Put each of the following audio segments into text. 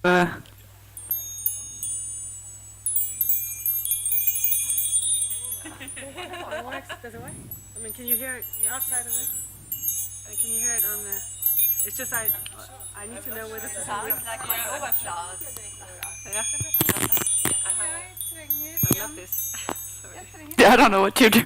Uh, It works. Does it work? I mean, can you hear it outside of it? Can you hear it on the? It's just I need to know where this is going. Sounds like my overflows. Yeah. I love this. Sorry. I don't know what you do.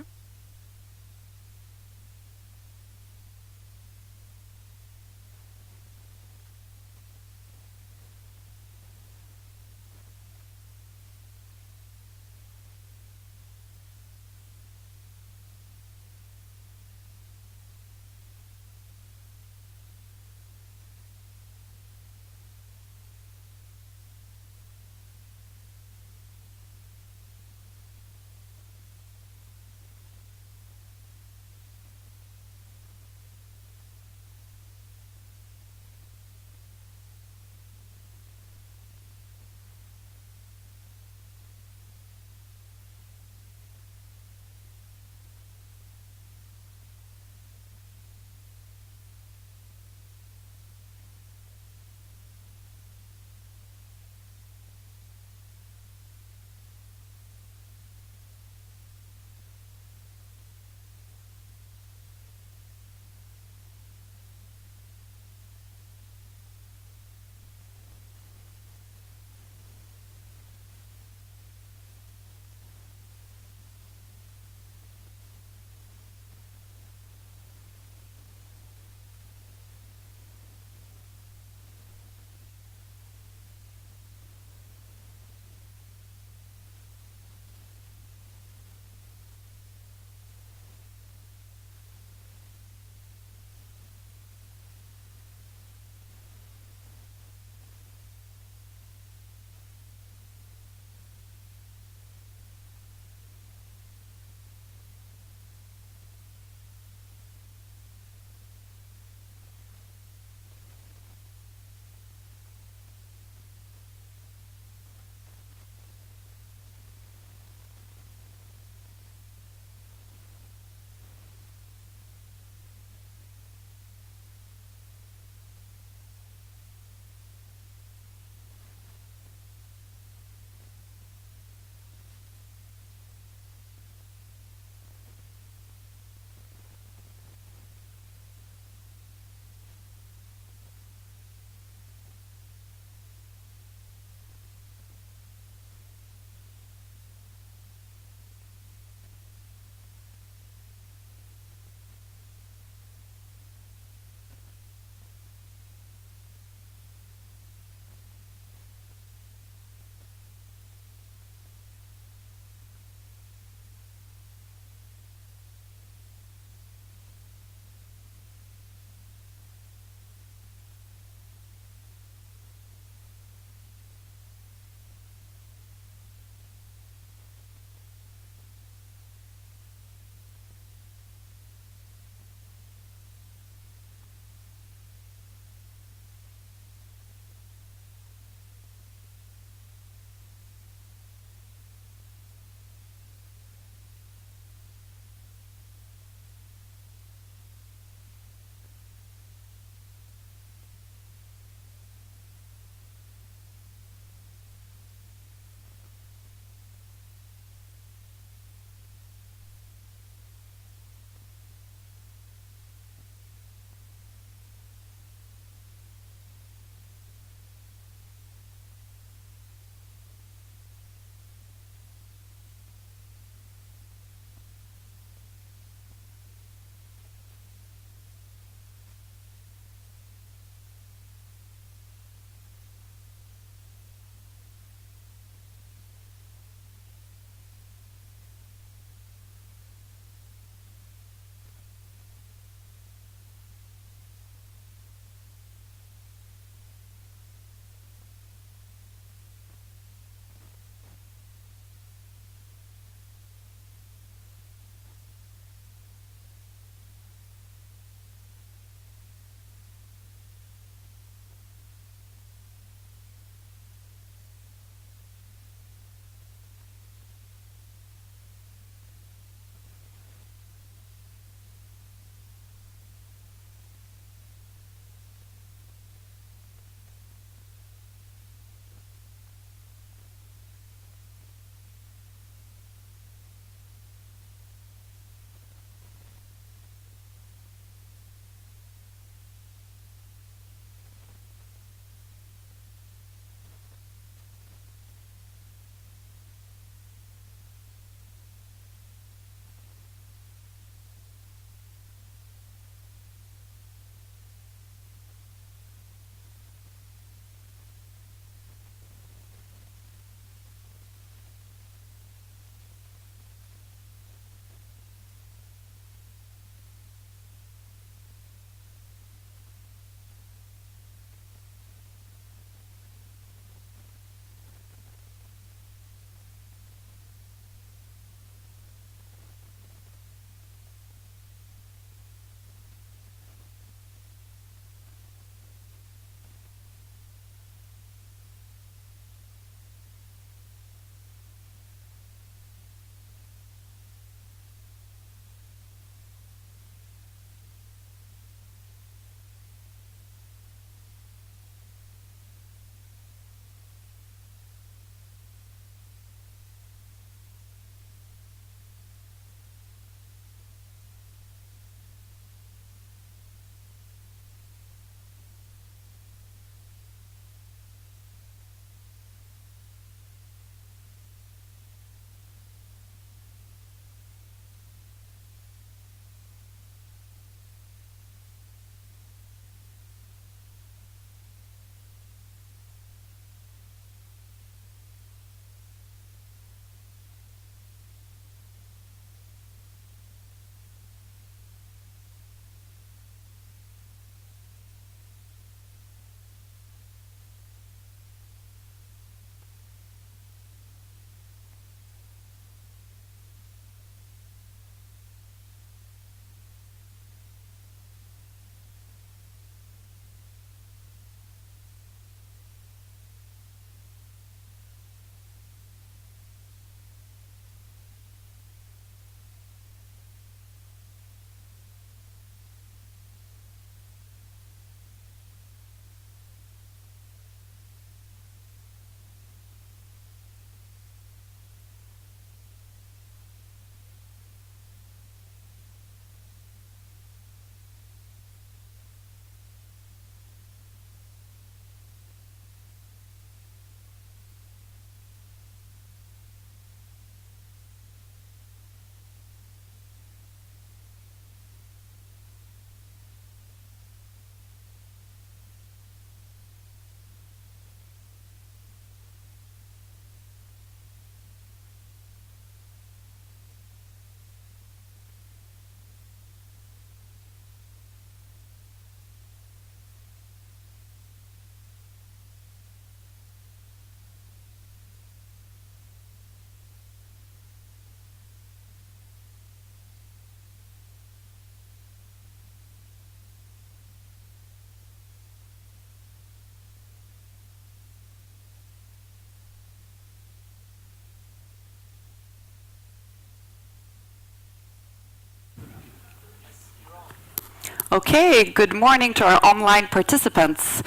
Okay, good morning to our online participants.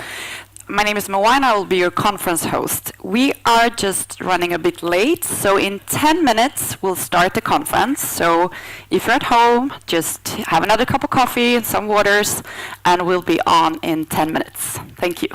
My name is Moa and I will be your conference host. We are just running a bit late, so in 10 minutes we'll start the conference. So if you're at home, just have another cup of coffee and some waters, and we'll be on in 10 minutes. Thank you.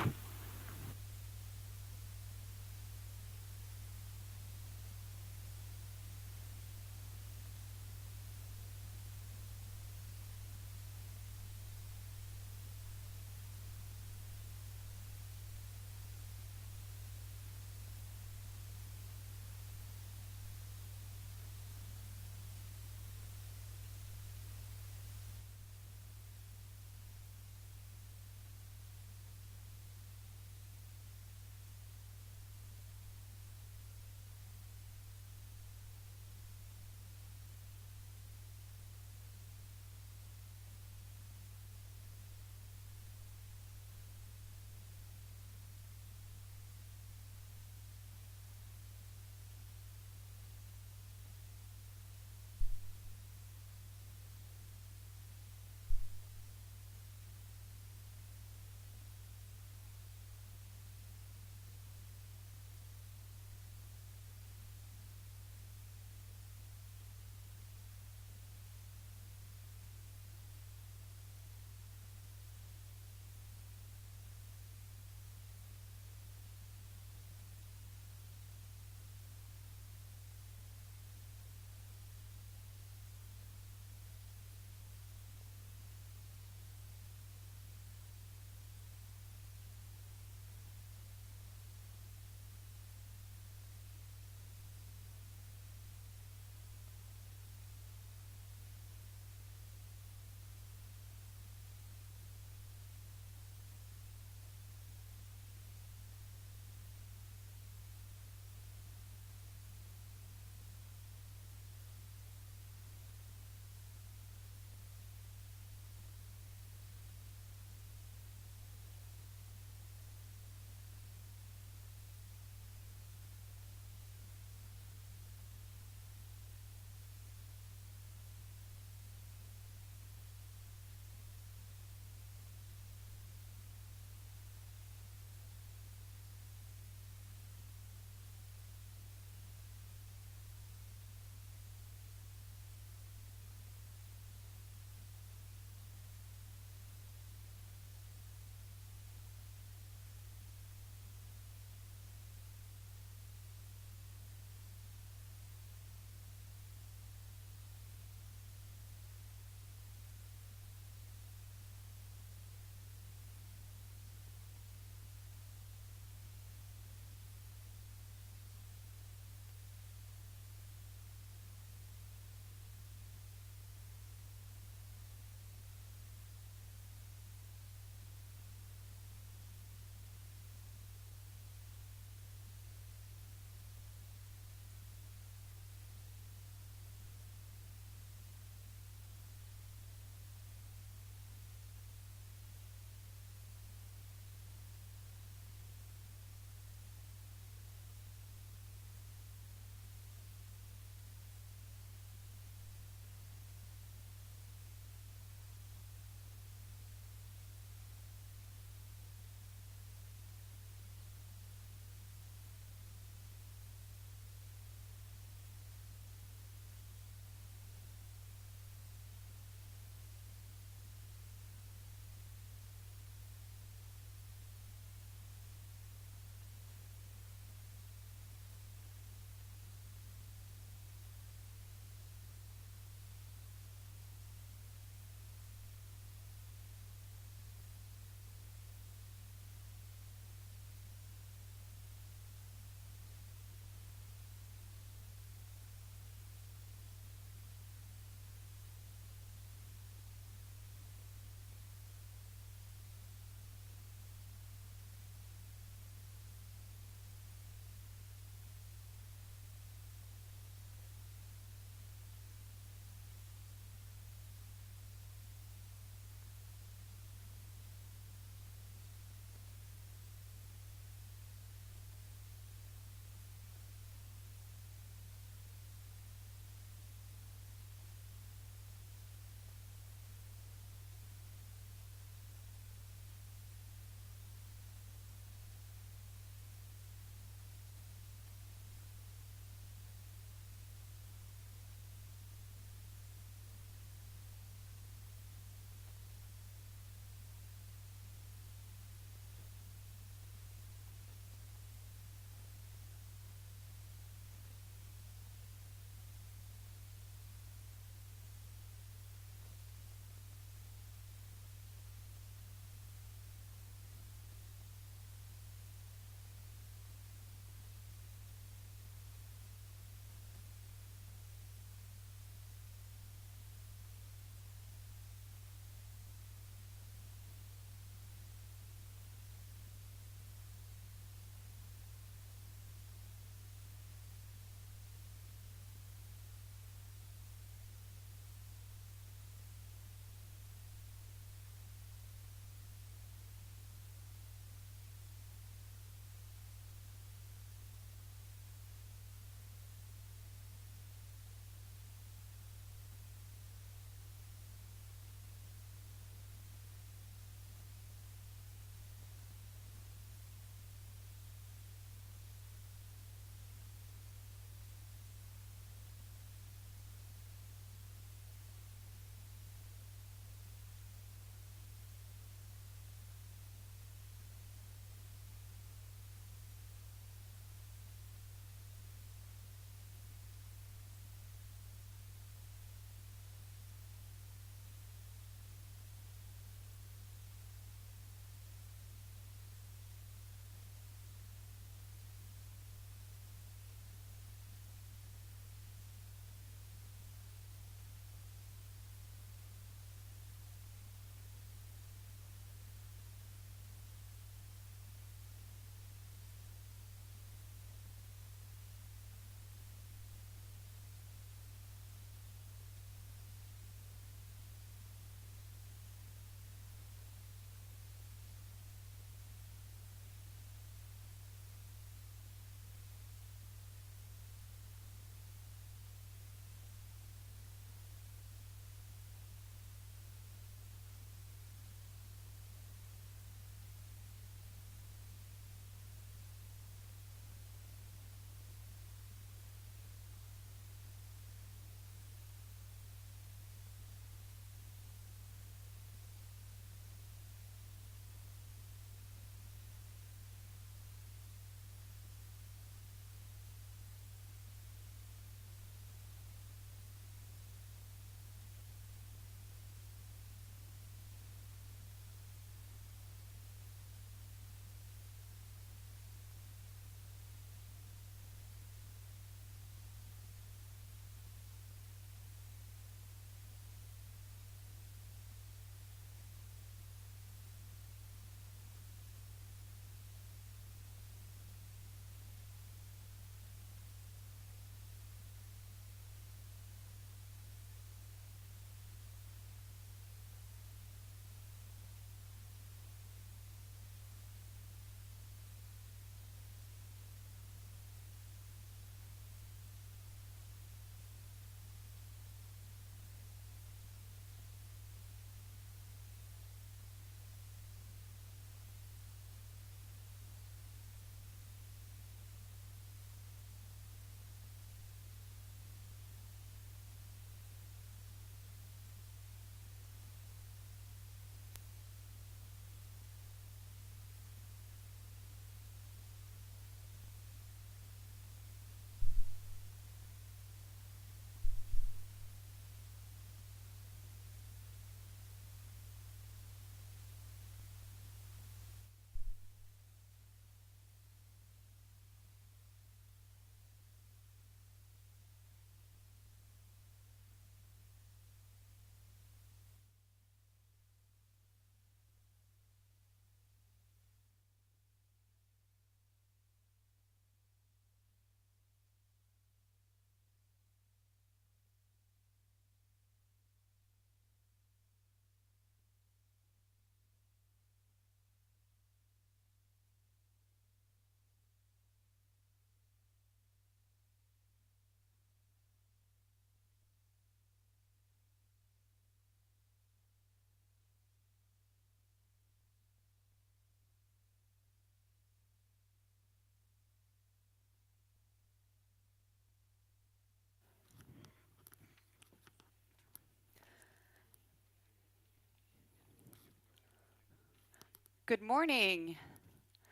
Good morning,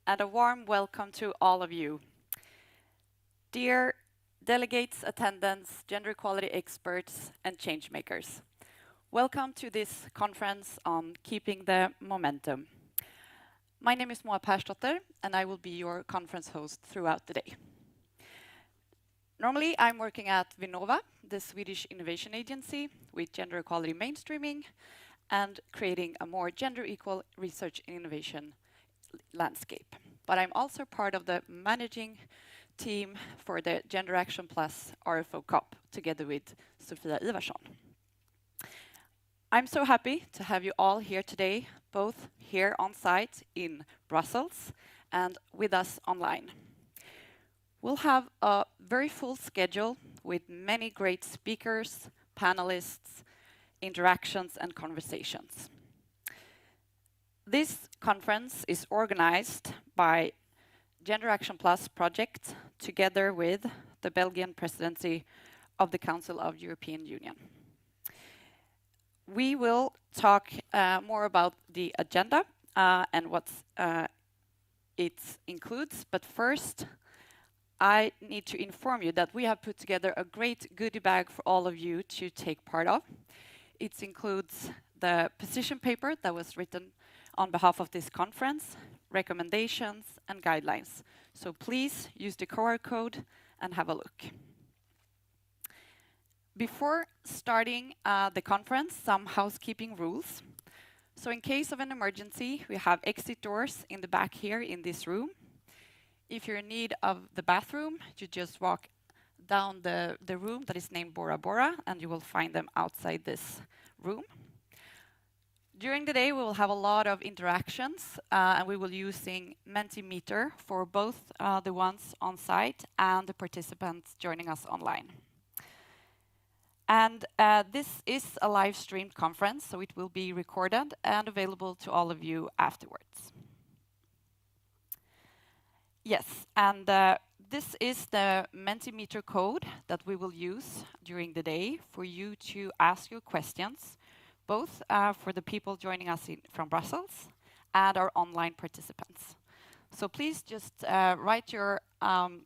and a warm welcome to all of you. Dear delegates, attendants, gender equality experts, and change makers, welcome to this conference on keeping the momentum. My name is Moa Persdotter, and I will be your conference host throughout the day. Normally, I'm working at Vinnova, the Swedish innovation agency, with gender equality mainstreaming and creating a more gender equal research and innovation landscape. But I'm also part of the managing team for the GENDERACTIONplus RFO COP together with Sofia Ivarsson. I'm so happy to have you all here today, both here on site in Brussels and with us online. We'll have a very full schedule with many great speakers, panelists, interactions and conversations. This conference is organized by GENDERACTIONplus project together with the Belgian Presidency of the Council of European Union. We will talk more about the agenda and what it includes, but first I need to inform you that we have put together a great goodie bag for all of you to take part of. It includes the position paper that was written on behalf of this conference, recommendations and guidelines. So please use the QR code and have a look. Before starting the conference, some housekeeping rules. So in case of an emergency, we have exit doors in the back here in this room. If you're in need of the bathroom, you just walk down the room that is named Bora Bora, and you will find them outside this room. During the day, we will have a lot of interactions, and we will using Mentimeter for both the ones on site and the participants joining us online. And this is a live-streamed conference, so it will be recorded and available to all of you afterwards. Yes, and this is the Mentimeter code that we will use during the day for you to ask your questions, both for the people joining us from Brussels and our online participants. So please just write your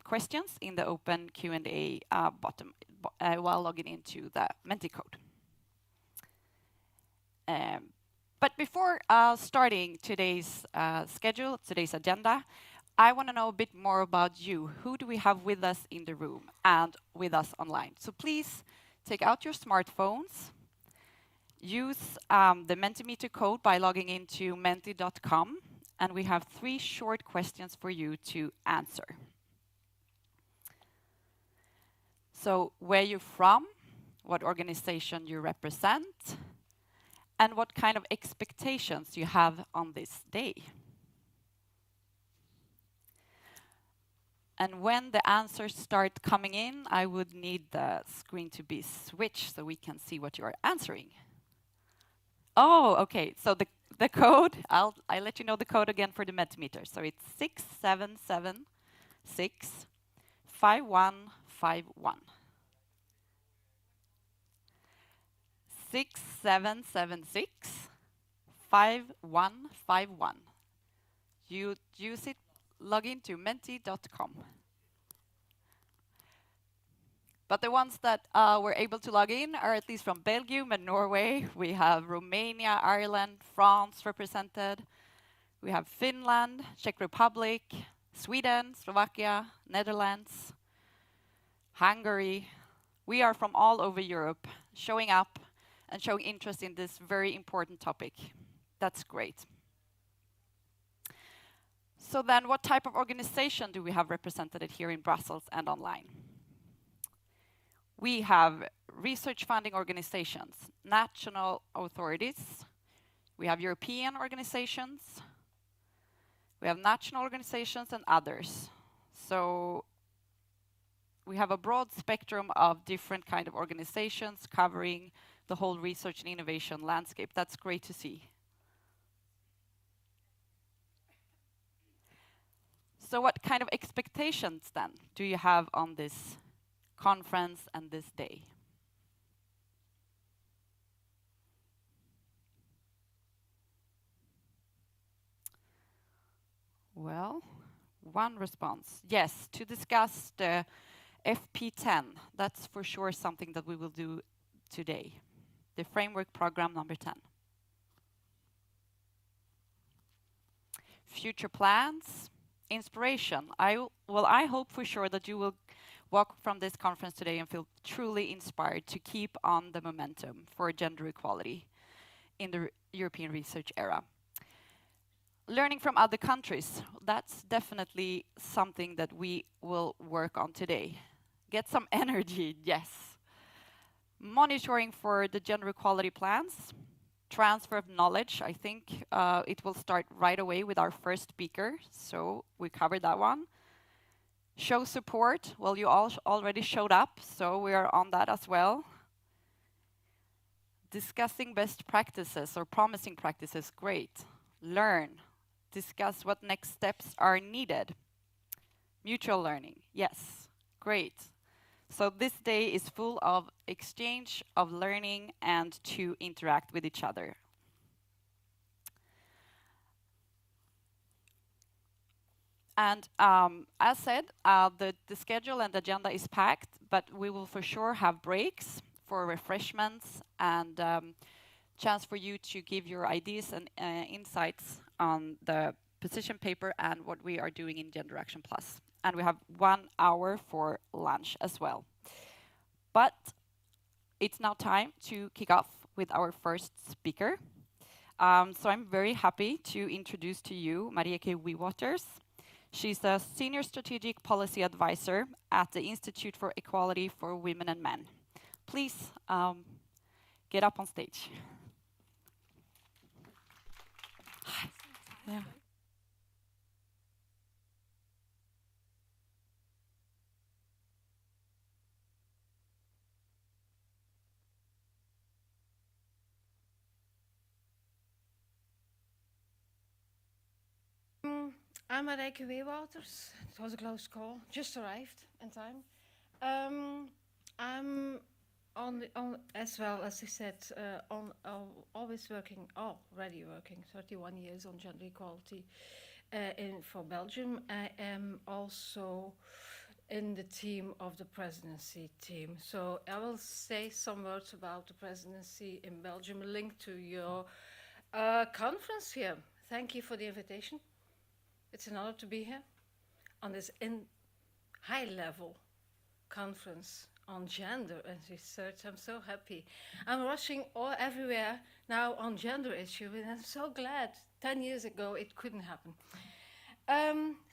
questions in the open Q&A bottom while logging into the Menti code. But before starting today's schedule, today's agenda, I want to know a bit more about you. Who do we have with us in the room and with us online? So please take out your smartphones, use the Mentimeter code by logging into menti.com, and we have 3 short questions for you to answer. So where you're from, what organization you represent, and what kind of expectations you have on this day. And when the answers start coming in, I would need the screen to be switched so we can see what you are answering. Oh, okay. So the code, I'll let you know the code again for the Mentimeter. So it's 6776 5151. 6776 5151. You use it, log into menti.com. But the ones that were able to log in are at least from Belgium and Norway. We have Romania, Ireland, France represented. We have Finland, Czech Republic, Sweden, Slovakia, Netherlands, Hungary. We are from all over Europe, showing up and showing interest in this very important topic. That's great. So then what type of organization do we have represented here in Brussels and online? We have research funding organizations, national authorities, we have European organizations, we have national organizations and others. So we have a broad spectrum of different kind of organizations covering the whole research and innovation landscape. That's great to see. So what kind of expectations then do you have on this conference and this day? Well, one response. Yes, to discuss the FP10. That's for sure something that we will do today. The framework program number 10. Future plans, inspiration. I hope for sure that you will walk from this conference today and feel truly inspired to keep on the momentum for gender equality in the European research era. Learning from other countries, that's definitely something that we will work on today. Get some energy, yes. Monitoring for the gender equality plans, transfer of knowledge. I think it will start right away with our first speaker, so we covered that one. Show support. Well, you all already showed up, so we are on that as well. Discussing best practices or promising practices, great. Learn. Discuss what next steps are needed. Mutual learning, yes, great. So this day is full of exchange, of learning, and to interact with each other. And as said, the schedule and agenda is packed, but we will for sure have breaks for refreshments and chance for you to give your ideas and insights on the position paper and what we are doing in GenderActionplus. And we have 1 hour for lunch as well. But it's now time to kick off with our first speaker. So I'm very happy to introduce to you Marieke Wiewaters. She's a Senior Strategic Policy Advisor at the Institute for Equality for Women and Men. Please get up on stage. Hi. Yeah. I'm Marieke Wiewaters. It was a close call. Just arrived in time. I'm as well as I said, already working 31 years on gender equality for Belgium. I am also in the team of the presidency team. So I will say some words about the presidency in Belgium linked to your conference here. Thank you for the invitation. It's an honor to be here on this high-level conference on gender and research. I'm so happy. I'm rushing everywhere now on gender issue, and I'm so glad. 10 years ago, it couldn't happen.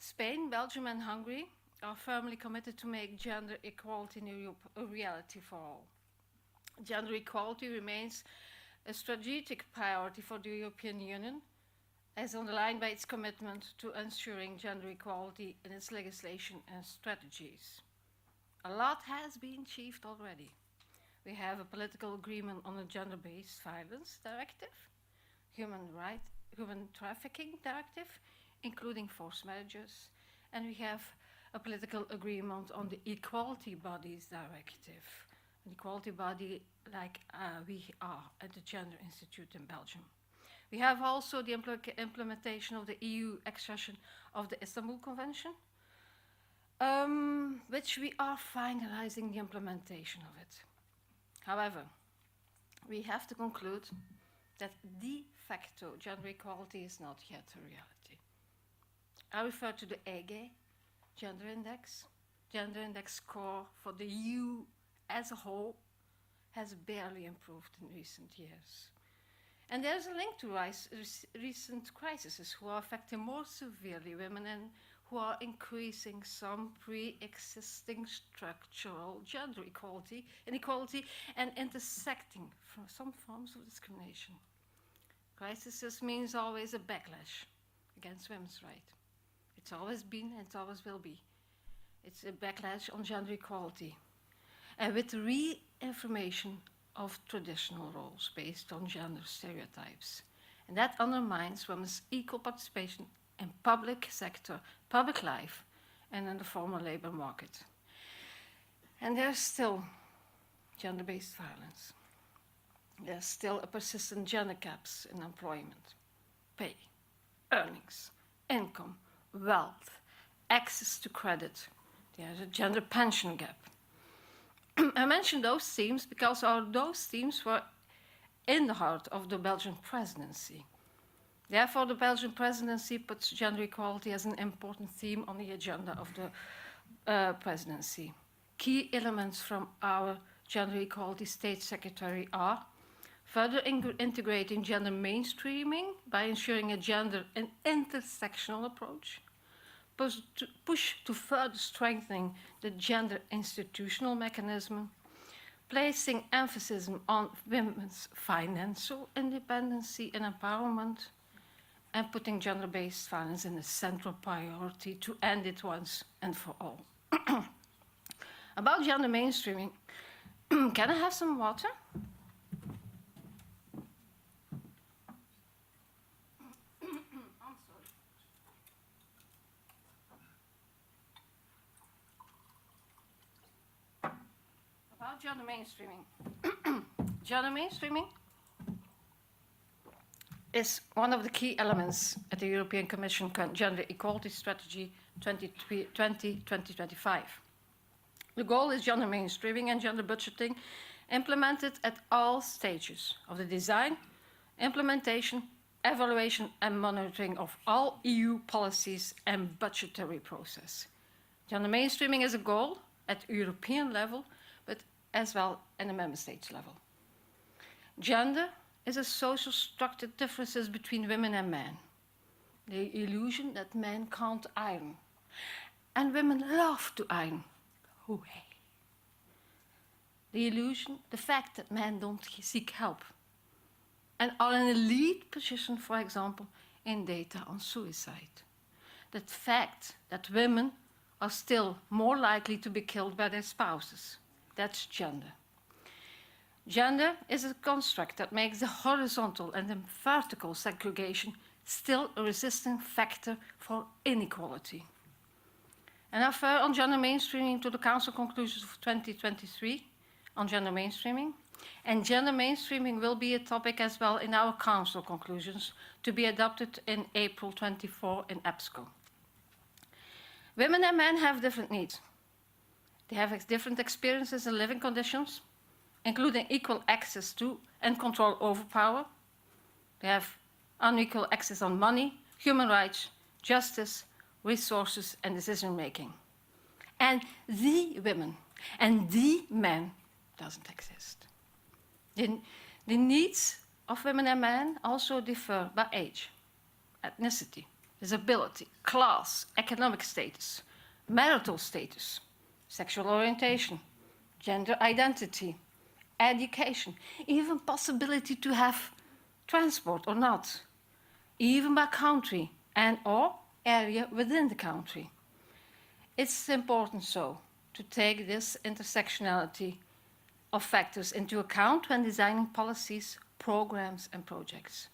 Spain, Belgium, and Hungary are firmly committed to make gender equality in Europe a reality for all. Gender equality remains a strategic priority for the European Union, as underlined by its commitment to ensuring gender equality in its legislation and strategies. A lot has been achieved already. We have a political agreement on the Gender-Based Violence Directive, Human Trafficking Directive, including forced marriages, and we have a political agreement on the Equality Bodies Directive, an equality body like we are at the Gender Institute in Belgium. We have also the implementation of the EU accession of the Istanbul Convention, which we are finalizing the implementation of it. However, we have to conclude that de facto gender equality is not yet a reality. I refer to the EG Gender Index score for the EU as a whole has barely improved in recent years. And there's a link to recent crises who are affecting more severely women and who are increasing some pre-existing structural gender inequality and intersecting from some forms of discrimination. Crisis means always a backlash against women's rights. It's always been and it always will be. It's a backlash on gender equality. And with reaffirmation of traditional roles based on gender stereotypes. And that undermines women's equal participation in public sector, public life, and in the formal labor market. And there's still gender-based violence. There's still a persistent gender gaps in employment, pay, earnings, income, wealth, access to credit. There's a gender pension gap. I mention those themes because those themes were in the heart of the Belgian presidency. Therefore, the Belgian presidency puts gender equality as an important theme on the agenda of the presidency. Key elements from our Gender Equality State Secretary are further integrating gender mainstreaming by ensuring a gender and intersectional approach, push to further strengthening the gender institutional mechanism, placing emphasis on women's financial independence and empowerment, and putting gender-based violence in a central priority to end it once and for all. About gender mainstreaming, can I have some water? About gender mainstreaming. Gender mainstreaming is one of the key elements at the European Commission Gender Equality Strategy 2020-2025. The goal is gender mainstreaming and gender budgeting implemented at all stages of the design, implementation, evaluation and monitoring of all EU policies and budgetary process. Gender mainstreaming is a goal at European level, but as well at the member states level. Gender is a social structured differences between women and men. The illusion that men can't iron, and women love to iron. Hooray. The illusion, the fact that men don't seek help and are in a lead position, for example, in data on suicide. The fact that women are still more likely to be killed by their spouses. That's gender. Gender is a construct that makes the horizontal and the vertical segregation still a resisting factor for inequality. And I refer on gender mainstreaming to the Council conclusions of 2023 on gender mainstreaming. And gender mainstreaming will be a topic as well in our Council conclusions to be adopted in April 24 in EBSCO. Women and men have different needs. They have different experiences and living conditions, including equal access to and control over power. They have unequal access on money, human rights, justice, resources and decision-making. And the women and the men doesn't exist. The needs of women and men also differ by age, ethnicity, disability, class, economic status, marital status, sexual orientation, gender identity, education, even possibility to have transport or not, even by country and or area within the country. It's important so to take this intersectionality of factors into account when designing policies, programs and projects.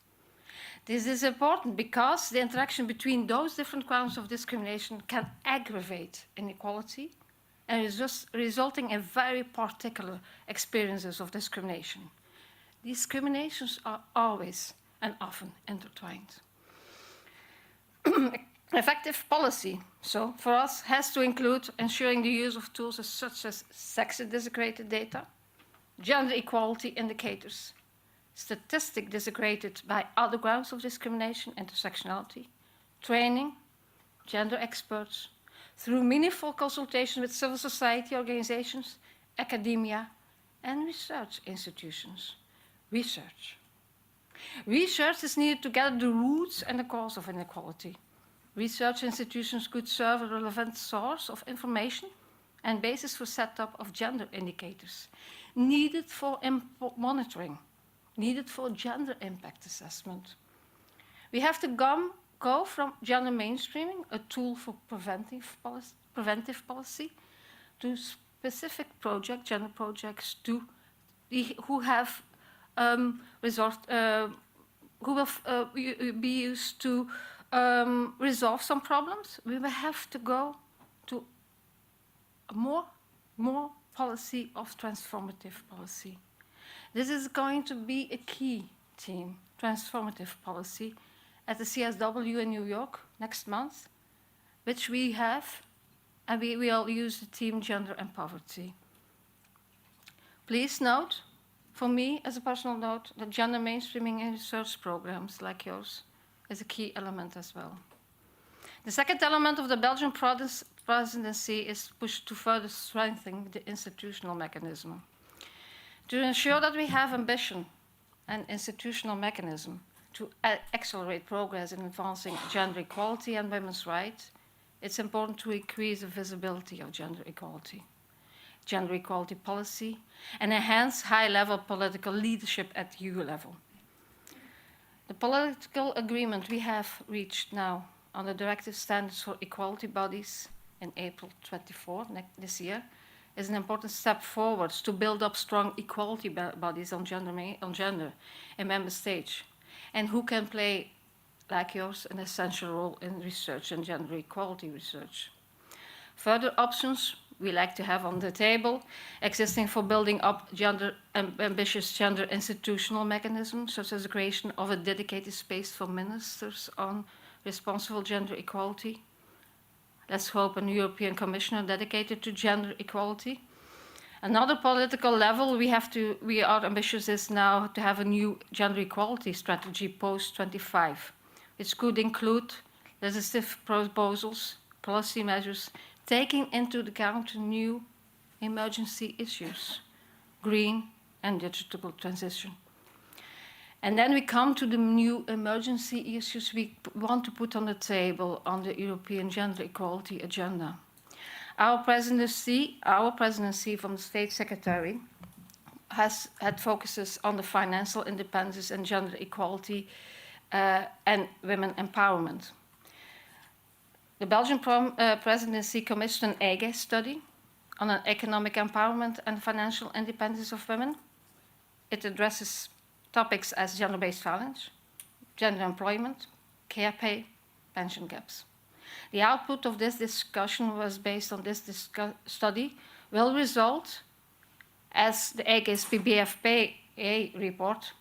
This is important because the interaction between those different grounds of discrimination can aggravate inequality and is just resulting in very particular experiences of discrimination. Discriminations are always and often intertwined. Effective policy, so for us, has to include ensuring the use of tools such as sex-disaggregated data, gender equality indicators, statistics disaggregated by other grounds of discrimination, intersectionality, training, gender experts, through meaningful consultation with civil society organizations, academia, and research institutions. Research. Research is needed to gather the roots and the cause of inequality. Research institutions could serve a relevant source of information and basis for setup of gender indicators, needed for monitoring, needed for gender impact assessment. We have to go from gender mainstreaming, a tool for preventive policy, to specific projects, gender projects, who have who will be used to resolve some problems. We will have to go to a more policy of transformative policy. This is going to be a key theme, transformative policy, at the CSW in New York next month. which we have, and we all use the theme gender and poverty. Please note, for me as a personal note, that gender mainstreaming in research programs like yours is a key element as well. The second element of the Belgian presidency is pushed to further strengthen the institutional mechanism. To ensure that we have ambition and institutional mechanism to accelerate progress in advancing gender equality and women's rights, it's important to increase the visibility of gender equality policy, and enhance high-level political leadership at EU level. The political agreement we have reached now on the directive standards for equality bodies in April 24 this year is an important step forwards to build up strong equality bodies on gender in member states, and who can play, like yours, an essential role in research and gender equality research. Further options we like to have on the table existing for building up ambitious gender institutional mechanisms, such as the creation of a dedicated space for ministers on responsible gender equality. Let's hope a European Commissioner dedicated to gender equality. Another political level we are ambitious is now to have a new gender equality strategy post-25, which could include legislative proposals, policy measures, taking into account new emergency issues, green and digital transition. And then we come to the new emergency issues we want to put on the table on the European gender equality agenda. Our presidency from the State Secretary has had focuses on the financial independence and gender equality and women empowerment. The Belgian presidency commissioned an EGE study on an economic empowerment and financial independence of women. It addresses topics as gender-based violence, gender employment, care pay, pension gaps. The output of this discussion was based on this study will result, as the EGE's PBFPA report,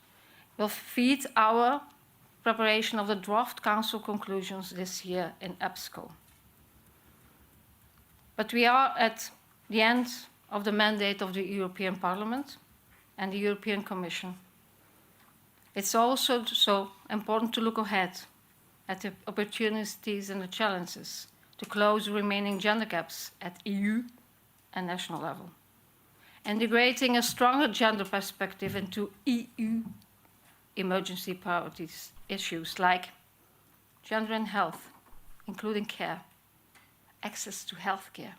will feed our preparation of the draft Council conclusions this year in EBSCO. But we are at the end of the mandate of the European Parliament and the European Commission. It's also so important to look ahead at the opportunities and the challenges to close remaining gender gaps at EU and national level, integrating a stronger gender perspective into EU emergency priorities issues like gender and health, including care, access to healthcare,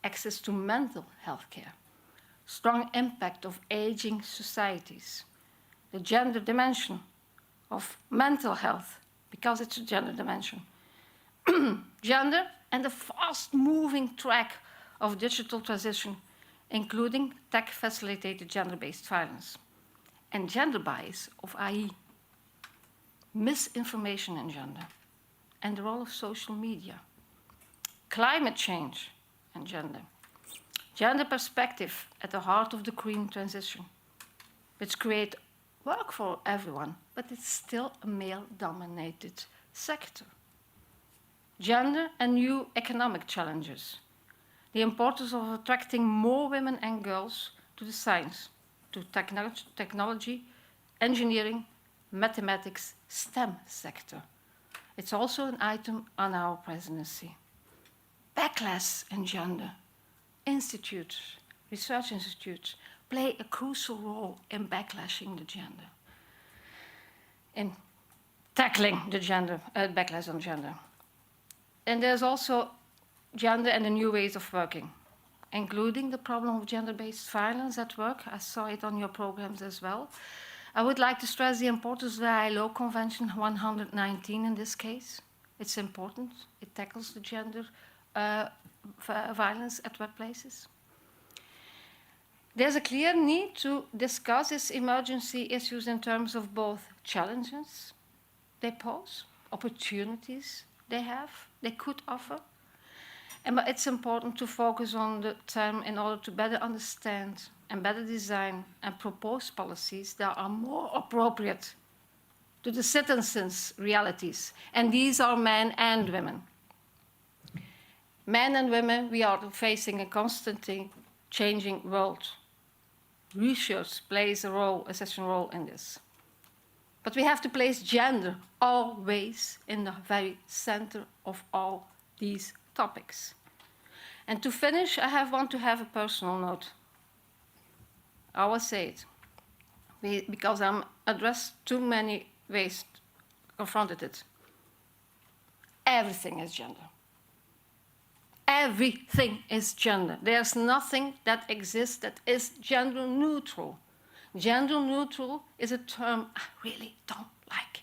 access to mental health care, strong impact of aging societies, the gender dimension of mental health, because it's a gender dimension, gender and the fast-moving track of digital transition, including tech-facilitated gender-based violence, and gender bias of AI, misinformation in gender, and the role of social media, climate change and gender, gender perspective at the heart of the green transition, which create work for everyone, but it's still a male-dominated sector. Gender and new economic challenges, the importance of attracting more women and girls to the science, to technology, engineering, mathematics, STEM sector. It's also an item on our presidency. Backlash and gender. Institutes, research institutes, play a crucial role in backlashing the gender, in tackling the gender, backlash on gender. And there's also gender and the new ways of working, including the problem of gender-based violence at work. I saw it on your programs as well. I would like to stress the importance of the ILO Convention 119 in this case. It's important. It tackles the gender violence at workplaces. There's a clear need to discuss these emergency issues in terms of both challenges they pose, opportunities they could offer. And it's important to focus on the term in order to better understand and better design and propose policies that are more appropriate to the citizens' realities. And these are men and women. Men and women, we are facing a constantly changing world. Research plays a role, essential role in this. But we have to place gender always in the very center of all these topics. And to finish, I want to have a personal note. I will say it, because I'm addressed too many ways, confronted it. Everything is gender. Everything is gender. There's nothing that exists that is gender neutral. Gender neutral is a term I really don't like.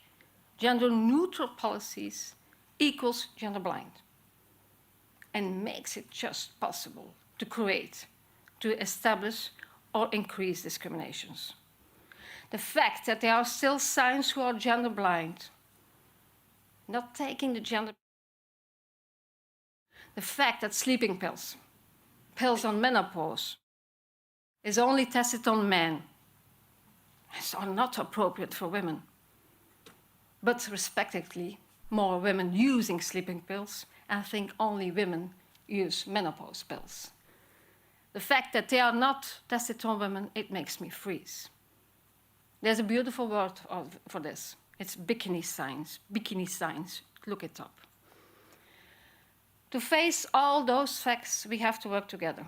Gender neutral policies equals gender blind and makes it just possible to create, to establish or increase discriminations. The fact that there are still science who are gender blind, not taking the gender. The fact that sleeping pills, pills on menopause, is only tested on men, are not appropriate for women. But respectively, more women using sleeping pills, and I think only women use menopause pills. The fact that they are not tested on women, it makes me freeze. There's a beautiful word for this. It's bikini science. Bikini science. Look it up. To face all those facts, we have to work together.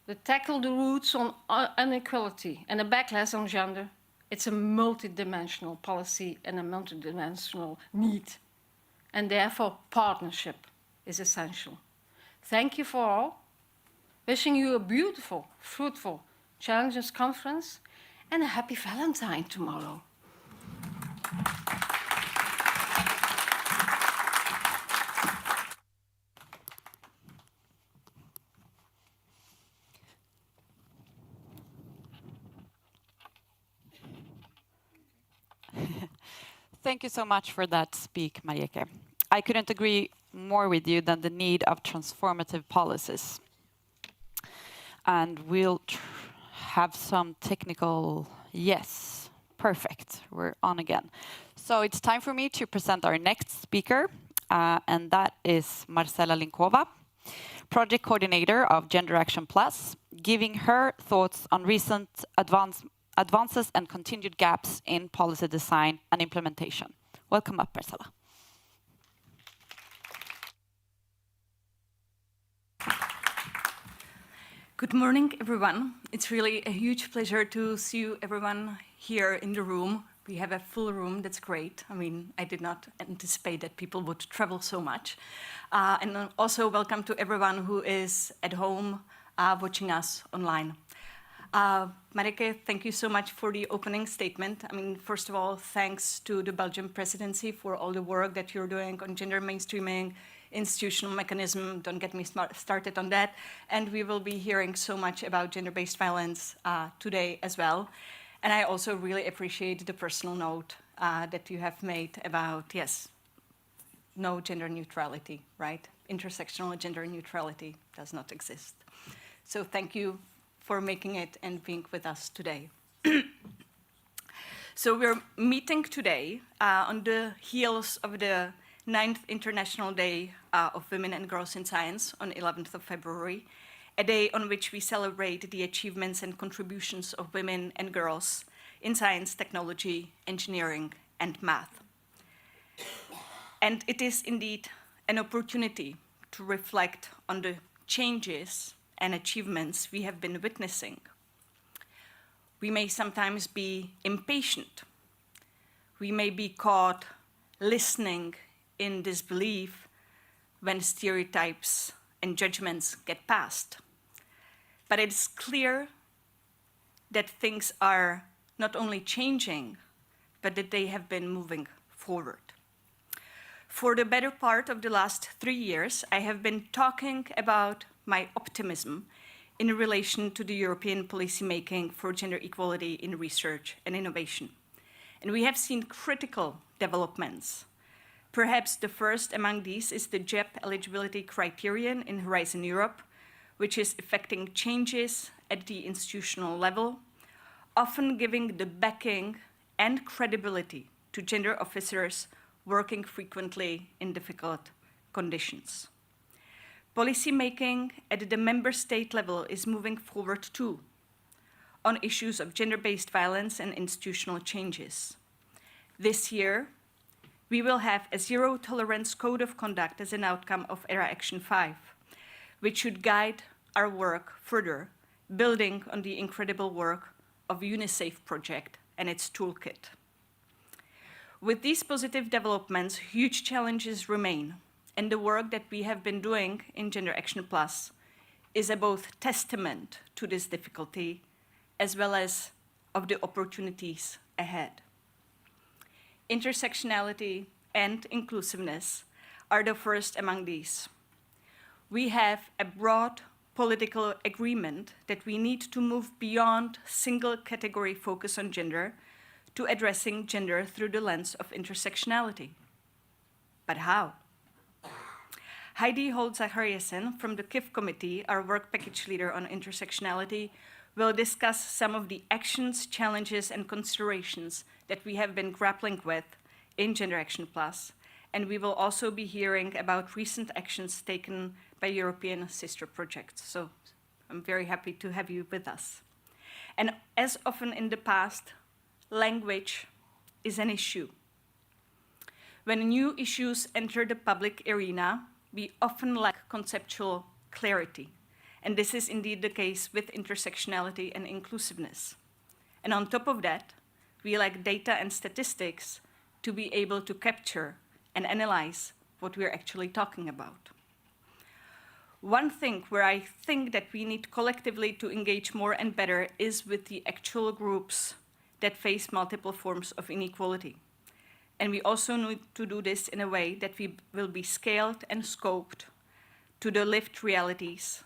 To tackle the roots on inequality and the backlash on gender, it's a multidimensional policy and a multidimensional need. And therefore, partnership is essential. Thank you for all. Wishing you a beautiful, fruitful Challenges Conference and a happy Valentine tomorrow. Thank you so much for that speak, Marieke. I couldn't agree more with you than the need of transformative policies. And we'll have some technical, yes, perfect, we're on again. So it's time for me to present our next speaker, and that is Marcela Linkova, project coordinator of GENDERACTIONplus, giving her thoughts on recent advances and continued gaps in policy design and implementation. Welcome up, Marcela. Good morning, everyone. It's really a huge pleasure to see you, everyone here in the room. We have a full room, that's great. I mean, I did not anticipate that people would travel so much. And also welcome to everyone who is at home watching us online. Marieke, thank you so much for the opening statement. I mean, first of all, thanks to the Belgian Presidency for all the work that you're doing on gender mainstreaming, institutional mechanism, don't get me started on that. And we will be hearing so much about gender-based violence today as well. And I also really appreciate the personal note that you have made about, yes, no gender neutrality, right? Intersectional gender neutrality does not exist. So thank you for making it and being with us today. So we're meeting today on the heels of the 9th International Day of Women and Girls in Science on 11th of February, a day on which we celebrate the achievements and contributions of women and girls in science, technology, engineering, and math. And it is indeed an opportunity to reflect on the changes and achievements we have been witnessing. We may sometimes be impatient. We may be caught listening in disbelief when stereotypes and judgments get passed. But it's clear that things are not only changing, but that they have been moving forward. For the better part of the last 3 years, I have been talking about my optimism in relation to the European policymaking for gender equality in research and innovation. And we have seen critical developments. Perhaps the first among these is the JEP eligibility criterion in Horizon Europe, which is effecting changes at the institutional level, often giving the backing and credibility to gender officers working frequently in difficult conditions. Policy making at the member state level is moving forward too, on issues of gender-based violence and institutional changes. This year, we will have a zero-tolerance code of conduct as an outcome of ERA Action 5, which should guide our work further, building on the incredible work of UNICEF project and its toolkit. With these positive developments, huge challenges remain, and the work that we have been doing in GenderActionplus is a both testament to this difficulty as well as of the opportunities ahead. Intersectionality and inclusiveness are the first among these. We have a broad political agreement that we need to move beyond single category focus on gender to addressing gender through the lens of intersectionality. But how? Heidi Holt-Zachariasen from the KIF Committee, our work package leader on intersectionality, will discuss some of the actions, challenges, and considerations that we have been grappling with in GenderActionplus, and we will also be hearing about recent actions taken by European sister projects. So I'm very happy to have you with us. And as often in the past, language is an issue. When new issues enter the public arena, we often lack conceptual clarity. And this is indeed the case with intersectionality and inclusiveness. And on top of that, we lack data and statistics to be able to capture and analyze what we're actually talking about. One thing where I think that we need collectively to engage more and better is with the actual groups that face multiple forms of inequality. And we also need to do this in a way that we will be scaled and scoped to the lived realities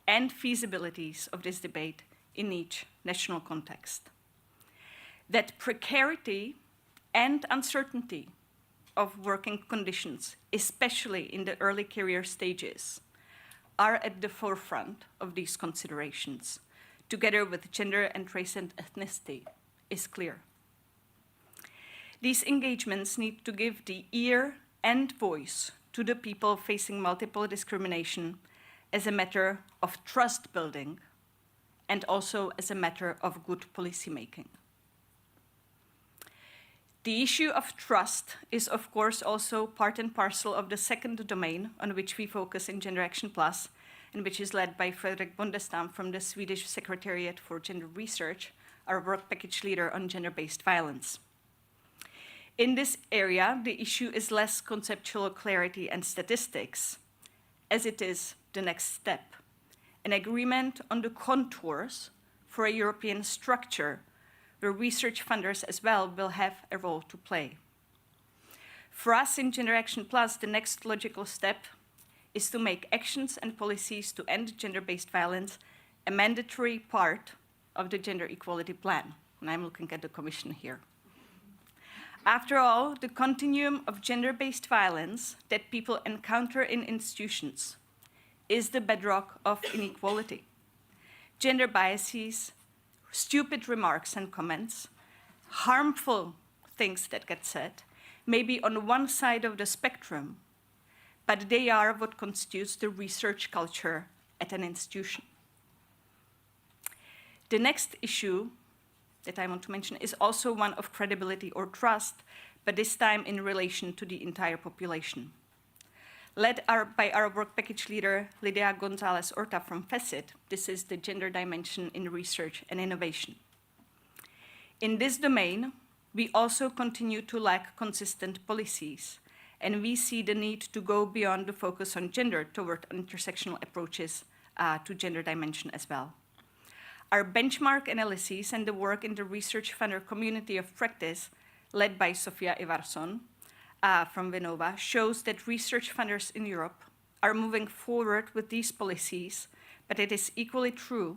and feasibilities of this debate in each national context. That precarity and uncertainty of working conditions, especially in the early career stages, are at the forefront of these considerations, together with gender and race and ethnicity, is clear. These engagements need to give the ear and voice to the people facing multiple discrimination as a matter of trust building and also as a matter of good policymaking. The issue of trust is, of course, also part and parcel of the second domain on which we focus in GenderActionplus, and which is led by Fredrik Bondestam from the Swedish Secretariat for Gender Research, our work package leader on gender-based violence. In this area, the issue is less conceptual clarity and statistics, as it is the next step, an agreement on the contours for a European structure where research funders as well will have a role to play. For us in GenderActionplus, the next logical step is to make actions and policies to end gender-based violence a mandatory part of the gender equality plan. And I'm looking at the Commission here. After all, the continuum of gender-based violence that people encounter in institutions is the bedrock of inequality. Gender biases, stupid remarks and comments, harmful things that get said, may be on one side of the spectrum, but they are what constitutes the research culture at an institution. The next issue that I want to mention is also one of credibility or trust, but this time in relation to the entire population. Led by our work package leader, Lydia Gonzalez-Orta from FECIT, this is the gender dimension in research and innovation. In this domain, we also continue to lack consistent policies, and we see the need to go beyond the focus on gender toward intersectional approaches to gender dimension as well. Our benchmark analyses and the work in the research funder community of practice, led by Sofia Ivarsson from Vinnova, shows that research funders in Europe are moving forward with these policies, but it is equally true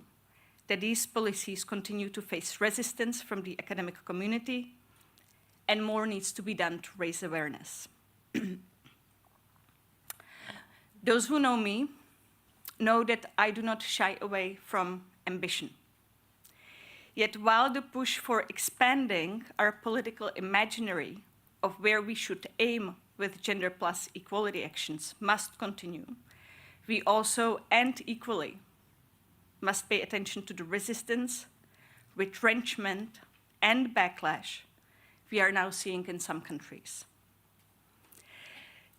that these policies continue to face resistance from the academic community, and more needs to be done to raise awareness. Those who know me know that I do not shy away from ambition. Yet while the push for expanding our political imaginary of where we should aim with gender plus equality actions must continue, we also, and equally, must pay attention to the resistance, retrenchment, and backlash we are now seeing in some countries.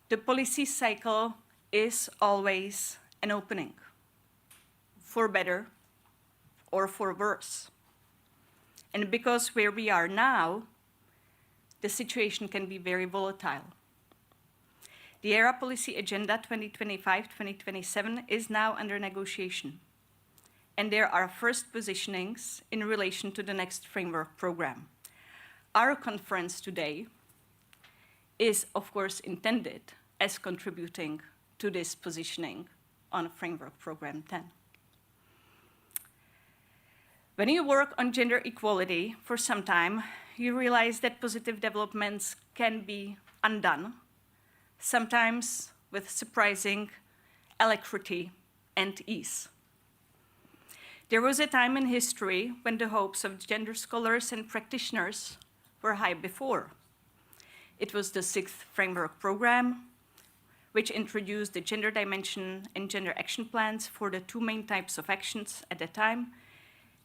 The policy cycle is always an opening, for better or for worse. And because where we are now, the situation can be very volatile. The ERA Policy Agenda 2025-2027 is now under negotiation, and there are first positionings in relation to the next framework program. Our conference today is, of course, intended as contributing to this positioning on Framework Program 10. When you work on gender equality for some time, you realize that positive developments can be undone, sometimes with surprising alacrity and ease. There was a time in history when the hopes of gender scholars and practitioners were high before. It was the 6th Framework Program, which introduced the gender dimension in gender action plans for the 2 main types of actions at that time,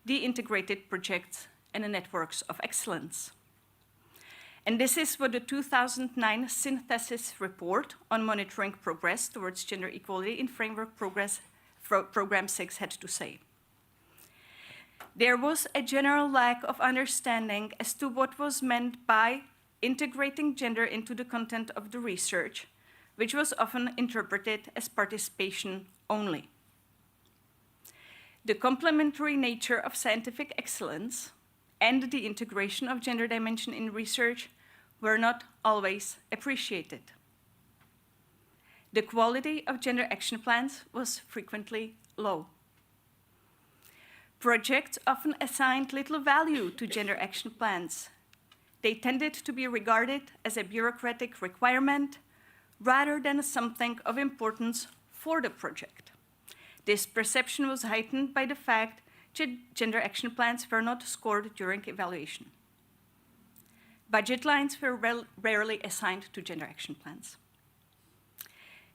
the integrated projects and the networks of excellence. And this is what the 2009 synthesis report on monitoring progress towards gender equality in Framework Program 6 had to say. There was a general lack of understanding as to what was meant by integrating gender into the content of the research, which was often interpreted as participation only. The complementary nature of scientific excellence and the integration of gender dimension in research were not always appreciated. The quality of gender action plans was frequently low. Projects often assigned little value to gender action plans. They tended to be regarded as a bureaucratic requirement rather than something of importance for the project. This perception was heightened by the fact that gender action plans were not scored during evaluation. Budget lines were rarely assigned to gender action plans.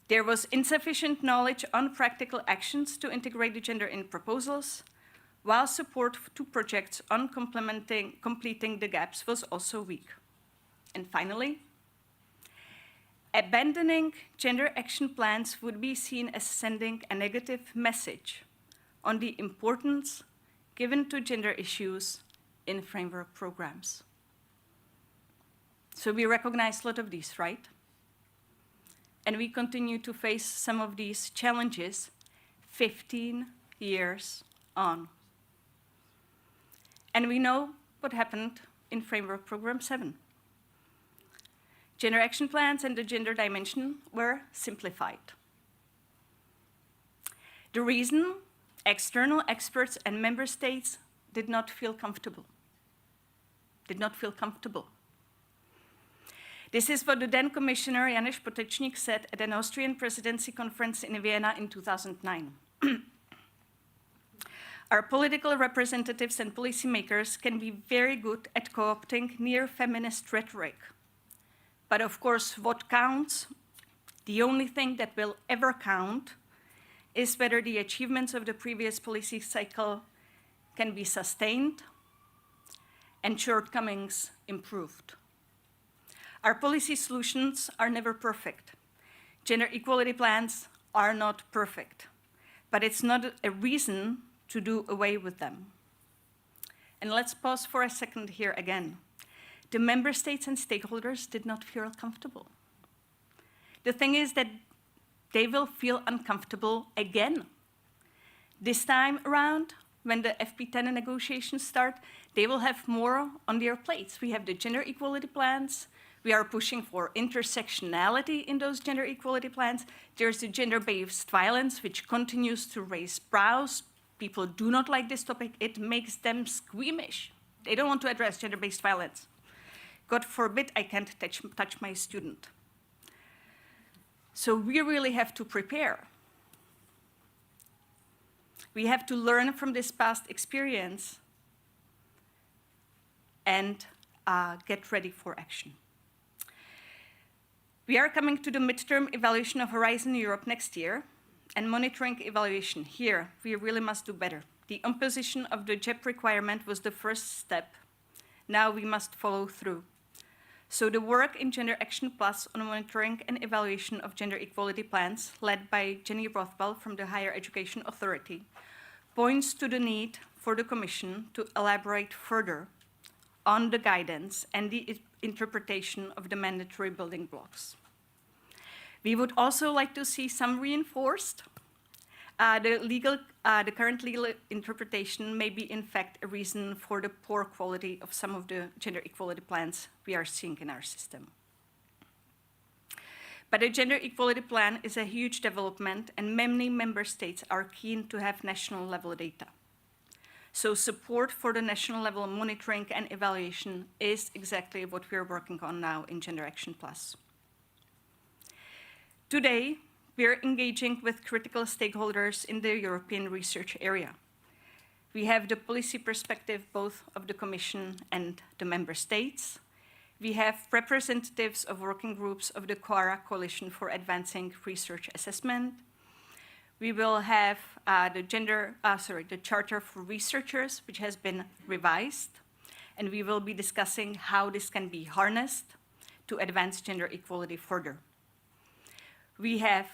There was insufficient knowledge on practical actions to integrate the gender in proposals, while support to projects on completing the gaps was also weak. And finally, abandoning gender action plans would be seen as sending a negative message on the importance given to gender issues in framework programs. So we recognize a lot of these, right? And we continue to face some of these challenges 15 years on. And we know what happened in Framework Program 7. Gender action plans and the gender dimension were simplified. The reason, external experts and member states did not feel comfortable. This is what the then Commissioner Janusz Potocnik said at an Austrian Presidency conference in Vienna in 2009. Our political representatives and policymakers can be very good at co-opting near-feminist rhetoric. But of course, what counts, the only thing that will ever count, is whether the achievements of the previous policy cycle can be sustained and shortcomings improved. Our policy solutions are never perfect. Gender equality plans are not perfect, but it's not a reason to do away with them. And let's pause for a second here again. The member states and stakeholders did not feel comfortable. The thing is that they will feel uncomfortable again. This time around, when the FP10 negotiations start, they will have more on their plates. We have the gender equality plans. We are pushing for intersectionality in those gender equality plans. There's the gender-based violence, which continues to raise brows. People do not like this topic. It makes them squeamish. They don't want to address gender-based violence. God forbid I can't touch my student. So we really have to prepare. We have to learn from this past experience and get ready for action. We are coming to the midterm evaluation of Horizon Europe next year, and monitoring evaluation. Here, we really must do better. The imposition of the JEP requirement was the first step. Now we must follow through. So the work in GenderActionplus on monitoring and evaluation of gender equality plans, led by Jenny Rothwell from the Higher Education Authority, points to the need for the Commission to elaborate further on the guidance and the interpretation of the mandatory building blocks. We would also like to see some reinforced. The current legal interpretation may be, in fact, a reason for the poor quality of some of the gender equality plans we are seeing in our system. But a gender equality plan is a huge development, and many member states are keen to have national level data. So support for the national level monitoring and evaluation is exactly what we are working on now in GenderActionplus. Today, we are engaging with critical stakeholders in the European research area. We have the policy perspective both of the Commission and the Member States. We have representatives of working groups of the QARA Coalition for Advancing Research Assessment. We will have the Charter for Researchers, which has been revised, and we will be discussing how this can be harnessed to advance gender equality further. We have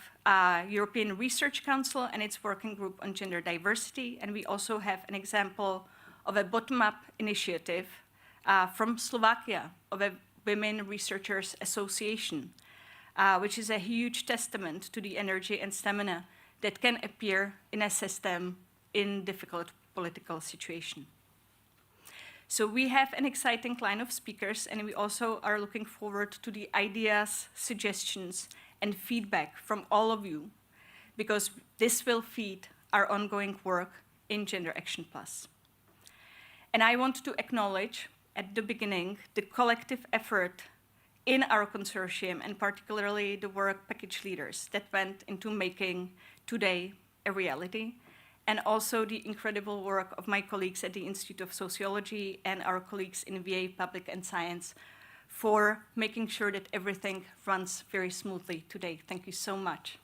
European Research Council and its working group on gender diversity, and we also have an example of a bottom-up initiative from Slovakia of a Women Researchers Association, which is a huge testament to the energy and stamina that can appear in a system in difficult political situation. So we have an exciting line of speakers, and we also are looking forward to the ideas, suggestions, and feedback from all of you, because this will feed our ongoing work in GenderActionplus. And I want to acknowledge at the beginning the collective effort in our consortium, and particularly the work package leaders that went into making today a reality, and also the incredible work of my colleagues at the Institute of Sociology and our colleagues in VA Public and Science for making sure that everything runs very smoothly today. Thank you so much.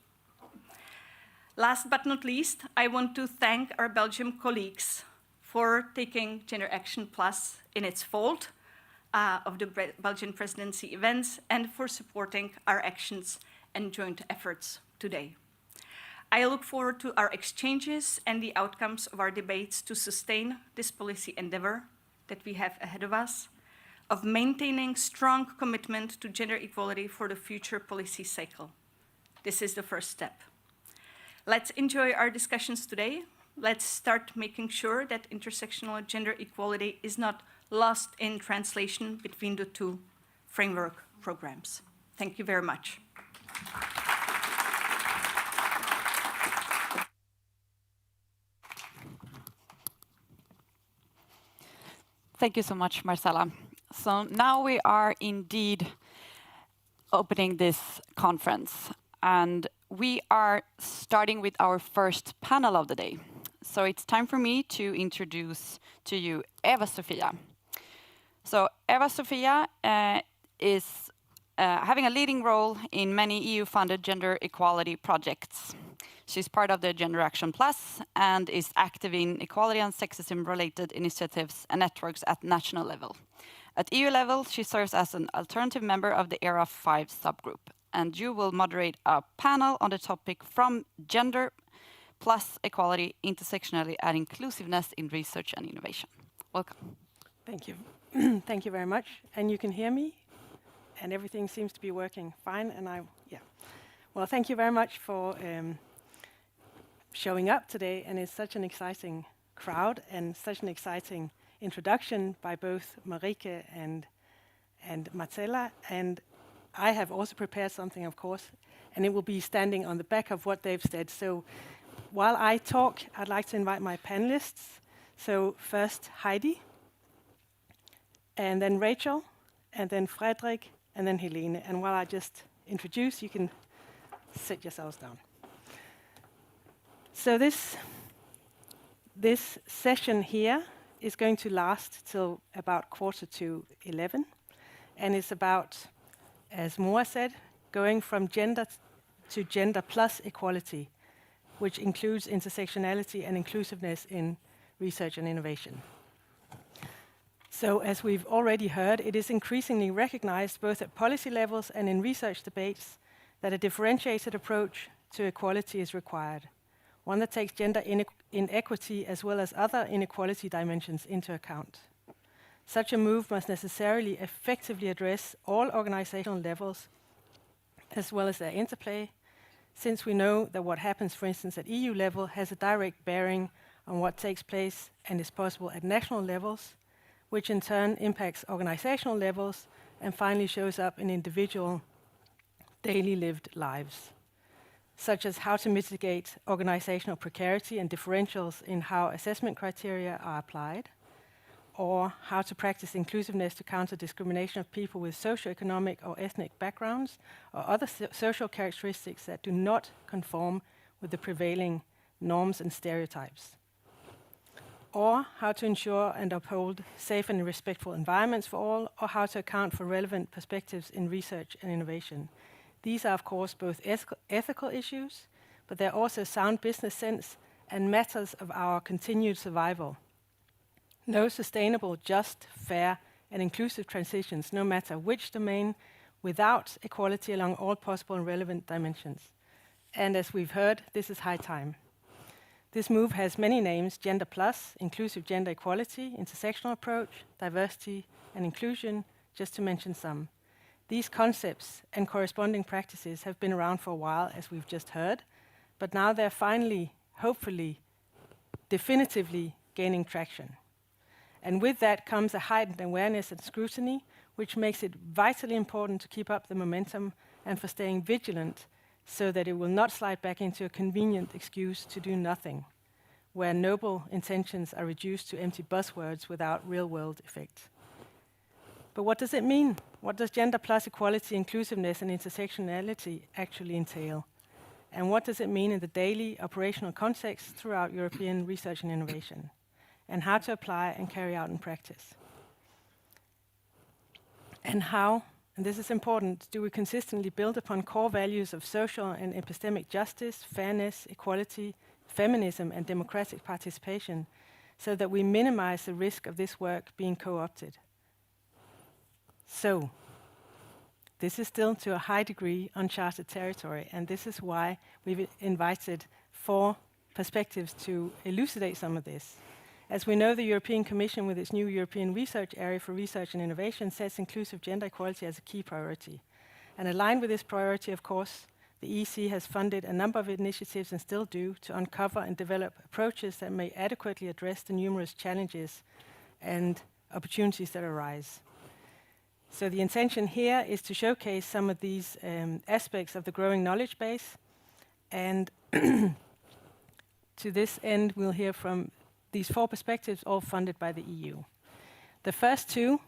Last but not least, I want to thank our Belgian colleagues for taking GenderActionplus in its fold of the Belgian Presidency events and for supporting our actions and joint efforts today. I look forward to our exchanges and the outcomes of our debates to sustain this policy endeavor that we have ahead of us, of maintaining strong commitment to gender equality for the future policy cycle. This is the first step. Let's enjoy our discussions today. Let's start making sure that intersectional gender equality is not lost in translation between the two framework programs. Thank you very much. Thank you so much, Marcella. So now we are indeed opening this conference, and we are starting with our first panel of the day. So it's time for me to introduce to you Eva-Sofia. So Eva-Sofia is having a leading role in many EU-funded gender equality projects. She's part of the GenderActionplus and is active in equality and sexism-related initiatives and networks at national level. At EU level, she serves as an alternative member of the ERA 5 subgroup, and you will moderate a panel on the topic from gender plus equality, intersectionality, and inclusiveness in research and innovation. Welcome. Thank you. Thank you very much. And you can hear me, and everything seems to be working fine. And well, thank you very much for showing up today. And it's such an exciting crowd and such an exciting introduction by both Marike and Marcella. And I have also prepared something, of course, and it will be standing on the back of what they've said. So while I talk, I'd like to invite my panelists. So first Heidi, and then Rachel, and then Fredrik, and then Helene. And while I just introduce, you can sit yourselves down. So this session here is going to last till about 11:15, and it's about, as Moa said, going from gender to gender plus equality, which includes intersectionality and inclusiveness in research and innovation. So, as we've already heard, it is increasingly recognized both at policy levels and in research debates that a differentiated approach to equality is required, one that takes gender inequity as well as other inequality dimensions into account. Such a move must necessarily effectively address all organizational levels as well as their interplay, since we know that what happens, for instance, at EU level has a direct bearing on what takes place and is possible at national levels, which in turn impacts organizational levels and finally shows up in individual daily lived lives, such as how to mitigate organizational precarity and differentials in how assessment criteria are applied, or how to practice inclusiveness to counter discrimination of people with socioeconomic or ethnic backgrounds or other social characteristics that do not conform with the prevailing norms and stereotypes, or how to ensure and uphold safe and respectful environments for all, or how to account for relevant perspectives in research and innovation. These are, of course, both ethical issues, but they're also sound business sense and matters of our continued survival. No sustainable, just, fair, and inclusive transitions, no matter which domain, without equality along all possible and relevant dimensions. And as we've heard, this is high time. This move has many names: Gender Plus, inclusive gender equality, intersectional approach, diversity, and inclusion, just to mention some. These concepts and corresponding practices have been around for a while, as we've just heard, but now they're finally, hopefully, definitively gaining traction. And with that comes a heightened awareness and scrutiny, which makes it vitally important to keep up the momentum and for staying vigilant so that it will not slide back into a convenient excuse to do nothing, where noble intentions are reduced to empty buzzwords without real-world effect. But what does it mean? What does gender plus equality, inclusiveness, and intersectionality actually entail? And what does it mean in the daily operational context throughout European research and innovation? And how to apply and carry out in practice? And how, and this is important, do we consistently build upon core values of social and epistemic justice, fairness, equality, feminism, and democratic participation so that we minimize the risk of this work being co-opted? So, this is still to a high degree uncharted territory, and this is why we've invited 4 perspectives to elucidate some of this. As we know, the European Commission, with its new European Research Area for Research and Innovation, sets inclusive gender equality as a key priority. And aligned with this priority, of course, the EC has funded a number of initiatives, and still do, to uncover and develop approaches that may adequately address the numerous challenges and opportunities that arise. So the intention here is to showcase some of these aspects of the growing knowledge base, and to this end, we'll hear from these 4 perspectives, all funded by the EU. The first 2,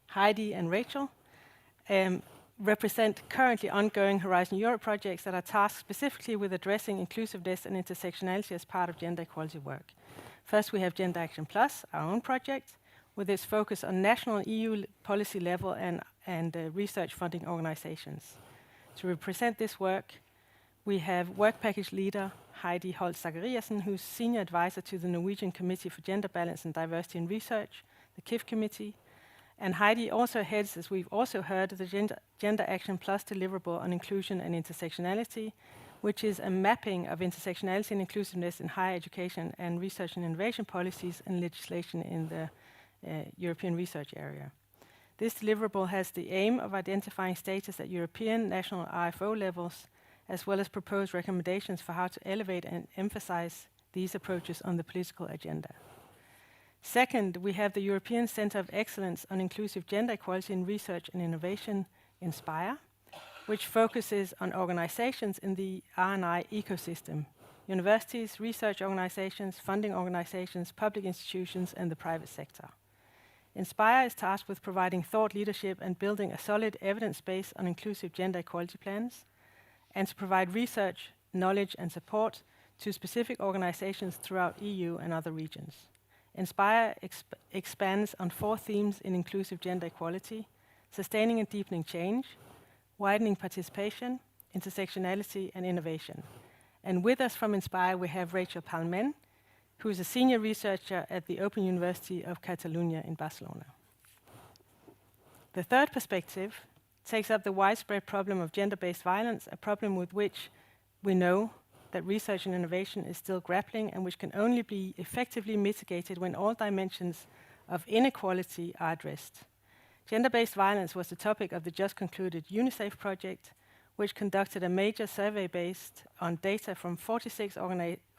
Heidi and Rachel, represent currently ongoing Horizon Europe projects that are tasked specifically with addressing inclusiveness and intersectionality as part of gender equality work. First, we have GenderActionplus, our own project, with its focus on national EU policy level and research funding organizations. To represent this work, we have work package leader Heidi Holt-Zachariasen, who's senior advisor to the Norwegian Committee for Gender Balance and Diversity in Research, the KIF committee. And Heidi also heads, as we've also heard, the GenderActionplus deliverable on inclusion and intersectionality, which is a mapping of intersectionality and inclusiveness in higher education and research and innovation policies and legislation in the European research area. This deliverable has the aim of identifying status at European, national, RFO levels, as well as propose recommendations for how to elevate and emphasize these approaches on the political agenda. Second, we have the European Centre of Excellence on Inclusive Gender Equality in Research and Innovation, INSPIRE, which focuses on organizations in the R&I ecosystem: universities, research organizations, funding organizations, public institutions, and the private sector. INSPIRE is tasked with providing thought leadership and building a solid evidence base on inclusive gender equality plans, and to provide research, knowledge, and support to specific organizations throughout EU and other regions. INSPIRE expands on 4 themes in inclusive gender equality: sustaining and deepening change, widening participation, intersectionality, and innovation. And with us from Inspire, we have Rachel Palmen, who is a senior researcher at the Open University of Catalonia in Barcelona. The third perspective takes up the widespread problem of gender-based violence, a problem with which we know that research and innovation is still grappling and which can only be effectively mitigated when all dimensions of inequality are addressed. Gender-based violence was the topic of the just concluded UNICEF project, which conducted a major survey based on data from 46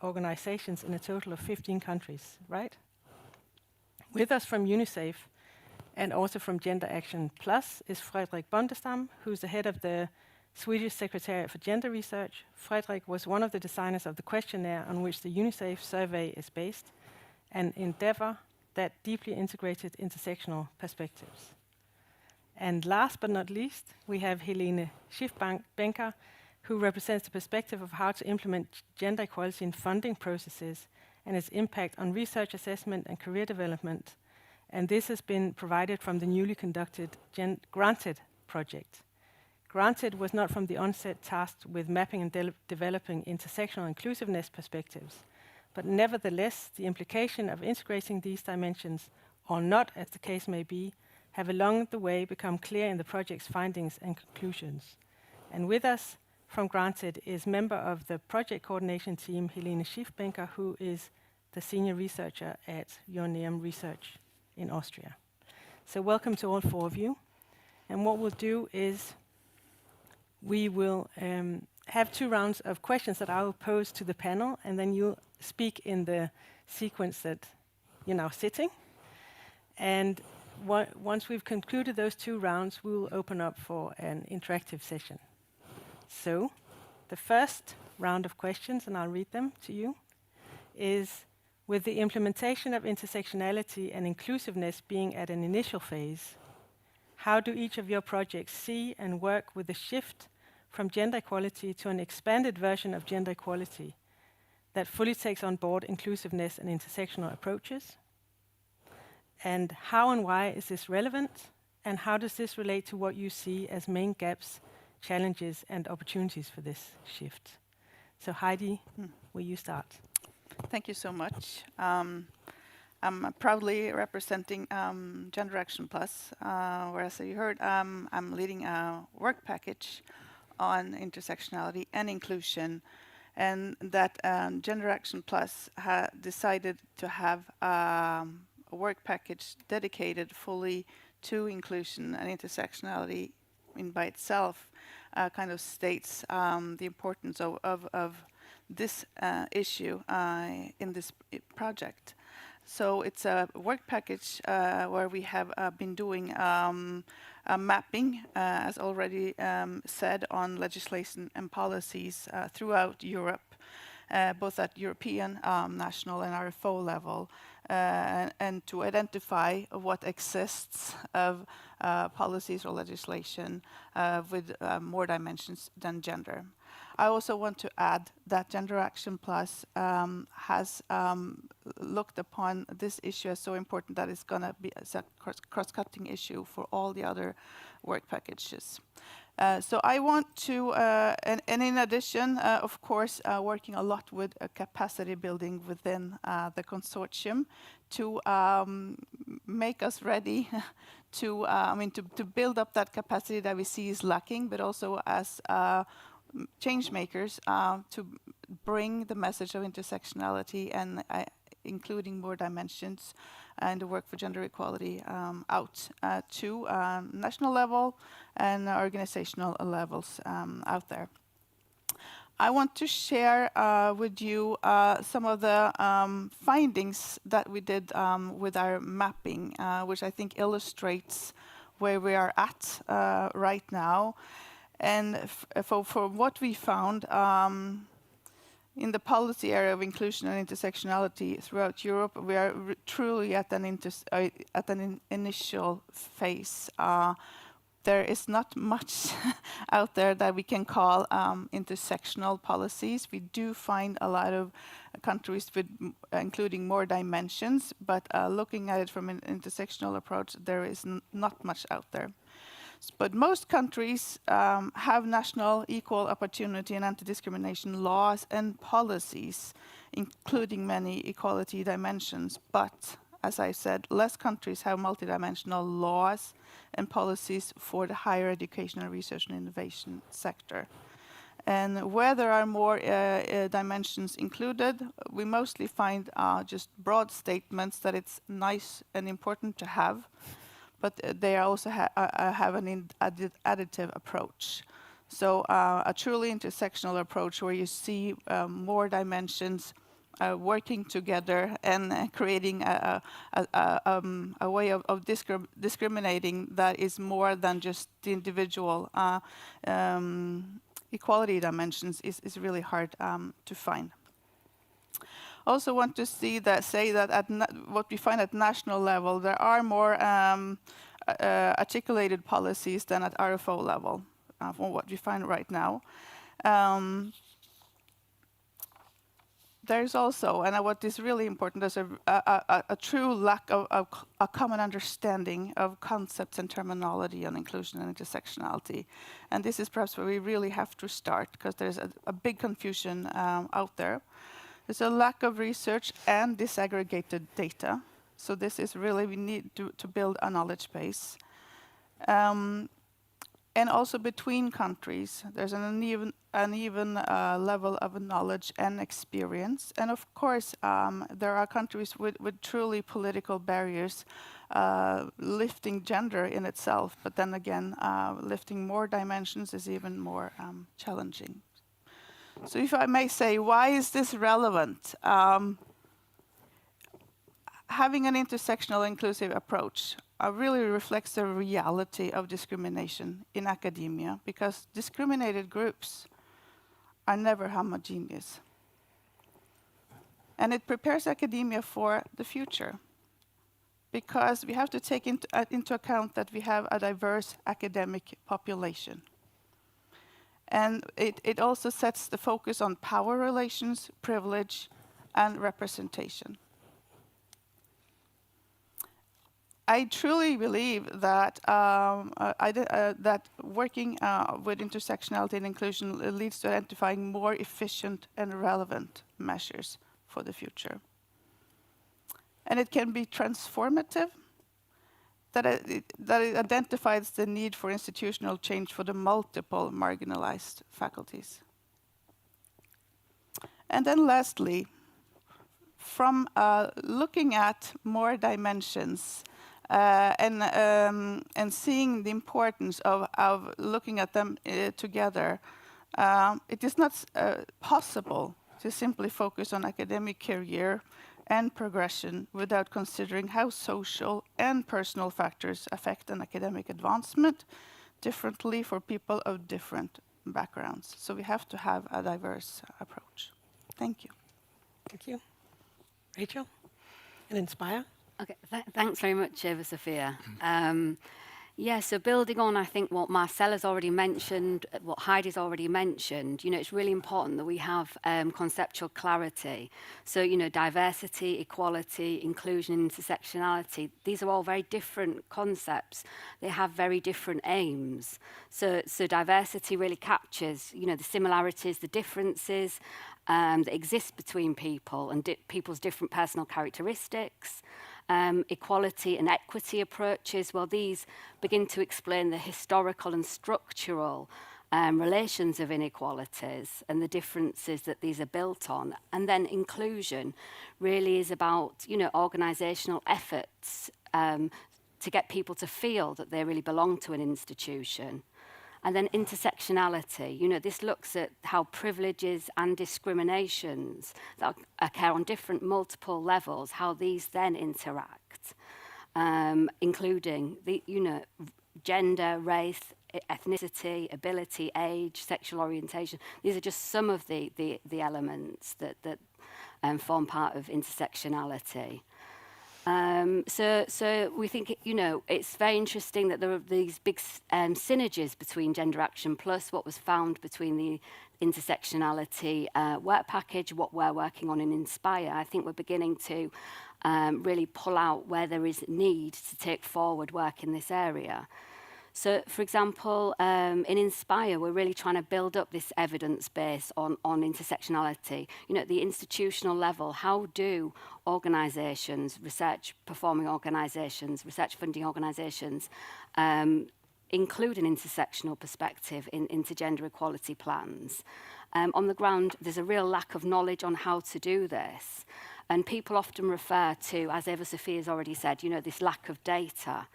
organizations in a total of 15 countries, right? With us from UNICEF and also from GENDERACTIONplus is Fredrik Bondestam, who's the head of the Swedish Secretariat for Gender Research. Fredrik was one of the designers of the questionnaire on which the UNICEF survey is based, an endeavor that deeply integrated intersectional perspectives. And last but not least, we have Helene Schiffbenker, who represents the perspective of how to implement gender equality in funding processes and its impact on research assessment and career development. And this has been provided from the newly conducted Granted project. Granted was not from the onset tasked with mapping and developing intersectional inclusiveness perspectives, but nevertheless, the implication of integrating these dimensions, or not as the case may be, have along the way become clear in the project's findings and conclusions. And with us from Granted is member of the project coordination team, Helene Schiffbenker, who is the senior researcher at Joanneum Research in Austria. So welcome to all four of you. And what we'll do is we will have 2 rounds of questions that I will pose to the panel, and then you'll speak in the sequence that you're now sitting. And once we've concluded those 2 rounds, we will open up for an interactive session. So the first round of questions, and I'll read them to you, is: with the implementation of intersectionality and inclusiveness being at an initial phase, how do each of your projects see and work with the shift from gender equality to an expanded version of gender equality that fully takes on board inclusiveness and intersectional approaches? And how and why is this relevant? And how does this relate to what you see as main gaps, challenges, and opportunities for this shift? So Heidi, will you start? Thank you so much. I'm proudly representing GENDERACTIONplus, where, as you heard, I'm leading a work package on intersectionality and inclusion, and that GENDERACTIONplus decided to have a work package dedicated fully to inclusion and intersectionality in by itself kind of states the importance of this issue in this project. So it's a work package where we have been doing a mapping, as already said, on legislation and policies throughout Europe, both at European, national and RFO level, and to identify what exists of policies or legislation with more dimensions than gender. I also want to add that GENDERACTIONplus has looked upon this issue as so important that it's going to be a cross-cutting issue for all the other work packages. So I want to, and in addition, of course, working a lot with capacity building within the consortium to make us ready to, to build up that capacity that we see is lacking, but also as change makers to bring the message of intersectionality and including more dimensions and the work for gender equality out to national level and organizational levels out there. I want to share with you some of the findings that we did with our mapping, which I think illustrates where we are at right now. And for what we found in the policy area of inclusion and intersectionality throughout Europe, we are truly at an initial phase. There is not much out there that we can call intersectional policies. We do find a lot of countries with including more dimensions, but looking at it from an intersectional approach, there is not much out there. But most countries have national equal opportunity and anti-discrimination laws and policies, including many equality dimensions. But, as I said, less countries have multidimensional laws and policies for the higher education and research and innovation sector. And where there are more dimensions included, we mostly find just broad statements that it's nice and important to have, but they also have an additive approach. So a truly intersectional approach where you see more dimensions working together and creating a way of discriminating that is more than just the individual equality dimensions is really hard to find. Also want to say that at what we find at national level, there are more articulated policies than at RFO level, from what we find right now. There's also, and what is really important, there's a true lack of a common understanding of concepts and terminology on inclusion and intersectionality. And this is perhaps where we really have to start, because there's a big confusion out there. There's a lack of research and disaggregated data. So this is really, we need to build a knowledge base. And also between countries, there's an uneven level of knowledge and experience. And of course, there are countries with truly political barriers lifting gender in itself. But then again, lifting more dimensions is even more challenging. So if I may say, why is this relevant? Having an intersectional inclusive approach really reflects the reality of discrimination in academia, because discriminated groups are never homogeneous. And it prepares academia for the future, because we have to take into account that we have a diverse academic population. And it also sets the focus on power relations, privilege, and representation. I truly believe that that working with intersectionality and inclusion leads to identifying more efficient and relevant measures for the future. And it can be transformative, that it identifies the need for institutional change for the multiple marginalized faculties. And then lastly, from looking at more dimensions, and seeing the importance of looking at them together, it is not possible to simply focus on academic career and progression without considering how social and personal factors affect an academic advancement differently for people of different backgrounds. So we have to have a diverse approach. Thank you. Thank you. Rachel, and Inspire. Okay, thanks very much, Eva-Sophia. Yeah, so building on, I think, what Marcella's already mentioned, what Heidi's already mentioned, it's really important that we have conceptual clarity. So, diversity, equality, inclusion, intersectionality, these are all very different concepts. They have very different aims. So diversity really captures, the similarities, the differences that exist between people and people's different personal characteristics. Equality and equity approaches, well, these begin to explain the historical and structural relations of inequalities and the differences that these are built on. And then inclusion really is about, organizational efforts to get people to feel that they really belong to an institution. And then intersectionality, this looks at how privileges and discriminations that occur on different multiple levels, how these then interact, including the, gender, race, ethnicity, ability, age, sexual orientation. These are just some of the elements that form part of intersectionality. So we think, it's very interesting that there are these big synergies between GenderActionplus, what was found between the intersectionality work package, what we're working on in Inspire. I think we're beginning to really pull out where there is need to take forward work in this area. So, for example, in Inspire, we're really trying to build up this evidence base on intersectionality. You know, at the institutional level, how do organisations, research-performing organisations, research-funding organisations, include an intersectional perspective into gender equality plans? On the ground, there's a real lack of knowledge on how to do this. And people often refer to, as Eva Sophia has already said, you know, this lack of data.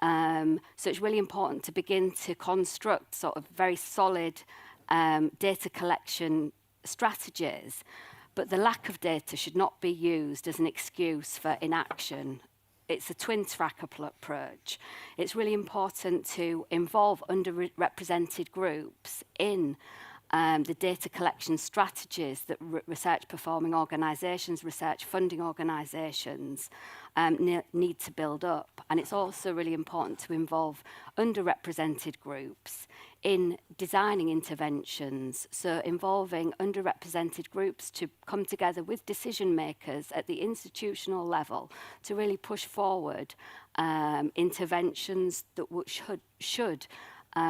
So it's really important to begin to construct sort of very solid data collection strategies. But the lack of data should not be used as an excuse for inaction. It's a twin-track approach. It's really important to involve underrepresented groups in the data collection strategies that research-performing organisations, research-funding organisations need to build up. And it's also really important to involve underrepresented groups in designing interventions, so involving underrepresented groups to come together with decision makers at the institutional level to really push forward interventions that should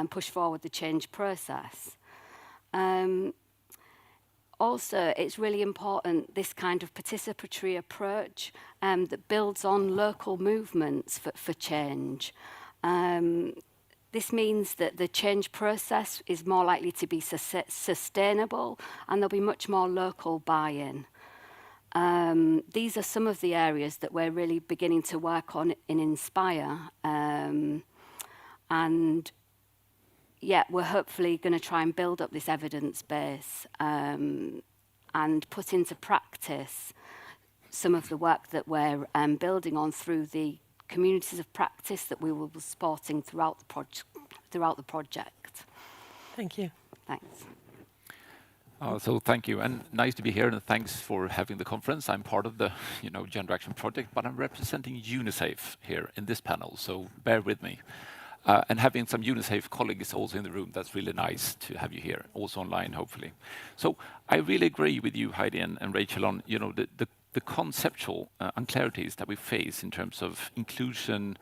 push forward the change process. Also, it's really important, this kind of participatory approach that builds on local movements for change. This means that the change process is more likely to be sustainable and there'll be much more local buy-in. These are some of the areas that we're really beginning to work on in Inspire. And yeah, we're hopefully going to try and build up this evidence base and put into practice some of the work that we're building on through the communities of practice that we will be supporting throughout the project. Thank you. Thanks. So thank you, and nice to be here, and thanks for having the conference. I'm part of the Gender Action Project, but I'm representing UNICEF here in this panel, so bear with me. And having some UNICEF colleagues also in the room, that's really nice to have you here, also online, hopefully. So I really agree with you, Heidi and Rachel, on the conceptual unclarities that we face in terms of inclusion,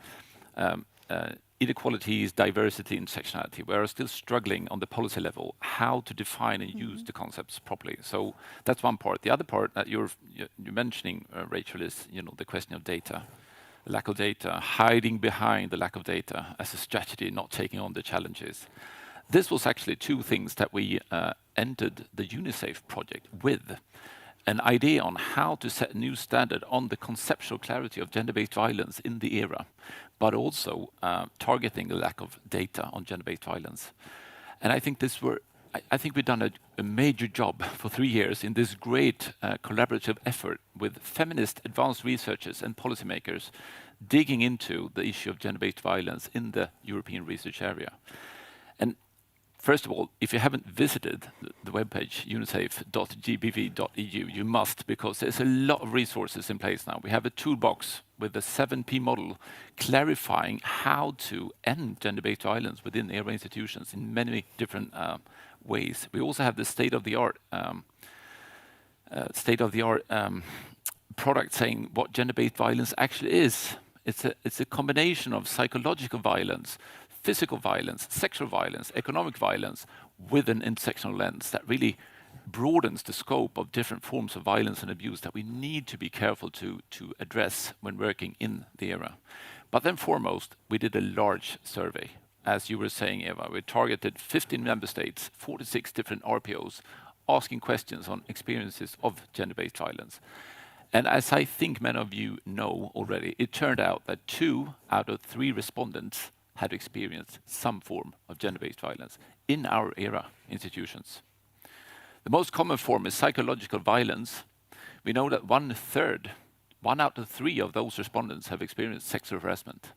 inequalities, diversity, intersectionality. We are still struggling on the policy level how to define and use the concepts properly. So that's one part. The other part that you're mentioning, Rachel, is the question of data. Lack of data, hiding behind the lack of data as a strategy, not taking on the challenges. This was actually two things that we entered the UNICEF project with. An idea on how to set a new standard on the conceptual clarity of gender-based violence in the era, but also targeting the lack of data on gender-based violence. And I think we've done a major job for 3 years in this great collaborative effort with feminist advanced researchers and policymakers digging into the issue of gender-based violence in the European research area. And first of all, if you haven't visited the webpage unicef.gbv.eu, you must, because there's a lot of resources in place now. We have a toolbox with the 7P model clarifying how to end gender-based violence within ERA institutions in many different ways. We also have the state-of-the-art product saying what gender-based violence actually is. It's a combination of psychological violence, physical violence, sexual violence, economic violence with an intersectional lens that really broadens the scope of different forms of violence and abuse that we need to be careful to address when working in the era. But then foremost, we did a large survey. As you were saying, Eva, we targeted 15 member states, 46 different RPOs, asking questions on experiences of gender-based violence. And as I think many of you know already, it turned out that 2 out of 3 respondents had experienced some form of gender-based violence in our ERA institutions. The most common form is psychological violence. We know that 1/3, 1 out of 3 of those respondents have experienced sexual harassment.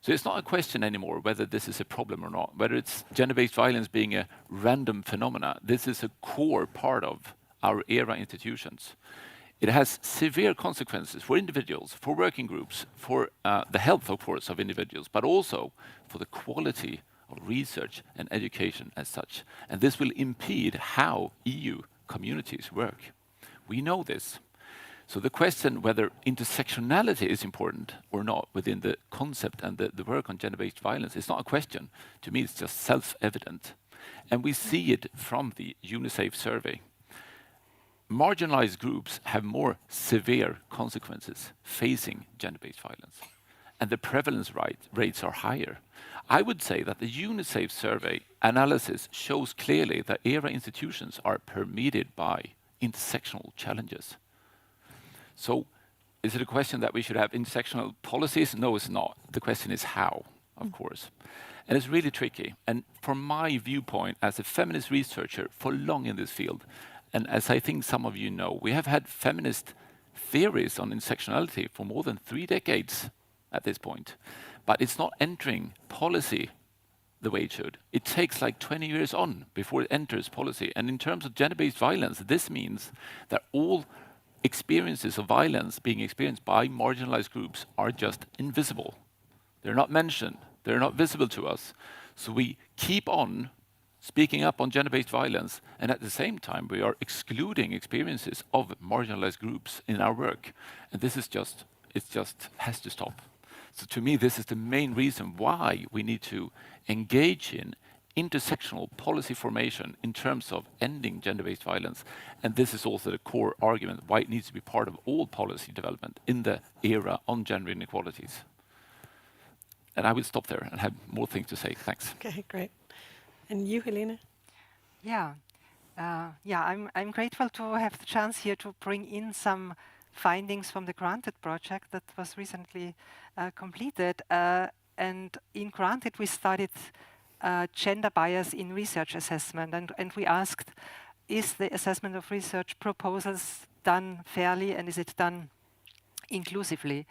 So it's not a question anymore whether this is a problem or not, whether it's gender-based violence being a random phenomena. This is a core part of our ERA institutions. It has severe consequences for individuals, for working groups, for the health, of course, of individuals, but also for the quality of research and education as such. And this will impede how EU communities work. We know this. So the question whether intersectionality is important or not within the concept and the work on gender-based violence is not a question. To me, it's just self-evident. And we see it from the UNICEF survey. Marginalized groups have more severe consequences facing gender-based violence, and the prevalence rates are higher. I would say that the UNICEF survey analysis shows clearly that ERA institutions are permeated by intersectional challenges. So is it a question that we should have intersectional policies? No, it's not. The question is how, of course. And it's really tricky. And from my viewpoint as a feminist researcher for long in this field, and as I think some of you know, we have had feminist theories on intersectionality for more than 3 decades at this point. But it's not entering policy the way it should. It takes like 20 years on before it enters policy. And in terms of gender-based violence, this means that all experiences of violence being experienced by marginalized groups are just invisible. They're not mentioned. They're not visible to us. So we keep on speaking up on gender-based violence, and at the same time we are excluding experiences of marginalized groups in our work. And this is just has to stop. So to me, this is the main reason why we need to engage in intersectional policy formation in terms of ending gender-based violence. And this is also the core argument why it needs to be part of all policy development in the era on gender inequalities. And I will stop there and have more things to say. Thanks. Okay, great. And you, Helene? Yeah, I'm grateful to have the chance here to bring in some findings from the Granted project that was recently completed. And in Granted, we studied gender bias in research assessment, and we asked, is the assessment of research proposals done fairly, and is it done inclusively?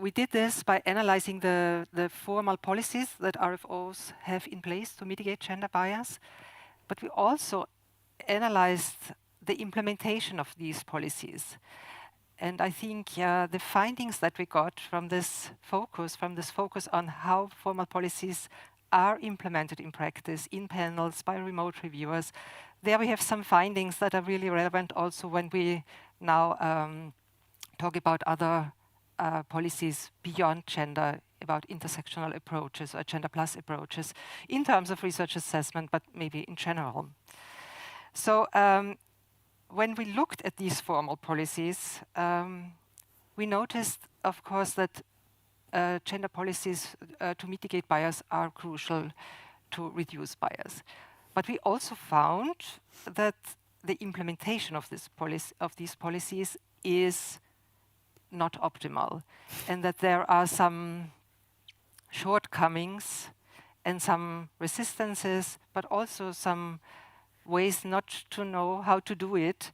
We did this by analyzing the formal policies that RFOs have in place to mitigate gender bias, but we also analyzed the implementation of these policies. And I think the findings that we got from this focus on how formal policies are implemented in practice, in panels, by remote reviewers, there we have some findings that are really relevant also when we now talk about other policies beyond gender, about intersectional approaches or gender plus approaches in terms of research assessment, but maybe in general. So when we looked at these formal policies, we noticed, of course, that gender policies to mitigate bias are crucial to reduce bias. But we also found that the implementation of these policies is not optimal, and that there are some shortcomings and some resistances, but also some ways not to know how to do it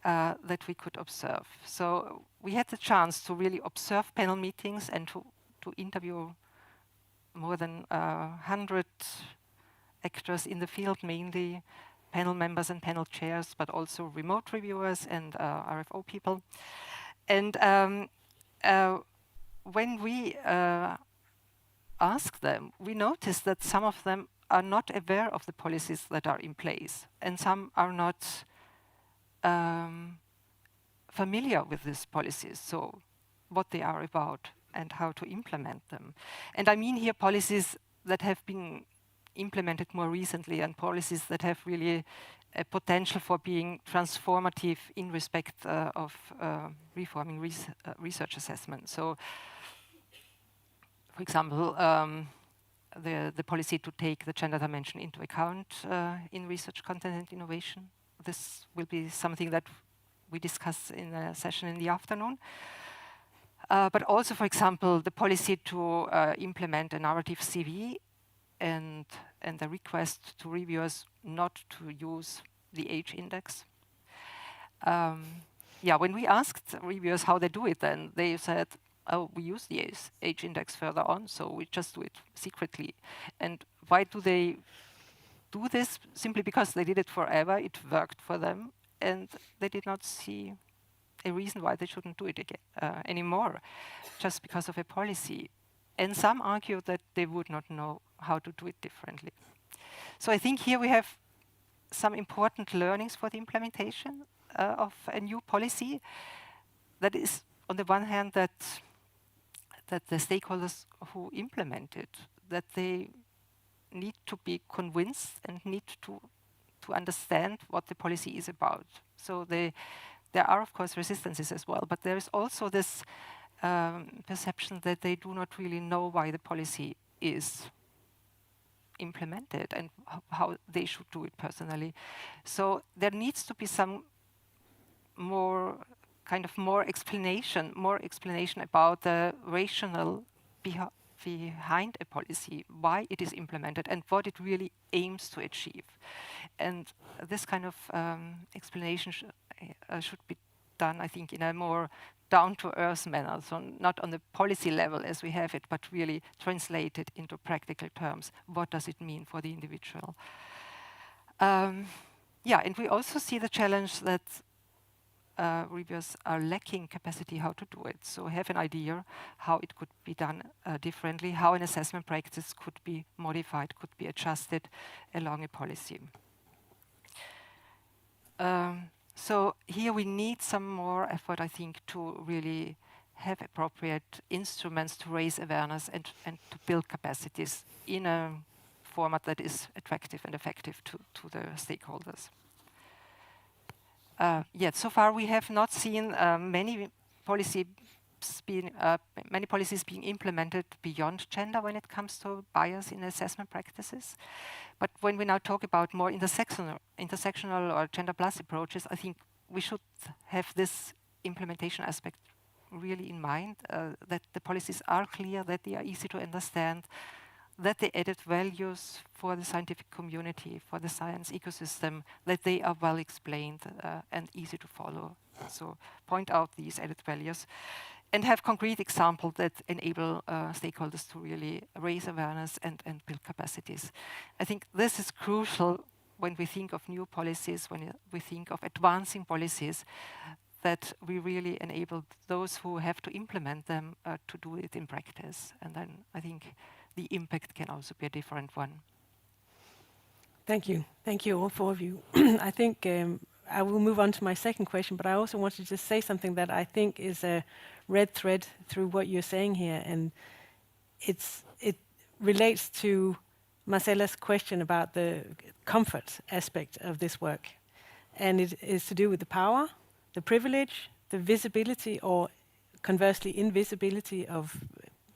that we could observe. So we had the chance to really observe panel meetings and to interview more than 100 actors in the field, mainly panel members and panel chairs, but also remote reviewers and RFO people. And when we asked them, we noticed that some of them are not aware of the policies that are in place, and some are not familiar with these policies, so what they are about and how to implement them. And I mean here policies that have been implemented more recently and policies that have really a potential for being transformative in respect of reforming research assessment. So, for example, the policy to take the gender dimension into account in research content and innovation. This will be something that we discuss in a session in the afternoon. But also, for example, the policy to implement a narrative CV and the request to reviewers not to use the age index. When we asked reviewers how they do it, then they said, oh, we use the age index further on, so we just do it secretly. And why do they do this? Simply because they did it forever, it worked for them, and they did not see a reason why they shouldn't do it again, anymore, just because of a policy. And some argue that they would not know how to do it differently. So I think here we have some important learnings for the implementation of a new policy. that is, on the one hand, that the stakeholders who implement it, that they need to be convinced and need to understand what the policy is about. So there are, of course, resistances as well, but there is also this perception that they do not really know why the policy is implemented and how they should do it personally. So there needs to be some more explanation about the rationale behind a policy, why it is implemented and what it really aims to achieve. And this kind of explanation should be done, I think, in a more down-to-earth manner, so not on the policy level as we have it, but really translated into practical terms. What does it mean for the individual? Yeah, and we also see the challenge that reviewers are lacking capacity how to do it. So have an idea how it could be done differently, how an assessment practice could be modified, could be adjusted along a policy. So here we need some more effort, I think, to really have appropriate instruments to raise awareness and to build capacities in a format that is attractive and effective to the stakeholders. Yet so far we have not seen many policies being implemented beyond gender when it comes to bias in assessment practices. But when we now talk about more intersectional or gender plus approaches, I think we should have this implementation aspect really in mind, that the policies are clear, that they are easy to understand, that they added values for the scientific community, for the science ecosystem, that they are well explained and easy to follow. So point out these added values and have concrete examples that enable stakeholders to really raise awareness and build capacities. I think this is crucial when we think of new policies, when we think of advancing policies, that we really enable those who have to implement them to do it in practice. And then I think the impact can also be a different one. Thank you. Thank you, all four of you. I think I will move on to my second question, but I also want to just say something that I think is a red thread through what you're saying here, and it relates to Marcella's question about the comfort aspect of this work. And it is to do with the power, the privilege, the visibility, or conversely invisibility of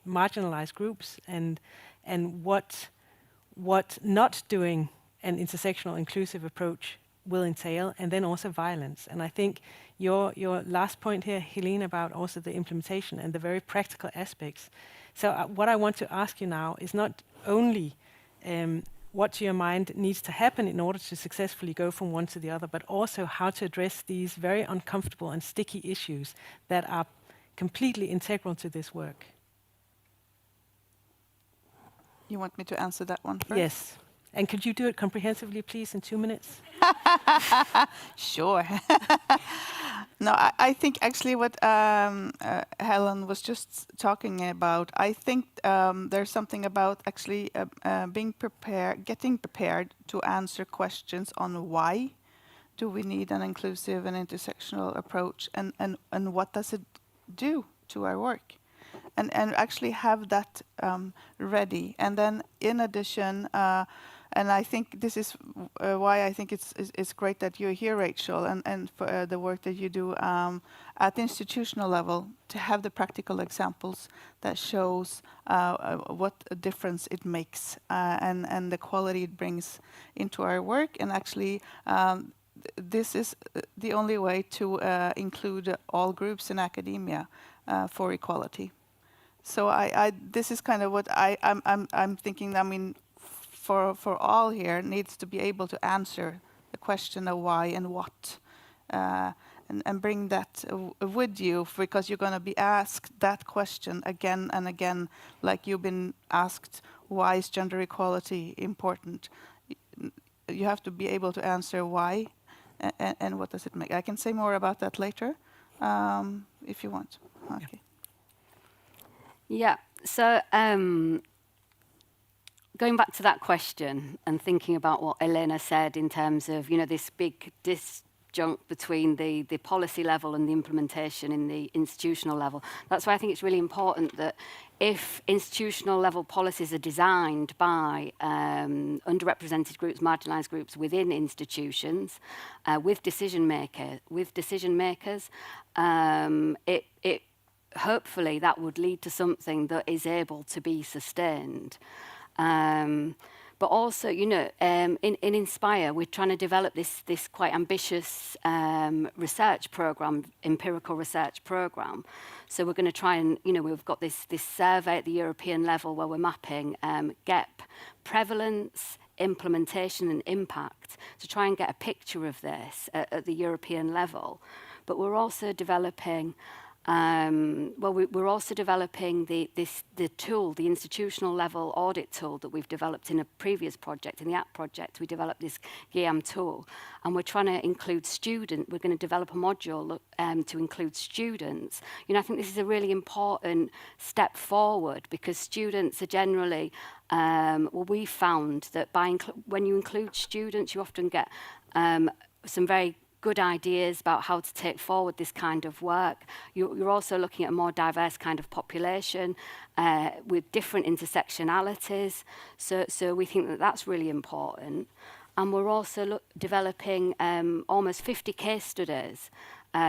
marginalized groups, and what not doing an intersectional inclusive approach will entail, and then also violence. And I think your last point here, Helene, about also the implementation and the very practical aspects. So what I want to ask you now is not only what to your mind needs to happen in order to successfully go from one to the other, but also how to address these very uncomfortable and sticky issues that are completely integral to this work. You want me to answer that one first? Yes. And could you do it comprehensively, please, in 2 minutes? Sure. No, I think actually what Helen was just talking about, I think there's something about actually being prepared, getting prepared to answer questions on why do we need an inclusive and intersectional approach, and what does it do to our work? And actually have that ready. And then in addition, and I think this is why I think it's great that you're here, Rachel, and for the work that you do at the institutional level, to have the practical examples that shows what a difference it makes and the quality it brings into our work. And actually, this is the only way to include all groups in academia for equality. So this is kind of what I'm thinking. I mean, for all here needs to be able to answer the question of why and what, and bring that with you, because you're going to be asked that question again and again, like you've been asked, why is gender equality important? You have to be able to answer why and what does it make. I can say more about that later, if you want. Okay. Yeah, so going back to that question and thinking about what Elena said in terms of, this disjunct between the policy level and the implementation in the institutional level. That's why I think it's really important that if institutional level policies are designed by underrepresented groups, marginalised groups within institutions, with decision makers, it hopefully that would lead to something that is able to be sustained. But also, you know, in Inspire, we're trying to develop this quite ambitious research program, empirical research program. So we're going to try and, you know, we've got this survey at the European level where we're mapping GEP prevalence, implementation and impact to try and get a picture of this at the European level. But we're also developing we're also developing the tool, the institutional level audit tool that we've developed in a previous project, in the app project. We developed this GAM tool, and we're trying to include students. We're going to develop a module to include students. You know, I think this is a really important step forward because students are generally, we found that when you include students, you often get some very good ideas about how to take forward this kind of work. You're also looking at a more diverse kind of population with different intersectionalities. So we think that that's really important. And we're also developing almost 50 case studies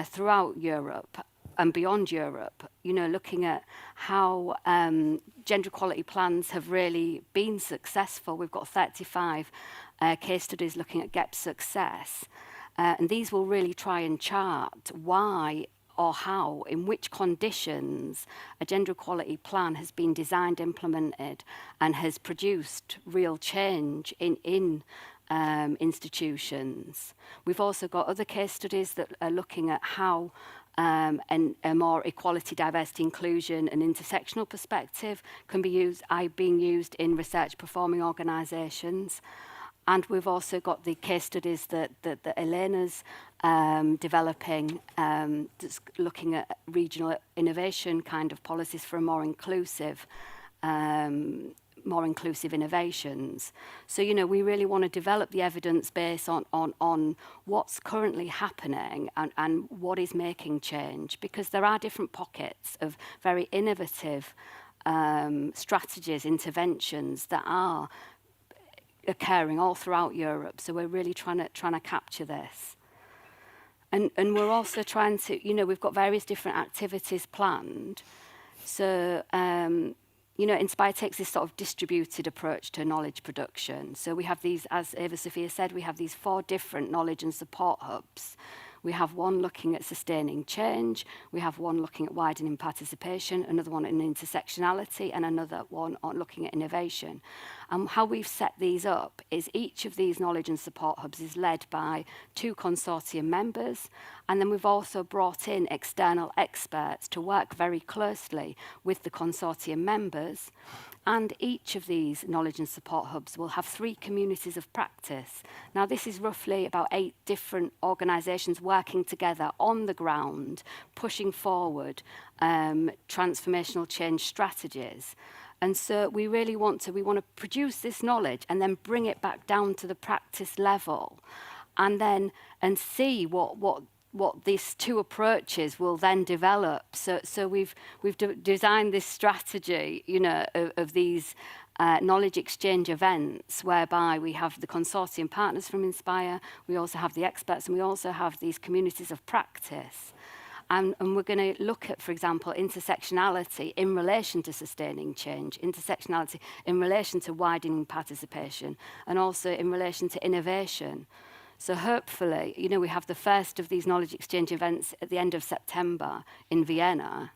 throughout Europe and beyond Europe, you know, looking at how gender equality plans have really been successful. We've got 35 case studies looking at GEP success. And these will really try and chart why or how, in which conditions, a gender equality plan has been designed, implemented, and has produced real change in institutions. We've also got other case studies that are looking at how a more equality, diversity, inclusion, and intersectional perspective can be being used in research performing organisations. And we've also got the case studies that Elena's developing, that's looking at regional innovation kind of policies for a more inclusive innovations. So, you know, we really want to develop the evidence base on what's currently happening and what is making change, because there are different pockets of very innovative strategies, interventions that are occurring all throughout Europe. So we're really trying to capture this. And we're also trying to, you know, we've got various different activities planned. So, you know, Inspire takes this sort of distributed approach to knowledge production. So we have these, as Eva Sophia said, we have these 4 different knowledge and support hubs. We have one looking at sustaining change, we have one looking at widening participation, another one in intersectionality, and another one on looking at innovation. And how we've set these up is each of these knowledge and support hubs is led by 2 consortium members, and then we've also brought in external experts to work very closely with the consortium members. And each of these knowledge and support hubs will have 3 communities of practice. Now, this is roughly about 8 different organisations working together on the ground, pushing forward transformational change strategies. And so we really want to produce this knowledge and then bring it back down to the practice level, and see what these 2 approaches will then develop. So we've designed this strategy, you know, of these knowledge exchange events, whereby we have the consortium partners from Inspire, we also have the experts, and we also have these communities of practice. And we're going to look at, for example, intersectionality in relation to sustaining change, intersectionality in relation to widening participation, and also in relation to innovation. So hopefully, you know, we have the first of these knowledge exchange events at the end of September in Vienna.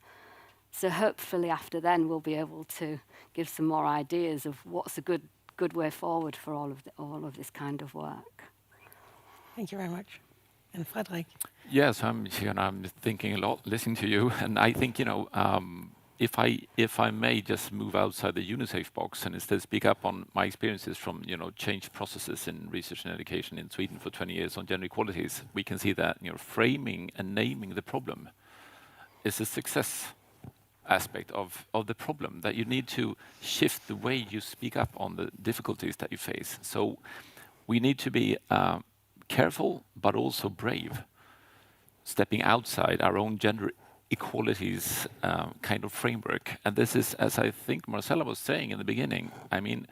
So hopefully after then we'll be able to give some more ideas of what's a good way forward for all of this kind of work. Thank you very much. And Fredrik? Yes, I'm here and I'm thinking a lot, listening to you, and I think, you know, if I may just move outside the UNICEF box and instead speak up on my experiences from, you know, change processes in research and education in Sweden for 20 years on gender equalities, we can see that, you know, framing and naming the problem is a success aspect of the problem, that you need to shift the way you speak up on the difficulties that you face. So we need to be careful but also brave, stepping outside our own gender equalities kind of framework. And this is, as I think Marcella was saying in the beginning, I mean,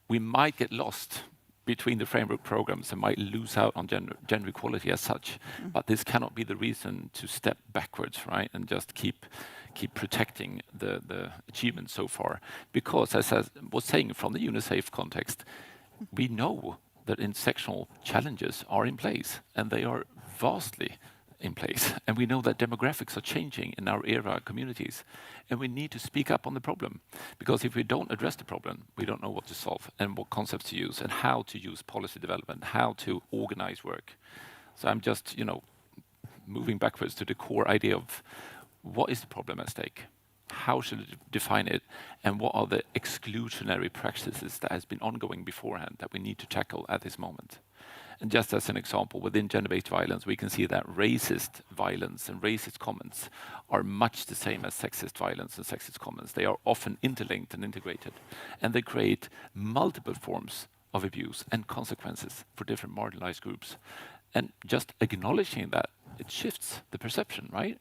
we might get lost between the framework programs and might lose out on gender equality as such. But this cannot be the reason to step backwards, right? And just keep protecting the achievements so far. Because, as I was saying from the UNICEF context, we know that intersectional challenges are in place, and they are vastly in place. And we know that demographics are changing in our era communities, and we need to speak up on the problem. Because if we don't address the problem, we don't know what to solve and what concepts to use and how to use policy development, how to organize work. So I'm just, moving backwards to the core idea of what is the problem at stake? How should it define it? And what are the exclusionary practices that has been ongoing beforehand that we need to tackle at this moment? And just as an example, within gender-based violence, we can see that racist violence and racist comments are much the same as sexist violence and sexist comments. They are often interlinked and integrated, and they create multiple forms of abuse and consequences for different marginalized groups. And just acknowledging that, it shifts the perception, right,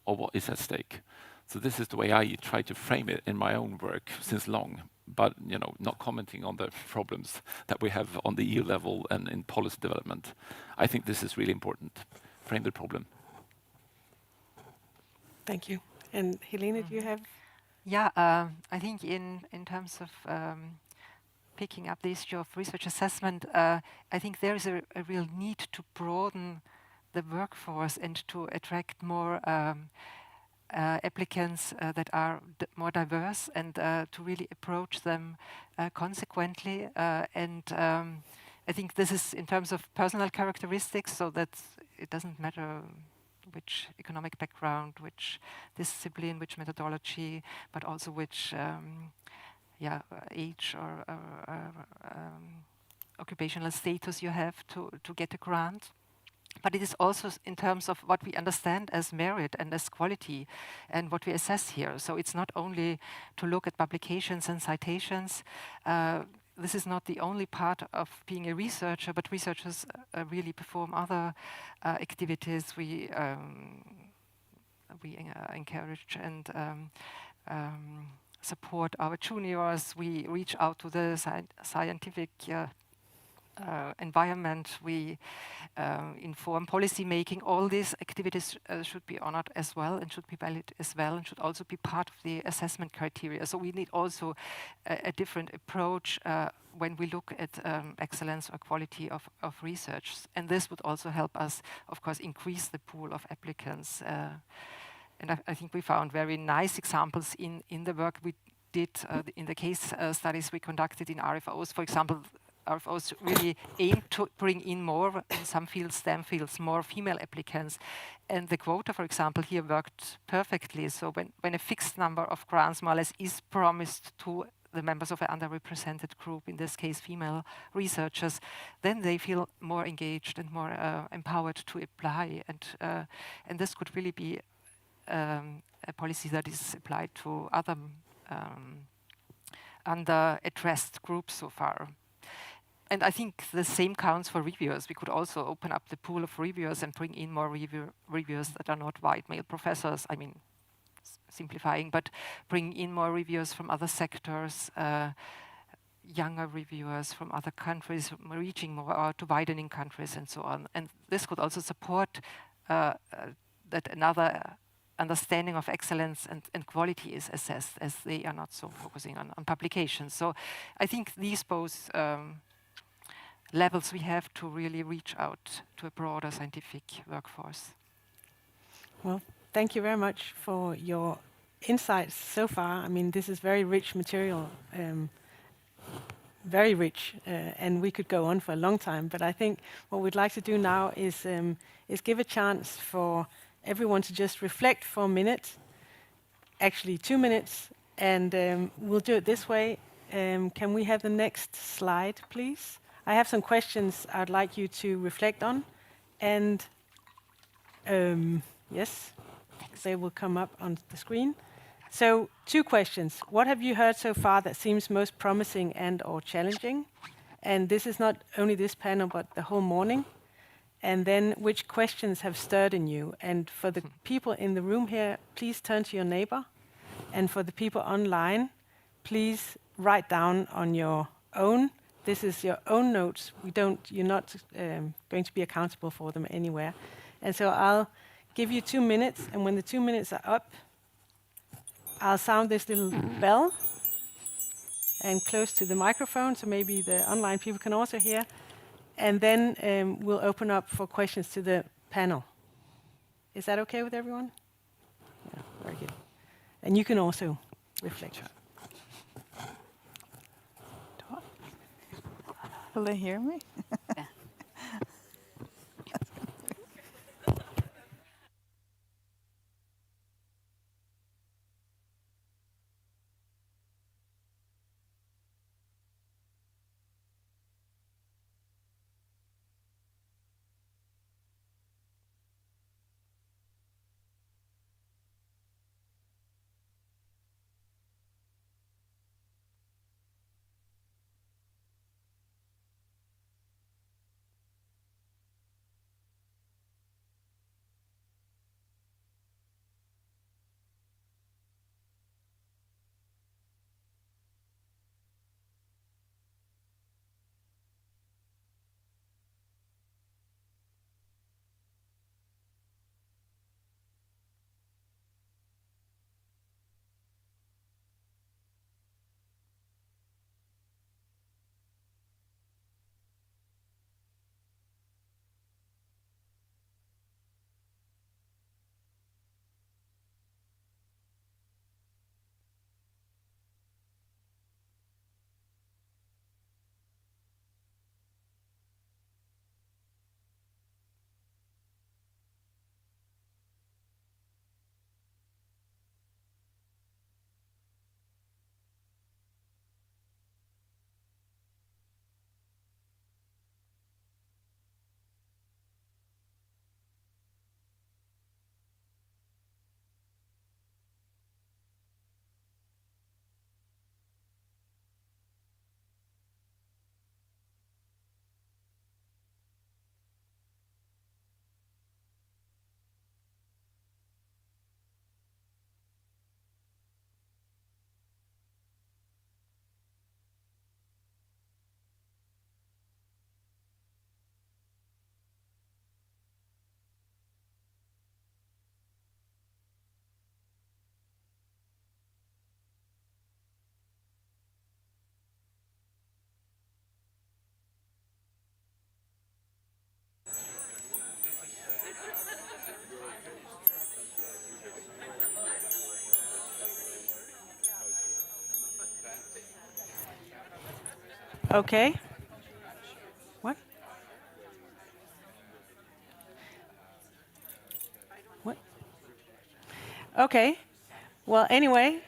of what is at stake. So this is the way I try to frame it in my own work since long, but not commenting on the problems that we have on the EU level and in policy development. I think this is really important. Frame the problem. Thank you. And Helene, do you have? Yeah, I think in terms of picking up the issue of research assessment, I think there is a real need to broaden the workforce and to attract more applicants that are more diverse, and to really approach them consequently. And I think this is in terms of personal characteristics, so that it doesn't matter which economic background, which discipline, which methodology, but also which age or occupational status you have to get a grant. But it is also in terms of what we understand as merit and as quality and what we assess here. So it's not only to look at publications and citations. This is not the only part of being a researcher, but researchers really perform other activities. We encourage and support our juniors. We reach out to the scientific environment. We inform policy making. All these activities should be honored as well and should be valid as well, and should also be part of the assessment criteria. So we need also a different approach when we look at excellence or quality of research. And this would also help us, of course, increase the pool of applicants. And I think we found very nice examples in the work we did in the case studies we conducted in RFOs. For example, RFOs really aim to bring in more, in some fields, STEM fields, more female applicants. And the quota, for example, here worked perfectly. So when a fixed number of grants, more or less, is promised to the members of an underrepresented group, in this case female researchers, then they feel more engaged and more empowered to apply. And this could really be a policy that is applied to other under-addressed groups so far. And I think the same counts for reviewers. We could also open up the pool of reviewers and bring in more reviewers that are not white male professors. I mean, simplifying, but bring in more reviewers from other sectors, younger reviewers from other countries, reaching more to widening countries and so on. And this could also support that another understanding of excellence and quality is assessed, as they are not so focusing on publications. So I think these both levels we have to really reach out to a broader scientific workforce. Well, thank you very much for your insights so far. I mean, this is very rich material, very rich, and we could go on for a long time. But I think what we'd like to do now is give a chance for everyone to just reflect for a minute, actually 2 minutes, and we'll do it this way. Can we have the next slide, please? I have some questions I'd like you to reflect on, and yes, they will come up on the screen. So 2 questions. What have you heard so far that seems most promising and or challenging? And this is not only this panel, but the whole morning. and then which questions have stirred in you. And for the people in the room here, please turn to your neighbor. And for the people online, please write down on your own. This is your own notes. You're not going to be accountable for them anywhere. And so I'll give you 2 minutes, and when the 2 minutes are up, I'll sound this little bell and close to the microphone, so maybe the online people can also hear. And then we'll open up for questions to the panel. Is that okay with everyone? Yeah, very good. And you can also reflect. Will they hear me? Yeah. Okay. What? What? Okay. Well, anyway,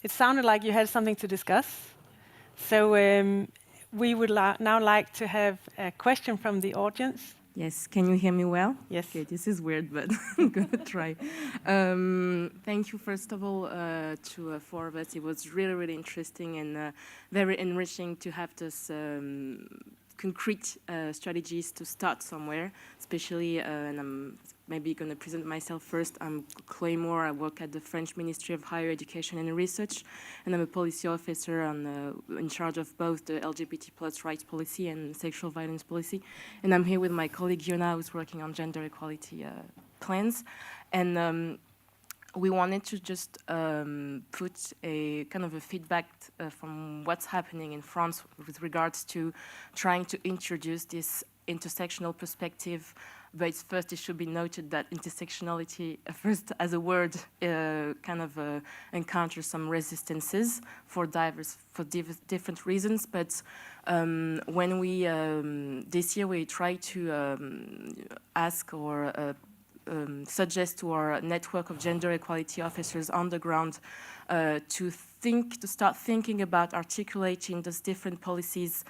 it sounded like you had something to discuss. So we would now like to have a question from the audience. Yes, can you hear me well? Yes. Okay, this is weird, but I'm gonna try. Thank you, first of all, to four of us. It was really, really interesting and very enriching to have this concrete strategies to start somewhere, especially, and I'm maybe going to present myself first. I'm Chloé Moore. I work at the French Ministry of Higher Education and Research, and I'm a policy officer in charge of both the LGBT plus rights policy and sexual violence policy. And I'm here with my colleague Yona, who's working on gender equality plans. And we wanted to just put a kind of a feedback from what's happening in France with regards to trying to introduce this intersectional perspective. But first, it should be noted that intersectionality, first as a word, encounters some resistances for different reasons. But when we this year we try to ask or suggest to our network of gender equality officers on the ground to start thinking about articulating those different policies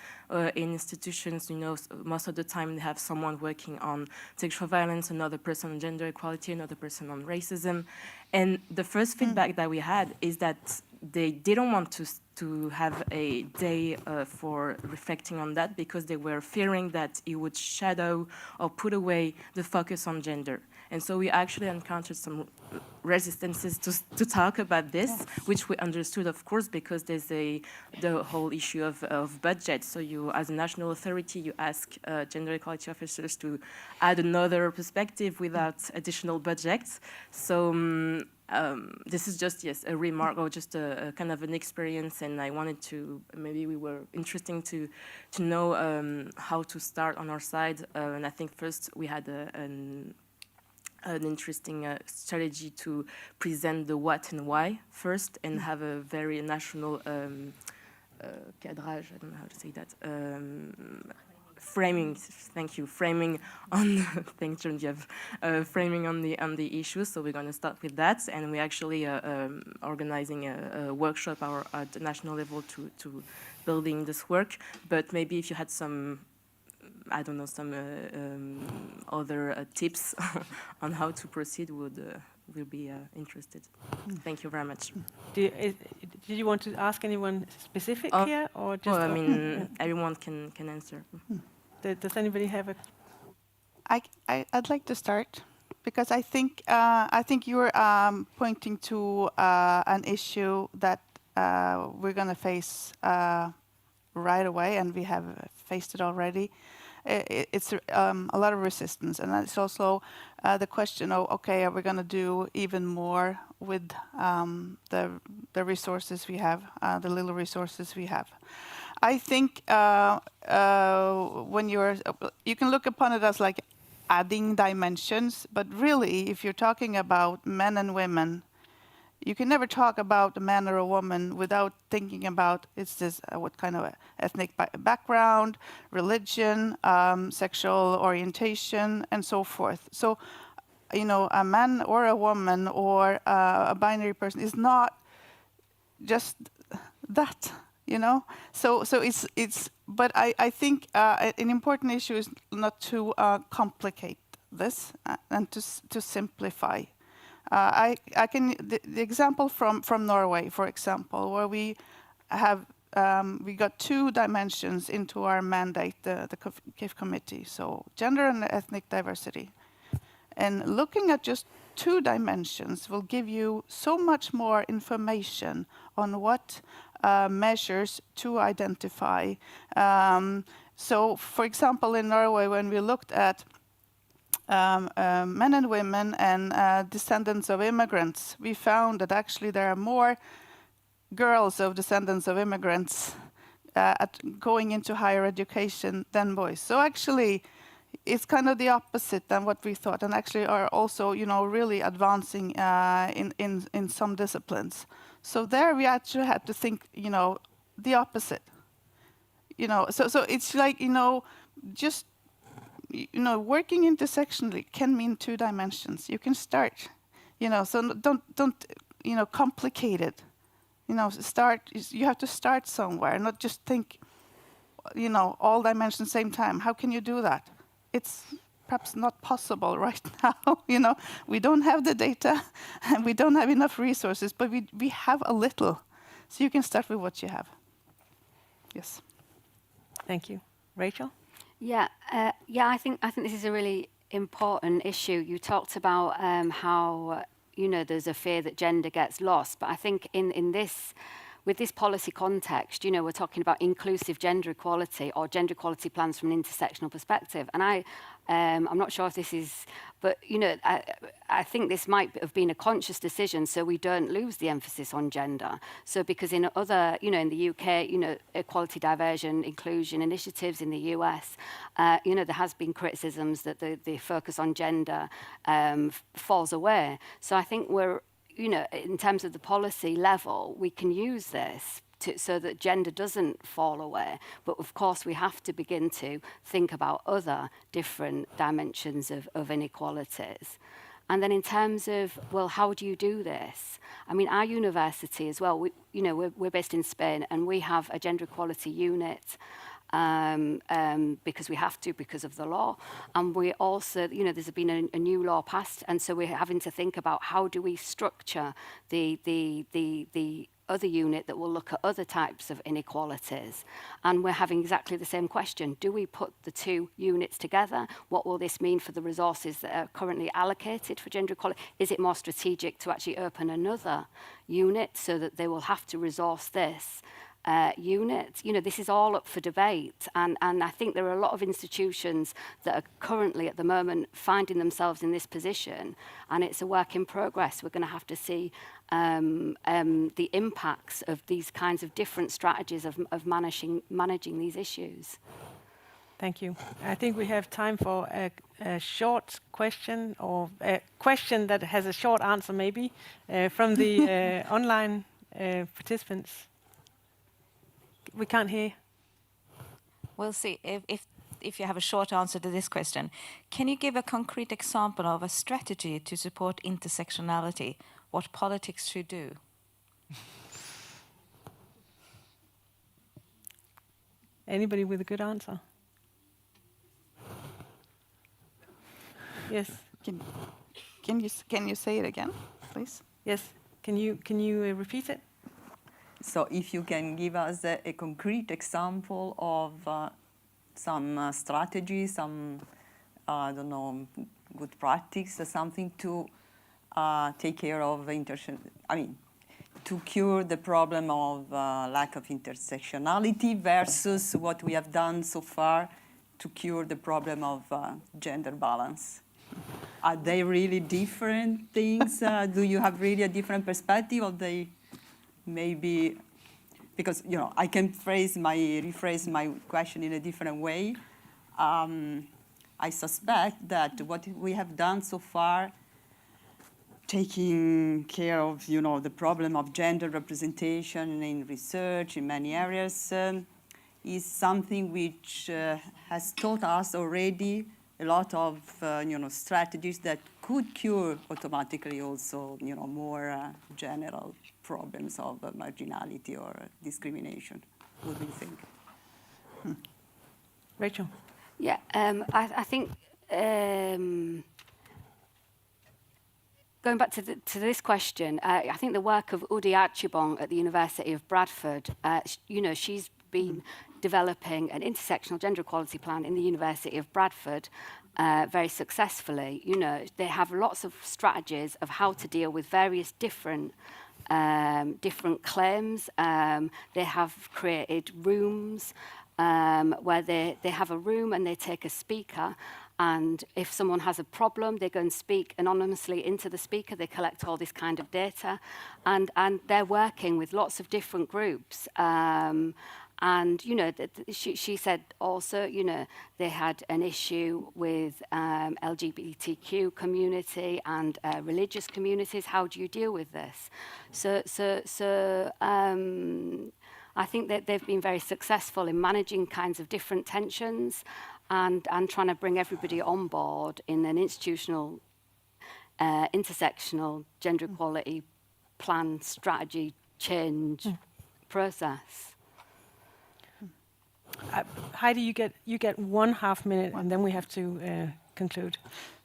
in institutions. You know, most of the time they have someone working on sexual violence, another person on gender equality, another person on racism. And the first feedback that we had is that they didn't want to have a day for reflecting on that because they were fearing that it would shadow or put away the focus on gender. And so we actually encountered some resistances to talk about this, which we understood, of course, because there's the whole issue of budget. So you, as a national authority, you ask gender equality officers to add another perspective without additional budgets. So this is just, yes, a remark or just a kind of an experience, and I wanted to, maybe we were interesting to know how to start on our side. And I think first we had an interesting strategy to present the what and why first, and have a very national cadrage, I don't know how to say that, framing, thank you, framing on, thanks Geneviève, framing on the issues. So we're going to start with that, and we're actually organizing a workshop at the national level to building this work. But maybe if you had some, I don't know, some other tips on how to proceed, we'll be interested. Thank you very much. Did you want to ask anyone specific here, or just? Well, I mean, everyone can answer. Does anybody have a? I'd like to start, because I think you're pointing to an issue that we're going to face right away, and we have faced it already. It's a lot of resistance, and it's also the question of, okay, are we going to do even more with the resources we have, the little resources we have? I think when you can look upon it as like adding dimensions, but really, if you're talking about men and women, you can never talk about a man or a woman without thinking about what kind of ethnic background, religion, sexual orientation, and so forth. So, a man or a woman or a binary person is not just that, So it's. But I think an important issue is not to complicate this and to simplify. I can the example from Norway, for example, where we have we got 2 dimensions into our mandate, the KIF committee, so gender and ethnic diversity, and looking at just 2 dimensions will give you so much more information on what measures to identify. So, for example, in Norway, when we looked at men and women and descendants of immigrants, we found that actually there are more girls of descendants of immigrants going into higher education than boys. So actually, it's kind of the opposite than what we thought, and actually are also, really advancing in some disciplines. So there we actually had to think, the opposite. So it's like, just working intersectionally can mean 2 dimensions. You can start, so don't complicate it. You have to start somewhere, not just think, all dimensions same time. How can you do that? It's perhaps not possible right now. We don't have the data, and we don't have enough resources, but we have a little. So you can start with what you have. Yes. Thank you. Rachel? Yeah, I think this is a really important issue. You talked about how there's a fear that gender gets lost, but I think with this policy context, we're talking about inclusive gender equality or gender equality plans from an intersectional perspective. And I'm not sure if this is, but I think this might have been a conscious decision so we don't lose the emphasis on gender. So because in other, in the UK, equality, diversion, inclusion initiatives in the US, there has been criticisms that the focus on gender falls away. So I think we're, in terms of the policy level, we can use this so that gender doesn't fall away. But of course, we have to begin to think about other different dimensions of inequalities. And then in terms of, well, how do you do this? I mean, our university as well, we're based in Spain, and we have a gender equality unit because we have to, because of the law. And we also, there's been a new law passed, and so we're having to think about how do we structure the other unit that will look at other types of inequalities. And we're having exactly the same question. Do we put the two units together? What will this mean for the resources that are currently allocated for gender equality? Is it more strategic to actually open another unit so that they will have to resource this unit? You know, this is all up for debate, and I think there are a lot of institutions that are currently at the moment finding themselves in this position, and it's a work in progress. We're going to have to see the impacts of these kinds of different strategies of managing these issues. Thank you. I think we have time for a short question, or a question that has a short answer maybe, from the online participants. We can't hear. We'll see if you have a short answer to this question. Can you give a concrete example of a strategy to support intersectionality? What politics should do? Anybody with a good answer? Yes. Can you say it again, please? Yes. Can you repeat it? So if you can give us a concrete example of some strategy, some, I don't know, good practice or something to take care of to cure the problem of lack of intersectionality versus what we have done so far to cure the problem of gender balance. Are they really different things? Do you have really a different perspective, or they maybe, because I can rephrase my question in a different way. I suspect that what we have done so far, taking care of the problem of gender representation in research in many areas, is something which has taught us already a lot of strategies that could cure automatically also more general problems of marginality or discrimination. What do you think? Rachel? Yeah, I think going back to this question, I think the work of Udi Archibong at the University of Bradford, she's been developing an intersectional gender equality plan in the University of Bradford very successfully. They have lots of strategies of how to deal with various different claims. They have created rooms where they have a room and they take a speaker, and if someone has a problem, they go and speak anonymously into the speaker. They collect all this kind of data, and they're working with lots of different groups. And, she said also, they had an issue with LGBTQ community and religious communities. How do you deal with this? So I think that they've been very successful in managing kinds of different tensions and trying to bring everybody on board in an institutional, intersectional gender equality plan, strategy, change process. Heidi, you get 1.5 minute, and then we have to conclude.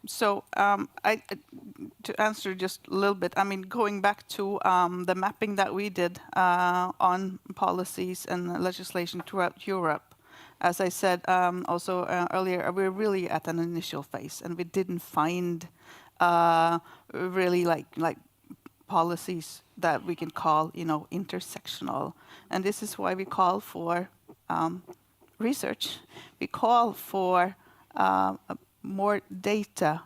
So to answer just a little bit, going back to the mapping that we did on policies and legislation throughout Europe, as I said also earlier, we're really at an initial phase, and we didn't find really like policies that we can call intersectional, and this is why we call for research. We call for more data,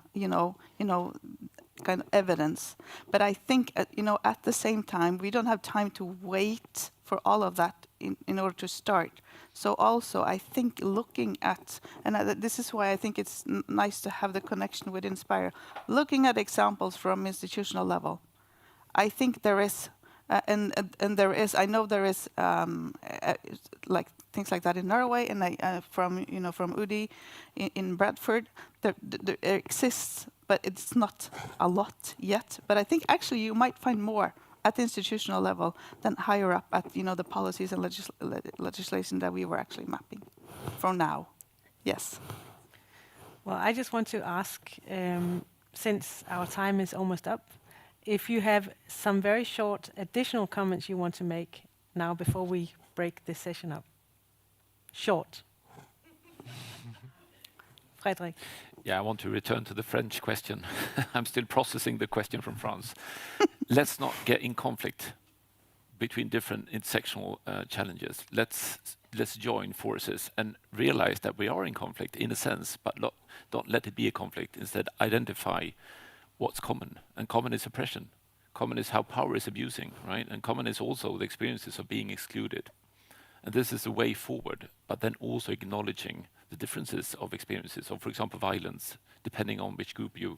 kind of evidence. But I think, at the same time, we don't have time to wait for all of that in order to start. So also, I think looking at, and this is why I think it's nice to have the connection with Inspire, looking at examples from institutional level. I think there is, and there is, I know there is like things like that in Norway, and from Udi in Bradford, there exists, but it's not a lot yet. But I think actually you might find more at the institutional level than higher up at the policies and legislation that we were actually mapping for now. Yes. Well, I just want to ask, since our time is almost up, if you have some very short additional comments you want to make now before we break this session up. Short. Frederic. Yeah, I want to return to the French question. I'm still processing the question from France. Let's not get in conflict between different intersectional challenges. Let's join forces and realize that we are in conflict in a sense, but don't let it be a conflict. Instead, identify what's common. And common is oppression. Common is how power is abusing, right? And common is also the experiences of being excluded. And this is the way forward, but then also acknowledging the differences of experiences of, for example, violence, depending on which group you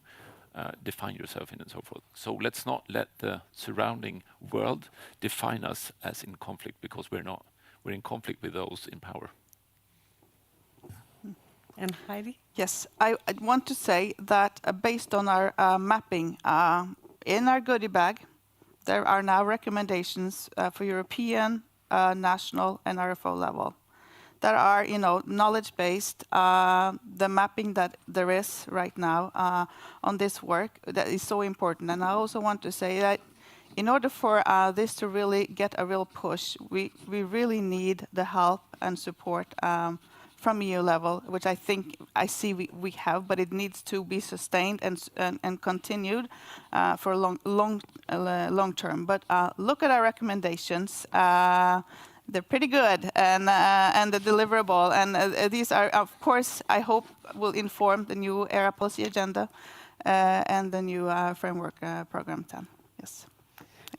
define yourself in and so forth. So let's not let the surrounding world define us as in conflict, because we're not. We're in conflict with those in power. And Heidi? Yes, I want to say that based on our mapping in our goodie bag, there are now recommendations for European, national, and RFO level. There are, knowledge-based, the mapping that there is right now on this work that is so important. And I also want to say that in order for this to really get a real push, we really need the help and support from EU level, which I see we have, but it needs to be sustained and continued for long term. But look at our recommendations. They're pretty good and the deliverable. And these are, of course, I hope will inform the new ERA policy agenda and the new framework program 10. Yes.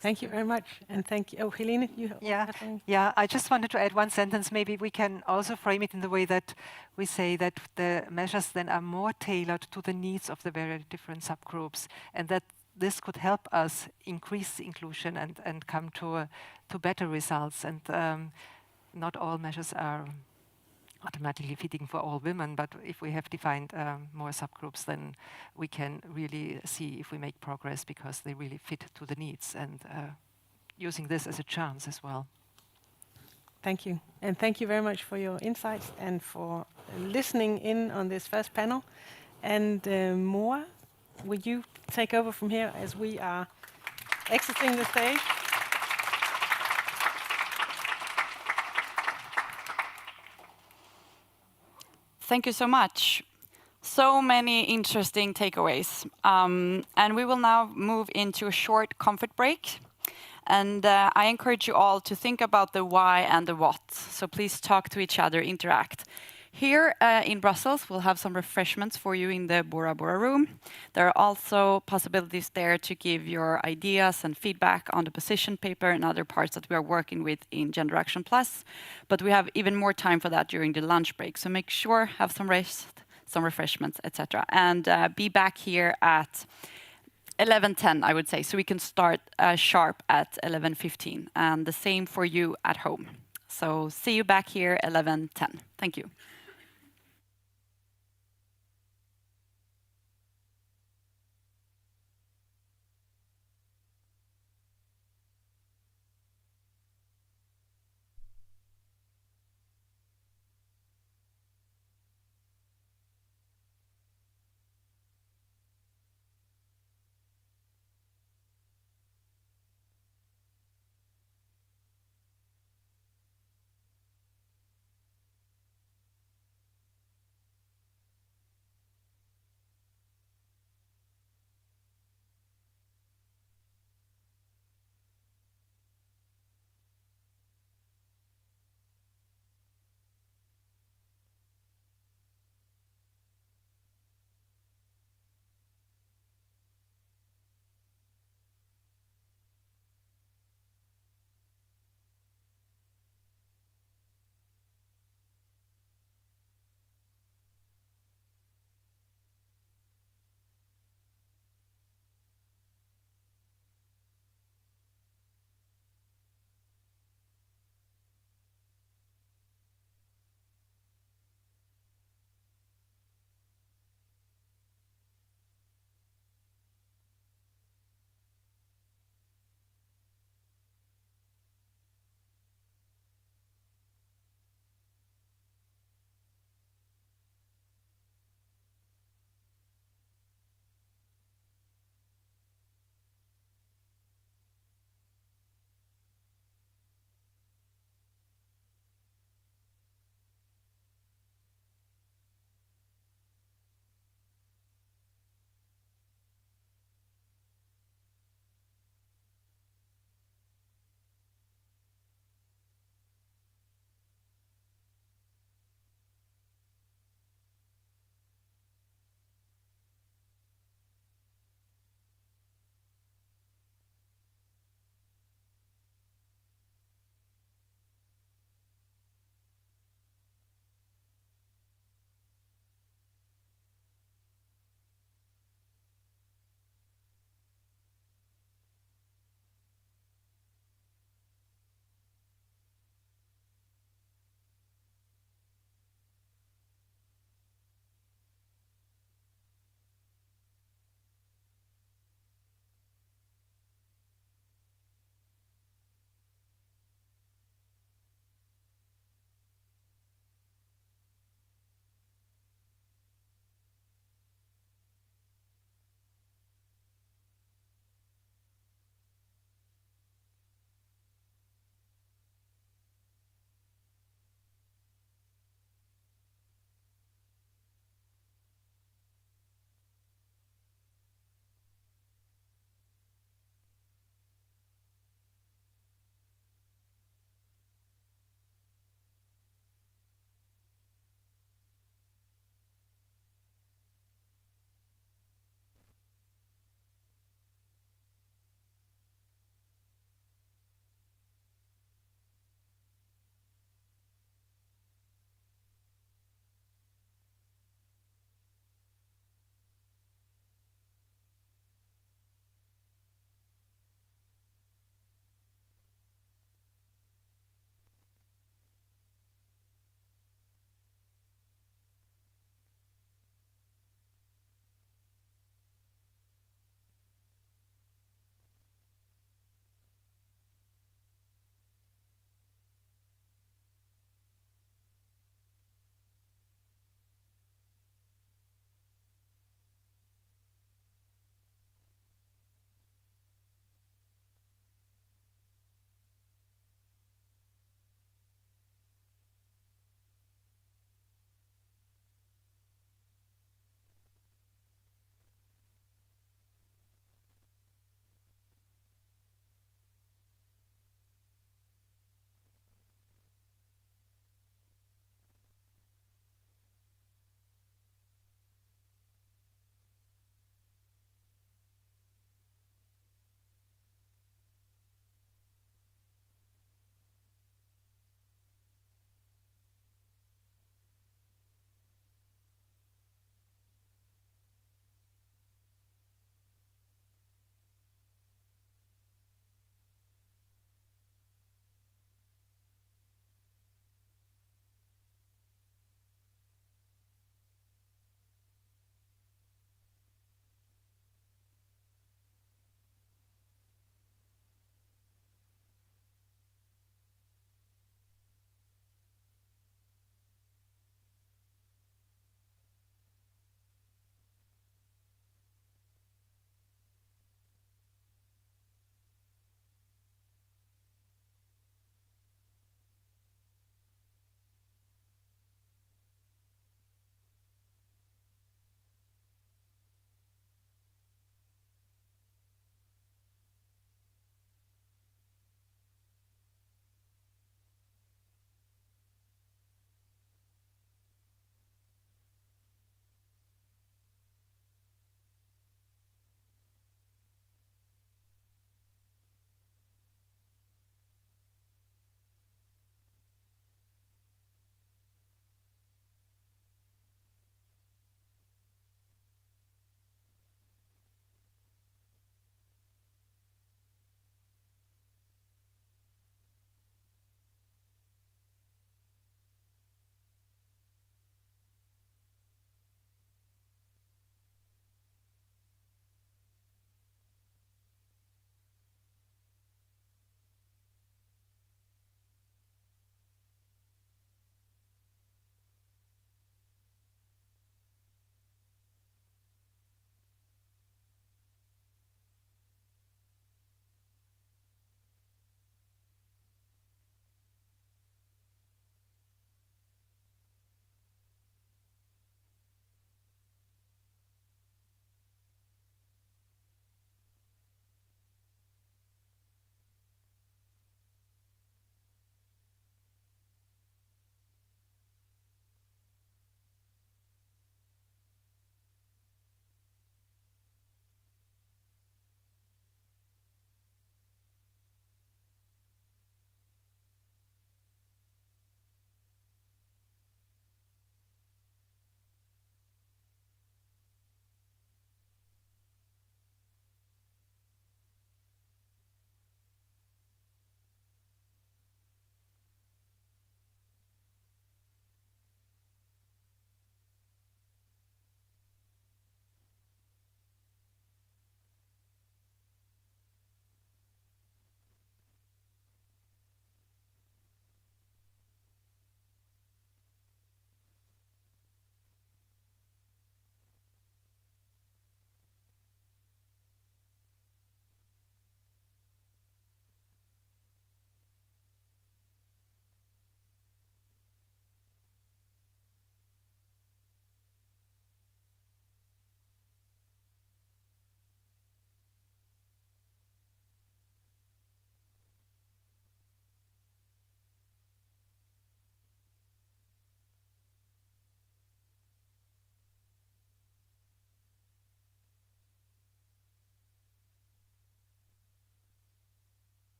Thank you very much. And thank you. Oh, Helene, you have something? Yeah, I just wanted to add one sentence. Maybe we can also frame it in the way that we say that the measures then are more tailored to the needs of the very different subgroups, and that this could help us increase inclusion and come to better results. And not all measures are automatically fitting for all women, but if we have defined more subgroups, then we can really see if we make progress because they really fit to the needs, and using this as a chance as well. Thank you. And thank you very much for your insights and for listening in on this first panel. And Moa, will you take over from here as we are exiting the stage? Thank you so much. So many interesting takeaways. And we will now move into a short comfort break. And I encourage you all to think about the why and the what. So please talk to each other, interact. Here in Brussels, we'll have some refreshments for you in the Bora Bora room. There are also possibilities there to give your ideas and feedback on the position paper and other parts that we are working with in GenderActionplus. But we have even more time for that during the lunch break. So make sure, have some rest, some refreshments, etc. And be back here at 11:10, I would say, so we can start sharp at 11:15. And the same for you at home. So see you back here 11:10. Thank you.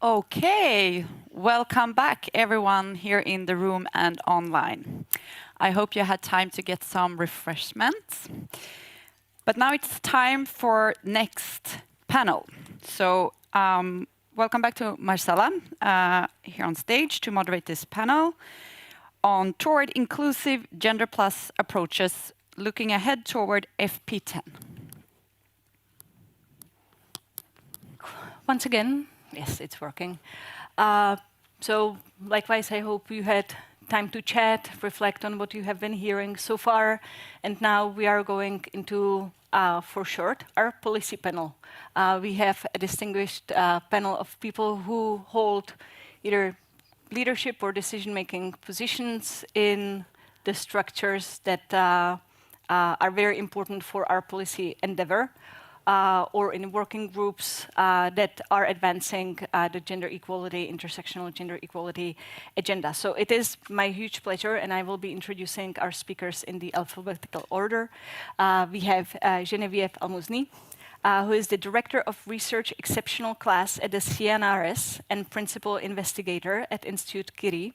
Okay, welcome back everyone here in the room and online. I hope you had time to get some refreshments. But now it's time for next panel. So welcome back to Marcella here on stage to moderate this panel on toward inclusive gender plus approaches, looking ahead toward FP10. Once again, yes, it's working. So likewise, I hope you had time to chat, reflect on what you have been hearing so far. And now we are going into, for short, our policy panel. We have a distinguished panel of people who hold either leadership or decision-making positions in the structures that are very important for our policy endeavor. Or in working groups that are advancing the gender equality, intersectional gender equality agenda. So it is my huge pleasure, and I will be introducing our speakers in the alphabetical order. We have Geneviève Almousny, who is the Director of Research Exceptional Class at the CNRS and Principal Investigator at Institute Curie.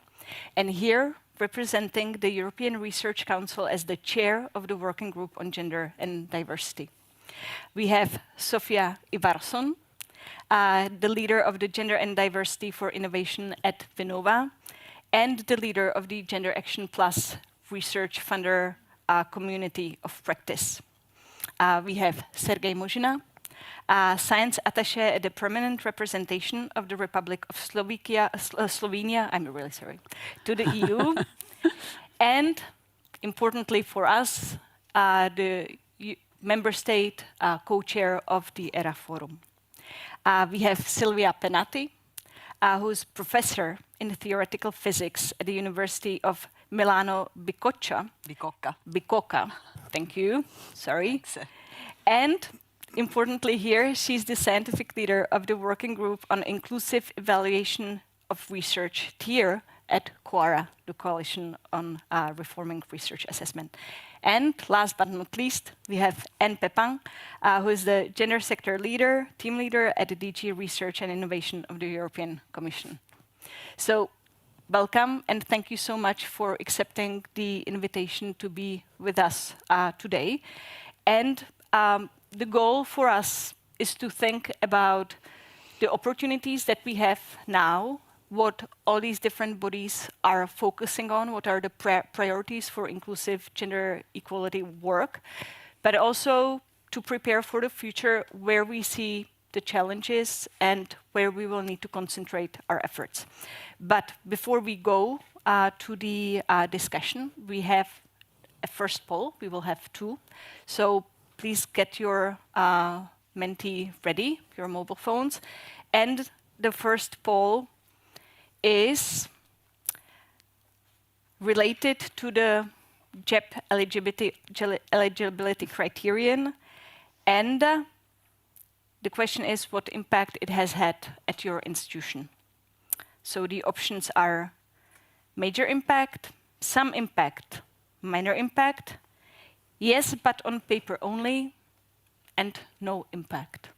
And here, representing the European Research Council as the Chair of the Working Group on Gender and Diversity. We have Sofia Ibarson, the leader of the Gender and Diversity for Innovation at Vinnova, and the leader of the GenderActionplus research funder community of practice. We have Sergej Možina, science attaché at the permanent representation of the Republic of Slovenia, I'm really sorry, to the EU. And importantly for us, the member state co-chair of the ERA Forum. We have Silvia Penati, who's professor in theoretical physics at the University of Milano Bicocca. Bicocca, thank you, sorry. And importantly here, she's the scientific leader of the working group on inclusive evaluation of research TIER at COARA, the Coalition on Reforming Research Assessment. And last but not least, we have Anne Pepin, who is the gender sector leader, team leader at the DG Research and Innovation of the European Commission. So welcome, and thank you so much for accepting the invitation to be with us today. And the goal for us is to think about the opportunities that we have now, what all these different bodies are focusing on, what are the priorities for inclusive gender equality work, but also to prepare for the future where we see the challenges and where we will need to concentrate our efforts. But before we go to the discussion, we have a first poll. We will have two. So please get your Menti ready, your mobile phones. And the first poll is related to the JEP eligibility criterion. And the question is what impact it has had at your institution. So the options are major impact, some impact, minor impact, yes, but on paper only, and no impact.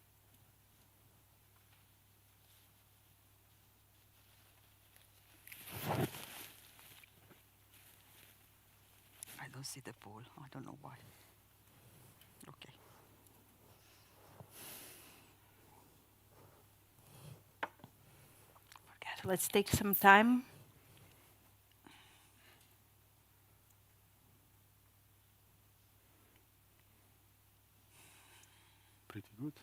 I don't see the poll. I don't know why. Okay. So let's take some time. Pretty good.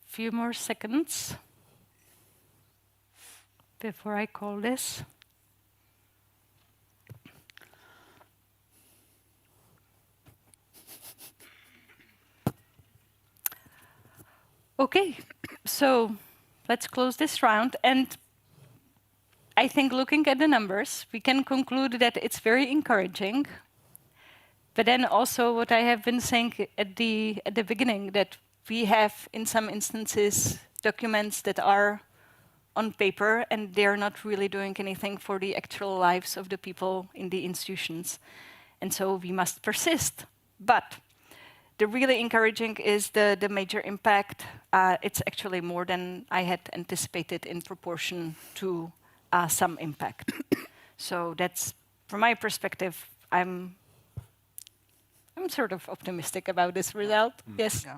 Few more seconds before I call this. Okay, so let's close this round. And I think looking at the numbers, we can conclude that it's very encouraging. But then also what I have been saying at the beginning, that we have in some instances documents that are on paper and they're not really doing anything for the actual lives of the people in the institutions. And so we must persist. But the really encouraging is the major impact. It's actually more than I had anticipated in proportion to some impact. So that's, from my perspective, I'm sort of optimistic about this result. Yes. Yeah.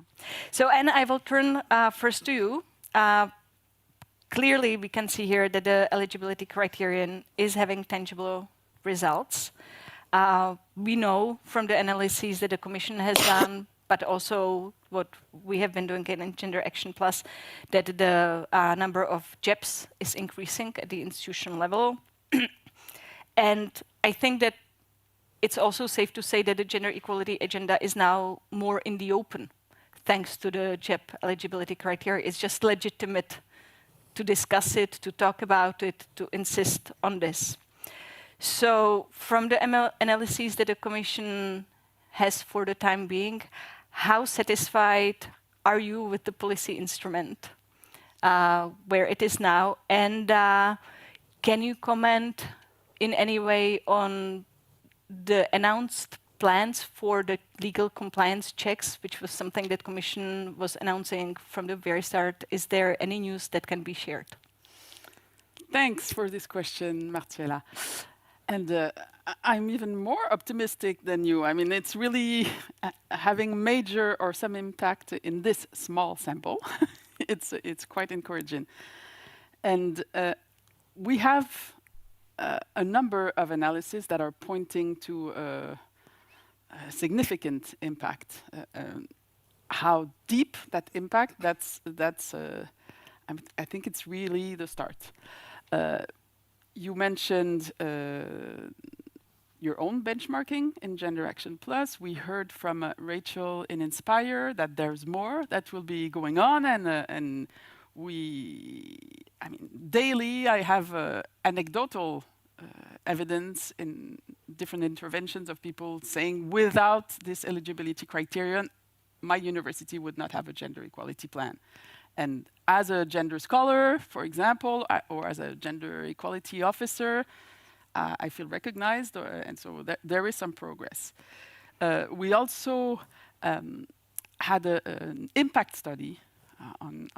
So, and I will turn first to you. Clearly, we can see here that the eligibility criterion is having tangible results. We know from the analyses that the Commission has done, but also what we have been doing in GenderActionplus, that the number of JEPs is increasing at the institution level. And I think that it's also safe to say that the gender equality agenda is now more in the open, thanks to the JEP eligibility criteria. It's just legitimate to discuss it, to talk about it, to insist on this. So from the analyses that the Commission has for the time being, how satisfied are you with the policy instrument, where it is now? And can you comment in any way on the announced plans for the legal compliance checks, which was something that Commission was announcing from the very start? Is there any news that can be shared? Thanks for this question, Marcella. And I'm even more optimistic than you. I mean, it's really having major or some impact in this small sample. It's quite encouraging. And we have a number of analyses that are pointing to a significant impact. How deep that impact, I think it's really the start. You mentioned your own benchmarking in GenderActionplus. We heard from Rachel in Inspire that there's more that will be going on, and daily I have anecdotal evidence in different interventions of people saying, without this eligibility criterion, my university would not have a gender equality plan. And as a gender scholar, for example, or as a gender equality officer, I feel recognized, and so there is some progress. We also had an impact study on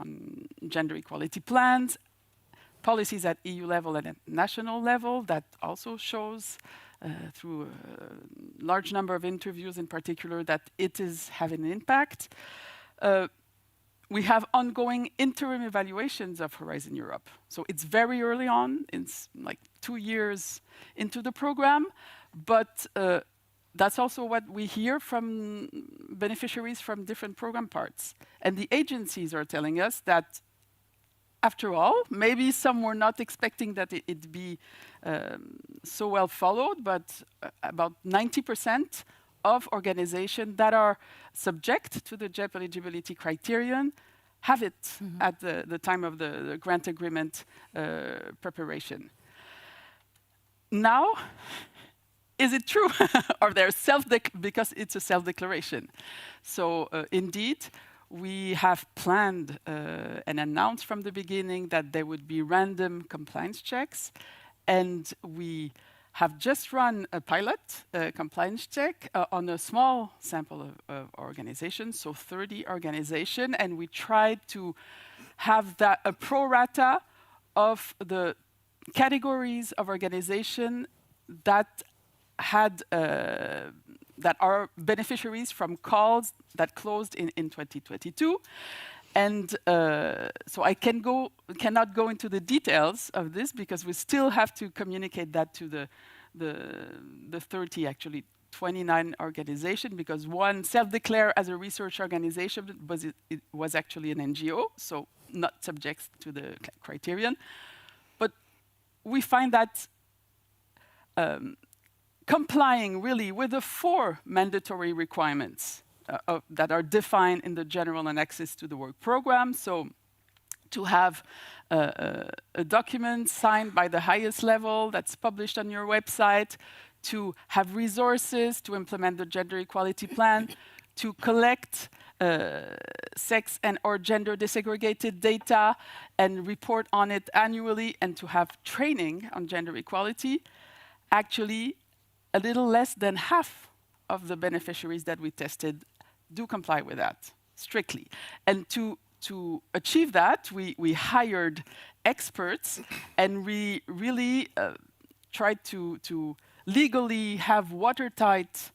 gender equality plans, policies at EU level and at national level, that also shows through a large number of interviews in particular that it is having an impact. We have ongoing interim evaluations of Horizon Europe. So it's very early on, it's like 2 years into the program, but that's also what we hear from beneficiaries from different program parts. And the agencies are telling us that, after all, maybe some were not expecting that it'd be so well followed, but about 90% of organizations that are subject to the JEP eligibility criterion have it at the time of the grant agreement preparation. Now, is it true? Or they're because it's a self-declaration. So indeed, we have planned and announced from the beginning that there would be random compliance checks, and we have just run a pilot compliance check on a small sample of organizations, so 30 organizations, and we tried to have that a pro rata of the categories of organization that had that are beneficiaries from calls that closed in 2022. And so I cannot go into the details of this because we still have to communicate that to the 30, actually 29 organizations, because one self-declared as a research organization, but it was actually an NGO, so not subject to the criterion. But we find that complying really with the 4 mandatory requirements that are defined in the general and access to the work program. So to have a document signed by the highest level that's published on your website, to have resources to implement the gender equality plan, to collect sex and or gender disaggregated data and report on it annually, and to have training on gender equality. Actually, a little less than half of the beneficiaries that we tested do comply with that strictly. And to achieve that, we hired experts, and we really tried to legally have watertight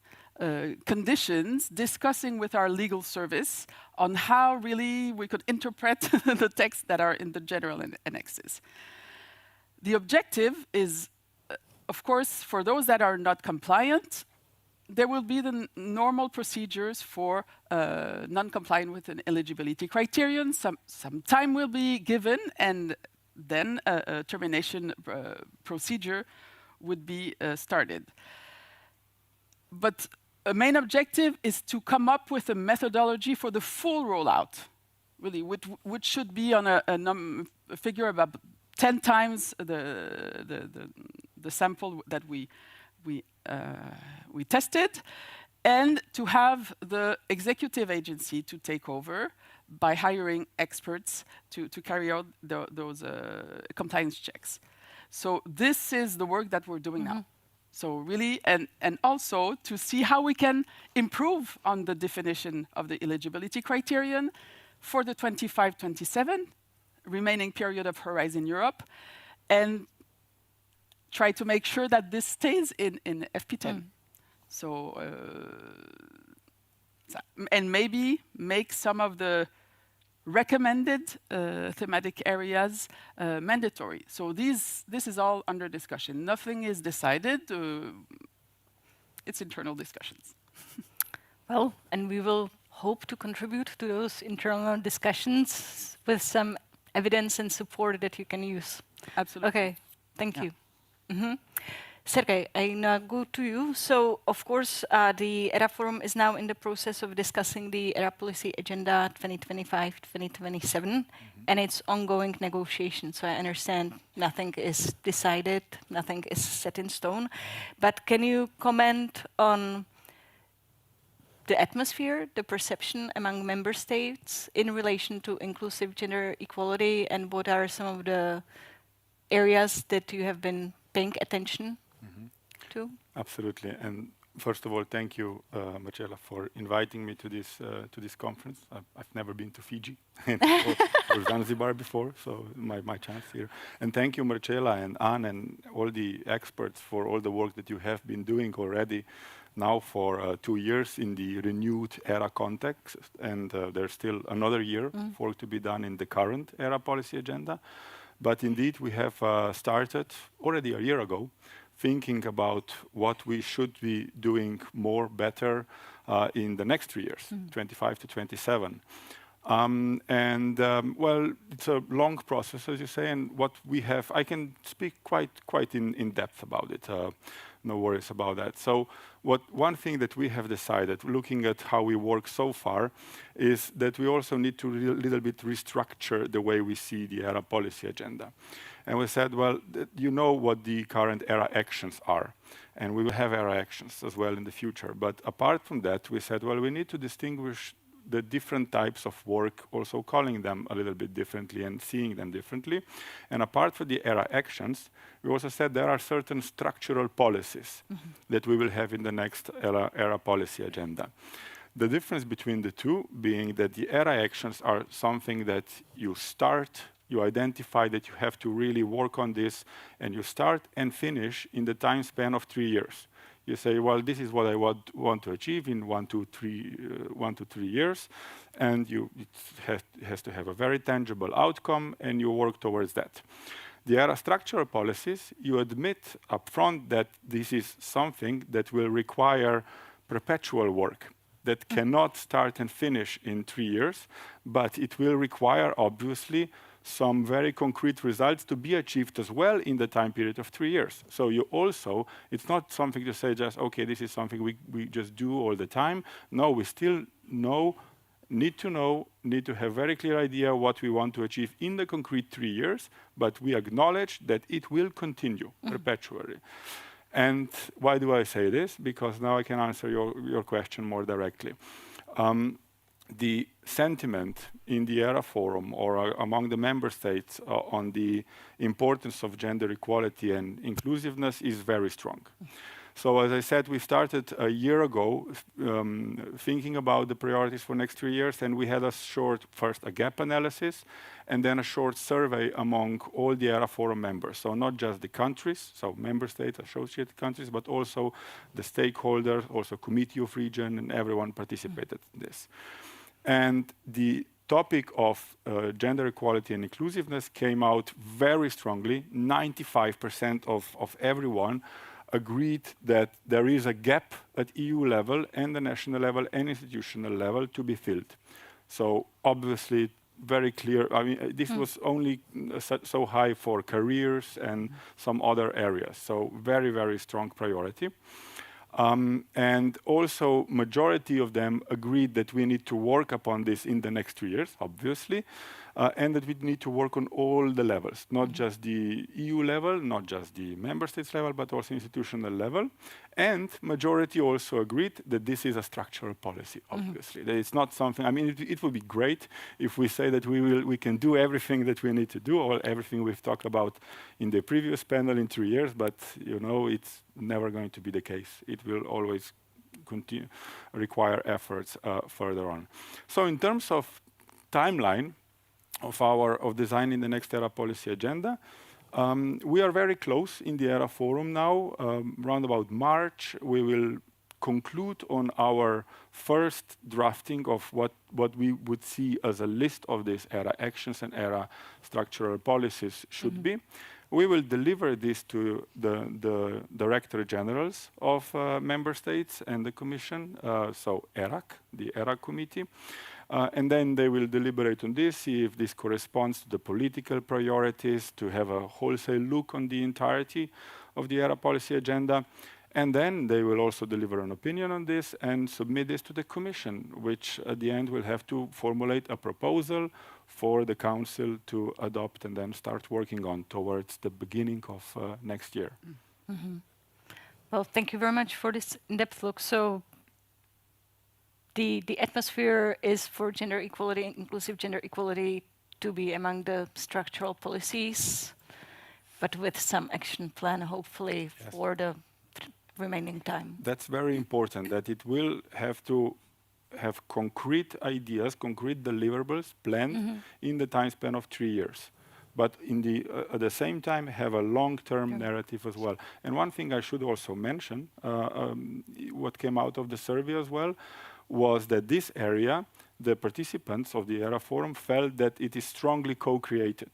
conditions, discussing with our legal service on how really we could interpret the texts that are in the general annexes. The objective is, of course, for those that are not compliant, there will be the normal procedures for non-compliant with an eligibility criterion. Some time will be given, and then a termination procedure would be started. But a main objective is to come up with a methodology for the full rollout, really, which should be on a figure about 10 times the sample that we tested, and to have the executive agency to take over by hiring experts to carry out those compliance checks. So this is the work that we're doing now. So really, and also to see how we can improve on the definition of the eligibility criterion for the 25-27 remaining period of Horizon Europe, and try to make sure that this stays in FP10. So, and maybe make some of the recommended thematic areas mandatory. So this is all under discussion. Nothing is decided. It's internal discussions. Well, and we will hope to contribute to those internal discussions with some evidence and support that you can use. Absolutely. Okay, thank you. Sergei, I now go to you. So, of course, the ERA Forum is now in the process of discussing the ERA Policy Agenda 2025-2027, and it's ongoing negotiation. So I understand nothing is decided, nothing is set in stone. But can you comment on the atmosphere, the perception among member states in relation to inclusive gender equality, and what are some of the areas that you have been paying attention to? Absolutely. And first of all, thank you, Marcella, for inviting me to this conference. I've never been to Fiji or Zanzibar before, so my chance here. And thank you, Marcella and Anne and all the experts for all the work that you have been doing already now for 2 years in the renewed ERA context. And there's still another year for work to be done in the current ERA policy agenda. But indeed, we have started already a year ago thinking about what we should be doing more, better in the next 3 years, 25 to 27. Well, it's a long process, as you say, and what we have, I can speak quite in depth about it. No worries about that. So one thing that we have decided, looking at how we work so far, is that we also need to little bit restructure the way we see the ERA policy agenda. And we said, well, you know what the current ERA actions are, and we will have ERA actions as well in the future. But apart from that, we said, well, we need to distinguish the different types of work, also calling them a little bit differently and seeing them differently. And apart from the ERA actions, we also said there are certain structural policies that we will have in the next ERA policy agenda. The difference between the two being that the ERA actions are something that you start, you identify that you have to really work on this, and you start and finish in the time span of 3 years. You say, well, this is what I want to achieve in 1 to 3 years, and it has to have a very tangible outcome, and you work towards that. The ERA structural policies, you admit upfront that this is something that will require perpetual work, that cannot start and finish in 3 years, but it will require, obviously, some very concrete results to be achieved as well in the time period of 3 years. So you also, it's not something to say just, okay, this is something we just do all the time. No, we still know need to know, need to have very clear idea what we want to achieve in the concrete 3 years, but we acknowledge that it will continue perpetually. And why do I say this? Because now I can answer your question more directly. The sentiment in the ERA Forum or among the member states on the importance of gender equality and inclusiveness is very strong. So as I said, we started a year ago thinking about the priorities for next 3 years, and we had first a gap analysis, and then a short survey among all the ERA Forum members. So not just the countries, so member states, associated countries, but also the stakeholders, also Committee of Region, and everyone participated in this. And the topic of gender equality and inclusiveness came out very strongly. 95% of everyone agreed that there is a gap at EU level and the national level and institutional level to be filled. So obviously very clear. I mean, this was only so high for careers and some other areas. So very, very strong priority. And also majority of them agreed that we need to work upon this in the next 2 years, obviously, and that we need to work on all the levels, not just the EU level, not just the member states level, but also institutional level. And majority also agreed that this is a structural policy, obviously. That it's not something, I mean, it would be great if we say that we can do everything that we need to do, or everything we've talked about in the previous panel in 3 years, but you know, it's never going to be the case. It will always continue, require efforts further on. So in terms of timeline of designing the next ERA policy agenda, we are very close in the ERA Forum now. Around about March, we will conclude on our first drafting of what we would see as a list of these ERA actions and ERA structural policies should be. We will deliver this to the Director Generals of Member States and the Commission, so ERAC, the ERA Committee. And then they will deliberate on this, see if this corresponds to the political priorities, to have a wholesale look on the entirety of the ERA policy agenda. And then they will also deliver an opinion on this and submit this to the Commission, which at the end will have to formulate a proposal for the Council to adopt and then start working on towards the beginning of next year. Well, thank you very much for this in-depth look. So the atmosphere is for gender equality, inclusive gender equality, to be among the structural policies, but with some action plan, hopefully, for the remaining time. That's very important, that it will have to have concrete ideas, concrete deliverables planned in the time span of 3 years. But at the same time, have a long-term narrative as well. And one thing I should also mention, what came out of the survey as well, was that this area, the participants of the ERA Forum felt that it is strongly co-created.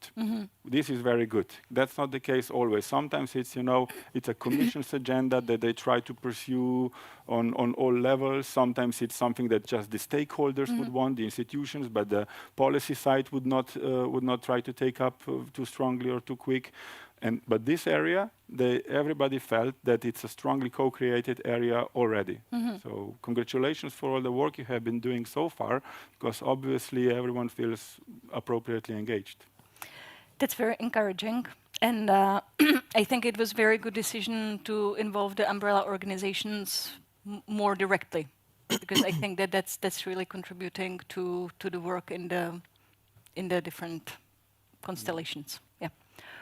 This is very good. That's not the case always. Sometimes it's, you know, it's a Commission's agenda that they try to pursue on all levels. Sometimes it's something that just the stakeholders would want, the institutions, but the policy side would not try to take up too strongly or too quick. But this area, everybody felt that it's a strongly co-created area already. So congratulations for all the work you have been doing so far, because obviously everyone feels appropriately engaged. That's very encouraging. And I think it was a very good decision to involve the umbrella organizations more directly, because I think that that's really contributing to the work in the different constellations. Yeah.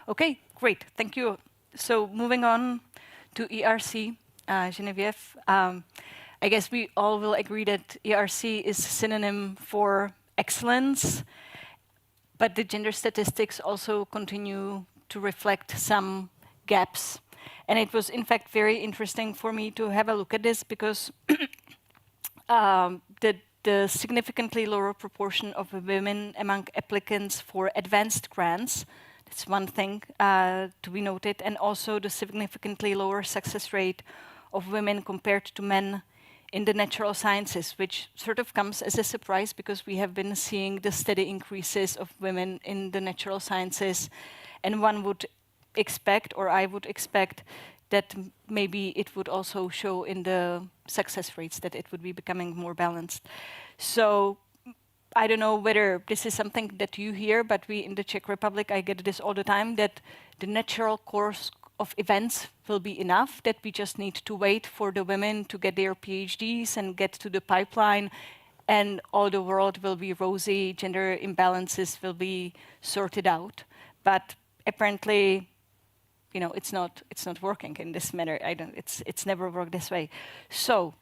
Okay, great. Thank you. So moving on to ERC, Geneviève. I guess we all will agree that ERC is a synonym for excellence, but the gender statistics also continue to reflect some gaps. And it was, in fact, very interesting for me to have a look at this, because the significantly lower proportion of women among applicants for advanced grants, that's one thing to be noted, and also the significantly lower success rate of women compared to men in the natural sciences, which sort of comes as a surprise, because we have been seeing the steady increases of women in the natural sciences, and one would expect, or I would expect, that maybe it would also show in the success rates, that it would be becoming more balanced. So I don't know whether this is something that you hear, but we in the Czech Republic, I get this all the time, that the natural course of events will be enough, that we just need to wait for the women to get their PhDs and get to the pipeline, and all the world will be rosy, gender imbalances will be sorted out. But apparently, you know, it's not working in this manner. It's never worked this way. So,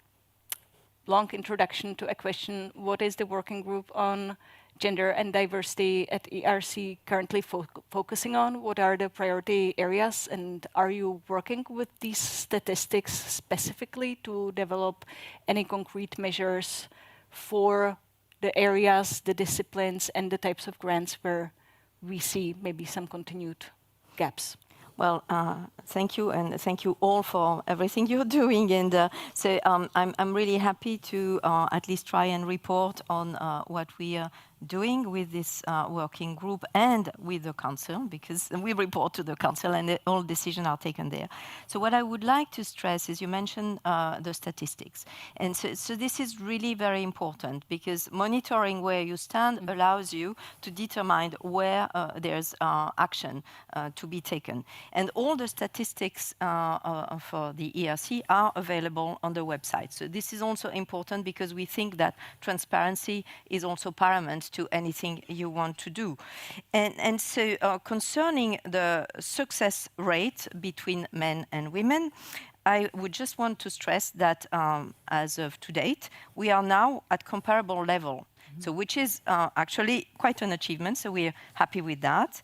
long introduction to a question: what is the working group on gender and diversity at ERC currently focusing on? What are the priority areas, and are you working with these statistics specifically to develop any concrete measures for the areas, the disciplines, and the types of grants where we see maybe some continued gaps? Well, thank you, and thank you all for everything you're doing. And so I'm really happy to at least try and report on what we are doing with this working group and with the council, because we report to the council and all decisions are taken there. So what I would like to stress is you mentioned the statistics. And so this is really very important, because monitoring where you stand allows you to determine where there's action to be taken. And all the statistics for the ERC are available on the website. So this is also important, because we think that transparency is also paramount to anything you want to do. And so concerning the success rate between men and women, I would just want to stress that as of to date, we are now at comparable level. So which is actually quite an achievement, so we're happy with that.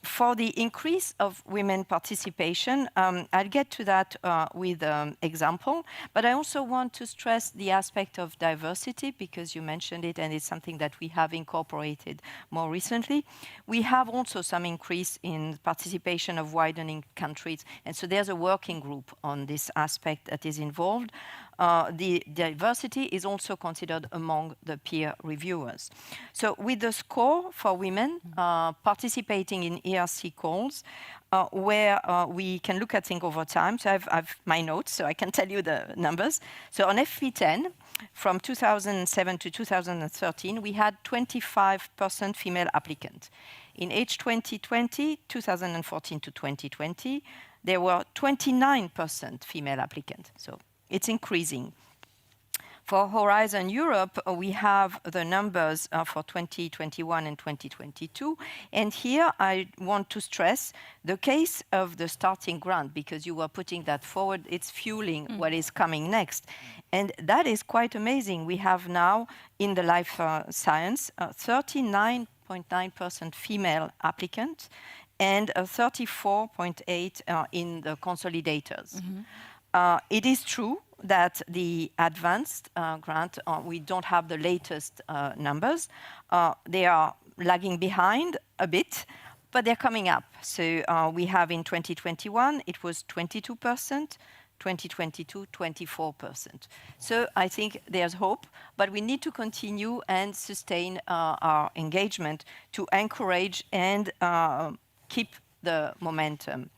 For the increase of women participation, I'll get to that with example, but I also want to stress the aspect of diversity, because you mentioned it and it's something that we have incorporated more recently. We have also some increase in participation of widening countries, and so there's a working group on this aspect that is involved. The diversity is also considered among the peer reviewers. So with the score for women participating in ERC calls, where we can look at things over time. So I've my notes, so I can tell you the numbers. So on FP10, from 2007 to 2013, we had 25% female applicants. In H2020, 2014 to 2020, there were 29% female applicants. So it's increasing. For Horizon Europe, we have the numbers for 2021 and 2022. And here I want to stress the case of the starting grant, because you were putting that forward. It's fueling what is coming next. And that is quite amazing. We have now in the life science 39.9% female applicants and 34.8% in the consolidators. It is true that the advanced grant, we don't have the latest numbers. They are lagging behind a bit, but they're coming up. So we have in 2021, it was 22%, 2022, 24%. So I think there's hope, but we need to continue and sustain our engagement to encourage and keep the momentum.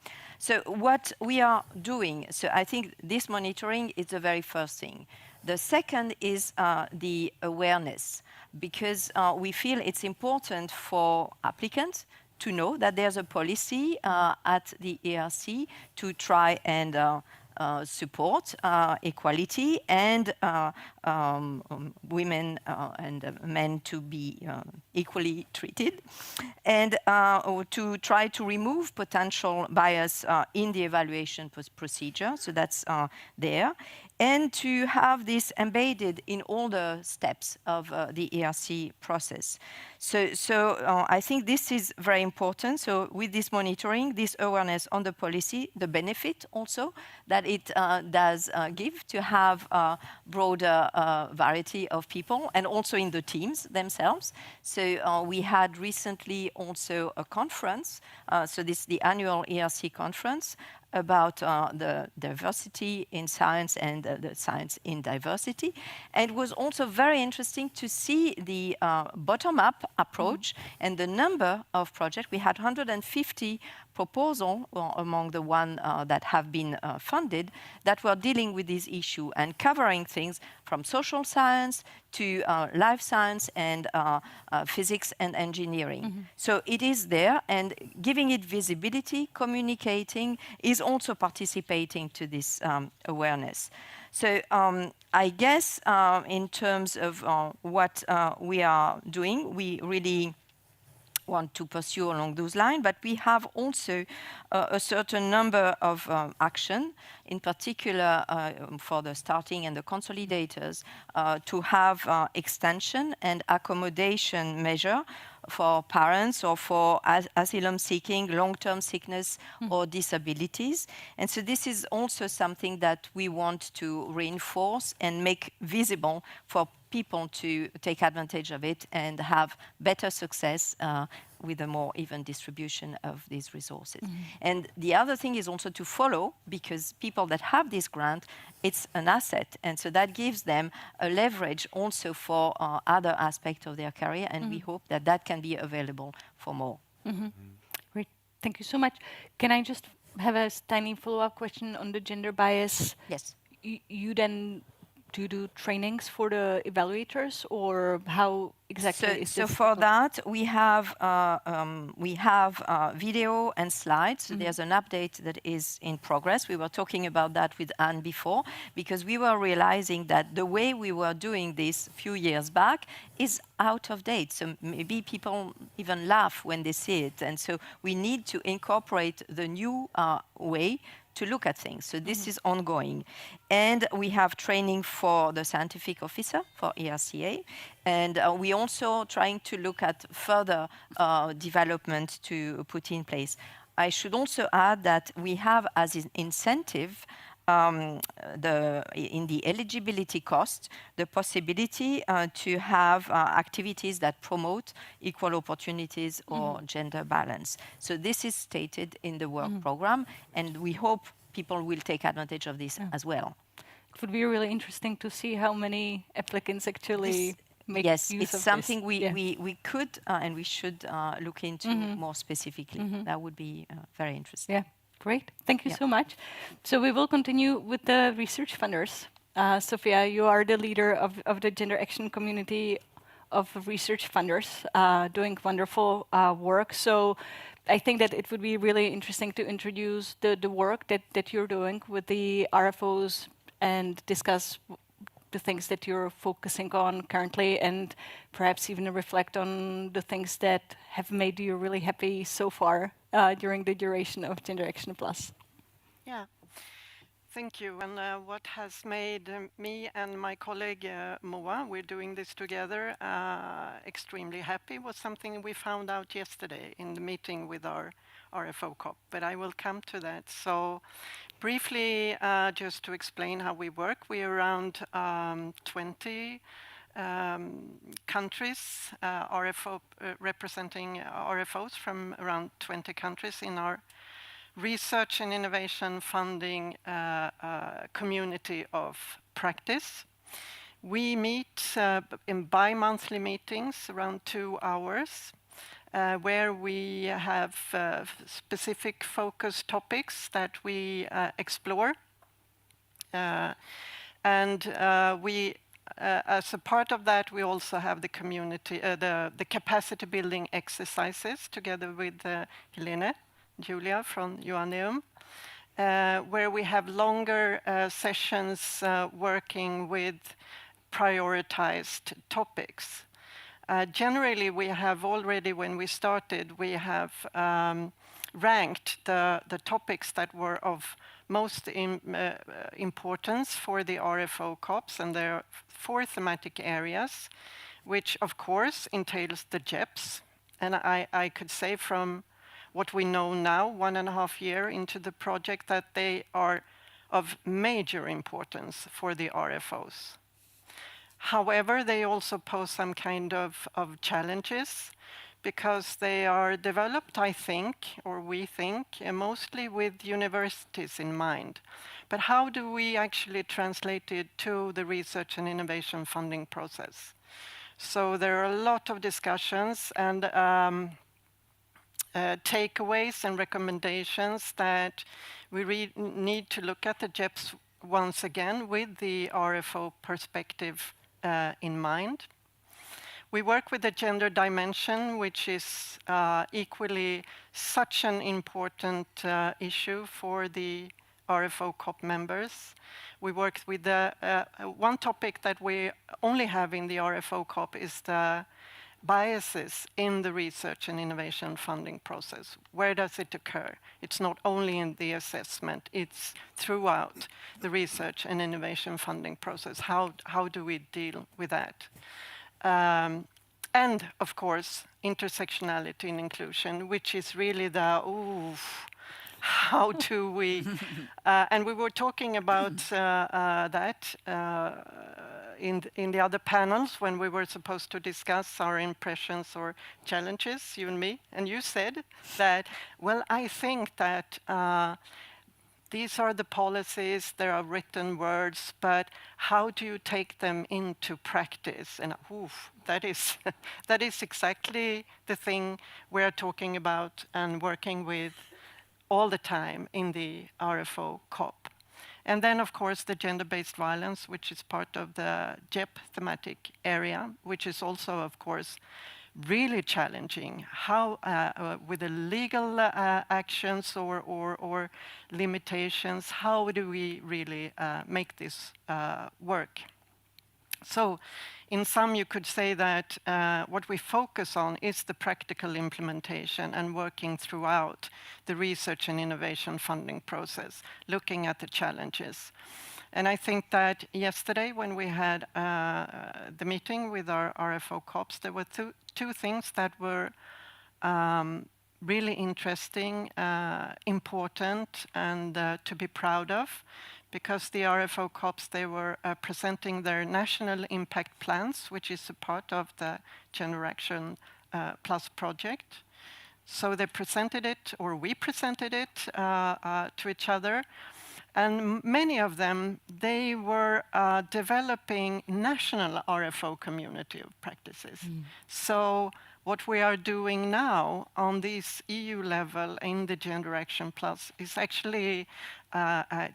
So what we are doing, so I think this monitoring is the very first thing. The second is the awareness, because we feel it's important for applicants to know that there's a policy at the ERC to try and support equality and women and men to be equally treated, and to try to remove potential bias in the evaluation procedure. So that's there. And to have this embedded in all the steps of the ERC process. So I think this is very important. So with this monitoring, this awareness on the policy, the benefit also that it does give to have a broader variety of people, and also in the teams themselves. So we had recently also a conference, so this is the annual ERC conference, about the diversity in science and the science in diversity. And it was also very interesting to see the bottom-up approach and the number of projects. We had 150 proposals among the ones that have been funded that were dealing with this issue and covering things from social science to life science and physics and engineering. So it is there, and giving it visibility, communicating, is also participating to this awareness. So I guess in terms of what we are doing, we really want to pursue along those lines, but we have also a certain number of action, in particular for the starting and the consolidators, to have extension and accommodation measure for parents or for asylum seeking, long-term sickness or disabilities. And so this is also something that we want to reinforce and make visible for people to take advantage of it and have better success with a more even distribution of these resources. And the other thing is also to follow, because people that have this grant, it's an asset. And so that gives them a leverage also for other aspects of their career. And we hope that that can be available for more. Great. Thank you so much. Can I just have a tiny follow-up question on the gender bias? Yes. You then do trainings for the evaluators, or how exactly is this? So for that, we have video and slides. So there's an update that is in progress. We were talking about that with Anne before, because we were realizing that the way we were doing this a few years back is out of date. So maybe people even laugh when they see it. And so we need to incorporate the new way to look at things. So this is ongoing. And we have training for the scientific officer for ERCA. And we also trying to look at further development to put in place. I should also add that we have as an incentive in the eligibility cost, the possibility to have activities that promote equal opportunities or gender balance. So this is stated in the work program, and we hope people will take advantage of this as well. It would be really interesting to see how many applicants actually make use of this. Yes, it's something we could and we should look into more specifically. That would be very interesting. Yeah. Great, thank you so much. So we will continue with the research funders. Sophia, you are the leader of the gender action community of research funders, doing wonderful work. So I think that it would be really interesting to introduce the work that you're doing with the RFOs and discuss the things that you're focusing on currently, and perhaps even reflect on the things that have made you really happy so far during the duration of GenderActionplus. Yeah, thank you. And what has made me and my colleague Moa, we're doing this together, extremely happy was something we found out yesterday in the meeting with our RFO COP, but I will come to that. So briefly, just to explain how we work, we're around 20 countries, representing RFOs from around 20 countries in our research and innovation funding community of practice. We meet in bi-monthly meetings, around 2 hours, where we have specific focus topics that we explore. As a part of that, we also have the community, the capacity building exercises together with Helene, Julia from Joanneum, where we have longer sessions working with prioritized topics. Generally, we have already, when we started, we have ranked the topics that were of most importance for the RFO COPs, and there are 4 thematic areas, which of course entails the JEPs. And I could say from what we know now, 1.5 years into the project, that they are of major importance for the RFOs. However, they also pose some kind of challenges, because they are developed, I think, or we think, mostly with universities in mind. But how do we actually translate it to the research and innovation funding process? So there are a lot of discussions and takeaways and recommendations that we need to look at the JEPs once again with the RFO perspective in mind. We work with the gender dimension, which is equally such an important issue for the RFO COP members. We worked with the one topic that we only have in the RFO COP is the biases in the research and innovation funding process. Where does it occur? It's not only in the assessment, it's throughout the research and innovation funding process. How do we deal with that? And of course, intersectionality and inclusion, which is really the, how do we, and we were talking about that in the other panels when we were supposed to discuss our impressions or challenges, you and me, and you said that, well, I think that these are the policies, there are written words, but how do you take them into practice? And that is, that is exactly the thing we're talking about and working with all the time in the RFO COP. And then, of course, the gender-based violence, which is part of the JEP thematic area, which is also, of course, really challenging. How, with the legal actions or limitations, how do we really make this work? So, in sum, you could say that what we focus on is the practical implementation and working throughout the research and innovation funding process, looking at the challenges. And I think that yesterday, when we had the meeting with our RFO COPs, there were two things that were really interesting, important, and to be proud of. Because the RFO COPs, they were presenting their national impact plans, which is a part of the GENDERACTIONplus project. So they presented it, or we presented it to each other. And many of them, they were developing national RFO community of practices. So what we are doing now on this EU level in the GENDERACTIONplus is actually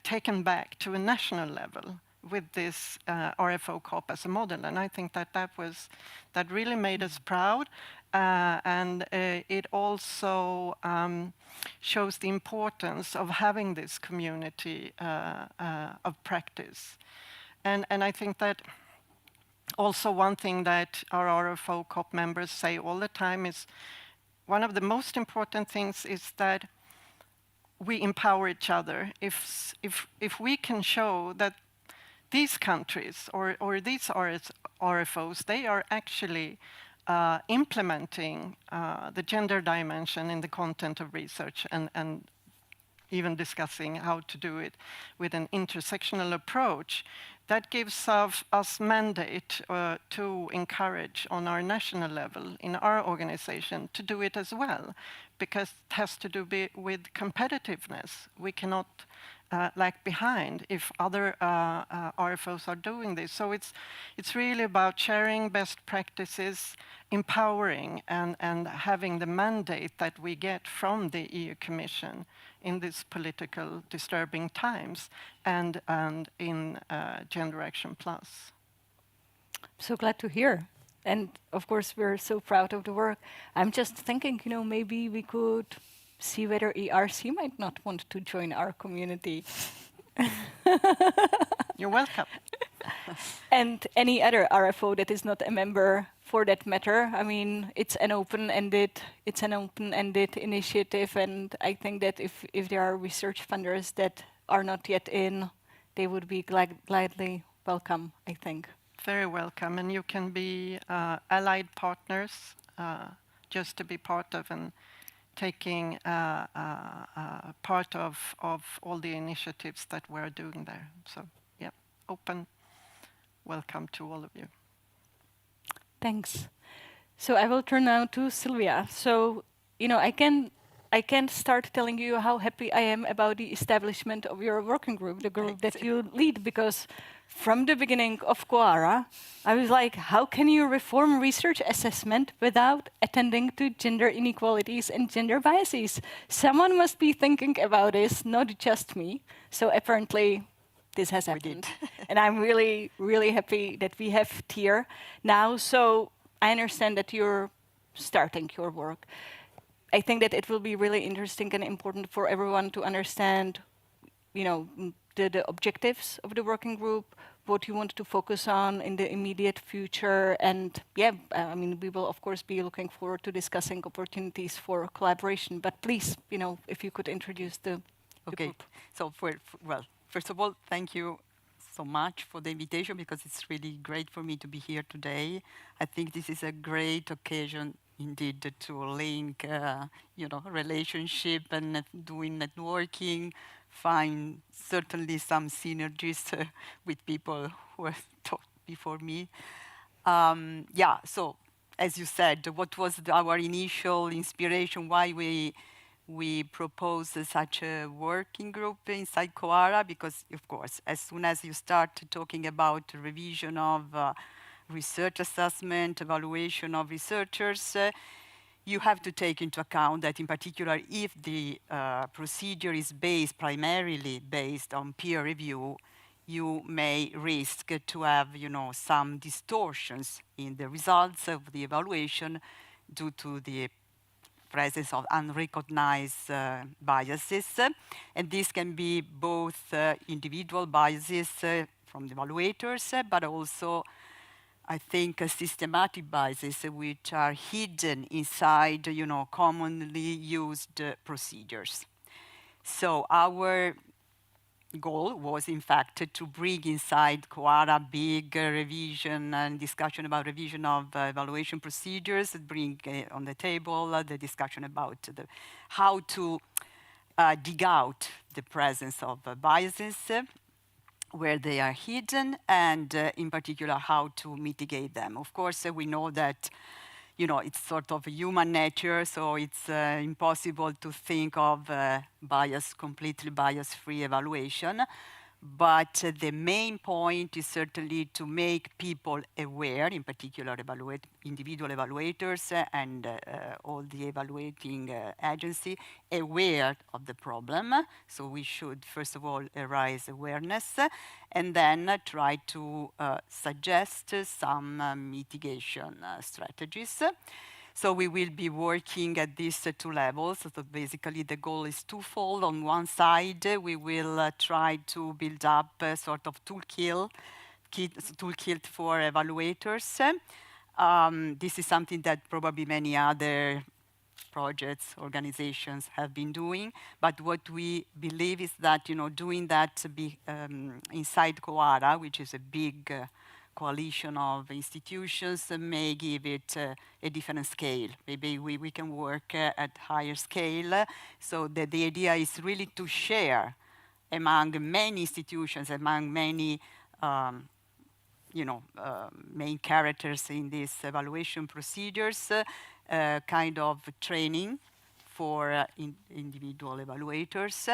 taken back to a national level with this RFO COP as a model. And I think that that really made us proud. And it also shows the importance of having this community of practice. And I think that also one thing that our RFO COP members say all the time is one of the most important things is that we empower each other. If we can show that these countries or these RFOs, they are actually implementing the gender dimension in the content of research and even discussing how to do it with an intersectional approach, that gives us mandate to encourage on our national level in our organization to do it as well, because it has to do with competitiveness. We cannot lag behind if other RFOs are doing this. So it's really about sharing best practices, empowering, and having the mandate that we get from the EU Commission in these political disturbing times and in GENDERACTIONplus. So glad to hear. And of course, we're so proud of the work. I'm just thinking, maybe we could see whether ERC might not want to join our community. You're welcome. And any other RFO that is not a member for that matter. I mean, it's an open-ended initiative, and I think that if there are research funders that are not yet in, they would be gladly welcome, I think. Very welcome, and you can be allied partners just to be part of and taking part of all the initiatives that we're doing there. So, yeah, open welcome to all of you. Thanks. So I will turn now to Sylvia. So, you know, I can start telling you how happy I am about the establishment of your working group, the group that you lead, because from the beginning of Quora, I was like, how can you reform research assessment without attending to gender inequalities and gender biases? Someone must be thinking about this, not just me. So apparently this has happened. And I'm really, really happy that we have Tier now. So I understand that you're starting your work. I think that it will be really interesting and important for everyone to understand, you know, the objectives of the working group, what you want to focus on in the immediate future. And yeah, I mean, we will of course be looking forward to discussing opportunities for collaboration. But please, you know, if you could introduce the group. So well, first of all, thank you so much for the invitation, because it's really great for me to be here today. I think this is a great occasion indeed to link, you know, relationship and doing networking, find certainly some synergies with people who have talked before me. Yeah, so as you said, what was our initial inspiration, why we proposed such a working group inside Quora? Because, of course, as soon as you start talking about revision of research assessment, evaluation of researchers, you have to take into account that, in particular, if the procedure is primarily based on peer review, you may risk to have, you know, some distortions in the results of the evaluation due to the presence of unrecognized biases. And this can be both individual biases from the evaluators, but also, I think, systematic biases which are hidden inside, you know, commonly used procedures. So our goal was, in fact, to bring inside Quora big revision and discussion about revision of evaluation procedures, bring on the table the discussion about how to dig out the presence of biases, where they are hidden, and in particular, how to mitigate them. Of course, we know that, you know, it's sort of human nature, so it's impossible to think of completely bias-free evaluation. But the main point is certainly to make people aware, in particular individual evaluators and all the evaluating agency, aware of the problem. So we should, first of all, raise awareness, and then try to suggest some mitigation strategies. So we will be working at these two levels. So basically, the goal is twofold. On one side, we will try to build up a sort of toolkit for evaluators. This is something that probably many other projects, organizations have been doing. But what we believe is that, you know, doing that inside Quora, which is a big coalition of institutions, may give it a different scale. Maybe we can work at higher scale. So the idea is really to share among many institutions, among many main characters in these evaluation procedures, kind of training for individual evaluators.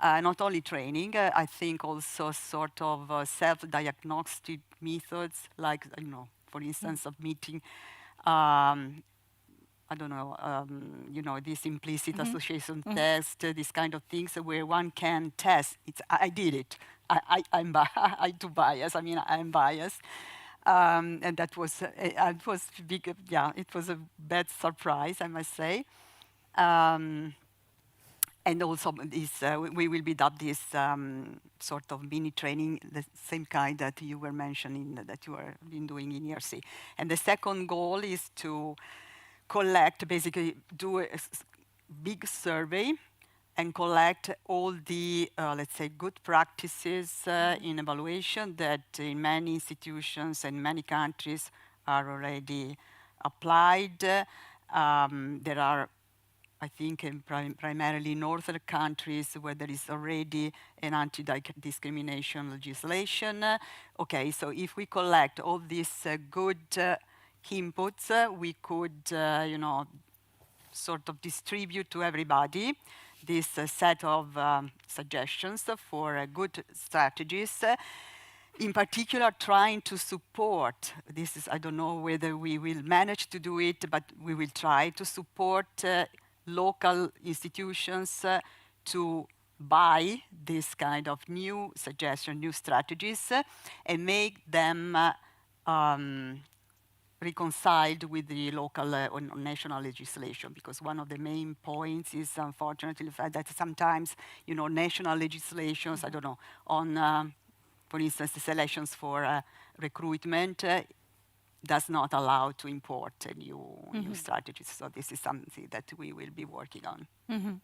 Not only training, I think also sort of self-diagnostic methods, like, you know, for instance, submitting, this implicit association test, these kind of things where one can test. I did it. I do bias. I mean, I'm biased. And that was big. Yeah, it was a bad surprise, I must say. And also, we will build up this sort of mini training, the same kind that you were mentioning, that you have been doing in ERC. And the second goal is to basically do a big survey and collect all the, let's say, good practices in evaluation that in many institutions and many countries are already applied. There are, I think, primarily northern countries where there is already an anti-discrimination legislation. Okay, so if we collect all this good inputs, we could, sort of distribute to everybody this set of suggestions for good strategies. In particular, trying to support, this is, I don't know whether we will manage to do it, but we will try to support local institutions to buy this kind of new suggestion, new strategies, and make them reconciled with the local or national legislation, because one of the main points is unfortunately the fact that sometimes, national legislations, I don't know, on, for instance, the selections for recruitment does not allow to import new strategies. So this is something that we will be working on.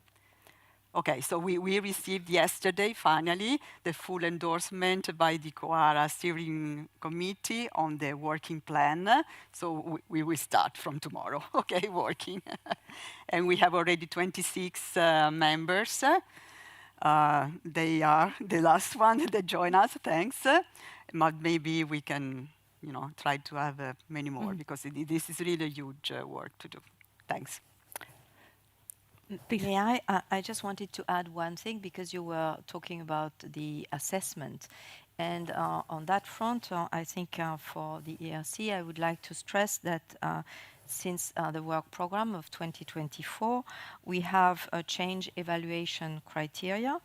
Okay, so we received yesterday, finally, the full endorsement by the Coara Steering Committee on the working plan. So we will start from tomorrow, okay, working. And we have already 26 members. They are the last one that join us, thanks. But maybe we can, try to have many more, because this is really a huge work to do. Thanks. May I just wanted to add one thing, because you were talking about the assessment. And on that front, I think for the ERC, I would like to stress that since the work program of 2024, we have a change evaluation criteria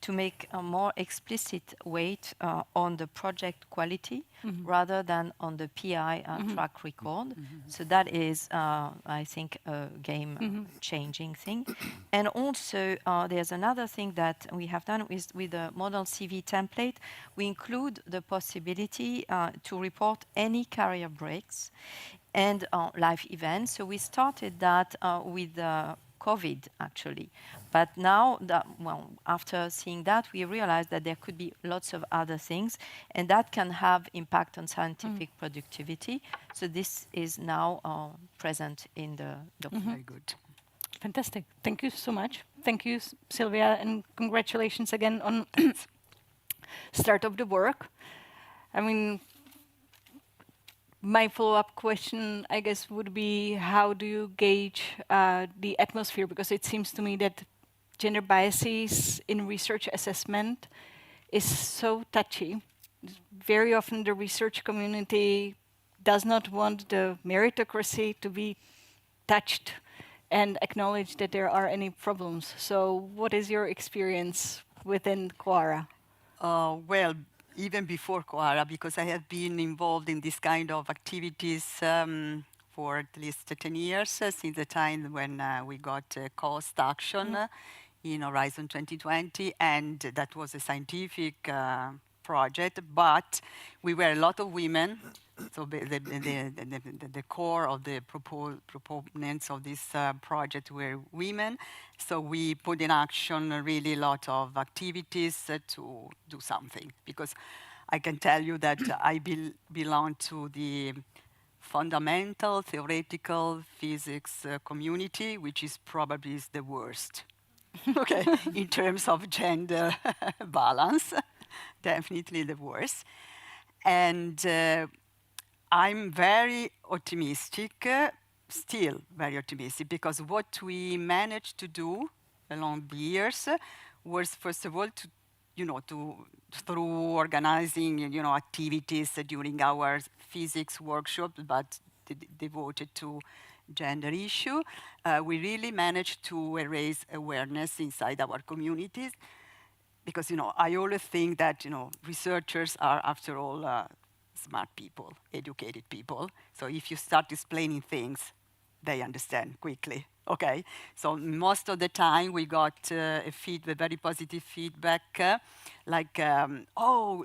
to make a more explicit weight on the project quality rather than on the PI track record. So that is, I think, a game-changing thing. And also, there's another thing that we have done with the model CV template. We include the possibility to report any career breaks and life events. So we started that with COVID, actually. But now, after seeing that, we realized that there could be lots of other things, and that can have impact on scientific productivity. So this is now present in the document. Very good. Fantastic. Thank you so much. Thank you, Sylvia, and congratulations again on start of the work. I mean, my follow-up question, I guess, would be how do you gauge the atmosphere? Because it seems to me that gender biases in research assessment is so touchy. Very often the research community does not want the meritocracy to be touched and acknowledge that there are any problems. So what is your experience within Coara? Well, even before Coara, because I have been involved in this kind of activities for at least 10 years, since the time when we got cost action in Horizon 2020, and that was a scientific project, but we were a lot of women, so the core of the proponents of this project were women, so we put in action really a lot of activities to do something, because I can tell you that I belong to the fundamental theoretical physics community, which is probably the worst, okay, in terms of gender balance. Definitely the worst. And I'm very optimistic, still very optimistic, because what we managed to do along the years was, first of all, through organizing, activities during our physics workshop, but devoted to gender issue, we really managed to raise awareness inside our communities. Because, I always think that, researchers are, after all, smart people, educated people. So if you start explaining things, they understand quickly, okay? So most of the time we got very positive feedback, like, oh,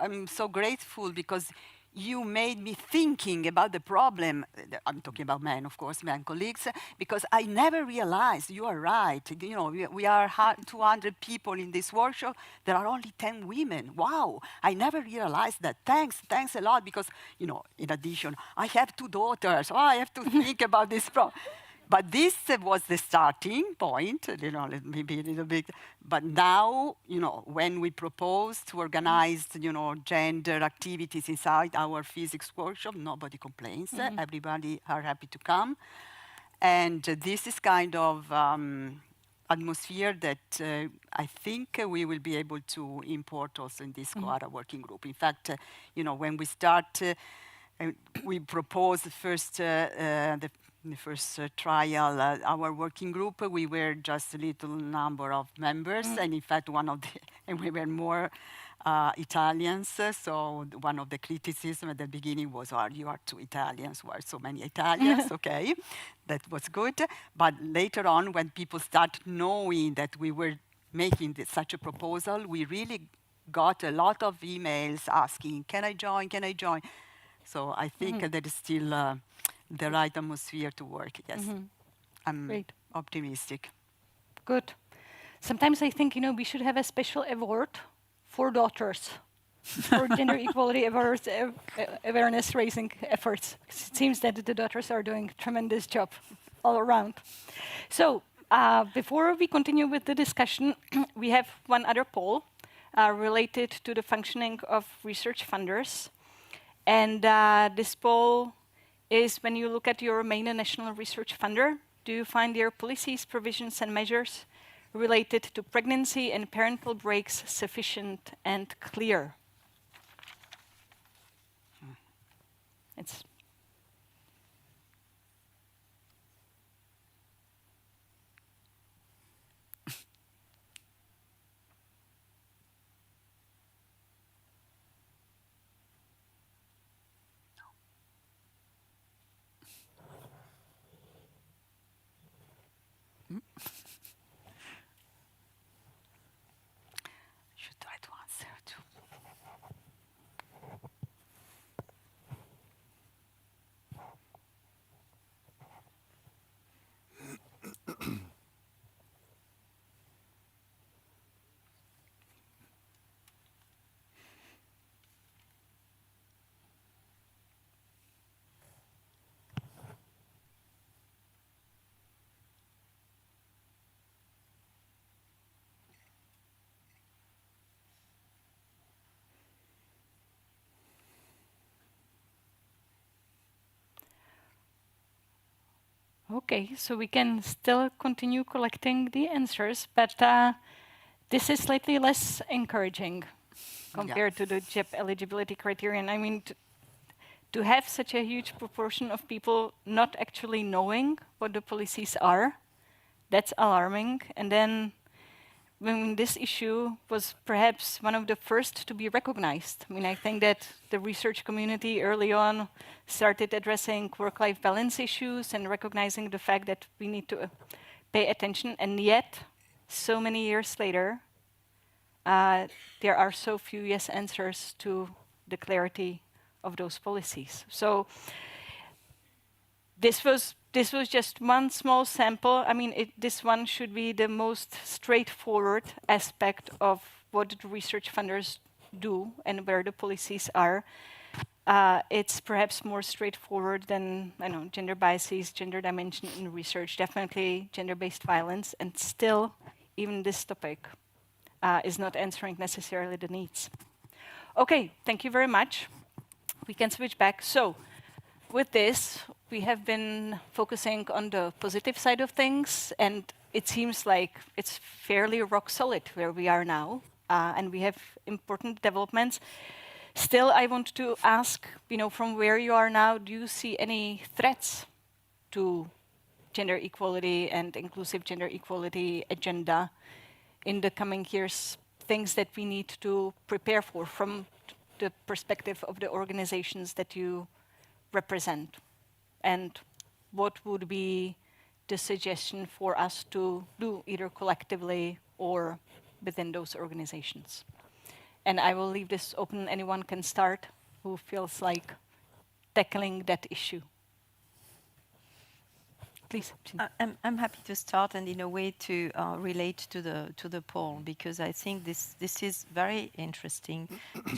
I'm so grateful because you made me thinking about the problem. I'm talking about men, of course, men colleagues, because I never realized, you are right, we are 200 people in this workshop, there are only 10 women. Wow, I never realized that. Thanks a lot, because, in addition, I have 2 daughters, I have to think about this problem. But this was the starting point, maybe a little bit. But now, when we propose to organize, gender activities inside our physics workshop, nobody complains. Everybody are happy to come. And this is kind of atmosphere that I think we will be able to import also in this Quara working group. In fact, when we start, we propose the first trial, our working group, we were just a little number of members, and in fact, and we were more Italians. So one of the criticism at the beginning was, "Oh, you are too Italians. Why so many Italians?" Okay, that was good. But later on, when people start knowing that we were making such a proposal, we really got a lot of emails asking, "Can I join? Can I join?" So I think there is still the right atmosphere to work. Yes, I'm optimistic. Good. Sometimes I think, we should have a special award for daughters, for gender equality awareness raising efforts. It seems that the daughters are doing a tremendous job all around. So before we continue with the discussion, we have one other poll related to the functioning of research funders. And this poll is when you look at your main national research funder, do you find their policies, provisions, and measures related to pregnancy and parental breaks sufficient and clear? It's Should try to answer too. okay, so we can still continue collecting the answers, but this is slightly less encouraging compared to the JEP eligibility criterion. I mean, to have such a huge proportion of people not actually knowing what the policies are, that's alarming. And then when this issue was perhaps one of the first to be recognized. I mean, I think that the research community early on started addressing work-life balance issues and recognizing the fact that we need to pay attention. And yet, so many years later, there are so few yes answers to the clarity of those policies. So this was just one small sample. I mean, this one should be the most straightforward aspect of what the research funders do and where the policies are. It's perhaps more straightforward than, gender biases, gender dimension in research, definitely gender-based violence, and still, even this topic is not answering necessarily the needs. Okay, thank you very much. We can switch back. So, with this, we have been focusing on the positive side of things, and it seems like it's fairly rock solid where we are now, and we have important developments. Still, I want to ask, from where you are now, do you see any threats to gender equality and inclusive gender equality agenda in the coming years, things that we need to prepare for from the perspective of the organizations that you represent? And what would be the suggestion for us to do either collectively or within those organizations? And I will leave this open. Anyone can start who feels like tackling that issue. please. I'm happy to start and in a way to relate to the poll, because I think this is very interesting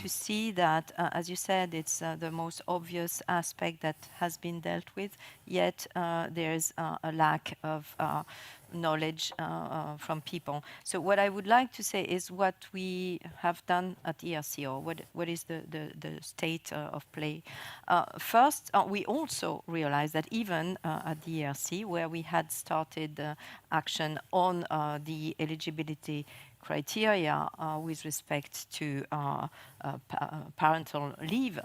to see that, as you said, it's the most obvious aspect that has been dealt with, yet there's a lack of knowledge from people. So what I would like to say is what we have done at ERC, or what is the state of play. First, we also realized that even at the ERC, where we had started action on the eligibility criteria with respect to parental leave,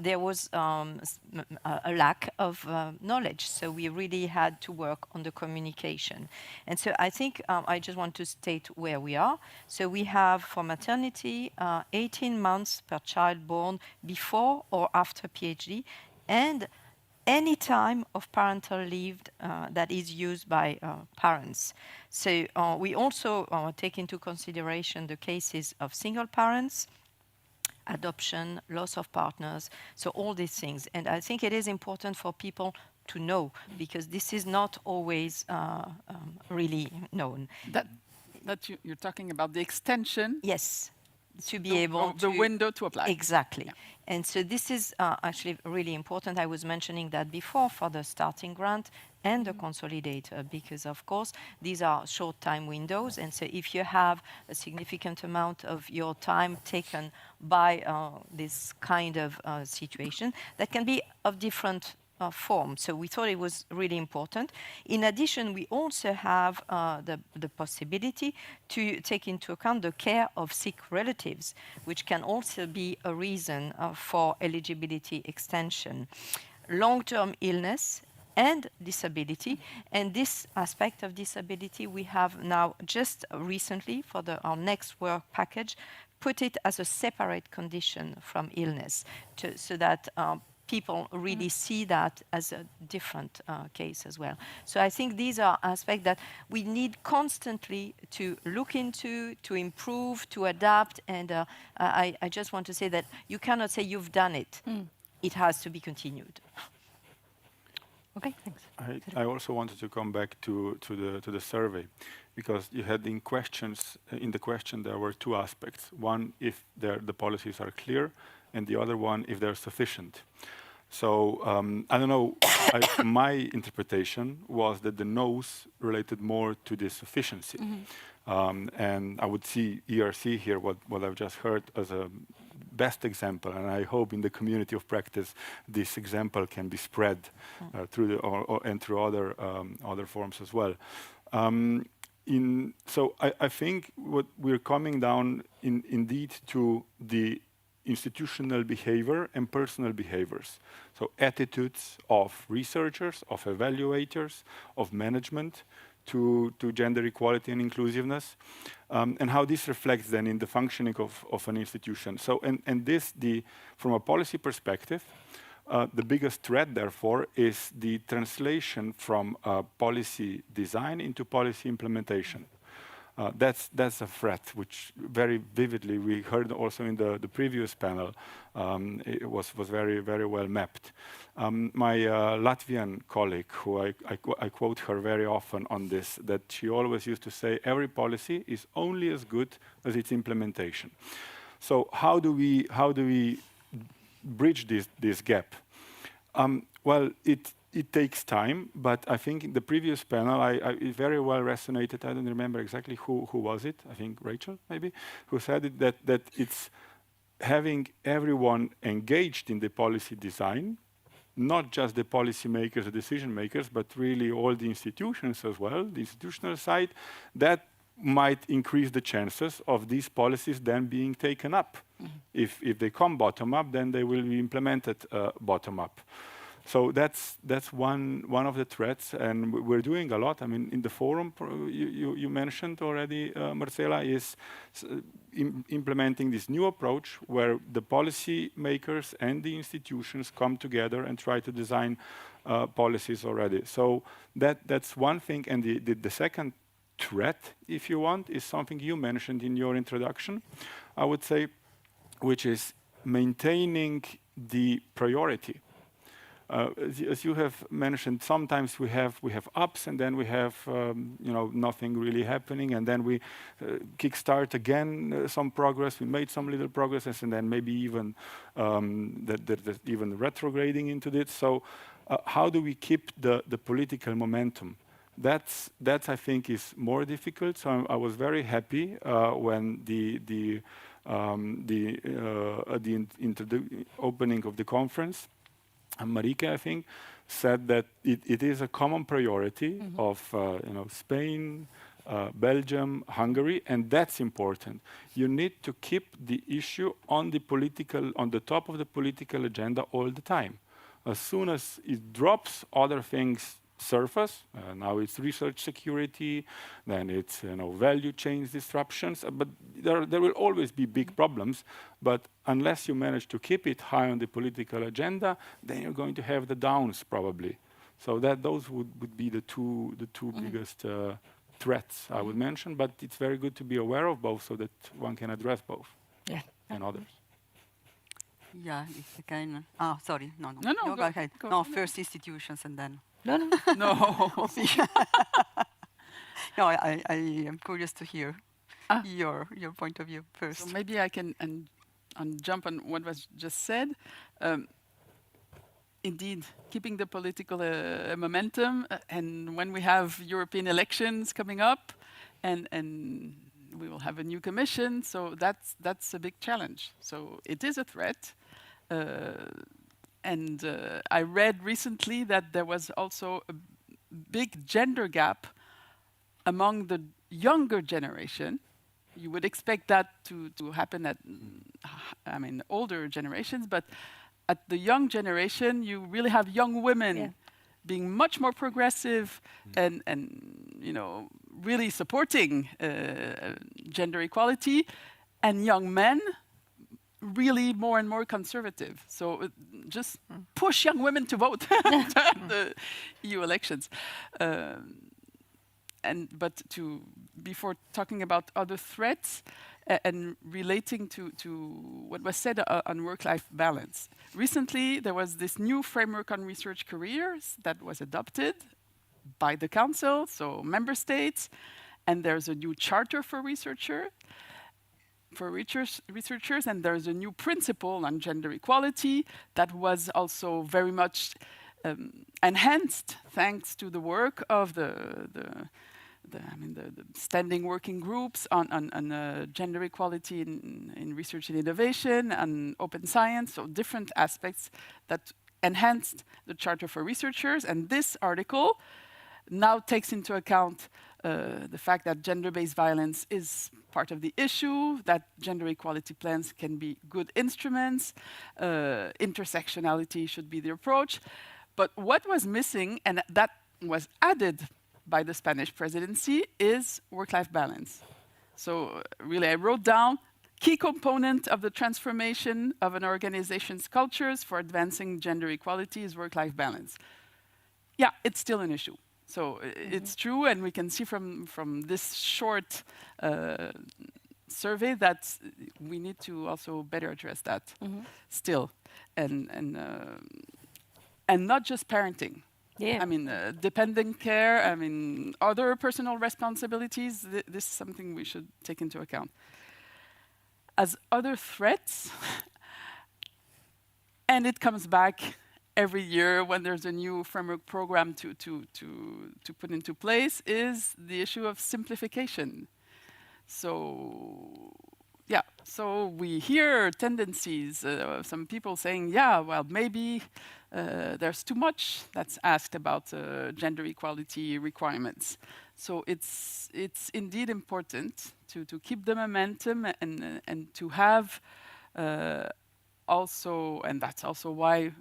there was a lack of knowledge. So we really had to work on the communication. And so I think I just want to state where we are. So we have for maternity 18 months per child born before or after PhD, and any time of parental leave that is used by parents. So we also take into consideration the cases of single parents, adoption, loss of partners, so all these things. And I think it is important for people to know, because this is not always really known. You're talking about the extension? Yes. To be able to... The window to apply. Exactly. Yeah. And so this is actually really important. I was mentioning that before for the starting grant and the consolidator, because of course these are short time windows. And so if you have a significant amount of your time taken by this kind of situation, that can be of different form. So we thought it was really important. In addition, we also have the possibility to take into account the care of sick relatives, which can also be a reason for eligibility extension. Long-term illness and disability. And this aspect of disability, we have now just recently, for our next work package, put it as a separate condition from illness, so that people really see that as a different case as well. So I think these are aspects that we need constantly to look into, to improve, to adapt. And I just want to say that you cannot say you've done it. It has to be continued. Okay, thanks. I also wanted to come back to the survey, because you had in the question there were two aspects. One, if the policies are clear, and the other one, if they're sufficient. So I don't know, my interpretation was that the no's related more to the sufficiency. And I would see ERC here, what I've just heard, as a best example, and I hope in the community of practice this example can be spread through and through other forms as well. So I think what we're coming down indeed to the institutional behavior and personal behaviors. So attitudes of researchers, of evaluators, of management to gender equality and inclusiveness, and how this reflects then in the functioning of an institution. So, and this, from a policy perspective, the biggest threat, therefore, is the translation from policy design into policy implementation. That's a threat which very vividly we heard also in the previous panel. It was very, very well mapped. My Latvian colleague, who I quote her very often on this, that she always used to say, every policy is only as good as its implementation. So how do we bridge this gap? Well, it takes time, but I think in the previous panel, it very well resonated. I don't remember exactly who was it. I think Rachel, maybe, who said it, that it's having everyone engaged in the policy design, not just the policy makers, the decision makers, but really all the institutions as well, the institutional side, that might increase the chances of these policies then being taken up. If they come bottom up, then they will be implemented bottom up. So that's one of the threats, and we're doing a lot. I mean, in the forum you mentioned already, Marcela, is implementing this new approach where the policy makers and the institutions come together and try to design policies already. So that's one thing, and the second threat, if you want, is something you mentioned in your introduction, I would say, which is maintaining the priority. as you have mentioned, sometimes we have ups, and then we have nothing really happening, and then we kickstart again some progress. We made some little progresses, and then maybe even even retrograding into this. So how do we keep the political momentum? That's I think is more difficult. So I was very happy when the opening of the conference, Marieke, I think, said that it is a common priority of Spain, Belgium, Hungary, and that's important. You need to keep the issue on the top of the political agenda all the time. As soon as it drops, other things surface. Now it's research security, then it's value chains disruptions. But there will always be big problems. But unless you manage to keep it high on the political agenda, then you're going to have the downs probably. So those would be the two biggest threats I would mention. But it's very good to be aware of both so that one can address both. Yeah. And others. Yeah, if you can. Sorry, no, go ahead. Go No, ahead. first institutions and then. No. No. No, I am curious to hear your point of view first. So maybe I can jump on what was just said. Indeed, keeping the political momentum, and when we have European elections coming up, and we will have a new commission, so that's a big challenge. So it is a threat. And I read recently that there was also a big gender gap among the younger generation. You would expect that to happen at, older generations, but at the young generation, you really have young women being much more progressive and really supporting gender equality, and young men really more and more conservative. So just push young women to vote at the EU elections. But before talking about other threats and relating to what was said on work-life balance. Recently, there was this new framework on research careers that was adopted by the Council, so member states, and there's a new charter for researchers, and there's a new principle on gender equality that was also very much enhanced thanks to the work of the standing working groups on gender equality in research and innovation and open science, so different aspects that enhanced the Charter for Researchers. And this article now takes into account the fact that gender-based violence is part of the issue, that gender equality plans can be good instruments, intersectionality should be the approach. But what was missing, and that was added by the Spanish presidency, is work-life balance. So really, I wrote down, key component of the transformation of an organization's cultures for advancing gender equality is work-life balance. Yeah, it's still an issue. So it's true, and we can see from this short survey that we need to also better address that still, and not just parenting. Yeah. Dependent care, other personal responsibilities, this is something we should take into account. As other threats, and it comes back every year when there's a new framework program to put into place, is the issue of simplification. So, yeah, so we hear tendencies, some people saying, yeah, well, maybe there's too much that's asked about gender equality requirements. So it's indeed important to keep the momentum and to have also, and that's also why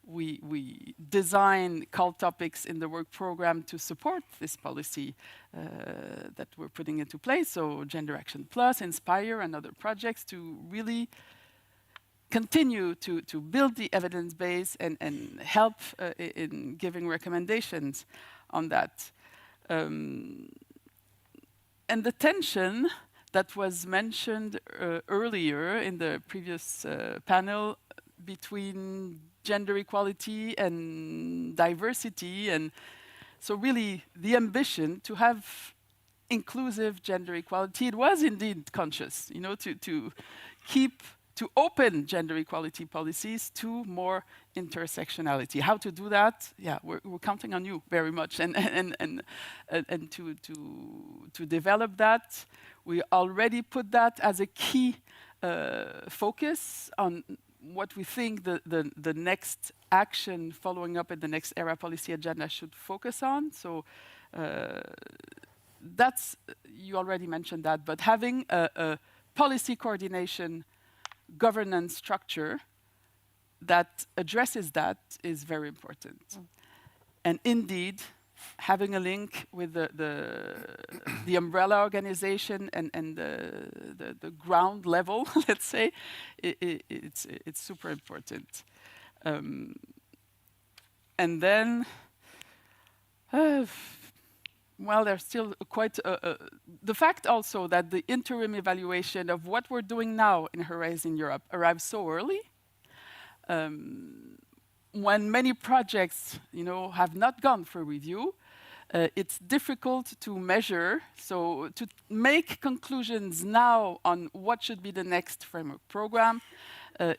we design call topics in the work program to support this policy that we're putting into place. So GenderActionplus, Inspire, and other projects to really continue to build the evidence base and help in giving recommendations on that. And the tension that was mentioned earlier in the previous panel between gender equality and diversity. And so really the ambition to have inclusive gender equality, it was indeed conscious, you know, to open gender equality policies to more intersectionality. How to do that? Yeah, we're counting on you very much, and to develop that. We already put that as a key focus on what we think the next action following up in the next ERA policy agenda should focus on. So that's, you already mentioned that, but having a policy coordination governance structure that addresses that is very important. And indeed, having a link with the umbrella organization and the ground level, let's say, it's super important. And then, well, there's still quite the fact also that the interim evaluation of what we're doing now in Horizon Europe arrives so early. When many projects, you know, have not gone for review, it's difficult to measure. So to make conclusions now on what should be the next framework program,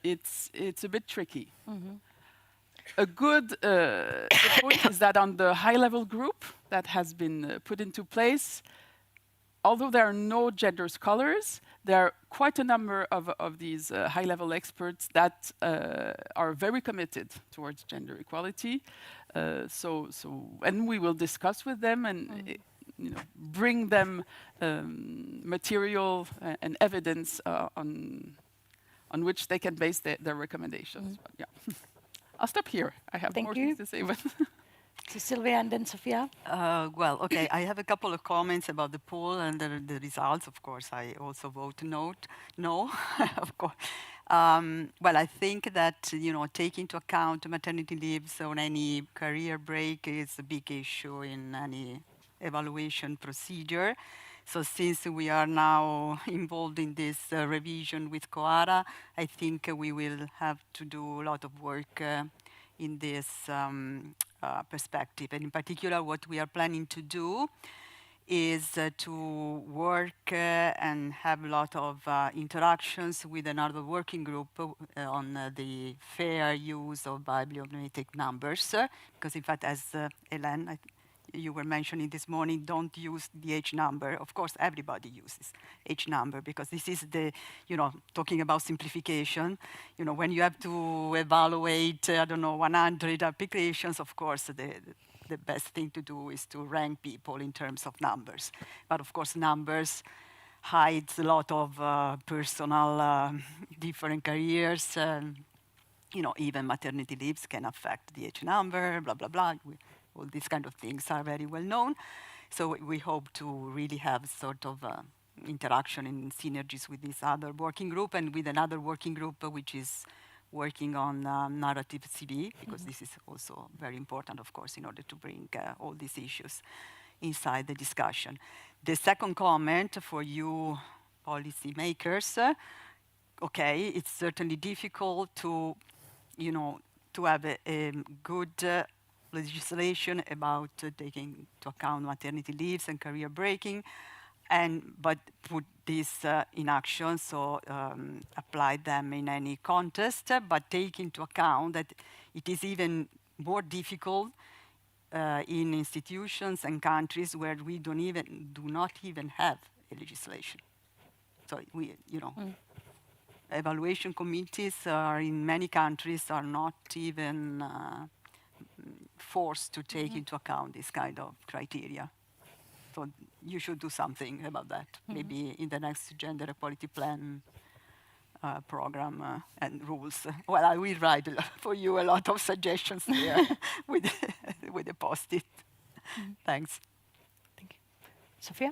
it's a bit tricky. A good point is that on the high-level group that has been put into place, although there are no gender scholars, there are quite a number of these high-level experts that are very committed towards gender equality. And we will discuss with them and you know, bring them material and evidence on which they can base their recommendations. But, yeah. I'll stop here. I have more things to say. But So Sylvia and then Sophia. Well, okay, I have a couple of comments about the poll and the results. Of course, I also vote no, of course. Well, I think that, you know, take into account maternity leaves on any career break is a big issue in any evaluation procedure. So since we are now involved in this revision with COARA, I think we will have to do a lot of work in this perspective. And in particular, what we are planning to do is to work and have a lot of interactions with another working group on the fair use of bibliometric numbers. Because in fact, as Hélène, you were mentioning this morning, don't use the H number. Of course, everybody uses H number because this is the, you know, talking about simplification. You know, when you have to evaluate, I don't know, 100 applications, of course, the best thing to do is to rank people in terms of numbers. But of course, numbers hides a lot of personal different careers. You know, even maternity leaves can affect the H number, blah, blah, blah. All these kind of things are very well known. So we hope to really have sort of interaction and synergies with this other working group and with another working group which is working on narrative CV, because this is also very important, of course, in order to bring all these issues inside the discussion. The second comment for you policy makers, okay, it's certainly difficult to, you know, to have a good legislation about taking into account maternity leaves and career breaking, but put this in action, so apply them in any context, but take into account that it is even more difficult in institutions and countries where we do not even have a legislation. So we, you know, evaluation committees are in many countries are not even forced to take into account this kind of criteria. So you should do something about that, maybe in the next gender equality plan program and rules. Well, I will write for you a lot of suggestions there with the post-it. Thanks. Thank you. Sophia?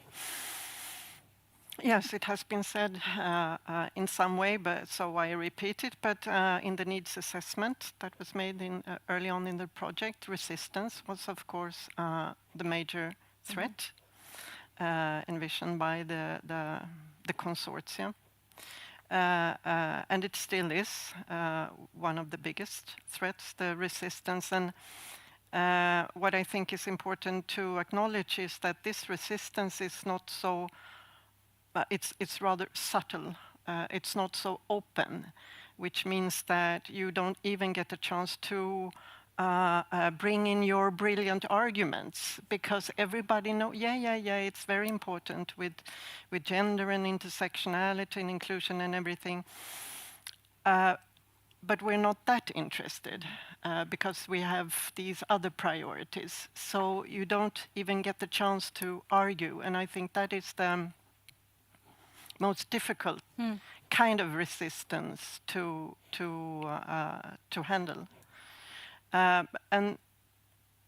Yes, it has been said in some way, but so I repeat it. But in the needs assessment that was made in early on in the project, resistance was, of course, the major threat envisioned by the consortium. and it still is one of the biggest threats, the resistance. And what I think is important to acknowledge is that this resistance is not so, it's rather subtle. It's not so open, which means that you don't even get a chance to bring in your brilliant arguments, because everybody know, it's very important with gender and intersectionality and inclusion and everything. But we're not that interested because we have these other priorities. So you don't even get the chance to argue. And I think that is the most difficult kind of resistance to handle. And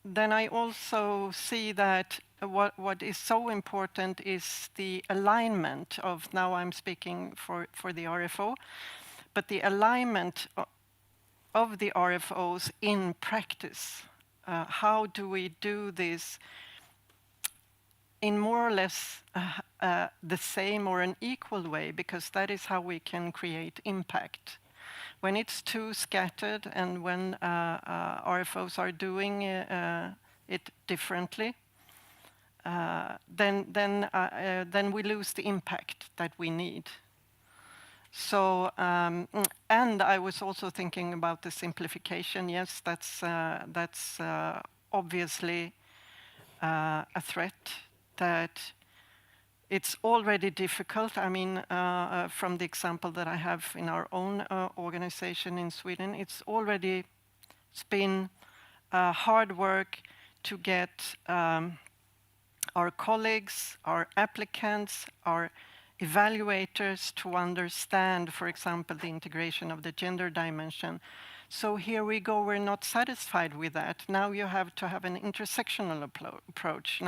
then I also see that what is so important is the alignment of, now I'm speaking for the RFO, but the alignment of the RFOs in practice. How do we do this in more or less the same or an equal way? Because that is how we can create impact. When it's too scattered and when RFOs are doing it differently, then we lose the impact that we need. So, and I was also thinking about the simplification. Yes, that's obviously a threat. That it's already difficult. I mean, from the example that I have in our own organization in Sweden, it's been hard work to get our colleagues, our applicants, our evaluators to understand, for example, the integration of the gender dimension. So here we go, we're not satisfied with that. Now you have to have an intersectional approach.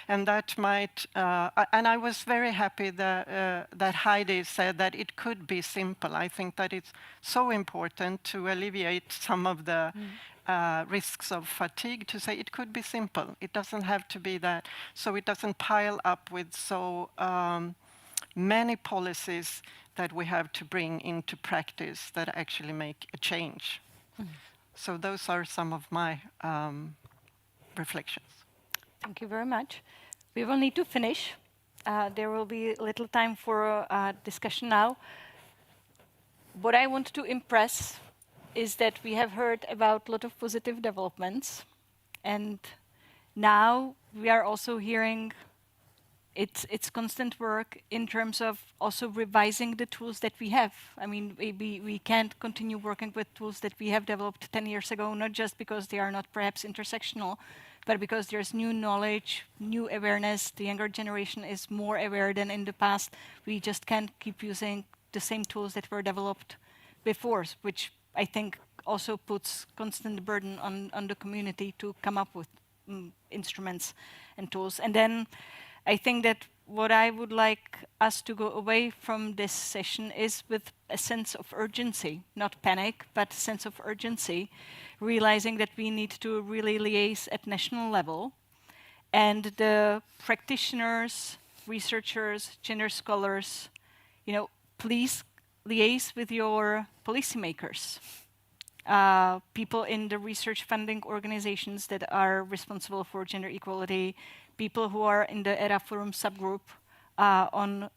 And that might, and I was very happy that Heidi said that it could be simple. I think that it's so important to alleviate some of the risks of fatigue, to say it could be simple. It doesn't have to be that, so it doesn't pile up with so many policies that we have to bring into practice that actually make a change. So those are some of my reflections. Thank you very much. We will need to finish. There will be little time for discussion now. What I want to impress is that we have heard about a lot of positive developments, and now we are also hearing it's constant work in terms of also revising the tools that we have. I mean, we can't continue working with tools that we have developed 10 years ago, not just because they are not perhaps intersectional, but because there's new knowledge, new awareness. The younger generation is more aware than in the past. We just can't keep using the same tools that were developed before, which I think also puts constant burden on the community to come up with instruments and tools. And then I think that what I would like us to go away from this session is with a sense of urgency, not panic, but a sense of urgency, realizing that we need to really liaise at national level. And the practitioners, researchers, gender scholars, please liaise with your policymakers, people in the research funding organizations that are responsible for gender equality, people who are in the ERA Forum subgroup on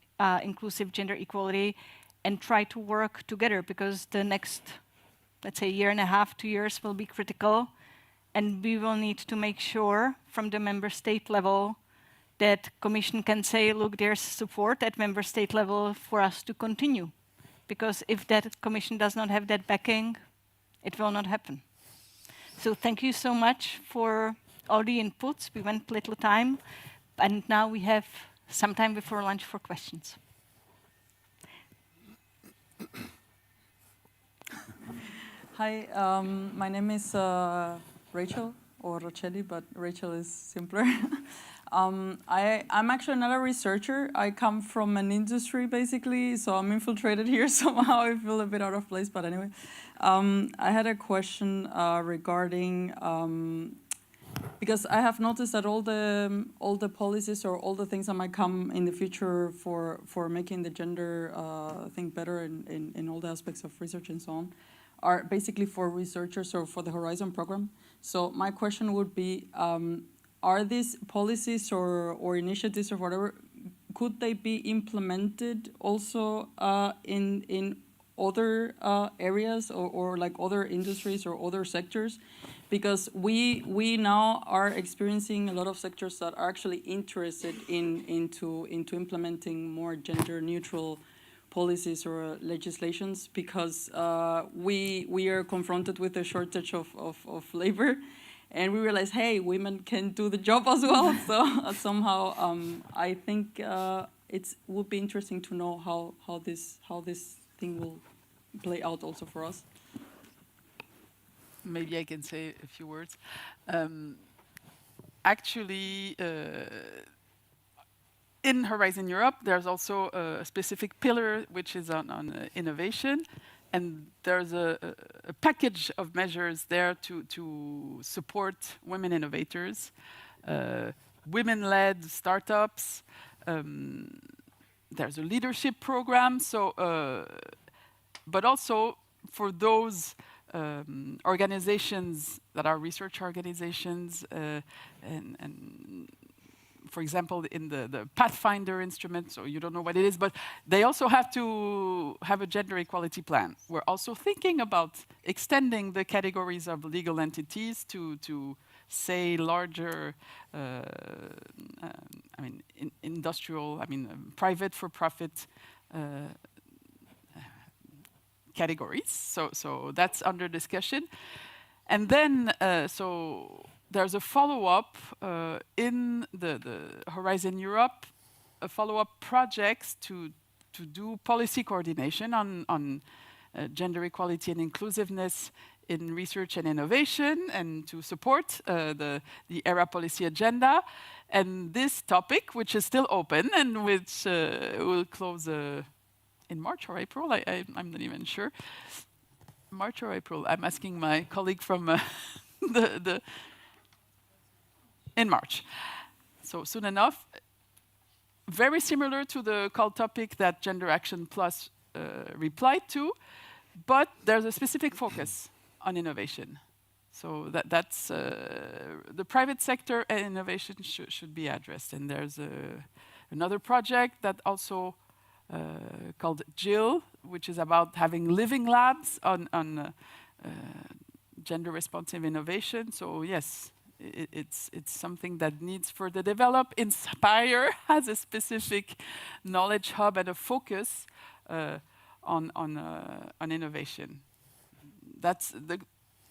inclusive gender equality, and try to work together, because the next, let's say, year and a half, 2 years will be critical, and we will need to make sure from the member state level that Commission can say, look, there's support at member state level for us to continue. Because if that Commission does not have that backing, it will not happen. So thank you so much for all the inputs. We went little time, and now we have some time before lunch for questions. Hi, my name is Rachel, or Rocelli, but Rachel is simpler. I'm actually not a researcher. I come from an industry, basically, so I'm infiltrated here somehow. I feel a bit out of place, but anyway. I had a question regarding because I have noticed that all the policies or all the things that might come in the future for making the gender thing better in all the aspects of research and so on are basically for researchers or for the Horizon program. So my question would be, are these policies or initiatives or whatever, could they be implemented also in other areas or like other industries or other sectors? Because we now are experiencing a lot of sectors that are actually interested into implementing more gender neutral policies or legislations, because we are confronted with a shortage of labor, and we realize, hey, women can do the job as well. So somehow I think it would be interesting to know how this thing will play out also for us. Maybe I can say a few words. Actually, in Horizon Europe, there's also a specific pillar which is on innovation, and there's a package of measures there to support women innovators, women-led startups. There's a leadership program, so but also for those organizations that are research organizations, and for example, in the Pathfinder instrument, so you don't know what it is, but they also have to have a gender equality plan. We're also thinking about extending the categories of legal entities to say larger, industrial, private for-profit categories. So that's under discussion. And then, so there's a follow-up in the Horizon Europe, a follow-up projects to do policy coordination on gender equality and inclusiveness in research and innovation, and to support the ERA policy agenda. And this topic, which is still open and which will close in March or April, I'm not even sure. March or April, I'm asking my colleague from in March. So soon enough, very similar to the call topic that GENDERACTIONplus replied to, but there's a specific focus on innovation. So that's the private sector and innovation should be addressed. And there's another project that also called Jill, which is about having living labs on gender responsive innovation. So yes, it's something that needs further develop. Inspire has a specific knowledge hub and a focus on innovation. That's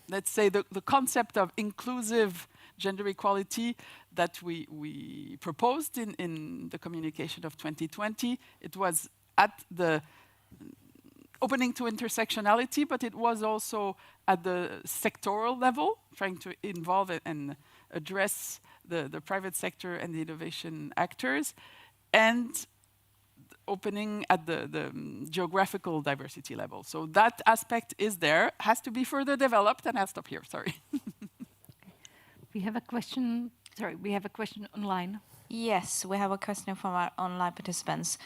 let's say the concept of inclusive gender equality that we proposed in the communication of 2020. It was at the opening to intersectionality, but it was also at the sectoral level, trying to involve and address the private sector and the innovation actors, and opening at the geographical diversity level. So that aspect is there, has to be further developed, and I'll stop here, sorry. We have a question, we have a question online. Yes, we have a question from our online participants.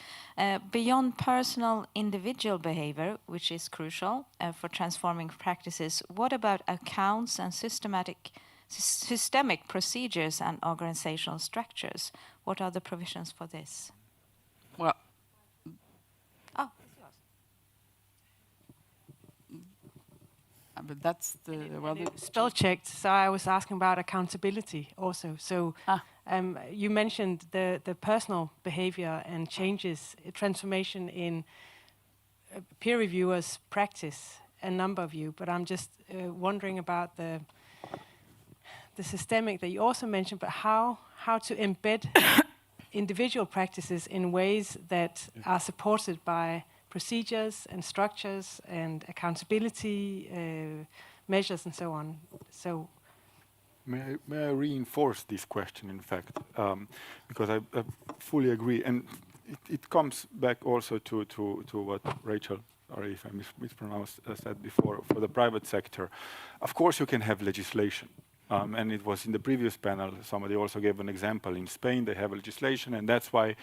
Beyond personal individual behavior, which is crucial for transforming practices, what about accounts and systemic procedures and organizational structures? What are the provisions for this? Well, but that's the spell checked. So I was asking about accountability also. So you mentioned the personal behavior and changes, transformation in peer reviewers' practice, a number of you. But I'm just wondering about the systemic that you also mentioned, but how to embed individual practices in ways that are supported by procedures and structures and accountability measures and so on. So, may I reinforce this question, in fact, because I fully agree, and it comes back also to what Rachel, or if I mispronounced, said before, for the private sector. Of course, you can have legislation, And it was in the previous panel, somebody also gave an example. In Spain, they have legislation, and that's why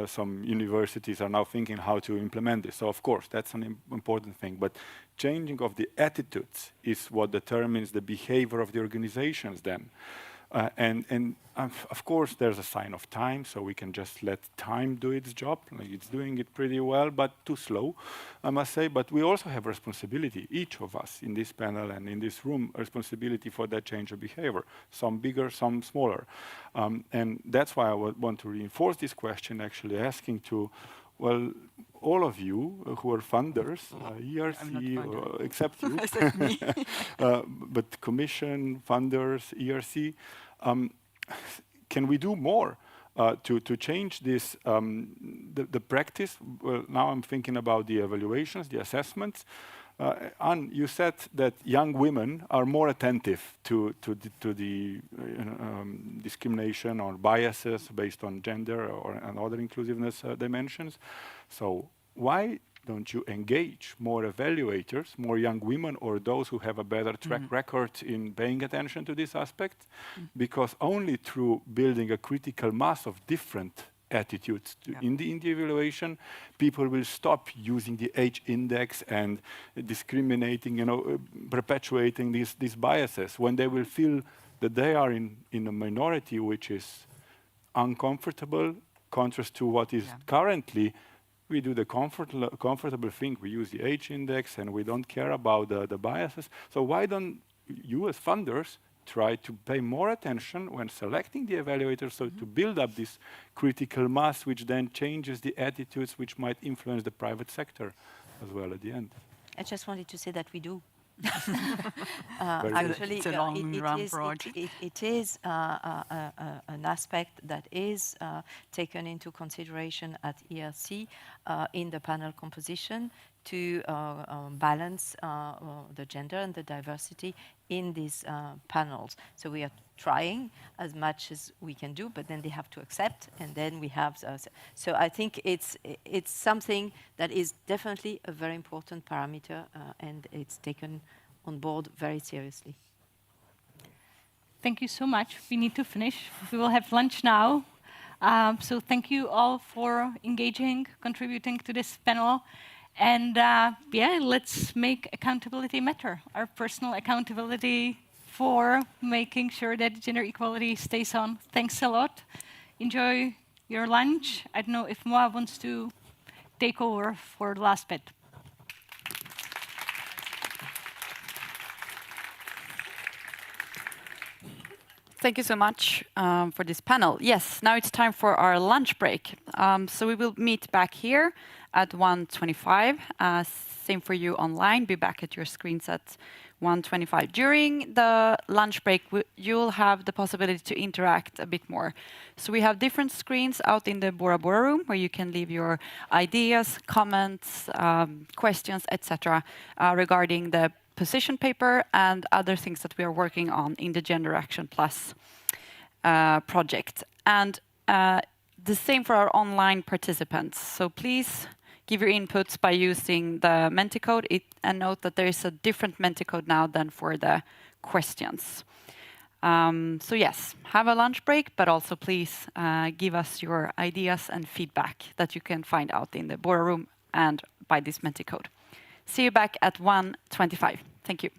some universities are now thinking how to implement this. So, of course, that's an important thing. But changing of the attitudes is what determines the behavior of the organizations then. And of course, there's a sign of time, so we can just let time do its job. Like, it's doing it pretty well, but too slow, I must say. But we also have responsibility, each of us in this panel and in this room, responsibility for that change of behavior, some bigger, some smaller. And that's why I want to reinforce this question, actually asking to, well, all of you who are funders, ERC, except you, but Commission, funders, ERC, can we do more to change this, the practice? Well, now I'm thinking about the evaluations, the assessments. Anne, you said that young women are more attentive to the discrimination or biases based on gender and other inclusiveness dimensions. So why don't you engage more evaluators, more young women, or those who have a better track record in paying attention to this aspect? Because only through building a critical mass of different attitudes in the evaluation, people will stop using the age index and discriminating, perpetuating these biases, when they will feel that they are in a minority which is uncomfortable, contrast to what is currently. We do the comfortable thing. We use the age index and we don't care about the biases. So why don't you as funders try to pay more attention when selecting the evaluators, so to build up this critical mass, which then changes the attitudes which might influence the private sector as well at the end? I just wanted to say that we do. Actually, it's a long-run project. It is an aspect that is taken into consideration at ERC in the panel composition to balance the gender and the diversity in these panels. So we are trying as much as we can do, but then they have to accept, and then we have. So I think it's something that is definitely a very important parameter, and it's taken on board very seriously. Thank you so much. We need to finish. We will have lunch now. So thank you all for engaging, contributing to this panel. And yeah, let's make accountability matter. Our personal accountability for making sure that gender equality stays on. Thanks a lot. Enjoy your lunch. I don't know if Moa wants to take over for the last bit. Thank you so much for this panel. Yes, now it's time for our lunch break. So we will meet back here at 1:25. Same for you online. Be back at your screens at 1:25. During the lunch break, you'll have the possibility to interact a bit more. So we have different screens out in the Bora Bora room where you can leave your ideas, comments, questions, etc. Regarding the position paper and other things that we are working on in the GenderActionplus project. And the same for our online participants. So please give your inputs by using the Menti code, and note that there is a different Menti code now than for the questions. So yes, have a lunch break, but also please give us your ideas and feedback that you can find out in the Bora room and by this Menti code. See you back at 1:25. Thank you.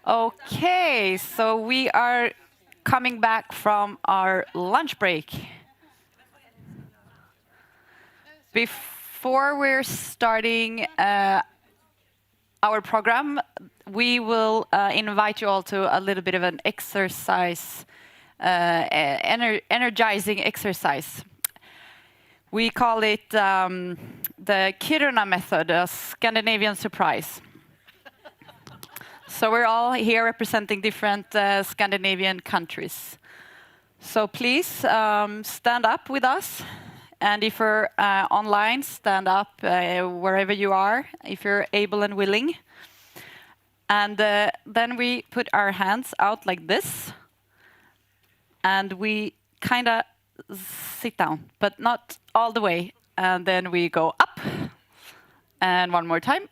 Okay, so we are coming back from our lunch break. Before we're starting our program, we will invite you all to a little bit of an exercise, energizing exercise. We call it the Kiruna method, a Scandinavian surprise. So we're all here representing different Scandinavian countries. So please stand up with us. And if you're online, stand up wherever you are, if you're able and willing. And then we put our hands out like this. And we kind of sit down, but not all the way. And then we go up. And one more time.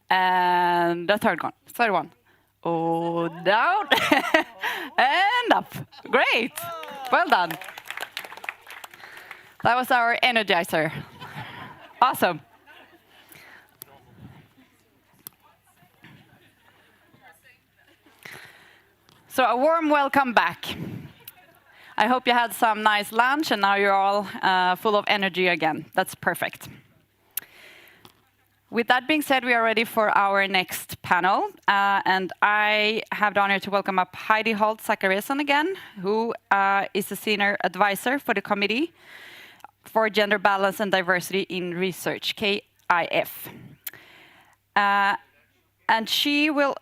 And the third one. Oh, down. And up. Great. Well done. That was our energizer. Awesome. So a warm welcome back. I hope you had some nice lunch and now you're all full of energy again. That's perfect. With that being said, we are ready for our next panel. And I have the honor to welcome up Heidi Holt-Zachariasen again, who is the Senior Advisor for the Committee for Gender Balance and Diversity in Research, KIF. And she will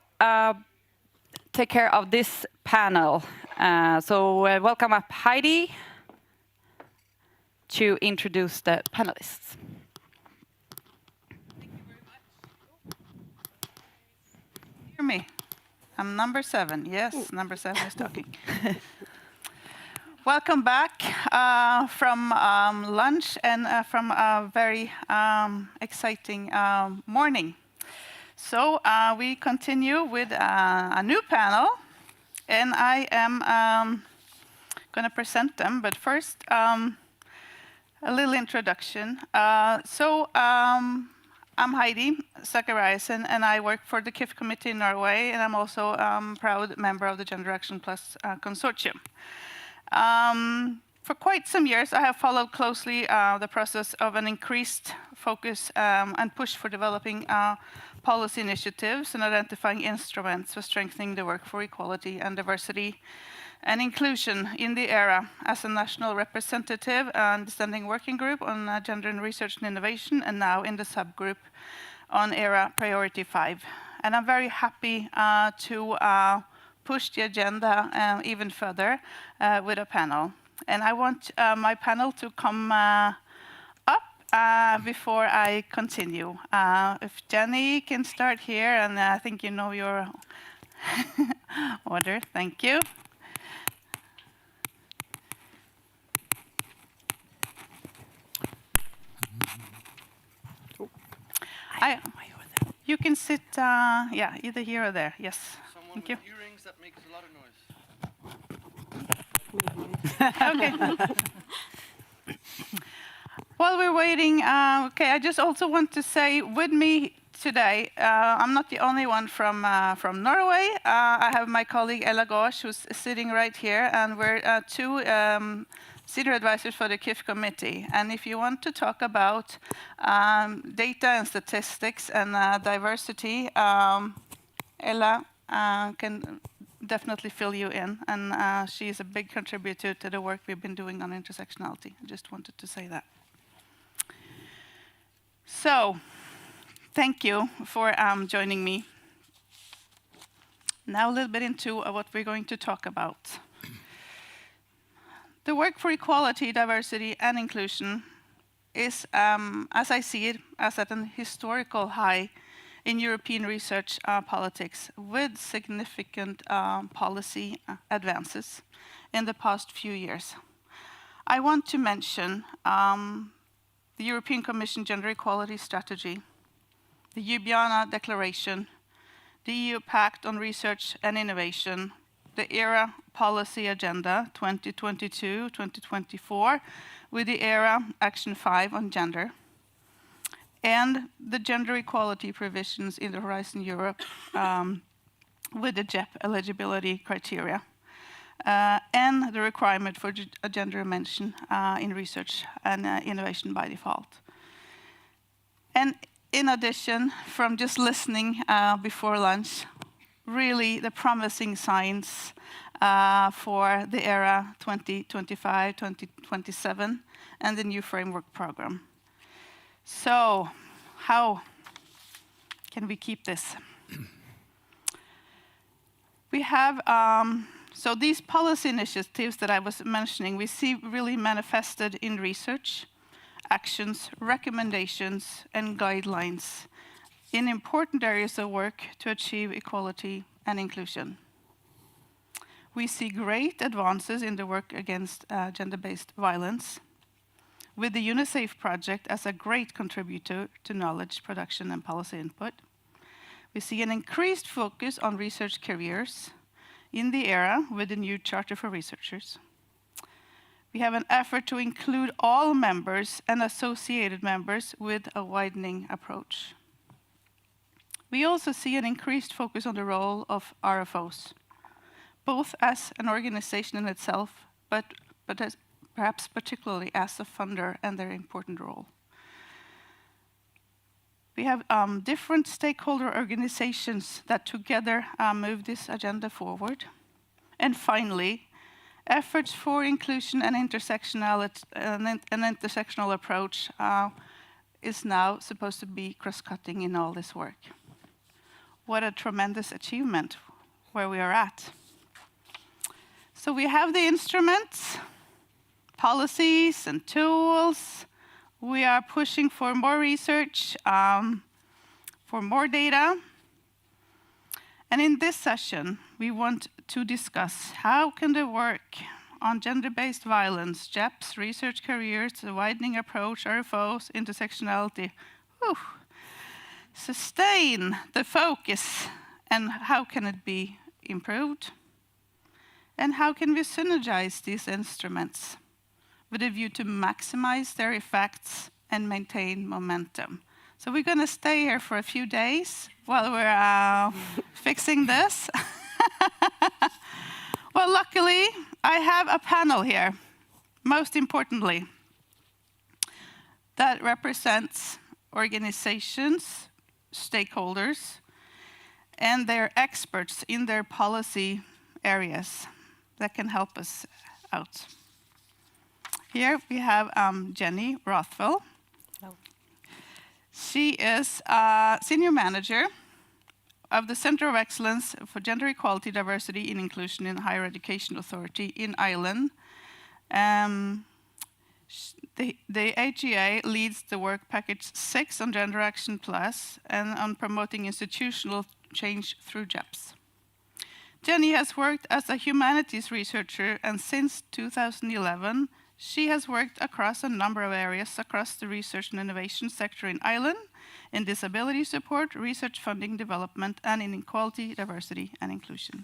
take care of this panel. So welcome up Heidi to introduce the panelists. Hear me? I'm number 7. Yes, number 7 is talking. Welcome back from lunch and from a very exciting morning. So we continue with a new panel, and I am going to present them. But first, a little introduction. I'm Heidi Zachariasen, and I work for the KIF committee in Norway, and I'm also a proud member of the GenderActionplus consortium. For quite some years, I have followed closely the process of an increased focus and push for developing policy initiatives and identifying instruments for strengthening the work for equality and diversity and inclusion in the era as a national representative and standing working group on gender in research and innovation, and now in the subgroup on era priority 5. And I'm very happy to push the agenda even further with a panel. And I want my panel to come up before I continue. If Jenny can start here, and I think you know your order. Thank you. You can sit, either here or there. Yes. Someone Thank you. with earrings that makes a lot of noise. Okay. While we're waiting, I just also want to say with me today, I'm not the only one from Norway. I have my colleague Ella Gausch, who's sitting right here, and we're two senior advisors for the KIF committee. And if you want to talk about data and statistics and diversity, Ella can definitely fill you in. And she is a big contributor to the work we've been doing on intersectionality. I just wanted to say that. So, thank you for joining me. Now a little bit into what we're going to talk about. The work for equality, diversity, and inclusion is, as I see it, as at an historical high in European research politics, with significant policy advances in the past few years. I want to mention the European Commission Gender Equality Strategy, the Ljubljana Declaration, the EU Pact on Research and Innovation, the ERA Policy Agenda 2022-2024, with the ERA Action 5 on gender, and the gender equality provisions in the Horizon Europe with the JEP eligibility criteria, and the requirement for a gender dimension in research and innovation by default. And in addition, from just listening before lunch, really the promising signs for the era 2025-2027 and the new framework program. So how can we keep this? We have, so these policy initiatives that I was mentioning, we see really manifested in research, actions, recommendations, and guidelines in important areas of work to achieve equality and inclusion. We see great advances in the work against gender-based violence, with the UNICEF project as a great contributor to knowledge production and policy input. We see an increased focus on research careers in the era with the new Charter for Researchers. We have an effort to include all members and associated members with a widening approach. We also see an increased focus on the role of RFOs, both as an organization in itself, but as perhaps particularly as a funder and their important role. We have different stakeholder organizations that together move this agenda forward. And finally, efforts for inclusion and intersectional approach is now supposed to be cross-cutting in all this work. What a tremendous achievement where we are at. So we have the instruments, policies and tools. We are pushing for more research, for more data. And in this session, we want to discuss how can the work on gender-based violence, JEPs, research careers, the widening approach, RFOs, intersectionality, sustain the focus, and how can it be improved? And how can we synergize these instruments with a view to maximize their effects and maintain momentum? So we're going to stay here for a few days while we're fixing this. Well, luckily, I have a panel here, most importantly, that represents organizations, stakeholders, and they're experts in their policy areas that can help us out. Here we have Jenny Rothwell. Hello. She is Senior Manager of the Center of Excellence for Gender Equality, Diversity and Inclusion in Higher Education Authority in Ireland. The AGA leads the work package 6 on GENDERACTIONplus and on promoting institutional change through JEPs. Jenny has worked as a humanities researcher, and since 2011, she has worked across a number of areas across the research and innovation sector in Ireland, in disability support, research funding development, and in equality, diversity, and inclusion.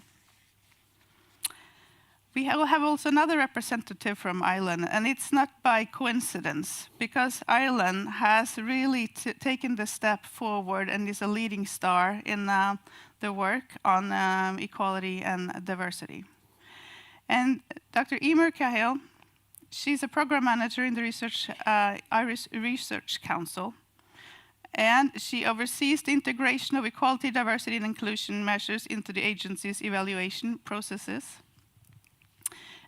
We will have also another representative from Ireland, and it's not by coincidence, because Ireland has really taken the step forward and is a leading star in the work on equality and diversity. And Dr. Emer Cahill, she's a program manager in the Irish Research Council, and she oversees the integration of equality, diversity, and inclusion measures into the agency's evaluation processes.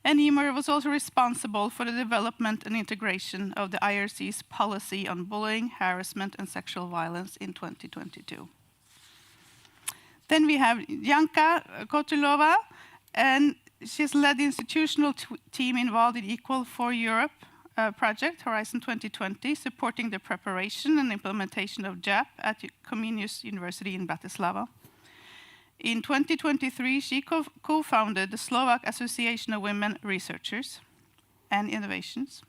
And Emer was also responsible for the development and integration of the IRC's policy on bullying, harassment, and sexual violence in 2022. Then we have Janka Kotulova, and she's led the institutional team involved in Equal for Europe project, Horizon 2020, supporting the preparation and implementation of JEP at Comenius University in Bratislava. In 2023, she co-founded the Slovak Association of Women Researchers and Innovators.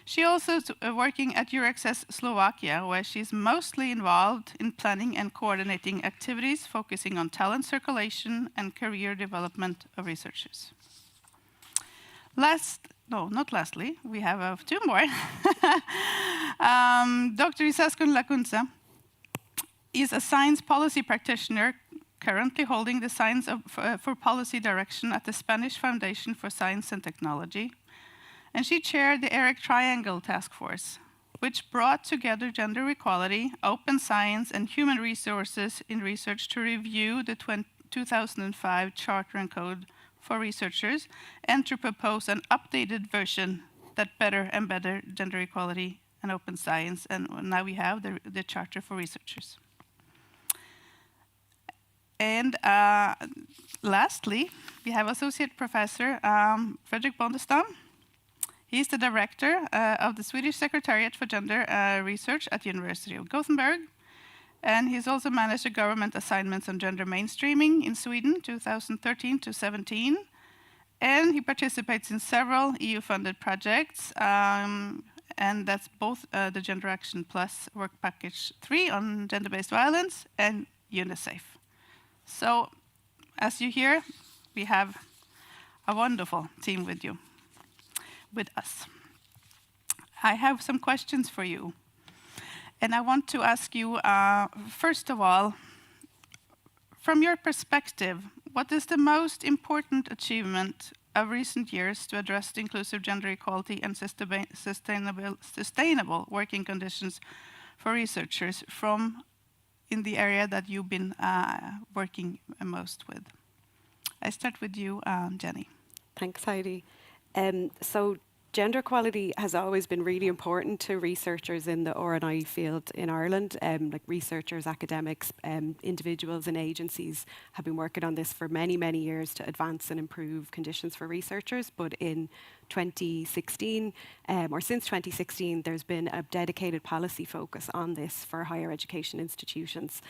She also is working at Euraccess Slovakia, where she's mostly involved in planning and coordinating activities focusing on talent circulation and career development of researchers. Last no, not lastly, we have two more. Dr. Izaskun Lacunza is a science policy practitioner currently holding the Science for Policy Direction at the Spanish Foundation for Science and Technology. And she chaired the ERIC Triangle Task Force, which brought together gender equality, open science, and human resources in research to review the 2005 Charter and Code for Researchers and to propose an updated version that better embedded gender equality and open science. And now we have the Charter for Researchers. And lastly, we have Associate Professor Fredrik Bondestam. He's the director of the Swedish Secretariat for Gender Research at the University of Gothenburg. And he's also managed the government assignments on gender mainstreaming in Sweden, 2013 to 17. And he participates in several EU-funded projects, and that's both the GENDERACTIONplus Work Package 3 on gender-based violence and UNICEF. So, as you hear, we have a wonderful team with us. I have some questions for you. And I want to ask you, first of all, from your perspective, what is the most important achievement of recent years to address the inclusive gender equality and sustainable working conditions for researchers in the area that you've been working most with? I start with you, Jenny. Thanks, Heidi. So gender equality has always been really important to researchers in the R&I field in Ireland. Like researchers, academics, individuals and agencies have been working on this for many, many years to advance and improve conditions for researchers. But in 2016, or since 2016, there's been a dedicated policy focus on this for higher education institutions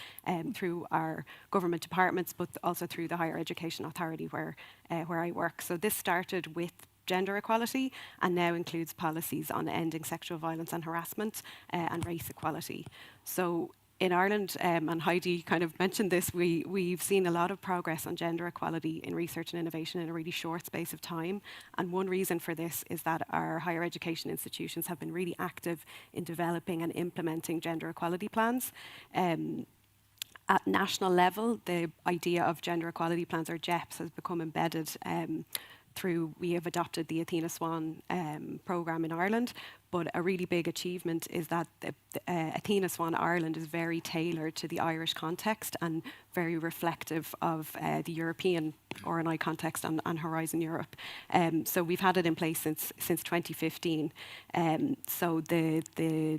through our government departments, but also through the Higher Education Authority where I work. So this started with gender equality and now includes policies on ending sexual violence and harassment and race equality. So in Ireland, and Heidi kind of mentioned this, we've seen a lot of progress on gender equality in research and innovation in a really short space of time. And one reason for this is that our higher education institutions have been really active in developing and implementing gender equality plans. At national level, the idea of gender equality plans, or GEPs, has become embedded we have adopted the Athena Swan programme in Ireland, but a really big achievement is that the Athena Swan Ireland is very tailored to the Irish context and very reflective of the European R&I context and Horizon Europe. So we've had it in place since 2015. So the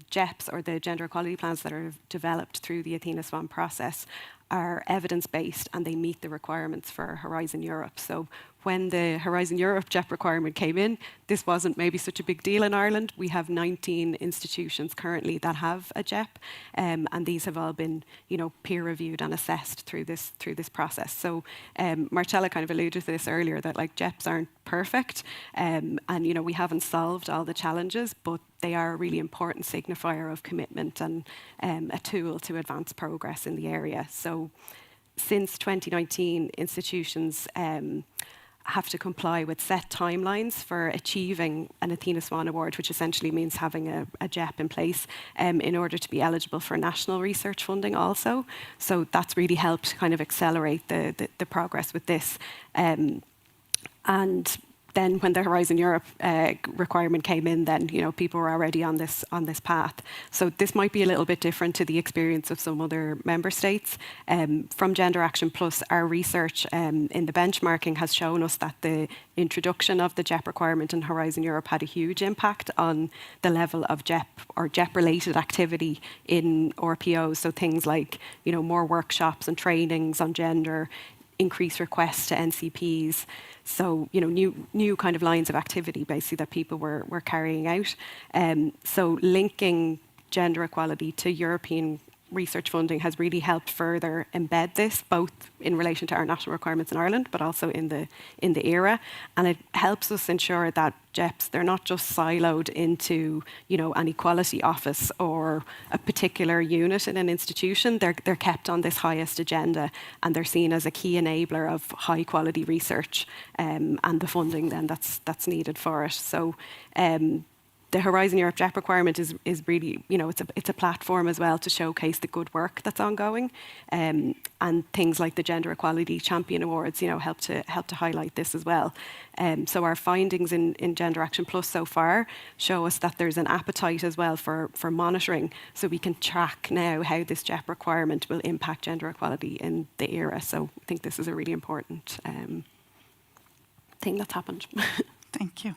GEPs, or the gender equality plans that are developed through the Athena Swan process, are evidence-based and they meet the requirements for Horizon Europe. So when the Horizon Europe GEP requirement came in, this wasn't maybe such a big deal in Ireland. We have 19 institutions currently that have a GEP, and these have all been, peer-reviewed and assessed through this process. So Marcella kind of alluded to this earlier, that like GEPs aren't perfect, and we haven't solved all the challenges, but they are a really important signifier of commitment and a tool to advance progress in the area. So since 2019, institutions have to comply with set timelines for achieving an Athena Swan Award, which essentially means having a GEP in place in order to be eligible for national research funding also. So that's really helped kind of accelerate the progress with this. And then when the Horizon Europe requirement came in, then people were already on this path. So this might be a little bit different to the experience of some other member states. From GENDERACTIONplus, our research in the benchmarking has shown us that the introduction of the GEP requirement in Horizon Europe had a huge impact on the level of GEP or GEP-related activity in RPOs. So things like more workshops and trainings on gender, increased requests to NCPs. So, new kind of lines of activity, basically, that people were carrying out. So linking gender equality to European research funding has really helped further embed this, both in relation to our national requirements in Ireland, but also in the ERA. And it helps us ensure that JEPs, they're not just siloed into, an equality office or a particular unit in an institution. They're kept on this highest agenda, and they're seen as a key enabler of high quality research and the funding then that's needed for it. So the Horizon Europe JEP requirement is really, it's a platform as well to showcase the good work that's ongoing, and things like the Gender Equality Champion Awards, help to highlight this as well. So our findings in GenderActionplus so far show us that there's an appetite as well for monitoring, so we can track now how this JEP requirement will impact gender equality in the ERA. So I think this is a really important thing that's happened. Thank you.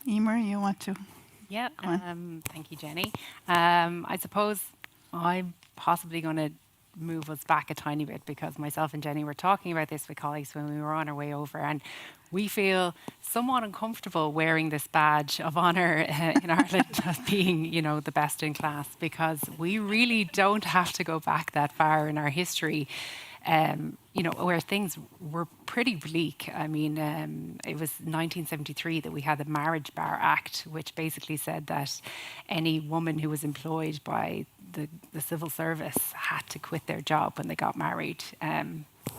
Emer, you want to? Yeah, thank you, Jenny. I suppose I'm possibly going to move us back a tiny bit, because myself and Jenny were talking about this with colleagues when we were on our way over, and we feel somewhat uncomfortable wearing this badge of honour in Ireland of being, the best in class, because we really don't have to go back that far in our history. Where things were pretty bleak. I mean, it was 1973 that we had the Marriage Bar Act, which basically said that any woman who was employed by the civil service had to quit their job when they got married.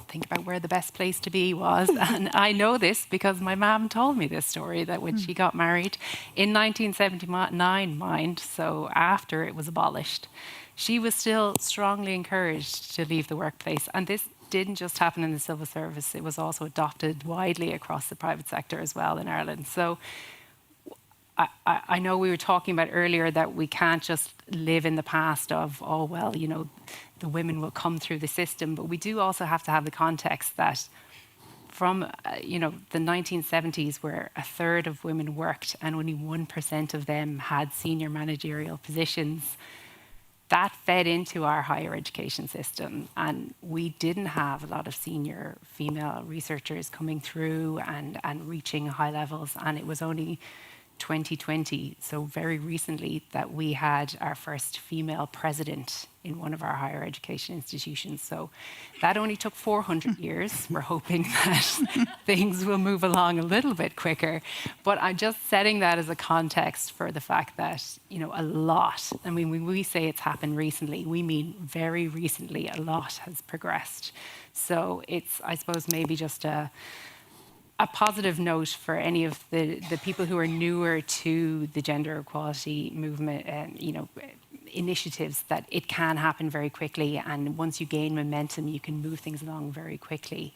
Think about where the best place to be was. And I know this because my mum told me this story, that when she got married in 1979, mind, so after it was abolished, she was still strongly encouraged to leave the workplace. And this didn't just happen in the civil service, it was also adopted widely across the private sector as well in Ireland. So I know we were talking about earlier that we can't just live in the past of, the women will come through the system, but we do also have to have the context that from, the 1970s, where a third of women worked and only 1% of them had senior managerial positions, that fed into our higher education system, and we didn't have a lot of senior female researchers coming through and reaching high levels. And it was only 2020, so very recently, that we had our first female president in one of our higher education institutions. So that only took 400 years. We're hoping that things will move along a little bit quicker. But I'm just setting that as a context for the fact that, a lot, I mean, when we say it's happened recently, we mean very recently a lot has progressed. So it's, I suppose, maybe just a positive note for any of the people who are newer to the gender equality movement and, initiatives, that it can happen very quickly, and once you gain momentum, you can move things along very quickly.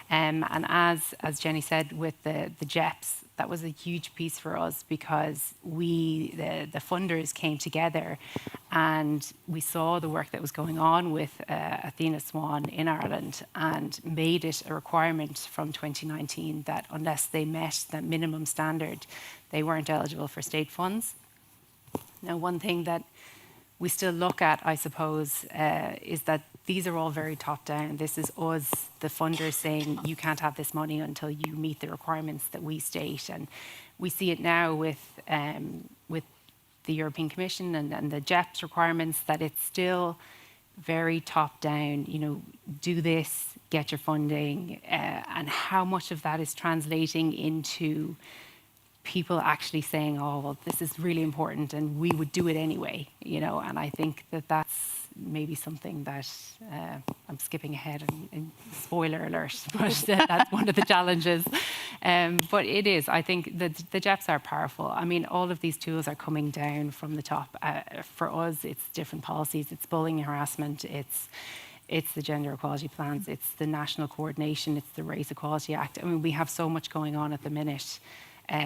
And as Jenny said, with the JEPs, that was a huge piece for us, because the funders came together and we saw the work that was going on with Athena Swan in Ireland, and made it a requirement from 2019 that unless they met that minimum standard, they weren't eligible for state funds. Now, one thing that we still look at, I suppose, is that these are all very top-down. This is us, the funders, saying you can't have this money until you meet the requirements that we state. And we see it now with the European Commission and the JEPs requirements, that it's still very top-down. Do this, get your funding, and how much of that is translating into people actually saying, oh, well, this is really important and we would do it anyway, and I think that that's maybe something that I'm skipping ahead and spoiler alert, but that's one of the challenges. But it is, I think the JEPs are powerful. I mean, all of these tools are coming down from the top. For us, it's different policies, it's bullying and harassment, it's the gender equality plans, it's the national coordination, it's the Race Equality Act. I mean, we have so much going on at the minute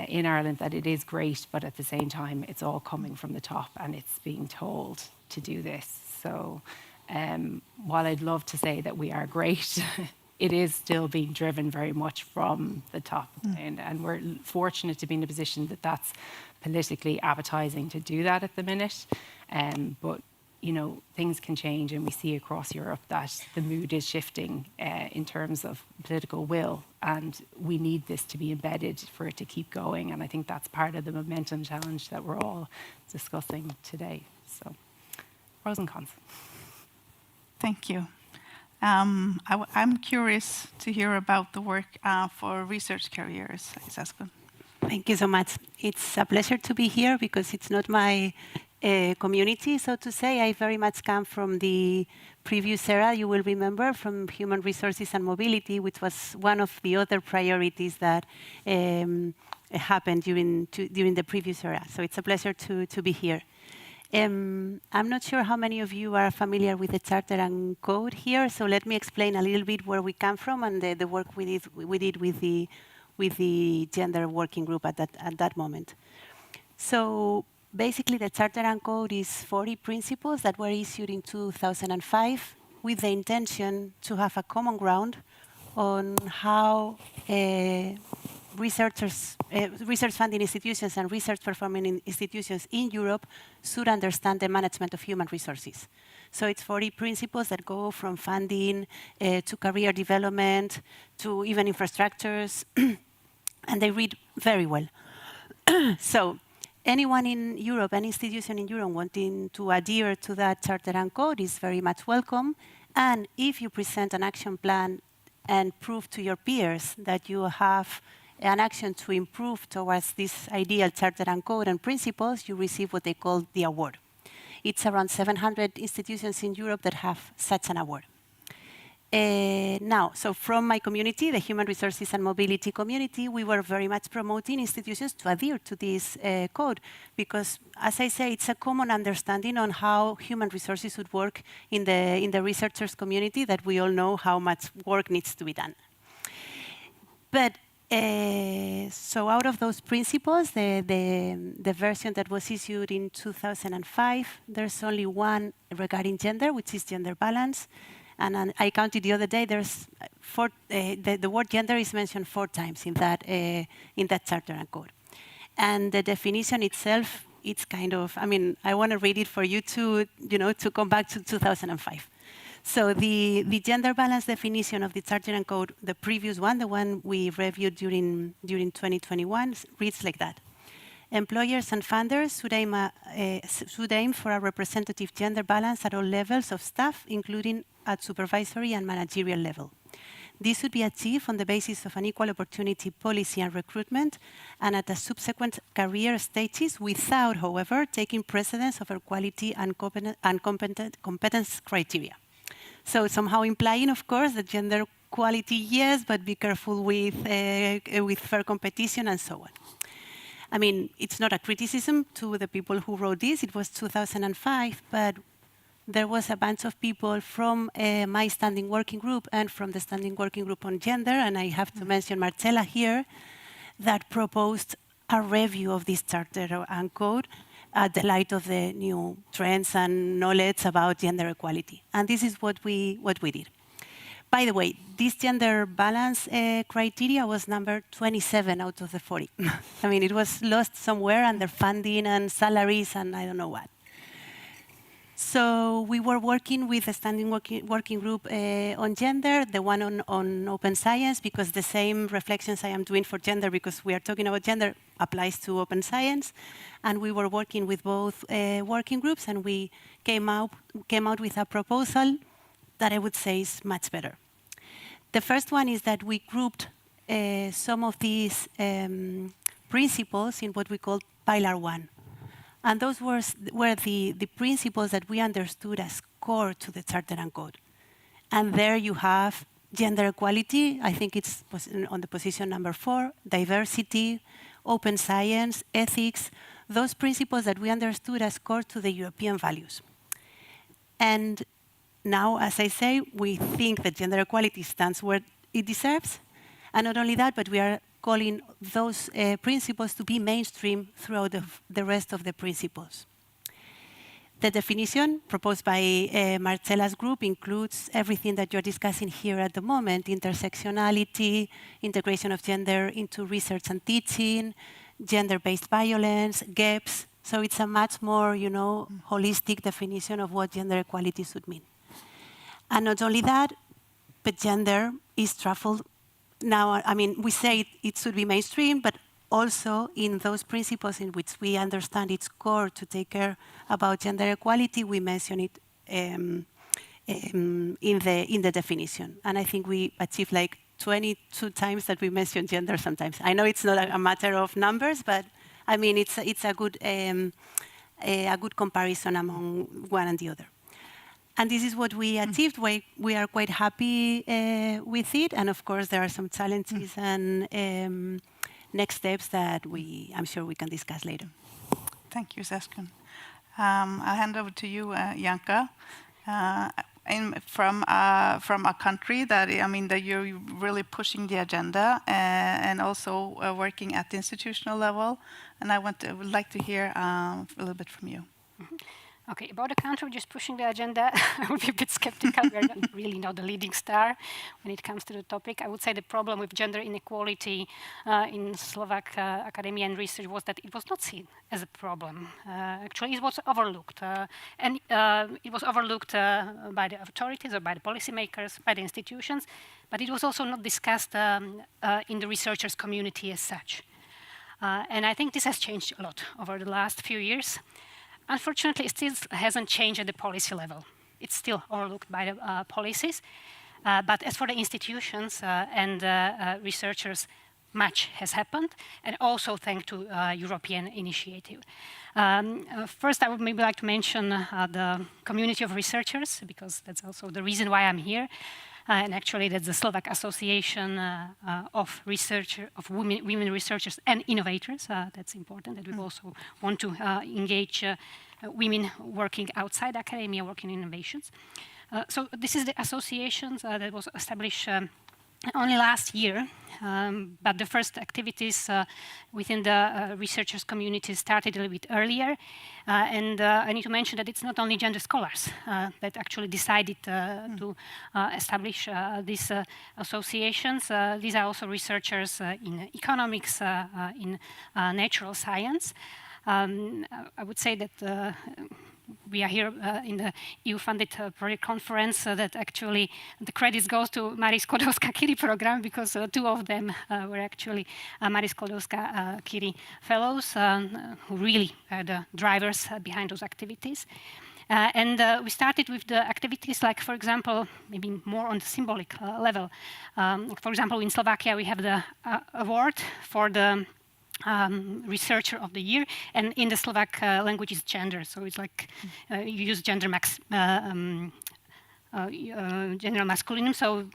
in Ireland that it is great, but at the same time, it's all coming from the top and it's being told to do this. So while I'd love to say that we are great, it is still being driven very much from the top. And we're fortunate to be in a position that that's politically appetizing to do that at the minute. But things can change, and we see across Europe that the mood is shifting in terms of political will, and we need this to be embedded for it to keep going. And I think that's part of the momentum challenge that we're all discussing today. So, pros and cons. Thank you. I'm curious to hear about the work for research careers, Isaskun. Thank you so much. It's a pleasure to be here because it's not my community, so to say. I very much come from the previous era, you will remember, from human resources and mobility, which was one of the other priorities that happened during the previous era. So it's a pleasure to be here. I'm not sure how many of you are familiar with the Charter and Code here, so let me explain a little bit where we come from and the work we did with the gender working group at that moment. So basically, the Charter and Code is 40 principles that were issued in 2005 with the intention to have a common ground on how research funding institutions and research performing institutions in Europe should understand the management of human resources. So it's 40 principles that go from funding to career development to even infrastructures, and they read very well. So anyone in Europe, any institution in Europe wanting to adhere to that Charter and Code is very much welcome. And if you present an action plan and prove to your peers that you have an action to improve towards this ideal Charter and Code and principles, you receive what they call the award. It's around 700 institutions in Europe that have such an award. Now, so from my community, the Human Resources and Mobility community, we were very much promoting institutions to adhere to this code because, as I say, it's a common understanding on how human resources would work in the researchers community that we all know how much work needs to be done. But so out of those principles, the version that was issued in 2005, there's only one regarding gender, which is gender balance. And I counted the other day, there's the word gender is mentioned 4 times in that Charter and Code. And the definition itself, it's kind of, I mean, I want to read it for you to come back to 2005. So the gender balance definition of the Charter and Code, the previous one, the one we reviewed during 2021, reads like that. Employers and funders should aim for a representative gender balance at all levels of staff, including at supervisory and managerial level. This should be achieved on the basis of an equal opportunity policy and recruitment and at the subsequent career stages without, however, taking precedence over quality and competence criteria. So somehow implying, of course, that gender equality, yes, but be careful with fair competition and so on. I mean, it's not a criticism to the people who wrote this. It was 2005, but there was a bunch of people from my standing working group and from the standing working group on gender, and I have to mention Marcella here, that proposed a review of this Charter and Code at the light of the new trends and knowledge about gender equality. And this is what we did. By the way, this gender balance criteria was number 27 out of the 40. I mean, it was lost somewhere under funding and salaries and I don't know what. So we were working with a standing working group on gender, the one on open science, because the same reflections I am doing for gender, because we are talking about gender, applies to open science. And we were working with both working groups, and we came out with a proposal that I would say is much better. The first one is that we grouped some of these principles in what we call Pillar 1. And those were the principles that we understood as core to the Charter and Code. And there you have gender equality, I think it's on the position number 4, diversity, open science, ethics, those principles that we understood as core to the European values. And now, as I say, we think that gender equality stands where it deserves. And not only that, but we are calling those principles to be mainstream throughout the rest of the principles. The definition proposed by Marcella's group includes everything that you're discussing here at the moment: intersectionality, integration of gender into research and teaching, gender-based violence, gaps. So it's a much more, holistic definition of what gender equality should mean. And not only that, but gender is truffled. Now, I mean, we say it should be mainstream, but also in those principles in which we understand its core to take care about gender equality, we mention it in the definition. And I think we achieved like 22 times that we mentioned gender sometimes. I know it's not a matter of numbers, but I mean, it's a good comparison among one and the other. And this is what we achieved. We are quite happy with it. And of course, there are some challenges and next steps that I'm sure we can discuss later. Thank you, Zeskun. I'll hand over to you, Janka. From a country that, I mean, that you're really pushing the agenda and also working at the institutional level. And I would like to hear a little bit from you. Mm-hmm. Okay, about the country just pushing the agenda, I would be a bit skeptical. We're not really not the leading star when it comes to the topic. I would say the problem with gender inequality in Slovak academia and research was that it was not seen as a problem. Actually, it was overlooked. And it was overlooked by the authorities or by the policymakers, by the institutions, but it was also not discussed in the researchers community as such. And I think this has changed a lot over the last few years. Unfortunately, it still hasn't changed at the policy level. It's still overlooked by the policies. But as for the institutions and researchers, much has happened, and also thanks to European initiative. First, I would maybe like to mention the community of researchers, because that's also the reason why I'm here. And actually, that's the Slovak Association of women researchers and innovators. That's important, that we also want to engage women working outside academia, working in innovations. So this is the association that was established only last year, but the first activities within the researchers community started a little bit earlier. And I need to mention that it's not only gender scholars that actually decided to establish these associations. These are also researchers in economics, in natural science. I would say that we are here in the EU-funded project conference that actually the credits goes to Marie Skłodowska-Curie program, because two of them were actually Marie Skłodowska-Curie fellows who really are the drivers behind those activities. And we started with the activities like, for example, maybe more on the symbolic level. For example, in Slovakia, we have the award for the researcher of the year, and in the Slovak language is gender, so it's like you use gender general masculinum, so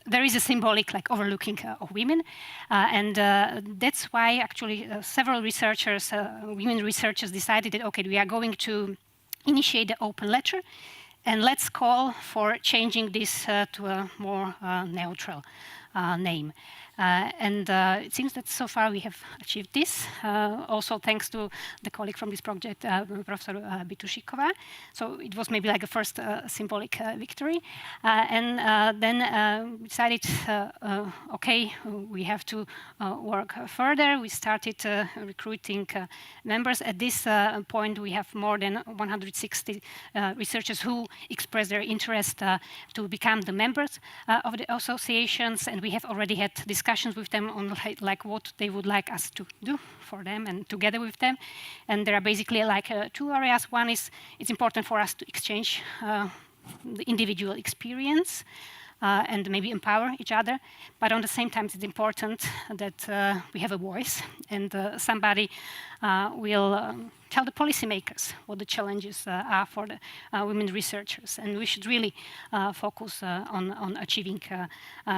there is a symbolic like overlooking of women, and that's why actually several researchers, women researchers, decided that okay, we are going to initiate the open letter, and let's call for changing this to a more neutral name. And it seems that so far we have achieved this, also thanks to the colleague from this project, Professor Bitušíková. So it was maybe like a first symbolic victory. And then we decided, okay, we have to work further. We started recruiting members. At this point, we have more than 160 researchers who express their interest to become the members of the associations, and we have already had discussions with them on like what they would like us to do for them and together with them. And there are basically like two areas. One is it's important for us to exchange the individual experience and maybe empower each other. But on the same time, it's important that we have a voice and somebody will tell the policymakers what the challenges are for the women researchers. And we should really focus on achieving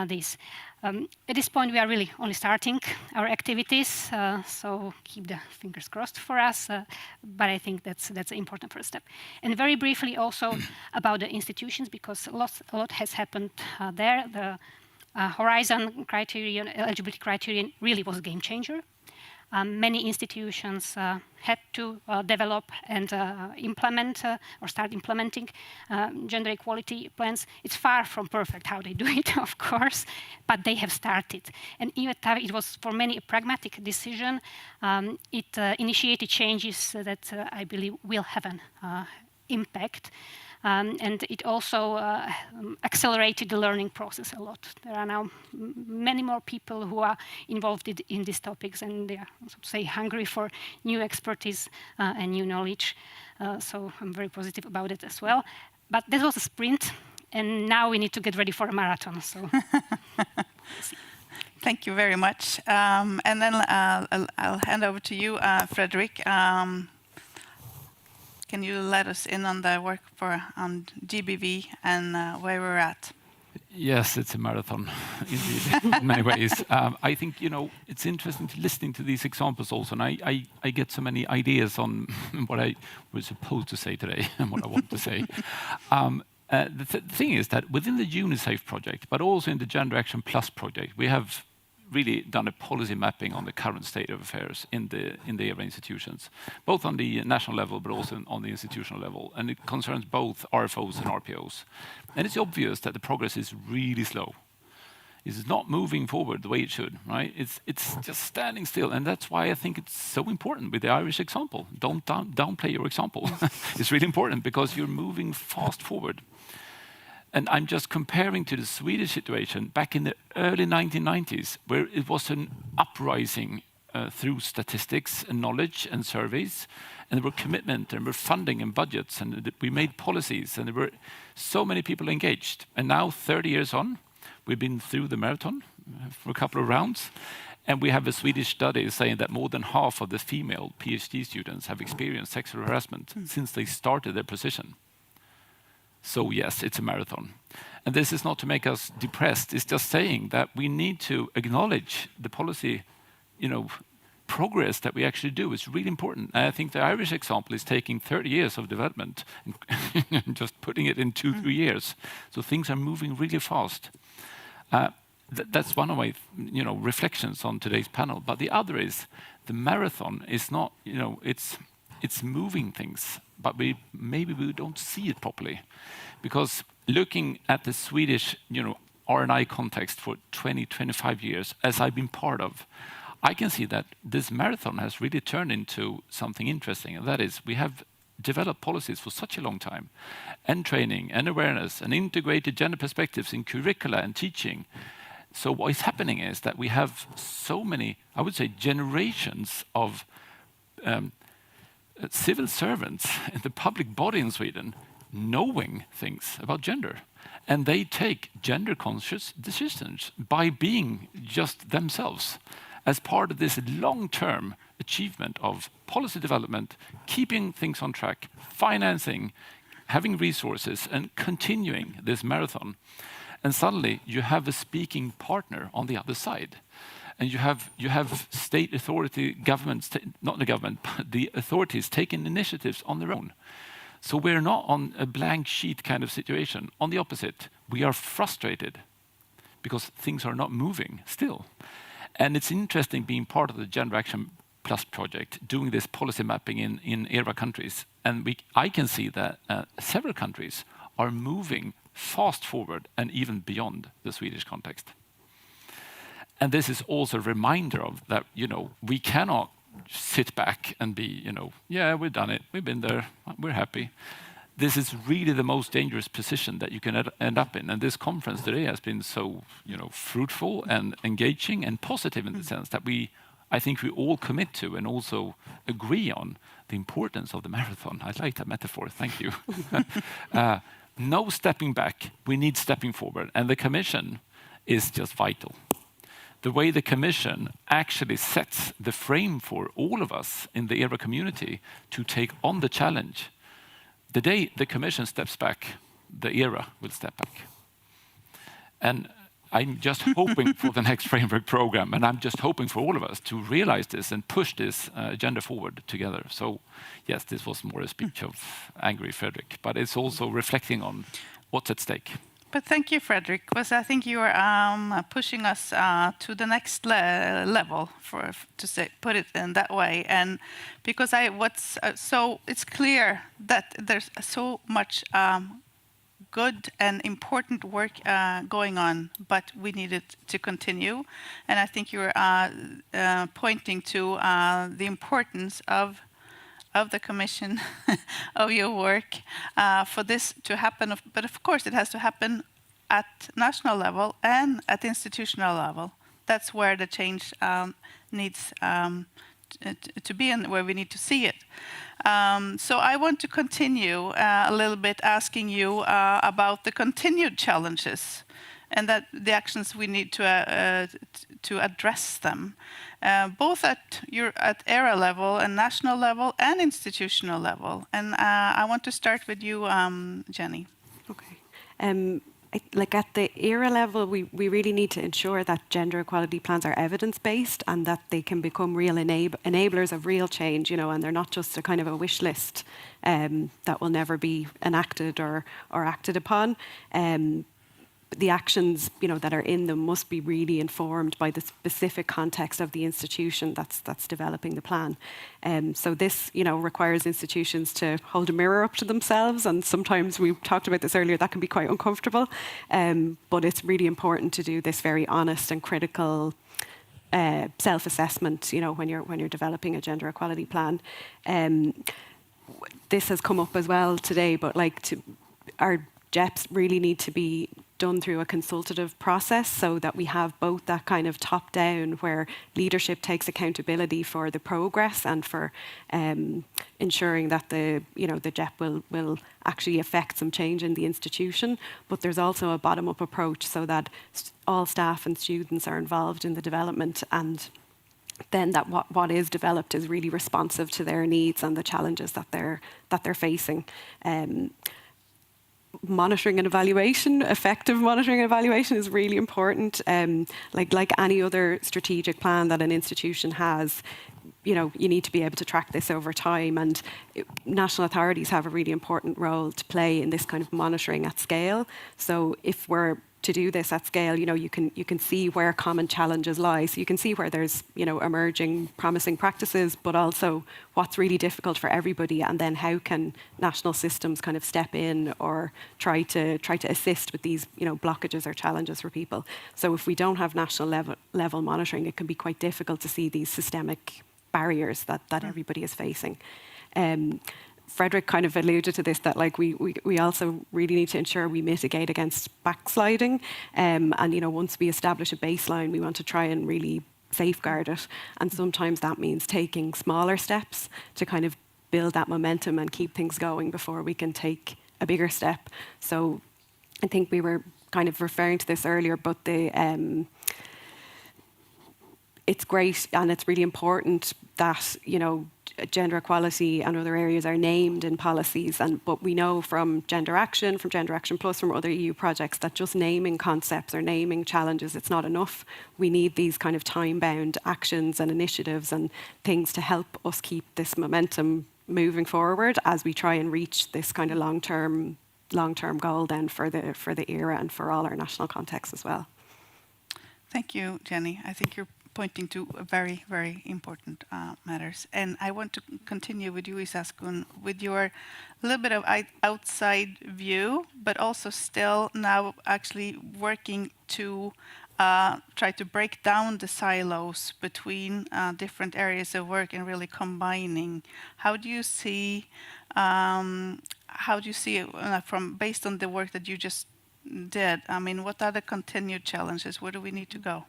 this. At this point, we are really only starting our activities, so keep the fingers crossed for us. But I think that's an important first step. And very briefly also about the institutions, because a lot has happened there. The Horizon criterion, eligibility criterion, really was a game changer. Many institutions had to develop and implement or start implementing gender equality plans. It's far from perfect how they do it, of course, but they have started. And even though it was for many a pragmatic decision, it initiated changes that I believe will have an impact. And it also accelerated the learning process a lot. There are now many more people who are involved in these topics, and they are, so to say, hungry for new expertise and new knowledge. So I'm very positive about it as well. But that was a sprint, and now we need to get ready for a marathon. So. Thank you very much. And then I'll hand over to you, Frederick. Can you let us in on the work on GBV and where we're at? Yes, it's a marathon, indeed, in many ways. I think, it's interesting to listening to these examples also, and I get so many ideas on what I was supposed to say today and what I want to say. The thing is that within the UNICEF project, but also in the GenderActionplus project, we have really done a policy mapping on the current state of affairs in the ERA institutions, both on the national level, but also on the institutional level. And it concerns both RFOs and RPOs. And it's obvious that the progress is really slow. It's not moving forward the way it should, right? It's just standing still. And that's why I think it's so important with the Irish example. Don't downplay your example. It's really important because you're moving fast forward. And I'm just comparing to the Swedish situation back in the early 1990s, where it was an uprising through statistics and knowledge and surveys, and there were commitment, and there were funding and budgets, and we made policies, and there were so many people engaged. And now, 30 years on, we've been through the marathon for a couple of rounds, and we have a Swedish study saying that more than half of the female PhD students have experienced sexual harassment since they started their position. So yes, it's a marathon. And this is not to make us depressed. It's just saying that we need to acknowledge the policy, progress that we actually do. It's really important. And I think the Irish example is taking 30 years of development and just putting it in 2-3 years. So things are moving really fast. That's one of my, reflections on today's panel. But the other is the marathon is not, it's moving things, but maybe we don't see it properly. Because looking at the Swedish, R&I context for 20-25 years, as I've been part of, I can see that this marathon has really turned into something interesting. And that is, we have developed policies for such a long time, and training, and awareness, and integrated gender perspectives in curricula and teaching. So what is happening is that we have so many, I would say, generations of civil servants in the public body in Sweden knowing things about gender. And they take gender-conscious decisions by being just themselves as part of this long-term achievement of policy development, keeping things on track, financing, having resources, and continuing this marathon. And suddenly you have a speaking partner on the other side. And you have state authority, governments, not the government, but the authorities taking initiatives on their own. So we're not on a blank sheet kind of situation. On the opposite, we are frustrated because things are not moving still. And it's interesting being part of the GenderActionplus project, doing this policy mapping in ERA countries. And I can see that several countries are moving fast forward and even beyond the Swedish context. And this is also a reminder of that, we cannot sit back and be, yeah, we've done it, we've been there, we're happy. This is really the most dangerous position that you can end up in. And this conference today has been so, fruitful and engaging and positive in the sense that I think we all commit to and also agree on the importance of the marathon. I like that metaphor, thank you. No stepping back, we need stepping forward. And the Commission is just vital. The way the Commission actually sets the frame for all of us in the ERA community to take on the challenge. The day the Commission steps back, the ERA will step back. And I'm just hoping for the next framework program, and I'm just hoping for all of us to realize this and push this agenda forward together. So yes, this was more a speech of angry Frederick, but it's also reflecting on what's at stake. But thank you, Frederick, because I think you are pushing us to the next level, put it in that way. And because so it's clear that there's so much good and important work going on, but we need it to continue. And I think you're pointing to the importance of the Commission, of your work, for this to happen. But of course, it has to happen at national level and at institutional level. That's where the change needs to be and where we need to see it. So I want to continue a little bit asking you about the continued challenges and that the actions we need to address them, both at area level and national level and institutional level. And I want to start with you, Jenny. Okay. Like at the era level, we really need to ensure that gender equality plans are evidence-based and that they can become real enablers of real change, you know, and they're not just a kind of a wish list that will never be enacted or acted upon. The actions, you know, that are in them must be really informed by the specific context of the institution that's developing the plan. So this, you know, requires institutions to hold a mirror up to themselves, and sometimes we talked about this earlier. That can be quite uncomfortable, but it's really important to do this very honest and critical self-assessment. You know, when you're developing a gender equality plan. This has come up as well today, but our GEPs really need to be done through a consultative process so that we have both that kind of top-down where leadership takes accountability for the progress and for ensuring that the GEP will actually affect some change in the institution, but there's also a bottom-up approach so that all staff and students are involved in the development, and then that what is developed is really responsive to their needs and the challenges that they're facing. Monitoring and evaluation, effective monitoring and evaluation is really important. Like any other strategic plan that an institution has, you know, you need to be able to track this over time, and national authorities have a really important role to play in this kind of monitoring at scale. So if we're to do this at scale, you know, you can see where common challenges lie. So you can see where there's, you know, emerging promising practices, but also what's really difficult for everybody, and then how can national systems kind of step in or try to assist with these, you know, blockages or challenges for people. So if we don't have national level monitoring, it can be quite difficult to see these systemic barriers that everybody is facing. Frederick kind of alluded to this, that like we also really need to ensure we mitigate against backsliding, and you know, once we establish a baseline, we want to try and really safeguard it, and sometimes that means taking smaller steps to kind of build that momentum and keep things going before we can take a bigger step. So I think we were kind of referring to this earlier, but it's great and it's really important that, you know, gender equality and other areas are named in policies, but we know from Gender Action, from Gender Action Plus, from other EU projects, that just naming concepts or naming challenges, it's not enough. We need these kind of time-bound actions and initiatives and things to help us keep this momentum moving forward as we try and reach this kind of long-term goal then for the era and for all our national contexts as well. Thank you, Jenny. I think you're pointing to very, very important matters. And I want to continue with you, Isaskun, with your little bit of outside view, but also still now actually working to try to break down the silos between different areas of work and really combining. How do you see from based on the work that you just did? I mean, what are the continued challenges? Where do we need to go?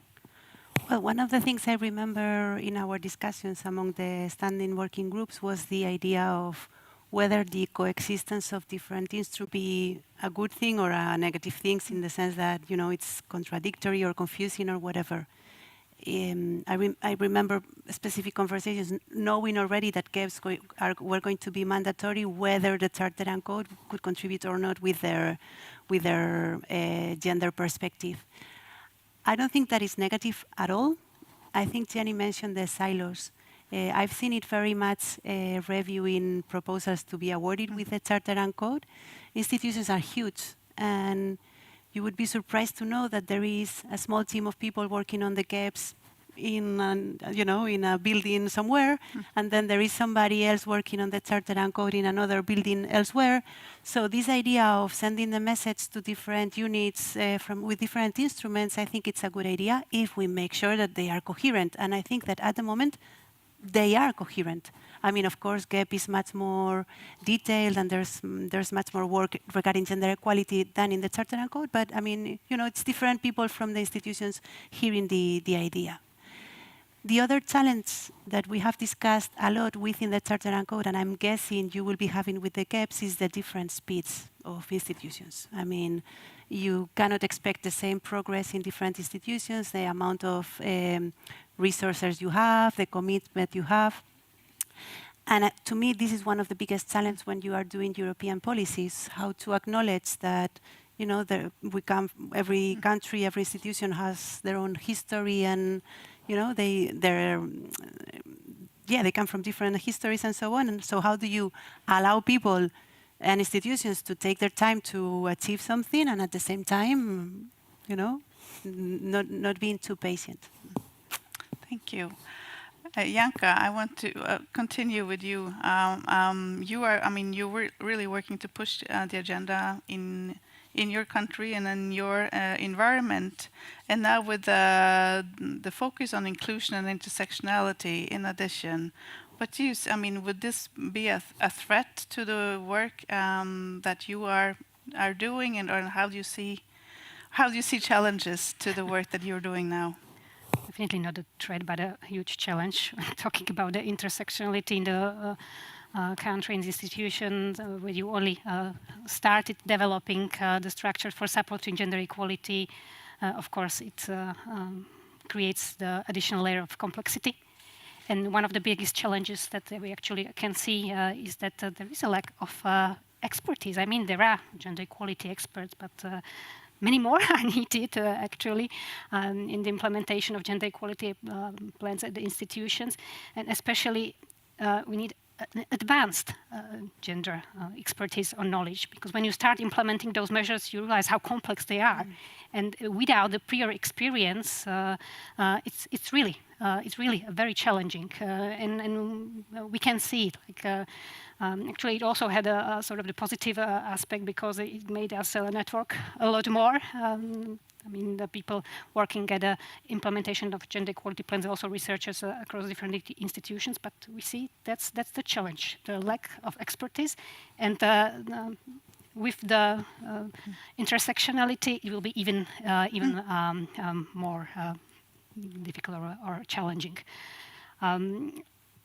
Well, one of the things I remember in our discussions among the standing working groups was the idea of whether the coexistence of different instruments be a good thing or a negative thing, in the sense that, you know, it's contradictory or confusing or whatever. I remember specific conversations knowing already that GEPs were going to be mandatory, whether the Charter and Code could contribute or not with their gender perspective. I don't think that is negative at all. I think Jenny mentioned the silos. I've seen it very much reviewing proposals to be awarded with the Charter and Code. Institutions are huge, and you would be surprised to know that there is a small team of people working on the GEPs in a building somewhere, and then there is somebody else working on the Charter and Code in another building elsewhere. So this idea of sending the message to different units with different instruments, I think it's a good idea if we make sure that they are coherent. And I think that at the moment, they are coherent. I mean, of course, GEP is much more detailed, and there's much more work regarding gender equality than in the Charter and Code. But I mean, you know, it's different people from the institutions hearing the idea. The other challenge that we have discussed a lot within the Charter and Code, and I'm guessing you will be having with the GEPs, is the different speeds of institutions. I mean, you cannot expect the same progress in different institutions, the amount of resources you have, the commitment you have. And to me, this is one of the biggest challenges when you are doing European policies, how to acknowledge that, you know, every country, every institution has their own history, and you know, they come from different histories and so on. And so how do you allow people and institutions to take their time to achieve something, and at the same time, you know, not being too patient? Thank you. Janka, I want to continue with you. You were really working to push the agenda in your country and in your environment, and now with the focus on inclusion and intersectionality in addition, what do you, would this be a threat to the work that you are doing, and or how do you see challenges to the work that you're doing now? Definitely not a threat, but a huge challenge. Talking about the intersectionality in the country and institutions, where you only started developing the structure for supporting gender equality, of course, it creates the additional layer of complexity. And one of the biggest challenges that we actually can see is that there is a lack of expertise. I mean, there are gender equality experts, but many more are needed, actually, in the implementation of gender equality plans at the institutions. And especially, we need advanced gender expertise or knowledge, because when you start implementing those measures, you realize how complex they are. And without the prior experience, it's really very challenging. And we can see it. Actually, it also had a sort of the positive aspect, because it made us network a lot more. The people working at the implementation of gender equality plans, also researchers across different institutions. But we see that's the challenge, the lack of expertise. And with the intersectionality, it will be even more difficult or challenging.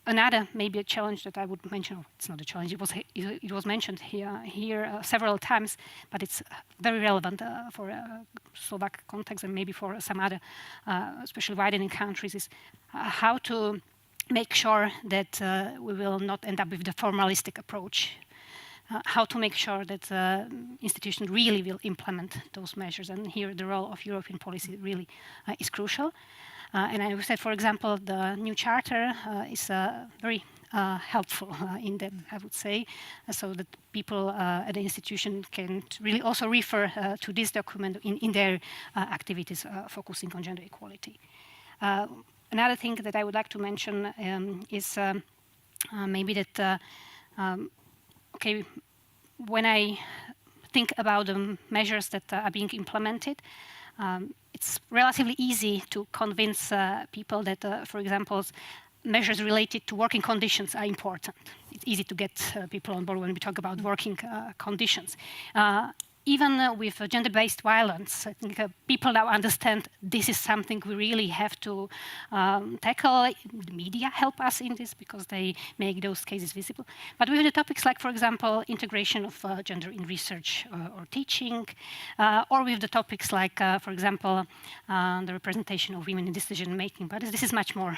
Another maybe a challenge that I would mention, it's not a challenge, it was mentioned here several times, but it's very relevant for Slovak context and maybe for some other, especially widening countries, is how to make sure that we will not end up with the formalistic approach. How to make sure that institutions really will implement those measures. And here the role of European policy really is crucial. And I would say, for example, the new charter is very helpful in that, I would say, so that people at the institution can really also refer to this document in their activities focusing on gender equality. Another thing that I would like to mention is maybe that, when I think about the measures that are being implemented, it's relatively easy to convince people that, for example, measures related to working conditions are important. It's easy to get people on board when we talk about working conditions. Even with gender-based violence, I think people now understand this is something we really have to tackle. The media help us in this because they make those cases visible. But with the topics like, for example, integration of gender in research or teaching, or with the topics like, for example, the representation of women in decision-making, but this is much more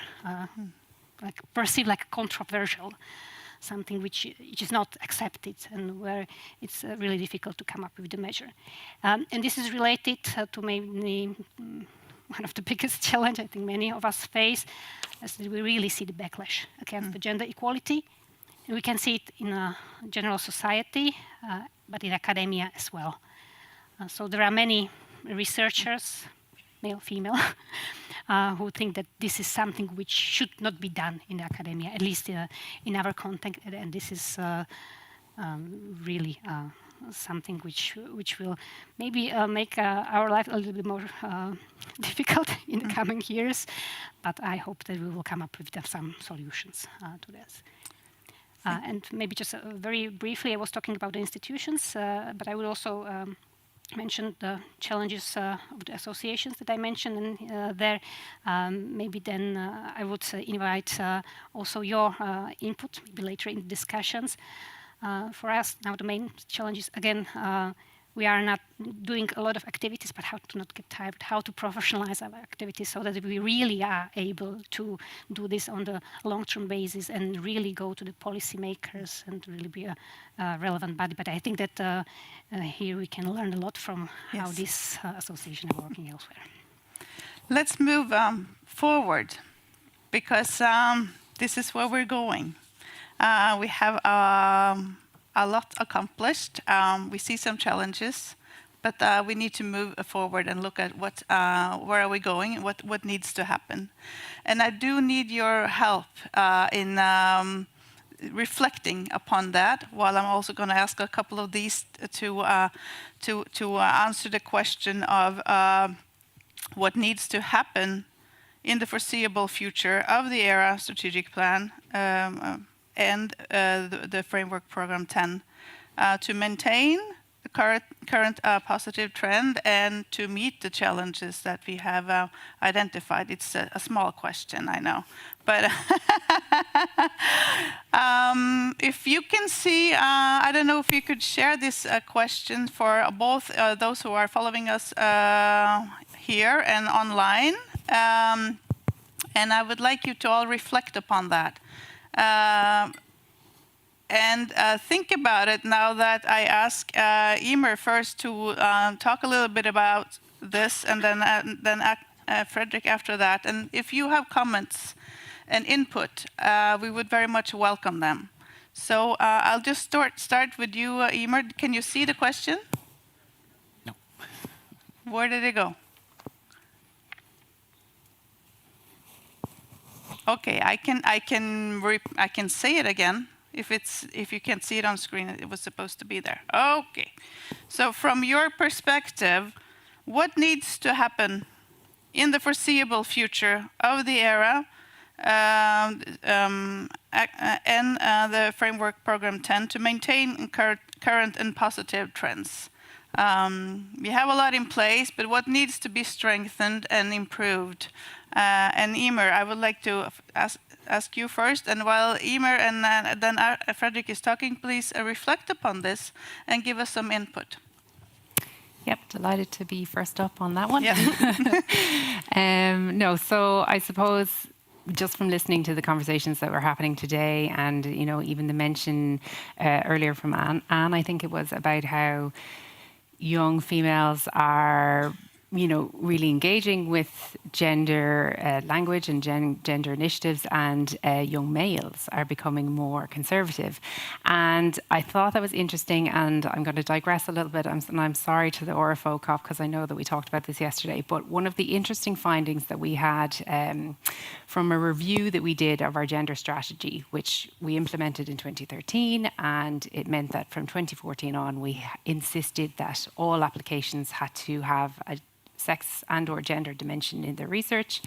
perceived like controversial. Something which is not accepted and where it's really difficult to come up with the measure. And this is related to maybe one of the biggest challenges I think many of us face, is that we really see the backlash against the gender equality. And we can see it in general society, but in academia as well. So there are many researchers, male, female, who think that this is something which should not be done in academia, at least in our context. And this is really something which will maybe make our life a little bit more difficult in the coming years. But I hope that we will come up with some solutions to this. And maybe just very briefly, I was talking about the institutions, but I would also mentioned the challenges of the associations that I mentioned in there. Maybe then I would invite also your input, maybe later in the discussions. For us, now the main challenge is, again, we are not doing a lot of activities, but how to not get tired, how to professionalize our activities so that we really are able to do this on the long-term basis and really go to the policymakers and really be a relevant body. But I think that here we can learn a lot from how this association are working elsewhere. Let's move forward, because this is where we're going. We have a lot accomplished. We see some challenges, but we need to move forward and look at where are we going and what needs to happen. And I do need your help in reflecting upon that, while I'm also going to ask a couple of these to answer the question of what needs to happen in the foreseeable future of the ERA strategic plan and the Framework Program 10 to maintain the current positive trend and to meet the challenges that we have identified. It's a small question, I know. But if you can see, I don't know if you could share this question for both those who are following us here and online. And I would like you to all reflect upon that. And think about it now that I ask Emer first to talk a little bit about this, and then Fredrik after that. And if you have comments and input, we would very much welcome them. So I'll just start with you, Emer. Can you see the question? No. Where did it go? Okay, I can say it again. If you can't see it on screen, it was supposed to be there. Okay. So from your perspective, what needs to happen in the foreseeable future of the ERA and the Framework Program 10 to maintain current and positive trends? We have a lot in place, but what needs to be strengthened and improved? And Emer, I would like to ask you first, and while Emer and then Fredrik is talking, please reflect upon this and give us some input. Yep, delighted to be first up on that one. Yeah. No, so I suppose just from listening to the conversations that were happening today, and even the mention earlier from Anne, I think it was about how young females are really engaging with gender language and gender initiatives, and young males are becoming more conservative. And I thought that was interesting, and I'm going to digress a little bit, and I'm sorry to the Orafocop, because I know that we talked about this yesterday, but one of the interesting findings that we had from a review that we did of our gender strategy, which we implemented in 2013, and it meant that from 2014 on, we insisted that all applications had to have a sex and or gender dimension in their research,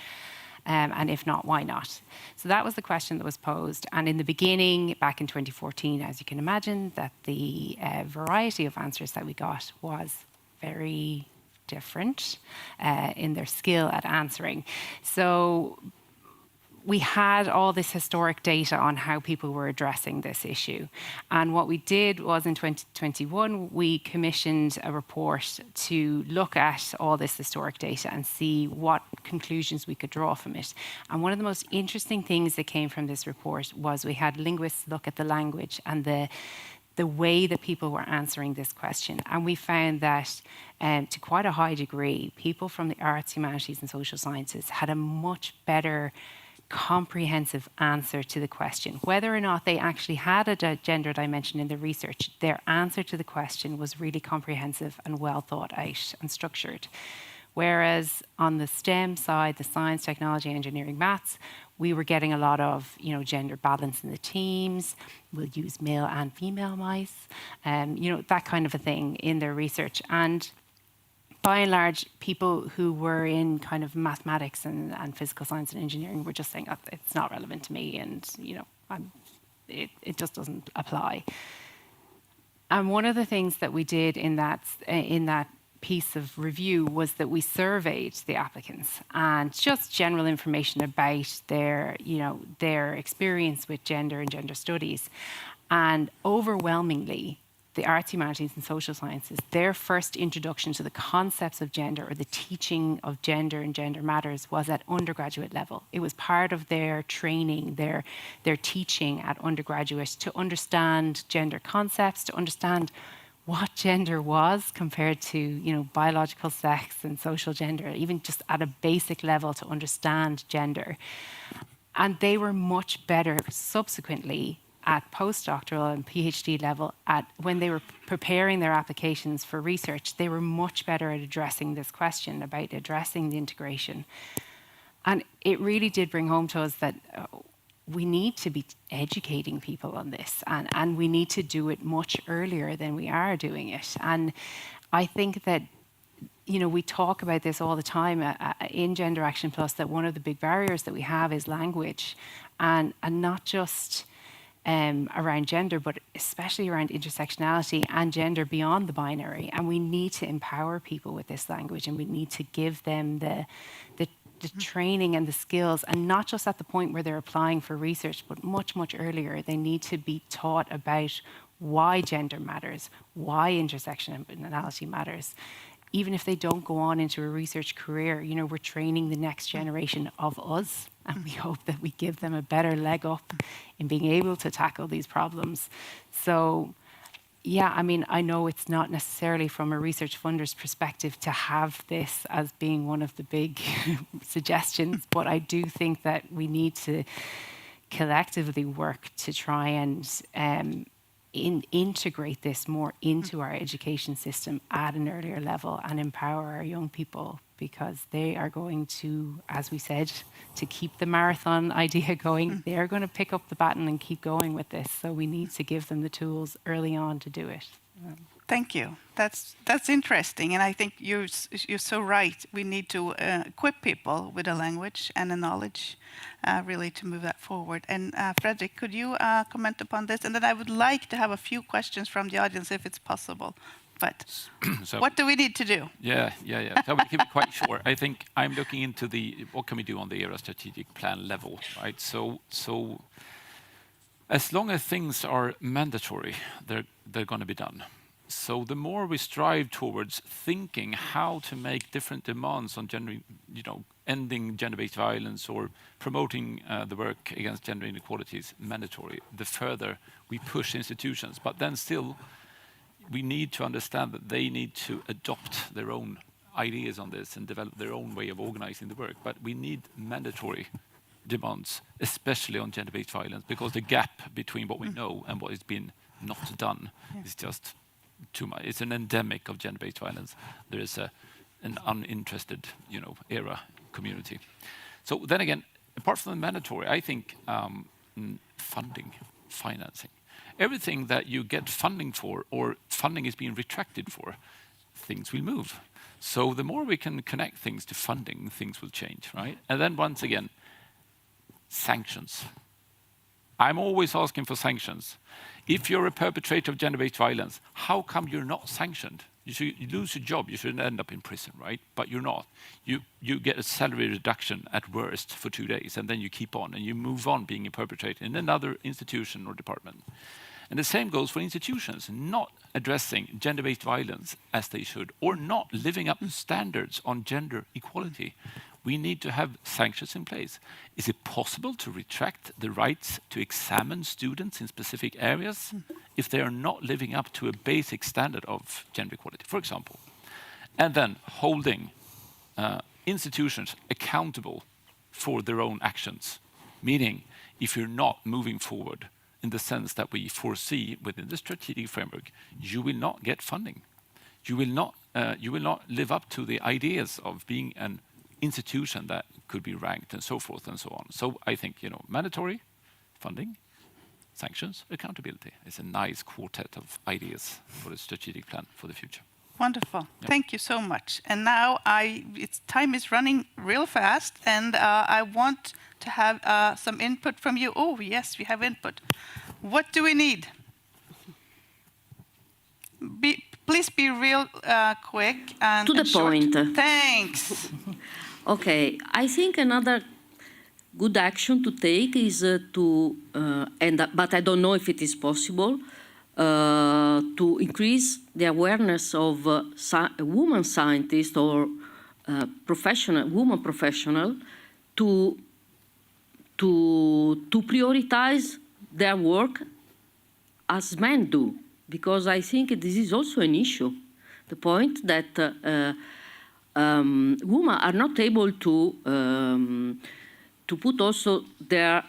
and if not, why not? So that was the question that was posed. And in the beginning, back in 2014, as you can imagine, that the variety of answers that we got was very different in their skill at answering. So we had all this historic data on how people were addressing this issue. And what we did was in 2021, we commissioned a report to look at all this historic data and see what conclusions we could draw from it. And one of the most interesting things that came from this report was we had linguists look at the language and the way that people were answering this question. And we found that to quite a high degree, people from the arts, humanities and social sciences had a much better comprehensive answer to the question. Whether or not they actually had a gender dimension in the research, their answer to the question was really comprehensive and well thought out and structured. Whereas on the STEM side, the science, technology, engineering, maths, we were getting a lot of gender balance in the teams. We'll use male and female mice, that kind of a thing in their research. And by and large, people who were in kind of mathematics and physical science and engineering were just saying, oh, it's not relevant to me, and it just doesn't apply. And one of the things that we did in that piece of review was that we surveyed the applicants and just general information about their experience with gender and gender studies. And overwhelmingly, the arts, humanities and social sciences, their first introduction to the concepts of gender or the teaching of gender and gender matters was at undergraduate level. It was part of their training, their teaching at undergraduate to understand gender concepts, to understand what gender was compared to biological sex and social gender, even just at a basic level to understand gender. And they were much better subsequently at postdoctoral and PhD level, when they were preparing their applications for research, they were much better at addressing this question about addressing the integration. And it really did bring home to us that we need to be educating people on this, and we need to do it much earlier than we are doing it. And I think that we talk about this all the time in Gender Action Plus, that one of the big barriers that we have is language, and not just around gender, but especially around intersectionality and gender beyond the binary. And we need to empower people with this language, and we need to give them the training and the skills, and not just at the point where they're applying for research, but much, much earlier. They need to be taught about why gender matters, why intersectionality matters. Even if they don't go on into a research career, we're training the next generation of us, and we hope that we give them a better leg up in being able to tackle these problems. So, yeah, I know it's not necessarily from a research funder's perspective to have this as being one of the big suggestions, but I do think that we need to collectively work to try and integrate this more into our education system at an earlier level and empower our young people, because they are going to, as we said, to keep the marathon idea going, they're going to pick up the baton and keep going with this. So we need to give them the tools early on to do it. Thank you. That's interesting, and I think you're so right. We need to equip people with a language and a knowledge, really, to move that forward. And Fredrik, could you comment upon this? And then I would like to have a few questions from the audience, if it's possible. But so, what do we need to do? Yeah. So we keep it quite short. I think I'm looking into what can we do on the ERA strategic plan level, right? So as long as things are mandatory, they're going to be done. So the more we strive towards thinking how to make different demands on gender, ending gender-based violence or promoting the work against gender inequalities mandatory, the further we push institutions. But then still, we need to understand that they need to adopt their own ideas on this and develop their own way of organizing the work. But we need mandatory demands, especially on gender-based violence, because the gap between what we know and what has been not done is just too much. It's an endemic of gender-based violence. There is an uninterested, ERA community. So then again, apart from the mandatory, I think financing. Everything that you get funding for or funding is being retracted for, things will move. So the more we can connect things to funding, things will change, right? And then once again, sanctions. I'm always asking for sanctions. If you're a perpetrator of gender-based violence, how come you're not sanctioned? You lose your job, you shouldn't end up in prison, right? But you're not. You get a salary reduction at worst for 2 days, and then you keep on, and you move on being a perpetrator in another institution or department. And the same goes for institutions not addressing gender-based violence as they should, or not living up to standards on gender equality. We need to have sanctions in place. Is it possible to retract the rights to examine students in specific areas if they are not living up to a basic standard of gender equality, for example? And then holding institutions accountable for their own actions, meaning if you're not moving forward in the sense that we foresee within the strategic framework, you will not get funding. You will not live up to the ideas of being an institution that could be ranked and so forth and so on. So I think, mandatory funding, sanctions, accountability is a nice quartet of ideas for the strategic plan for the future. Wonderful. Yep. Thank you so much. And now time is running real fast, and I want to have some input from you. Oh, yes, we have input. What do we need? please be real quick and to the short. point. Thanks. Okay, I think another good action to take is but I don't know if it is possible, to increase the awareness of women scientists or women professional to prioritize their work as men do, because I think this is also an issue. The point that women are not able to put also their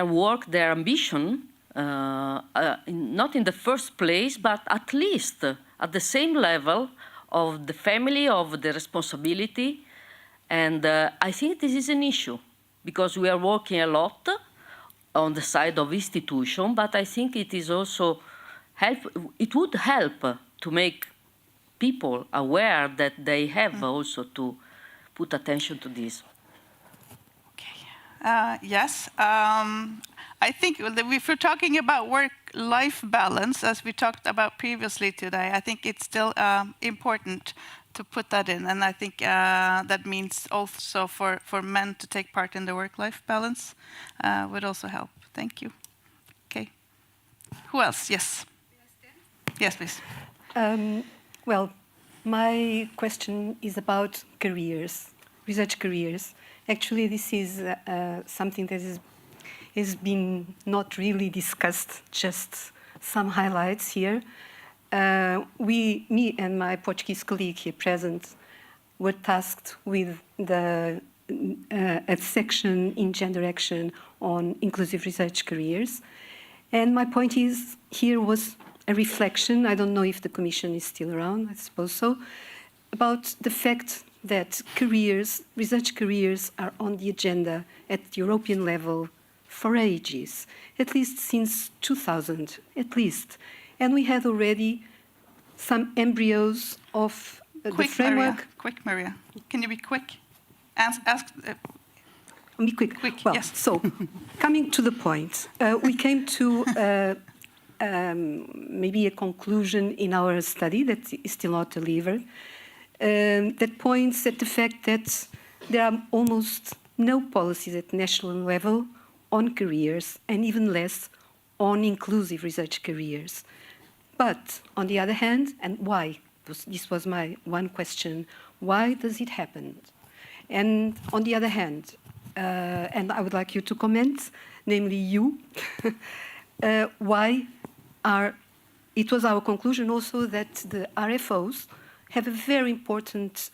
work, their ambition, not in the first place, but at least at the same level of the family, of the responsibility. And I think this is an issue, because we are working a lot on the side of institution, but I think it is also it would help to make people aware that they have also to put attention to this. Yes, I think if we're talking about work-life balance, as we talked about previously today, I think it's still important to put that in. And I think that means also for men to take part in the work-life balance would also help. Thank you. Okay. Who else? Yes. Yes, please. Well, my question is about careers, research careers. Actually, this is something that has been not really discussed, just some highlights here. Me and my Portuguese colleague here present were tasked with a section in Gender Action on inclusive research careers. And my point is, here was a reflection, I don't know if the Commission is still around, I suppose so, about the fact that research careers are on the agenda at the European level for ages, at least since 2000, at least. And we had already some embryos of the framework. Quick, Maria. Can you be quick? Be quick. Well, yes. So, coming to the point, we came to maybe a conclusion in our study that is still not delivered, that points at the fact that there are almost no policies at national level on careers, and even less on inclusive research careers. But on the other hand, and why? This was my one question. Why does it happen? And on the other hand, and I would like you to comment, namely you, why it was our conclusion also that the RFOs have a very important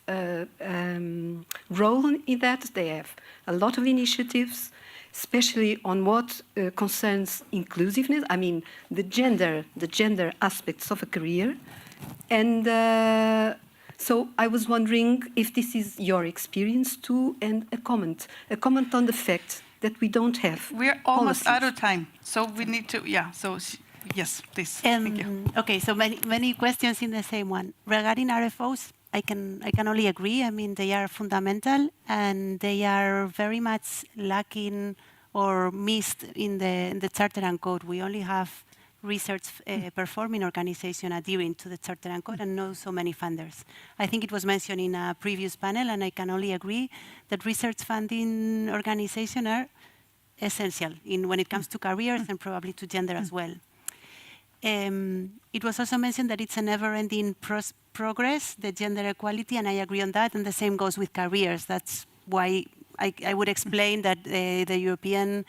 role in that. They have a lot of initiatives, especially on what concerns inclusiveness, I mean the gender aspects of a career. And so I was wondering if this is your experience too, and a comment on the fact that we don't have We're almost policies. Out of time, so we need to, so yes, please. Thank you. Okay, so many questions in the same one. Regarding RFOs, I can only agree. I mean, they are fundamental, and they are very much lacking or missed in the Charter and Code. We only have research performing organization adhering to the Charter and Code, and not so many funders. I think it was mentioned in a previous panel, and I can only agree that research funding organizations are essential when it comes to careers and probably to gender as well. It was also mentioned that it's a never-ending progress, the gender equality, and I agree on that, and the same goes with careers. That's why I would explain that the European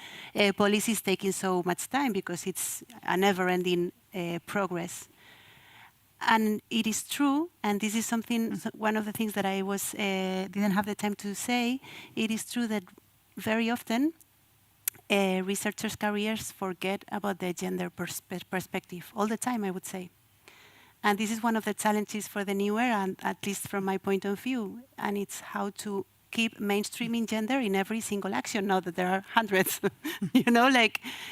policy is taking so much time, because it's a never-ending progress. And it is true, and this is something, one of the things that I didn't have the time to say, it is true that very often researchers' careers forget about the gender perspective, all the time, I would say. And this is one of the challenges for the new era, and at least from my point of view, and it's how to keep mainstreaming gender in every single action, now that there are hundreds,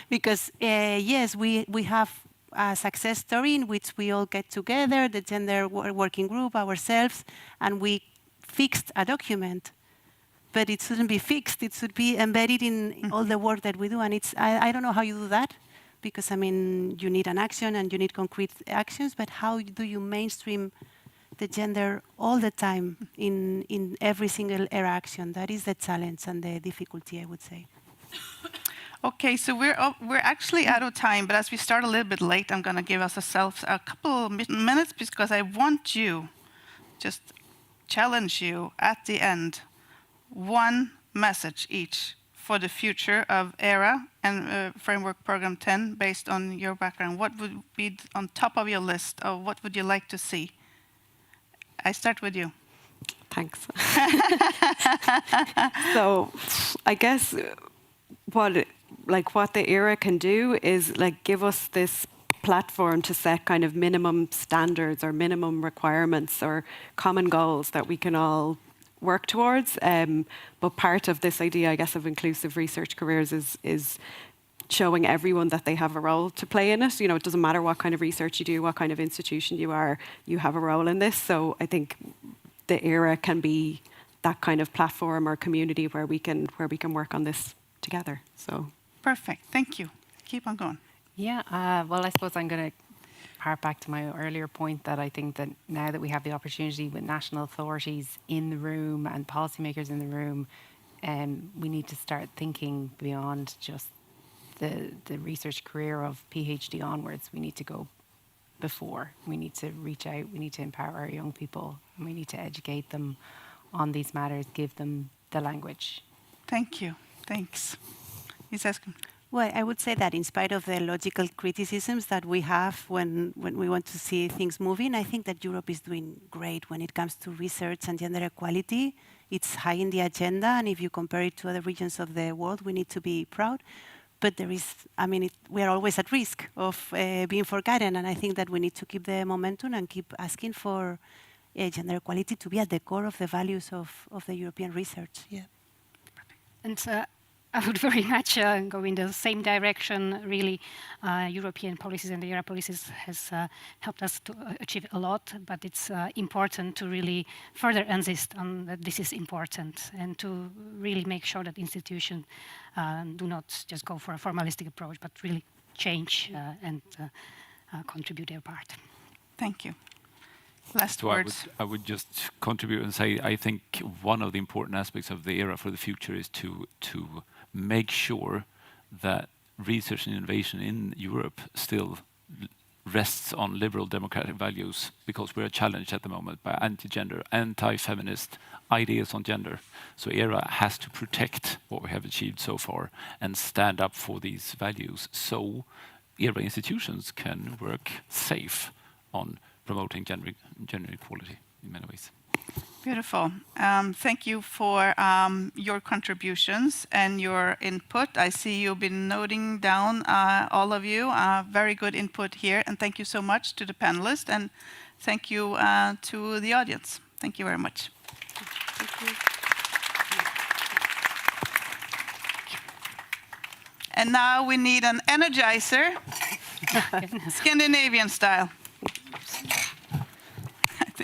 because yes, we have a success story in which we all get together, the gender working group, ourselves, and we fixed a document. But it shouldn't be fixed, it should be embedded in all the work that we do, and I don't know how you do that, because I mean, you need an action and you need concrete actions, but how do you mainstream the gender all the time in every single ERA action? That is the challenge and the difficulty, I would say. Okay, so we're actually out of time, but as we start a little bit late, I'm going to give ourselves a couple of minutes because I want you, just challenge you at the end, one message each for the future of ERA and Framework Program 10 based on your background. What would be on top of your list, or what would you like to see? I start with you. Thanks. So I guess what the ERA can do is like give us this platform to set kind of minimum standards or minimum requirements or common goals that we can all work towards. But part of this idea, I guess, of inclusive research careers is showing everyone that they have a role to play in it. You know, it doesn't matter what kind of research you do, what kind of institution you are, you have a role in this. So I think the ERA can be that kind of platform or community where we can work on this together. So perfect. Thank you. Keep on going. Yeah. Well, I suppose I'm going to hark back to my earlier point that I think that now that we have the opportunity with national authorities in the room and policymakers in the room, we need to start thinking beyond just the research career of PhD onwards. We need to go before. We need to reach out. We need to empower our young people. And we need to educate them on these matters, give them the language. Thank you. Thanks. Isaskun. Well, I would say that in spite of the logical criticisms that we have when we want to see things moving, I think that Europe is doing great when it comes to research and gender equality. It's high in the agenda, and if you compare it to other regions of the world, we need to be proud. But there is, I mean, we are always at risk of being forgotten, and I think that we need to keep the momentum and keep asking for gender equality to be at the core of the values of the European research. Yeah. And I would very much go in the same direction. Really, European policies and the ERA policies has helped us to achieve a lot, but it's important to really further insist on that this is important and to really make sure that institutions do not just go for a formalistic approach, but really change and contribute their part. Thank you. Last So words. I would just contribute and say I think one of the important aspects of the ERA for the future is to make sure that research and innovation in Europe still rests on liberal democratic values, because we're challenged at the moment by anti-gender, anti-feminist ideas on gender. So ERA has to protect what we have achieved so far and stand up for these values, so ERA institutions can work safe on promoting gender equality in many ways. Beautiful. Thank you for your contributions and your input. I see you've been noting down, all of you, very good input here. And thank you so much to the panelists, and thank you to the audience. Thank you very much. Thank you. And now we need an energizer, Scandinavian style.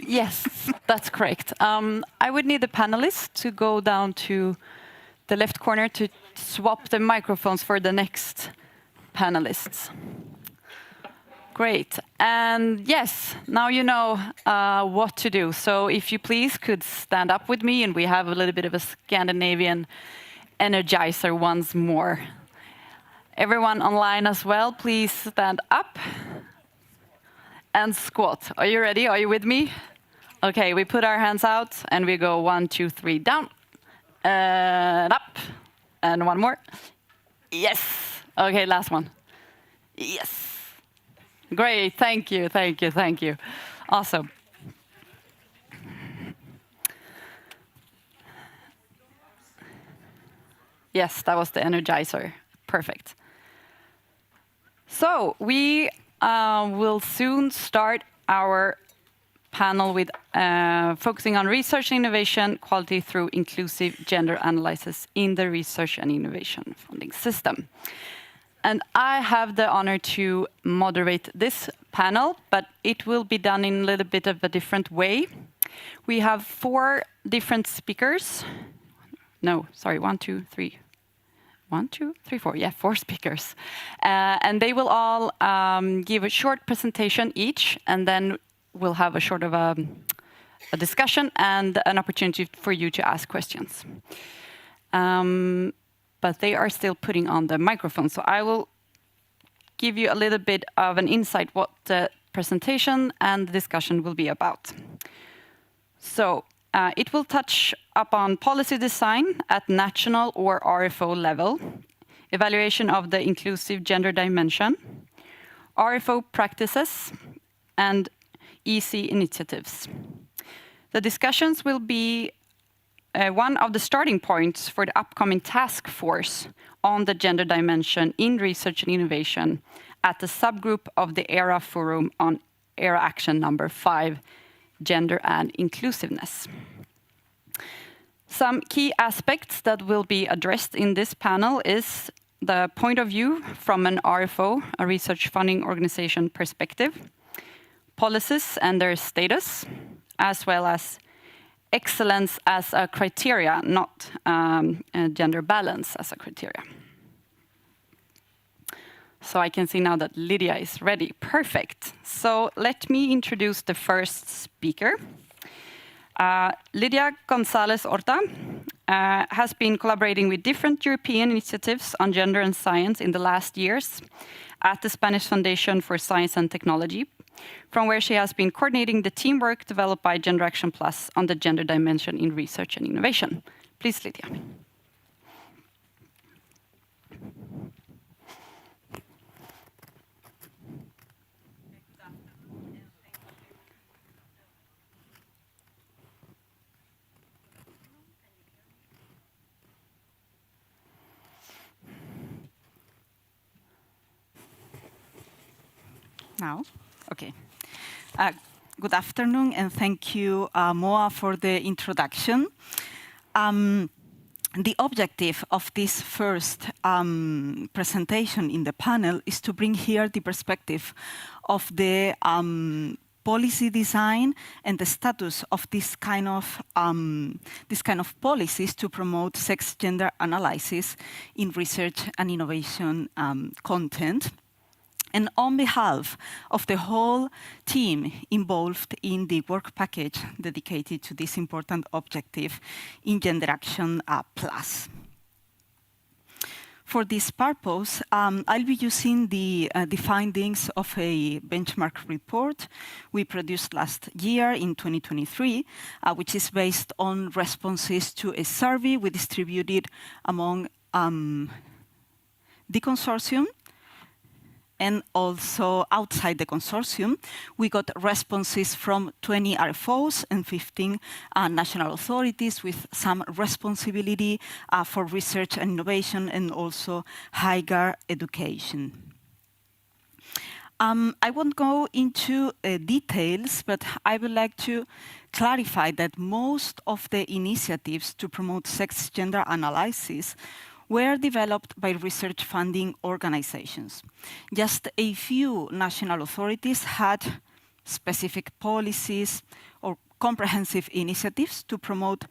Yes, that's correct. I would need the panelists to go down to the left corner to swap the microphones for the next panelists. Great. And yes, now you know what to do. So if you please could stand up with me, and we have a little bit of a Scandinavian energizer once more. Everyone online as well, please stand up. And squat. Are you ready? Are you with me? Okay, we put our hands out and we go 1, 2, 3, down, and up, and one more. Yes. Okay, last one. Yes. Great. Thank you. Thank you. Thank you. Awesome. Yes, that was the energizer. Perfect. So we we'll soon start our panel with focusing on research and innovation quality through inclusive gender analysis in the research and innovation funding system. And I have the honor to moderate this panel, but it will be done in a little bit of a different way. We have 4 different speakers. No, sorry, 1, 2, 3. 1, 2, 3, 4. Yeah, 4 speakers. And they will all give a short presentation each, and then we'll have a sort of a discussion and an opportunity for you to ask questions. But they are still putting on the microphone, so I will give you a little bit of an insight what the presentation and the discussion will be about. So it will touch upon policy design at national or RFO level, evaluation of the inclusive gender dimension, RFO practices, and EC initiatives. The discussions will be one of the starting points for the upcoming task force on the gender dimension in research and innovation at the subgroup of the ERA Forum on ERA Action number 5, Gender and Inclusiveness. Some key aspects that will be addressed in this panel is the point of view from an RFO, a research funding organization perspective, policies and their status, as well as excellence as a criteria, not gender balance as a criteria. So I can see now that Lydia is ready. Perfect. So let me introduce the first speaker. Lydia González Horta has been collaborating with different European initiatives on gender and science in the last years at the Spanish Foundation for Science and Technology, from where she has been coordinating the teamwork developed by GENDERACTIONplus on the gender dimension in research and innovation. Please, Lydia. Now, okay. Good afternoon, and thank you, Moa, for the introduction. The objective of this first presentation in the panel is to bring here the perspective of the policy design and the status of this kind of policies to promote sex-gender analysis in research and innovation content. And on behalf of the whole team involved in the work package dedicated to this important objective in GENDERACTIONplus. For this purpose, I'll be using the findings of a benchmark report we produced last year in 2023, which is based on responses to a survey we distributed among the consortium. And also outside the consortium, we got responses from 20 RFOs and 15 national authorities with some responsibility for research and innovation and also higher education. I won't go into details, but I would like to clarify that most of the initiatives to promote sex-gender analysis were developed by research funding organizations. Just a few national authorities had specific policies or comprehensive initiatives to promote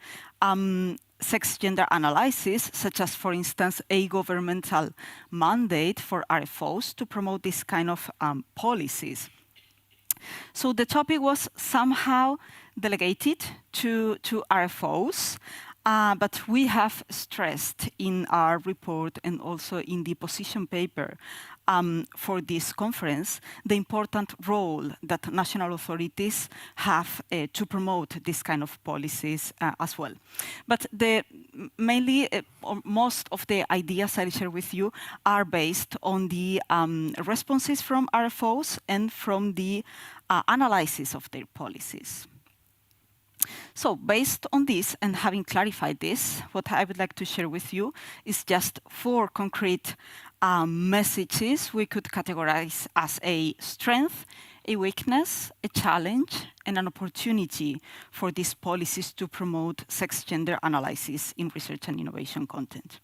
sex-gender analysis, such as, for instance, a governmental mandate for RFOs to promote this kind of policies. So the topic was somehow delegated to RFOs, but we have stressed in our report and also in the position paper for this conference the important role that national authorities have to promote this kind of policies as well. But mainly, most of the ideas I'll share with you are based on the responses from RFOs and from the analysis of their policies. So based on this and having clarified this, what I would like to share with you is just 4 concrete messages we could categorize as a strength, a weakness, a challenge, and an opportunity for these policies to promote sex-gender analysis in research and innovation content.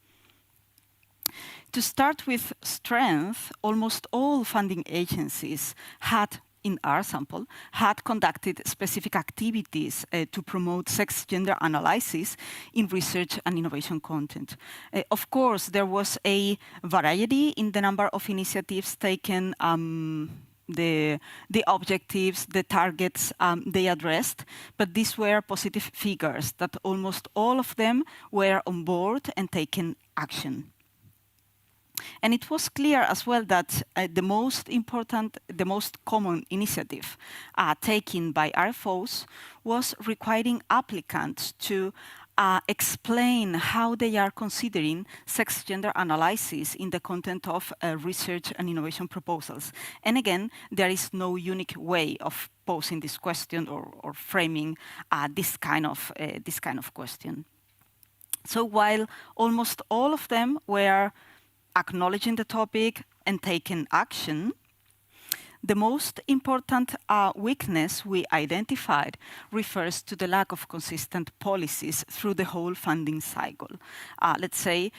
To start with strength, almost all funding agencies had in our sample, had conducted specific activities to promote sex-gender analysis in research and innovation content. Of course, there was a variety in the number of initiatives taken, the objectives, the targets they addressed, but these were positive figures that almost all of them were on board and taken action. And it was clear as well that the most common initiative taken by RFOs was requiring applicants to explain how they are considering sex-gender analysis in the content of research and innovation proposals. And again, there is no unique way of posing this question or framing this kind of question. So while almost all of them were acknowledging the topic and taking action, the most important weakness we identified refers to the lack of consistent policies through the whole funding cycle. Let's say,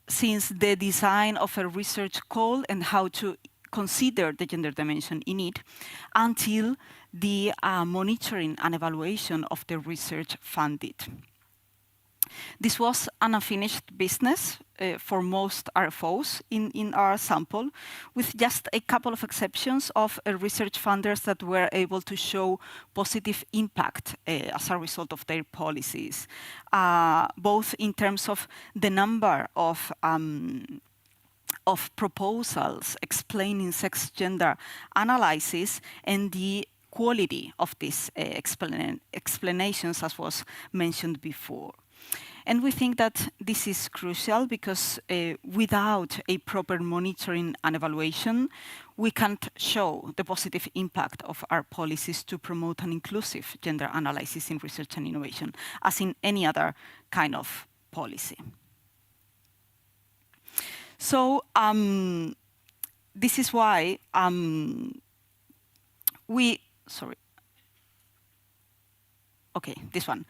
since the design of a research call and how to consider the gender dimension in it, until the monitoring and evaluation of the research funded. This was an unfinished business for most RFOs in our sample, with just a couple of exceptions of research funders that were able to show positive impact as a result of their policies, both in terms of the number of proposals explaining sex-gender analysis and the quality of these explanations, as was mentioned before. And we think that this is crucial because without a proper monitoring and evaluation, we can't show the positive impact of our policies to promote an inclusive gender analysis in research and innovation, as in any other kind of policy. So this is why this one.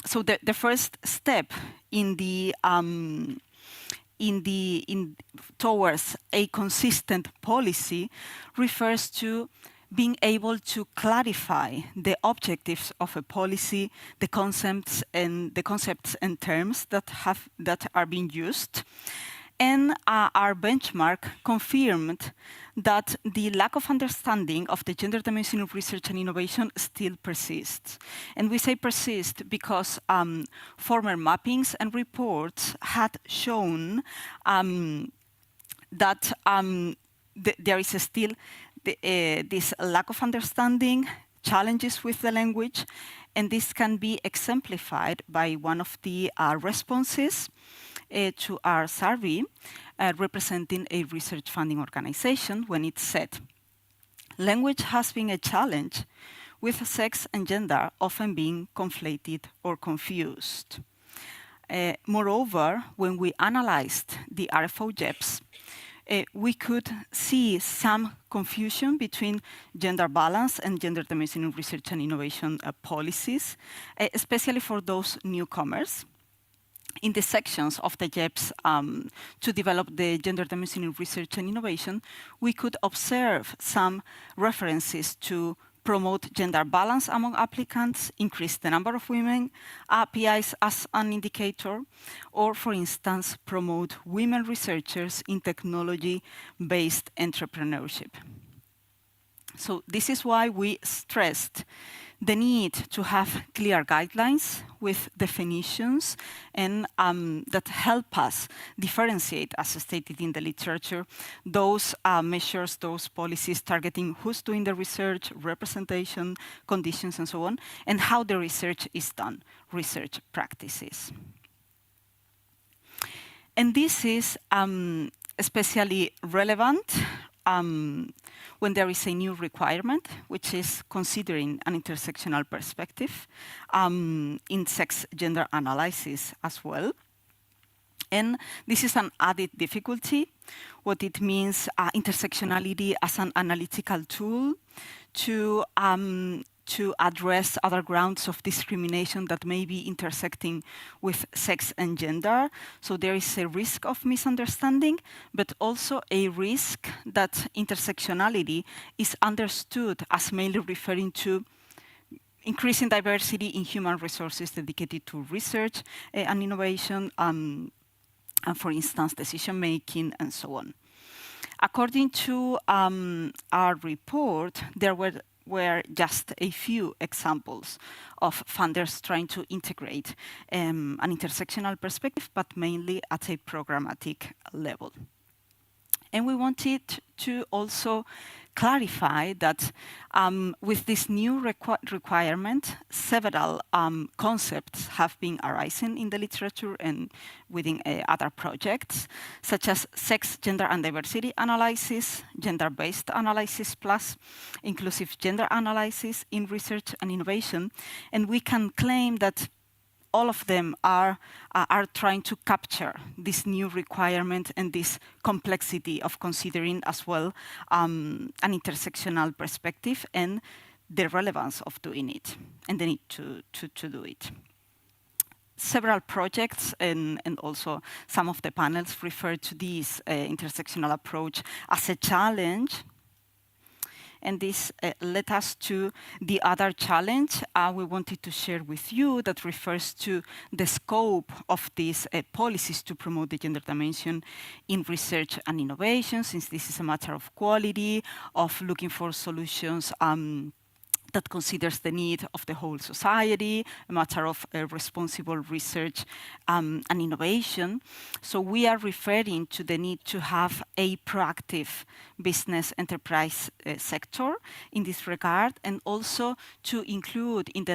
So the first step towards a consistent policy refers to being able to clarify the objectives of a policy, the concepts and terms that are being used. And our benchmark confirmed that the lack of understanding of the gender dimension of research and innovation still persists. And we say persist because former mappings and reports had shown that there is still this lack of understanding, challenges with the language, and this can be exemplified by one of the responses to our survey representing a research funding organization when it said, language has been a challenge with sex and gender often being conflated or confused. Moreover, when we analyzed the RFO JEPs, we could see some confusion between gender balance and gender dimension in research and innovation policies, especially for those newcomers. In the sections of the JEPs to develop the gender dimension in research and innovation, we could observe some references to promote gender balance among applicants, increase the number of women PIs as an indicator, or, for instance, promote women researchers in technology-based entrepreneurship. So this is why we stressed the need to have clear guidelines with definitions and that help us differentiate, as stated in the literature, those measures, those policies targeting who's doing the research, representation, conditions, and so on, and how the research is done, research practices. And this is especially relevant when there is a new requirement, which is considering an intersectional perspective in sex-gender analysis as well. And this is an added difficulty, what it means intersectionality as an analytical tool to to address other grounds of discrimination that may be intersecting with sex and gender. So there is a risk of misunderstanding, but also a risk that intersectionality is understood as mainly referring to increasing diversity in human resources dedicated to research and innovation, and for instance, decision-making and so on. According to our report, there were just a few examples of funders trying to integrate an intersectional perspective, but mainly at a programmatic level. And we wanted to also clarify that with this new requirement, several concepts have been arising in the literature and within other projects, such as sex, gender, and diversity analysis, gender-based analysis plus inclusive gender analysis in research and innovation. And we can claim that all of them are trying to capture this new requirement and this complexity of considering as well an intersectional perspective and the relevance of doing it and the need to do it. Several projects and also some of the panels refer to this intersectional approach as a challenge. And this led us to the other challenge we wanted to share with you that refers to the scope of these policies to promote the gender dimension in research and innovation, since this is a matter of quality, of looking for solutions that considers the need of the whole society, a matter of responsible research and innovation. So we are referring to the need to have a proactive business enterprise sector in this regard, and also to include in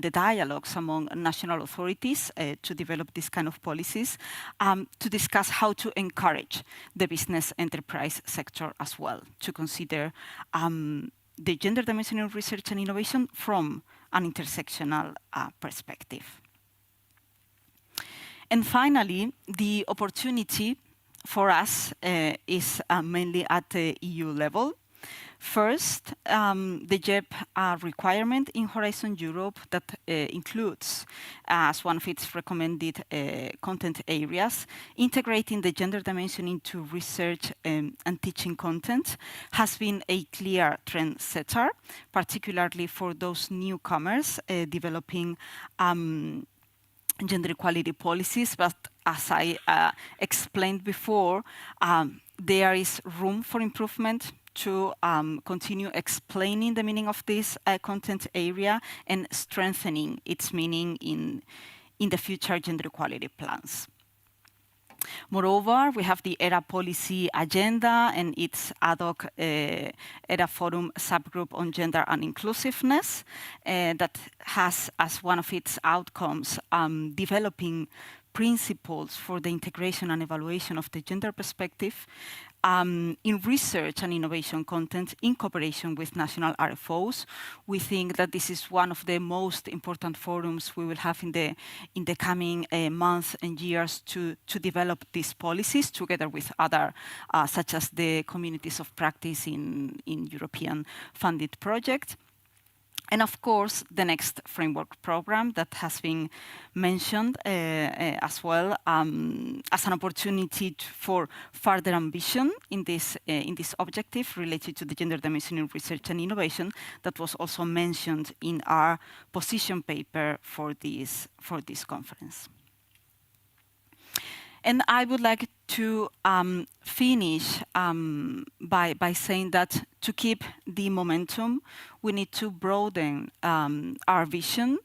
the dialogues among national authorities to develop this kind of policies, to discuss how to encourage the business enterprise sector as well, to consider the gender dimension in research and innovation from an intersectional perspective. And finally, the opportunity for us is mainly at the EU level. First, the JEP requirement in Horizon Europe that includes, as one of its recommended content areas, integrating the gender dimension into research and teaching content has been a clear trend setter, particularly for those newcomers developing gender equality policies. But as I explained before, there is room for improvement to continue explaining the meaning of this content area and strengthening its meaning in the future gender equality plans. Moreover, we have the ERA policy agenda and its ad hoc ERA forum subgroup on gender and inclusiveness that has as one of its outcomes developing principles for the integration and evaluation of the gender perspective in research and innovation content in cooperation with national RFOs. We think that this is one of the most important forums we will have in the coming months and years to develop these policies together with other, such as the communities of practice in European funded projects. And of course, the next framework program that has been mentioned as well as an opportunity for further ambition in this objective related to the gender dimension in research and innovation that was also mentioned in our position paper for this conference. And I would like to finish by saying that to keep the momentum, we need to broaden our vision,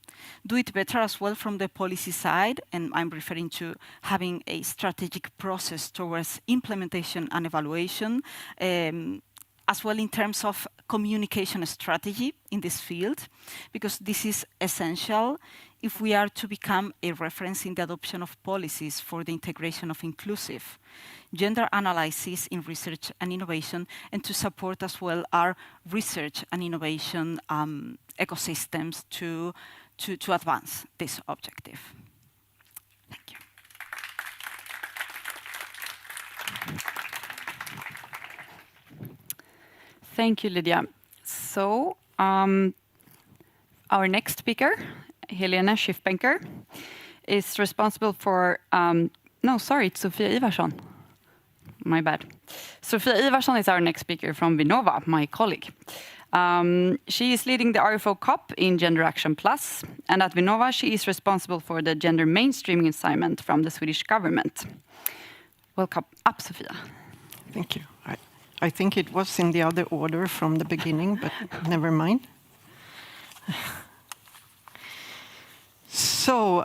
do it better as well from the policy side, and I'm referring to having a strategic process towards implementation and evaluation, as well in terms of communication strategy in this field, because this is essential if we are to become a reference in the adoption of policies for the integration of inclusive gender analysis in research and innovation, and to support as well our research and innovation ecosystems to advance this objective. Thank you. Thank you, Lydia. So our next speaker, Helene Schiffbenker, is responsible for, no, sorry, it's Sofia Ivarsson. My bad. Sofia Ivarsson is our next speaker from Vinnova, my colleague. She is leading the RFO COP in GenderActionplus, and at Vinnova she is responsible for the gender mainstreaming assignment from the Swedish government. Welcome up, Sofia. Thank you. I think it was in the other order from the beginning, but never mind. So,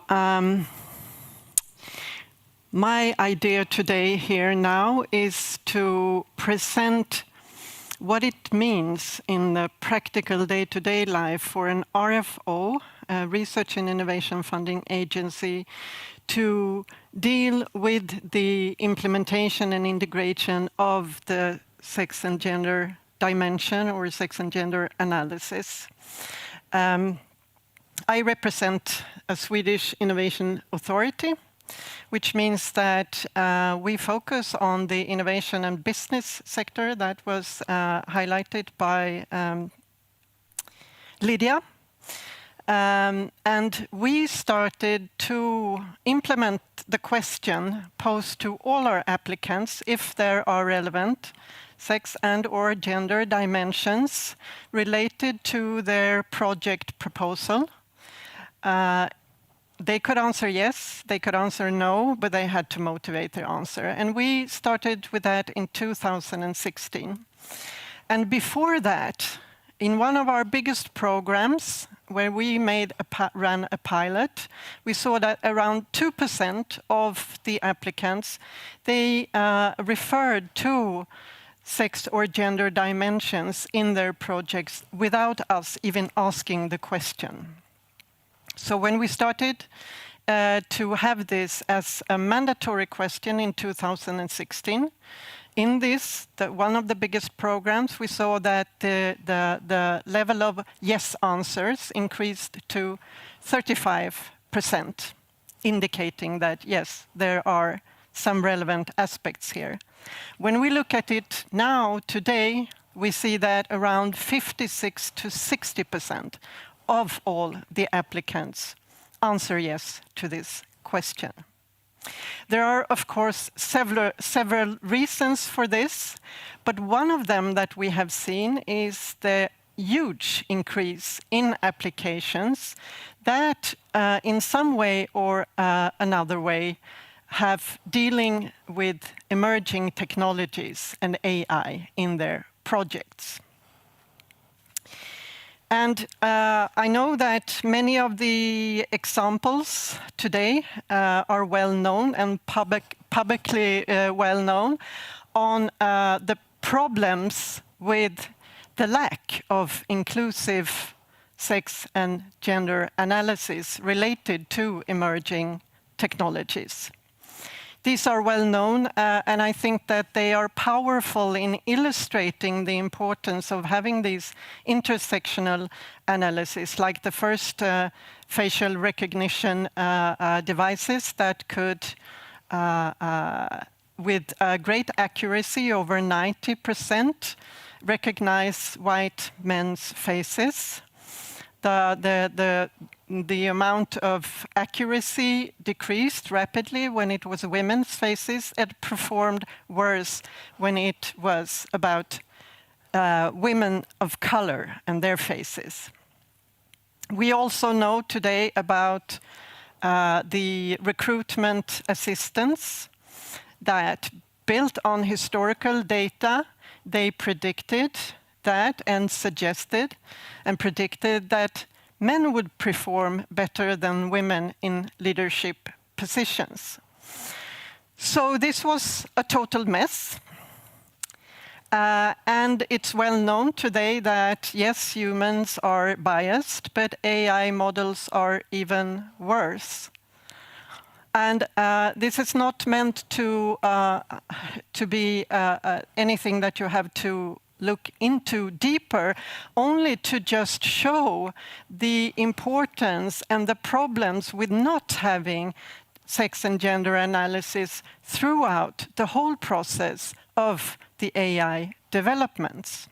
my idea today here now is to present what it means in the practical day-to-day life for an RFO, a Research and Innovation Funding Agency, to deal with the implementation and integration of the sex and gender dimension or sex and gender analysis. I represent a Swedish innovation authority, which means that we focus on the innovation and business sector that was highlighted by Lydia. And we started to implement the question posed to all our applicants if there are relevant sex and/or gender dimensions related to their project proposal. They could answer yes, they could answer no, but they had to motivate their answer. And we started with that in 2016. And before that, in one of our biggest programs, where we ran a pilot, we saw that around 2% of the applicants, they referred to sex or gender dimensions in their projects without us even asking the question. So when we started to have this as a mandatory question in 2016, in this, one of the biggest programs, we saw that the level of yes answers increased to 35%, indicating that yes, there are some relevant aspects here. When we look at it now, today, we see that around 56 to 60% of all the applicants answer yes to this question. There are, of course, several reasons for this, but one of them that we have seen is the huge increase in applications that in some way or another way have dealing with emerging technologies and AI in their projects. And I know that many of the examples today are well known and publicly well known on the problems with the lack of inclusive sex and gender analysis related to emerging technologies. These are well known, and I think that they are powerful in illustrating the importance of having these intersectional analysis, like the first facial recognition devices that could, with great accuracy, over 90%, recognize white men's faces. The amount of accuracy decreased rapidly when it was women's faces. It performed worse when it was about women of color and their faces. We also know today about the recruitment assistance that, built on historical data, they predicted that and suggested and predicted that men would perform better than women in leadership positions. So this was a total mess. And it's well known today that, yes, humans are biased, but AI models are even worse. And this is not meant to be anything that you have to look into deeper, only to just show the importance and the problems with not having sex and gender analysis throughout the whole process of the AI developments.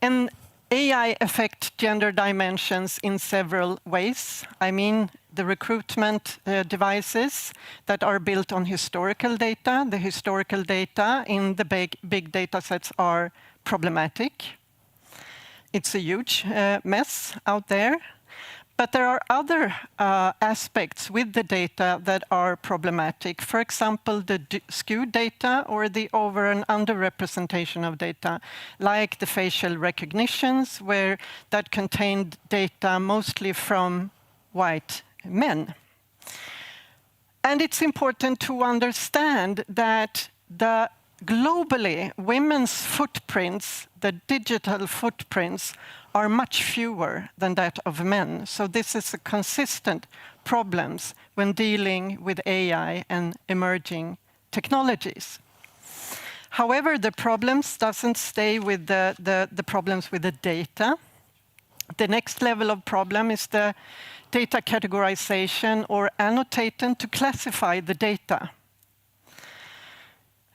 And AI affect gender dimensions in several ways. I mean, the recruitment devices that are built on historical data. The historical data in the big data sets are problematic. It's a huge mess out there. But there are other aspects with the data that are problematic. For example, the skewed data or the over and underrepresentation of data, like the facial recognitions, where that contained data mostly from white men. And it's important to understand that globally, women's footprints, the digital footprints, are much fewer than that of men. So this is a consistent problem when dealing with AI and emerging technologies. However, the problems doesn't stay with the problems with the data. The next level of problem is the data categorization or annotating to classify the data.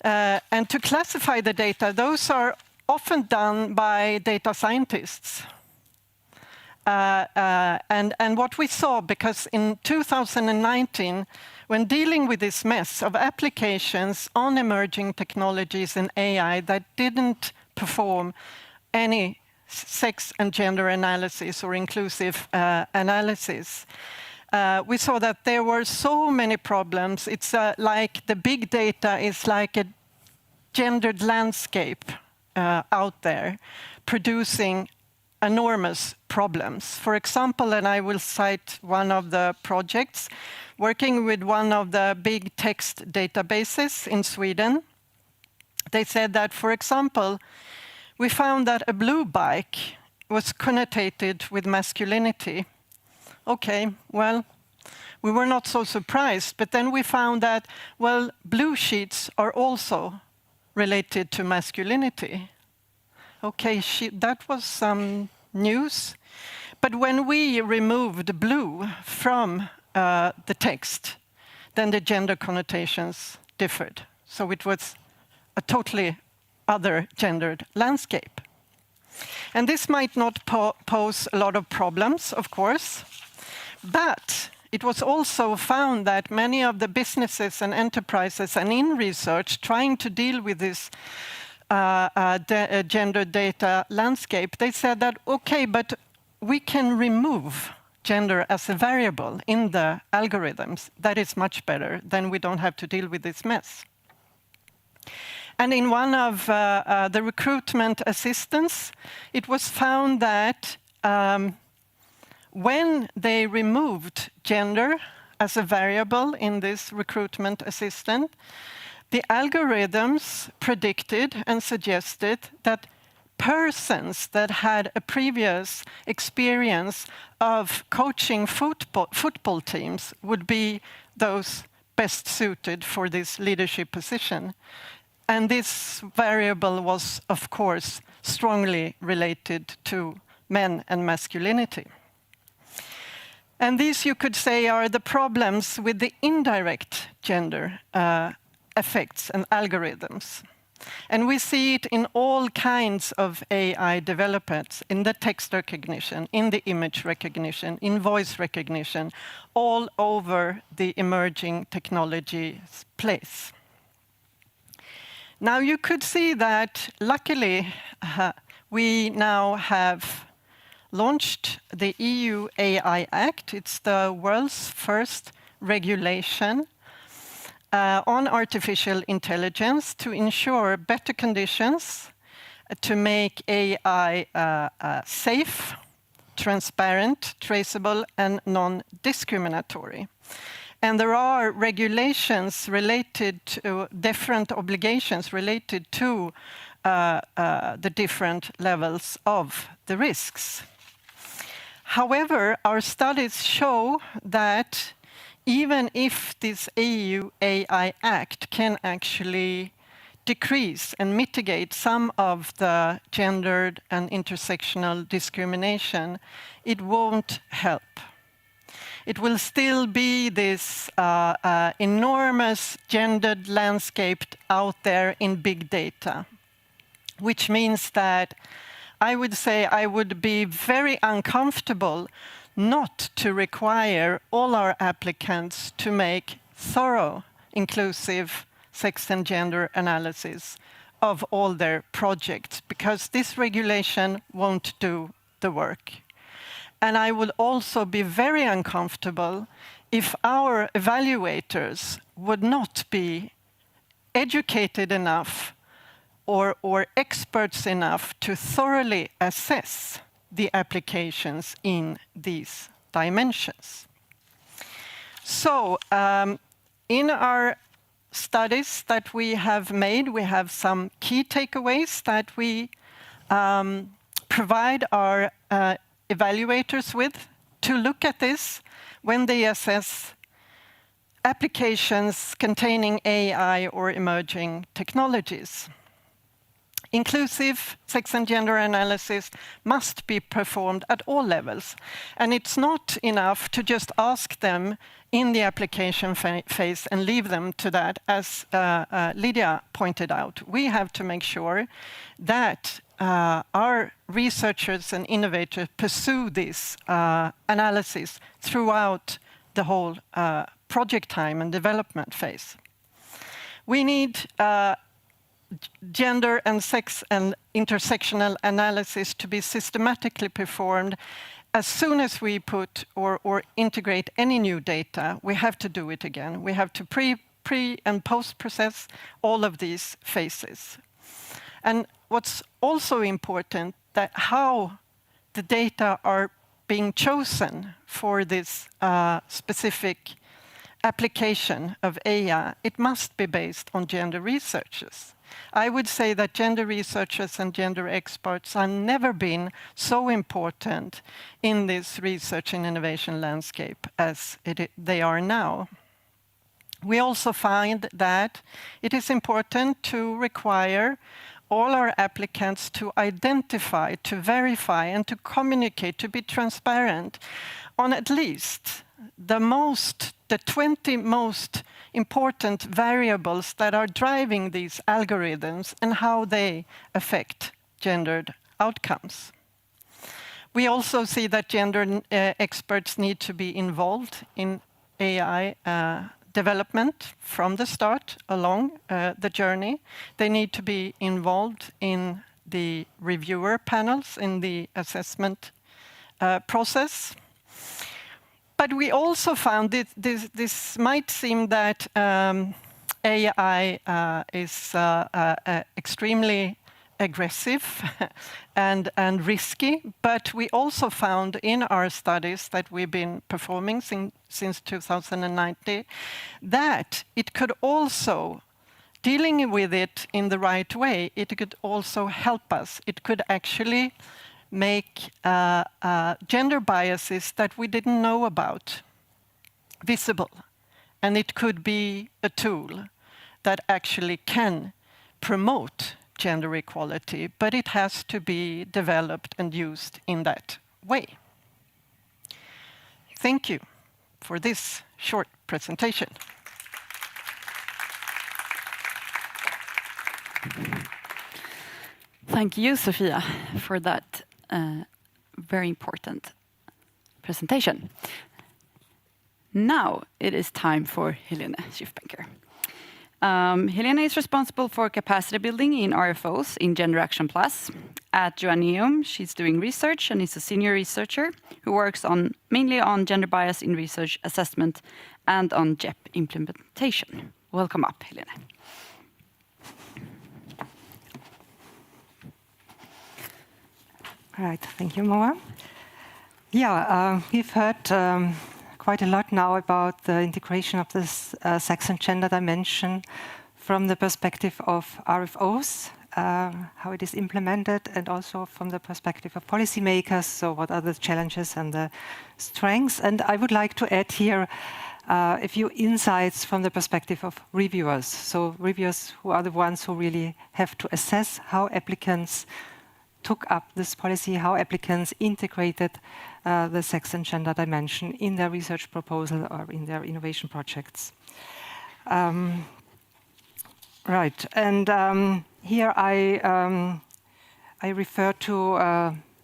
And to classify the data, those are often done by data scientists. And what we saw, because in 2019, when dealing with this mess of applications on emerging technologies and AI that didn't perform any sex and gender analysis or inclusive analysis, we saw that there were so many problems. It's like the big data is like a gendered landscape out there, producing enormous problems. For example, and I will cite one of the projects, working with one of the big text databases in Sweden. They said that, for example, we found that a blue bike was connotated with masculinity. Okay, well, we were not so surprised, but then we found that, well, blue sheets are also related to masculinity. Okay, that was some news. But when we removed blue from the text, then the gender connotations differed. So it was a totally other gendered landscape. And this might not pose a lot of problems, of course, but it was also found that many of the businesses and enterprises and in research trying to deal with this gender data landscape, they said that, okay, but we can remove gender as a variable in the algorithms. That is much better, then we don't have to deal with this mess. And in one of the recruitment assistants, it was found that when they removed gender as a variable in this recruitment assistant, the algorithms predicted and suggested that persons that had a previous experience of coaching football teams would be those best suited for this leadership position. And this variable was, of course, strongly related to men and masculinity. And these, you could say, are the problems with the indirect gender effects and algorithms. And we see it in all kinds of AI developments, in the text recognition, in the image recognition, in voice recognition, all over the emerging technology's place. Now you could see that, luckily, we now have launched the EU AI Act. It's the world's first regulation on artificial intelligence to ensure better conditions to make AI safe, transparent, traceable, and non-discriminatory. And there are regulations related to different obligations related to the different levels of the risks. However, our studies show that even if this EU AI Act can actually decrease and mitigate some of the gendered and intersectional discrimination, it won't help. It will still be this enormous gendered landscape out there in big data, which means that I would say I would be very uncomfortable not to require all our applicants to make thorough, inclusive sex and gender analysis of all their projects, because this regulation won't do the work. And I would also be very uncomfortable if our evaluators would not be educated enough or experts enough to thoroughly assess the applications in these dimensions. So in our studies that we have made, we have some key takeaways that we provide our evaluators with to look at this when they assess applications containing AI or emerging technologies. Inclusive sex and gender analysis must be performed at all levels. And it's not enough to just ask them in the application phase and leave them to that, as Lydia pointed out. We have to make sure that our researchers and innovators pursue this analysis throughout the whole project time and development phase. We need gender and sex and intersectional analysis to be systematically performed as soon as we put or integrate any new data. We have to do it again. We have to pre and post-process all of these phases. And what's also important, that how the data are being chosen for this specific application of AI, it must be based on gender researchers. I would say that gender researchers and gender experts have never been so important in this research and innovation landscape as they are now. We also find that it is important to require all our applicants to identify, to verify, and to communicate, to be transparent on at least the 20 most important variables that are driving these algorithms and how they affect gendered outcomes. We also see that gender experts need to be involved in AI development from the start along the journey. They need to be involved in the reviewer panels, in the assessment process. But we also found this might seem that AI is extremely aggressive and risky, but we also found in our studies that we've been performing since 2019 that it could also, dealing with it in the right way, it could also help us. It could actually make gender biases that we didn't know about visible. And it could be a tool that actually can promote gender equality, but it has to be developed and used in that way. Thank you for this short presentation. Thank you, Sofia, for that very important presentation. Now it is time for Helene Schiffbenker. Helene is responsible for capacity building in RFOs in GenderActionplus. At Joanneum, she's doing research and is a senior researcher who works mainly on gender bias in research assessment and on JEP implementation. Welcome up, Helene. All right, thank you, Moa. Yeah, we've heard quite a lot now about the integration of this sex and gender dimension from the perspective of RFOs, how it is implemented, and also from the perspective of policymakers, so what are the challenges and the strengths. And I would like to add here a few insights from the perspective of reviewers. So reviewers who are the ones who really have to assess how applicants took up this policy, how applicants integrated the sex and gender dimension in their research proposal or in their innovation projects. Right, and here I I refer to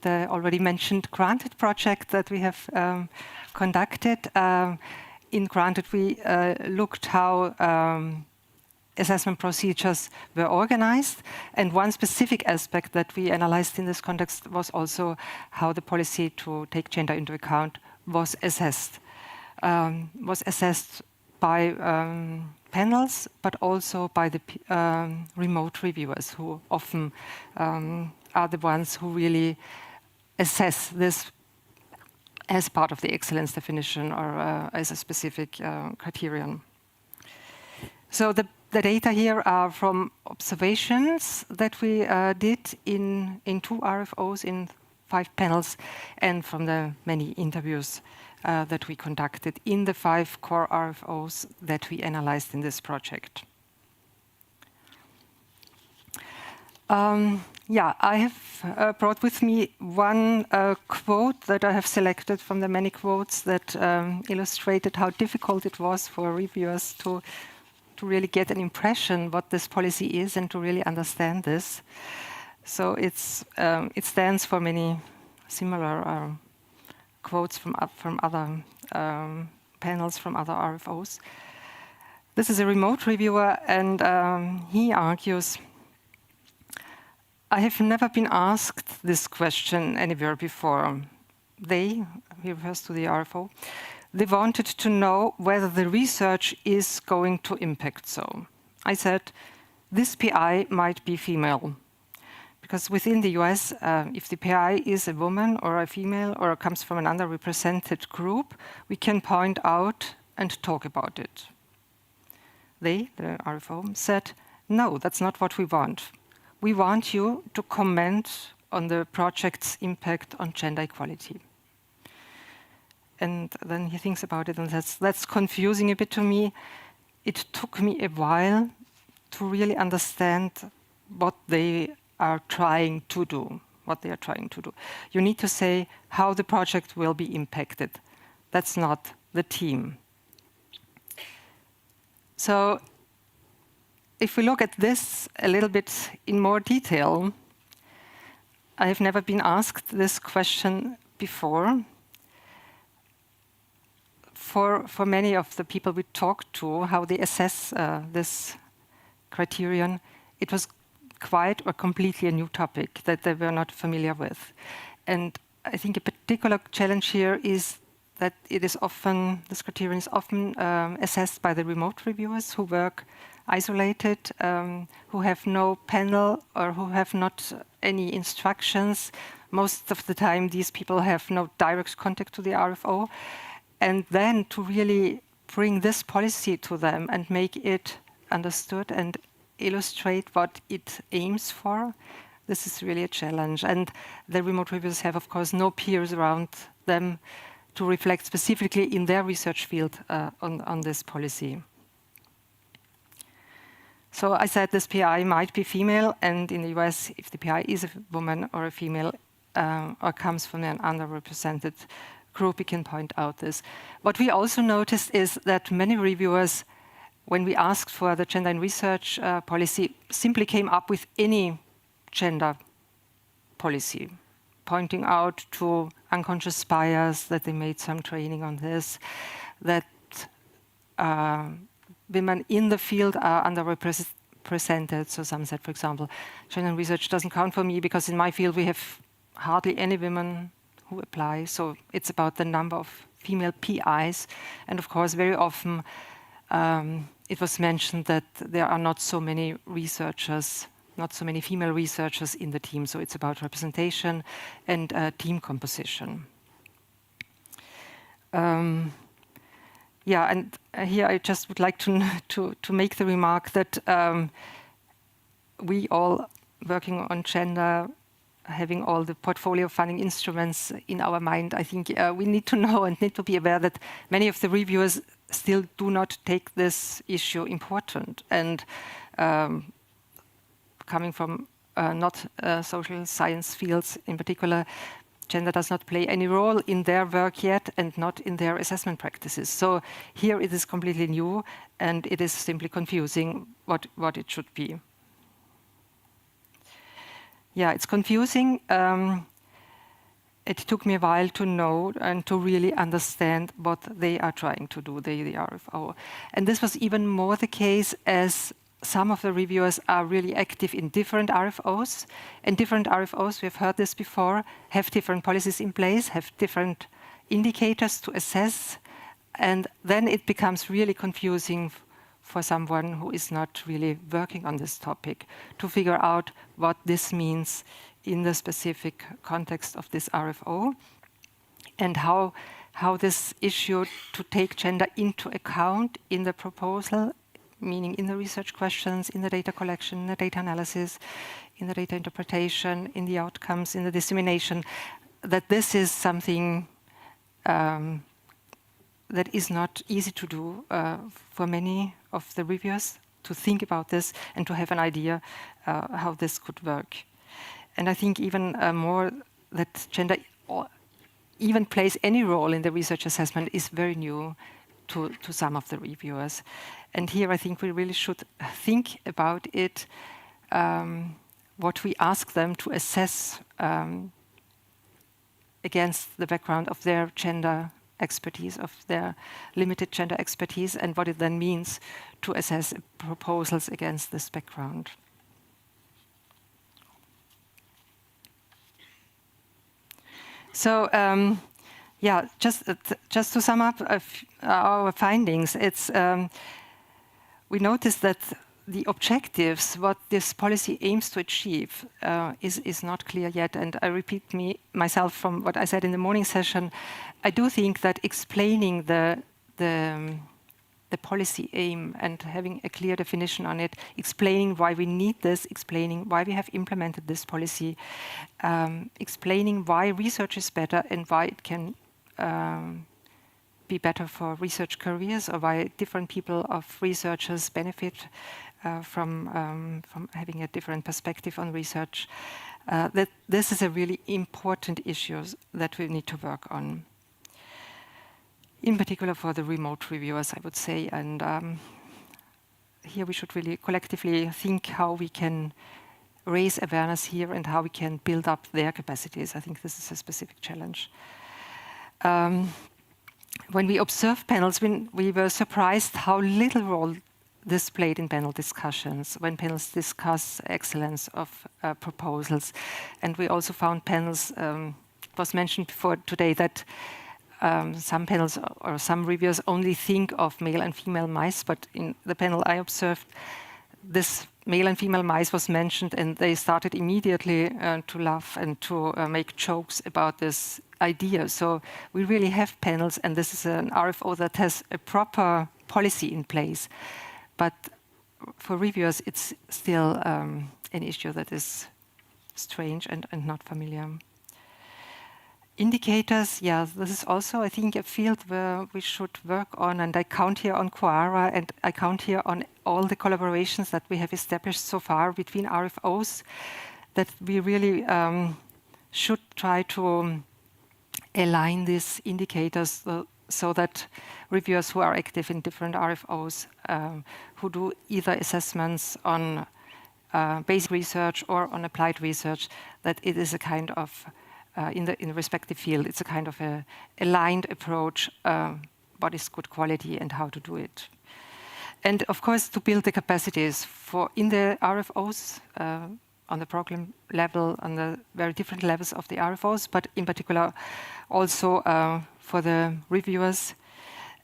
the already mentioned Granted project that we have conducted. In Granted, we looked how assessment procedures were organized, and one specific aspect that we analyzed in this context was also how the policy to take gender into account was assessed. Was assessed by panels, but also by the remote reviewers, who often are the ones who really assess this as part of the excellence definition or as a specific criterion. So the data here are from observations that we did in 2 RFOs in 5 panels, and from the many interviews that we conducted in the 5 core RFOs that we analyzed in this project. I have brought with me one quote that I have selected from the many quotes that illustrated how difficult it was for reviewers to really get an impression what this policy is and to really understand this. So it stands for many similar quotes from other panels, from other RFOs. This is a remote reviewer, and he argues, I have never been asked this question anywhere before. He refers to the RFO, they wanted to know whether the research is going to impact so. I said, this PI might be female. Because within the US, if the PI is a woman or a female or comes from an underrepresented group, we can point out and talk about it. They, the RFO, said, no, that's not what we want. We want you to comment on the project's impact on gender equality. And then he thinks about it, and that's confusing a bit to me. It took me a while to really understand what they are trying to do, You need to say how the project will be impacted. That's not the team. So if we look at this a little bit in more detail, I have never been asked this question before. For many of the people we talked to, how they assess this criterion, it was quite or completely a new topic that they were not familiar with. And I think a particular challenge here is that this criterion is often assessed by the remote reviewers who work isolated, who have no panel or who have not any instructions. Most of the time, these people have no direct contact to the RFO. And then to really bring this policy to them and make it understood and illustrate what it aims for, this is really a challenge. And the remote reviewers have, of course, no peers around them to reflect specifically in their research field on this policy. So I said this PI might be female, and in the US, if the PI is a woman or a female or comes from an underrepresented group, we can point out this. What we also noticed is that many reviewers, when we asked for the gender in research policy, simply came up with any gender policy, pointing out to unconscious bias, that they made some training on this, that women in the field are underrepresented. So some said, for example, gender in research doesn't count for me because in my field we have hardly any women who apply. So it's about the number of female PIs. And of course, very often it was mentioned that there are not so many researchers, not so many female researchers in the team. So it's about representation and team composition. And here I just would like to make the remark that we all working on gender, having all the portfolio funding instruments in our mind, I think we need to know and need to be aware that many of the reviewers still do not take this issue important. And coming from not social science fields in particular, gender does not play any role in their work yet and not in their assessment practices. So here it is completely new and it is simply confusing what it should be. yeah, it's confusing. It took me a while to know and to really understand what they are trying to do, the RFO. And this was even more the case as some of the reviewers are really active in different RFOs. And different RFOs, we've heard this before, have different policies in place, have different indicators to assess. And then it becomes really confusing for someone who is not really working on this topic to figure out what this means in the specific context of this RFO, and how this issue to take gender into account in the proposal, meaning in the research questions, in the data collection, in the data analysis, in the data interpretation, in the outcomes, in the dissemination, that this is something that is not easy to do for many of the reviewers, to think about this and to have an idea how this could work. And I think even more that gender even plays any role in the research assessment is very new to some of the reviewers. And here I think we really should think about it, what we ask them to assess against the background of their gender expertise, of their limited gender expertise, and what it then means to assess proposals against this background. So, yeah, just to sum up our findings, it's we noticed that the objectives, what this policy aims to achieve, is not clear yet. And I repeat myself from what I said in the morning session. I do think that explaining the policy aim and having a clear definition on it, explaining why we need this, explaining why we have implemented this policy, explaining why research is better and why it can be better for research careers, or why different people of researchers benefit from having a different perspective on research. That this is a really important issue that we need to work on. In particular for the remote reviewers, I would say, and here we should really collectively think how we can raise awareness here and how we can build up their capacities. I think this is a specific challenge. When we observed panels, we were surprised how little role this played in panel discussions, when panels discuss excellence of proposals. And we also found panels, it was mentioned before today that some panels or some reviewers only think of male and female mice, but in the panel I observed, this male and female mice was mentioned, and they started immediately to laugh and to make jokes about this idea. So we really have panels, and this is an RFO that has a proper policy in place. But for reviewers, it's still an issue that is strange and not familiar. Indicators, yeah, this is also, I think, a field where we should work on, and I count here on Quora, and I count here on all the collaborations that we have established so far between RFOs, that we really should try to align these indicators so that reviewers who are active in different RFOs, who do either assessments on basic research or on applied research, that it is a kind of in the respective field, it's a kind of a aligned approach, what is good quality and how to do it. And of course, to build the capacities for in the RFOs, on the program level, on the very different levels of the RFOs, but in particular also for the reviewers.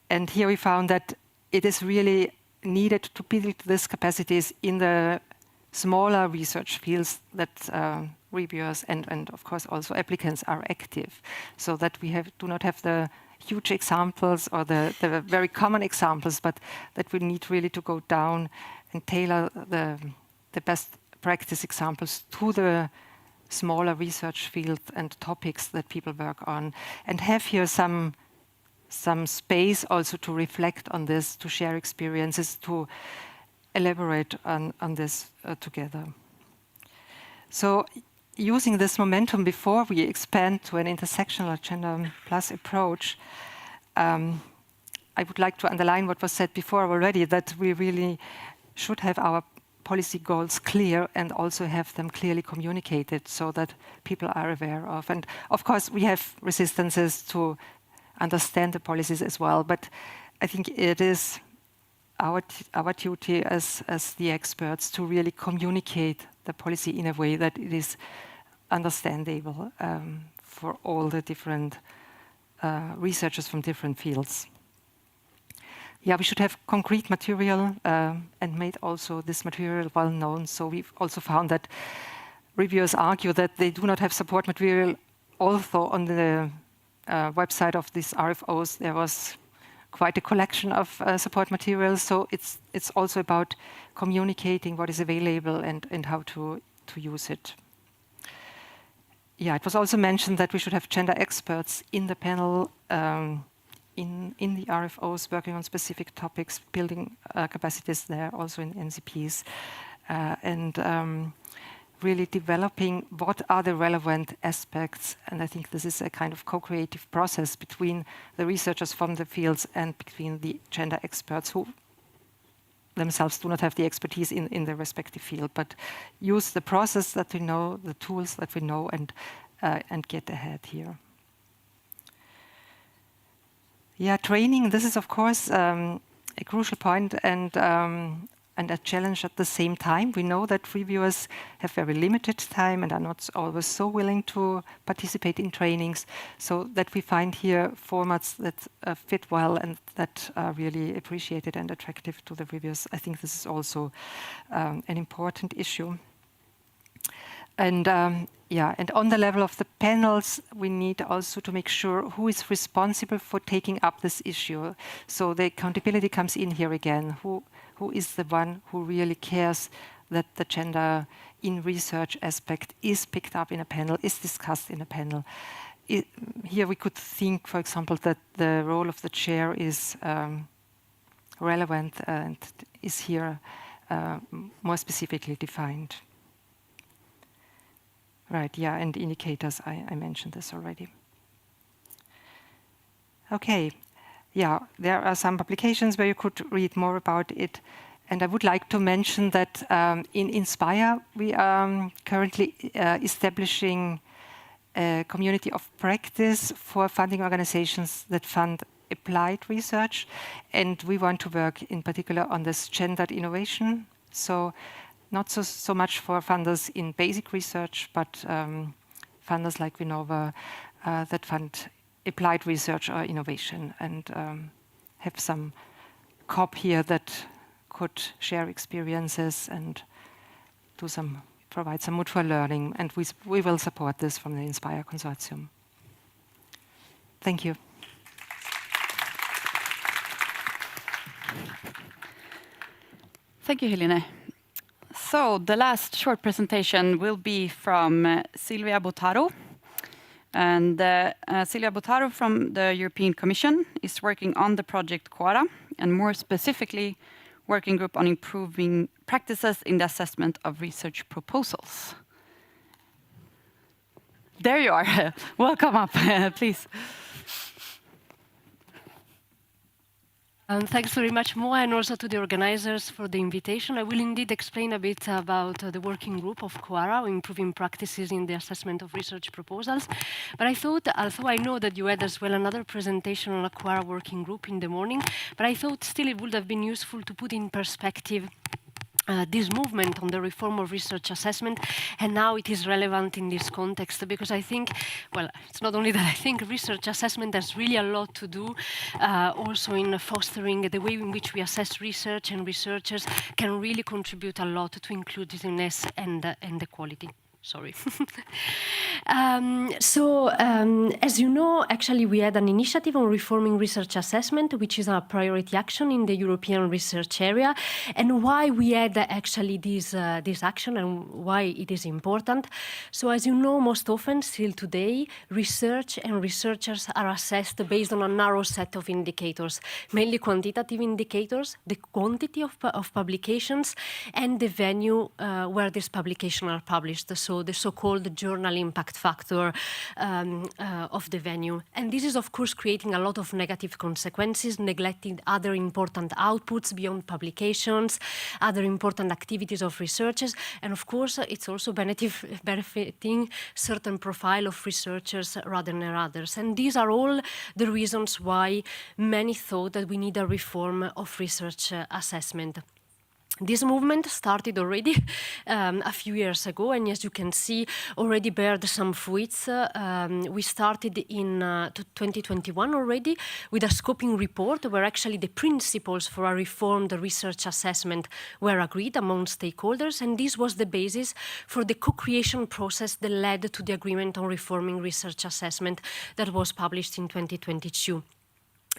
And here we found that it is really needed to build these capacities in the smaller research fields that reviewers and of course also applicants are active, so that we do not have the huge examples or the very common examples, but that we need really to go down and tailor the best practice examples to the smaller research field and topics that people work on, and have here some space also to reflect on this, to share experiences, to elaborate on this together. So using this momentum before we expand to an intersectional gender plus approach, I would like to underline what was said before already, that we really should have our policy goals clear and also have them clearly communicated so that people are aware of. And of course, we have resistances to understand the policies as well, but I think it is our duty as the experts to really communicate the policy in a way that it is understandable for all the different researchers from different fields. Yeah, we should have concrete material and made also this material well known. So we've also found that reviewers argue that they do not have support material. Although on the website of these RFOs there was quite a collection of support materials. So it's also about communicating what is available and how to use it. Yeah, it was also mentioned that we should have gender experts in the panel. In the RFOs, working on specific topics, building capacities there, also in NCPs, and really developing what are the relevant aspects. And I think this is a kind of co-creative process between the researchers from the fields and between the gender experts who themselves do not have the expertise in their respective field, but use the process that we know, the tools that we know, and get ahead here. Yeah, training, this is of course a crucial point and a challenge at the same time. We know that reviewers have very limited time and are not always so willing to participate in trainings, so that we find here formats that fit well and that are really appreciated and attractive to the reviewers. I think this is also an important issue. And yeah, and on the level of the panels, we need also to make sure who is responsible for taking up this issue. So the accountability comes in here again. Who is the one who really cares that the gender in research aspect is picked up in a panel, is discussed in a panel? Here we could think, for example, that the role of the chair is relevant and is here more specifically defined. Right, yeah, and indicators, I mentioned this already. Okay, yeah, there are some publications where you could read more about it. And I would like to mention that in Inspire, we are currently establishing a community of practice for funding organizations that fund applied research. And we want to work in particular on this gendered innovation. So not so much for funders in basic research, but funders like Vinova that fund applied research or innovation, and have some COP here that could share experiences and provide some mutual learning. And we will support this from the Inspire Consortium. Thank you. Thank you, Helene. So the last short presentation will be from Silvia Botaro. And Silvia Botaro from the European Commission is working on the project Quora, and more specifically, working group on improving practices in the assessment of research proposals. There you are. Welcome up, please. Thanks very much, Moa, and also to the organizers for the invitation. I will indeed explain a bit about the working group of Quora, improving practices in the assessment of research proposals. But I thought, although I know that you had as well another presentation on a Quora working group in the morning, but I thought still it would have been useful to put in perspective this movement on the reform of research assessment and how it is relevant in this context, because I think, well, it's not only that I think research assessment has really a lot to do also in fostering the way in which we assess research, and researchers can really contribute a lot to inclusiveness and equality. Sorry. As you know, actually we had an initiative on reforming research assessment, which is a priority action in the European research area, and why we had actually this action and why it is important. So as you know, most often, still today, research and researchers are assessed based on a narrow set of indicators, mainly quantitative indicators, the quantity of publications, and the venue where these publications are published. So so the so-called journal impact factor of the venue. And this is, of course, creating a lot of negative consequences, neglecting other important outputs beyond publications, other important activities of researchers, and of course, it's also benefiting certain profile of researchers rather than others. And these are all the reasons why many thought that we need a reform of research assessment. This movement started already a few years ago, and as you can see, already bared some fruits. We started in 2021 already with a scoping report where actually the principles for a reformed research assessment were agreed among stakeholders, and this was the basis for the co-creation process that led to the agreement on reforming research assessment that was published in 2022.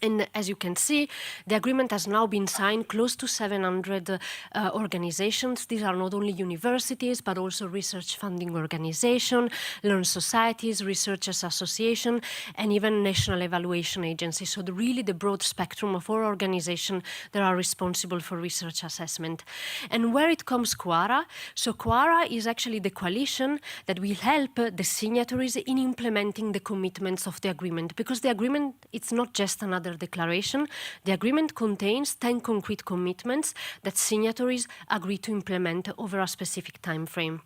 And as you can see, the agreement has now been signed close to 700 organizations. These are not only universities, but also research funding organizations, learned societies, researchers associations, and even national evaluation agencies. So really the broad spectrum of all organizations that are responsible for research assessment. And where it comes QARA, so QARA is actually the coalition that will help the signatories in implementing the commitments of the agreement, because the agreement, it's not just another declaration. The agreement contains 10 concrete commitments that signatories agree to implement over a specific time frame.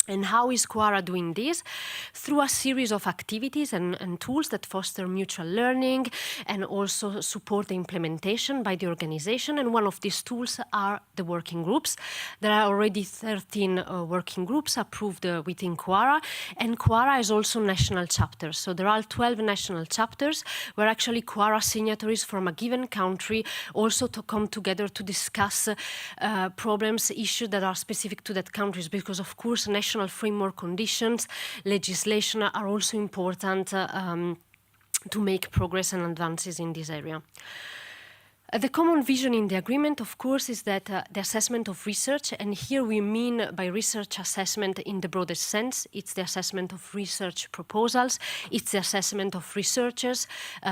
And how is QARA doing this? Through a series of activities and tools that foster mutual learning and also support the implementation by the organization. And one of these tools are the working groups. There are already 13 working groups approved within QARA, and QARA has also national chapters. So there are 12 national chapters where actually QARA signatories from a given country also to come together to discuss problems, issues that are specific to that countries, because of course national framework conditions, legislation are also important to make progress and advances in this area. The common vision in the agreement, of course, is that the assessment of research, and here we mean by research assessment in the broadest sense, it's the assessment of research proposals, it's the assessment of researchers,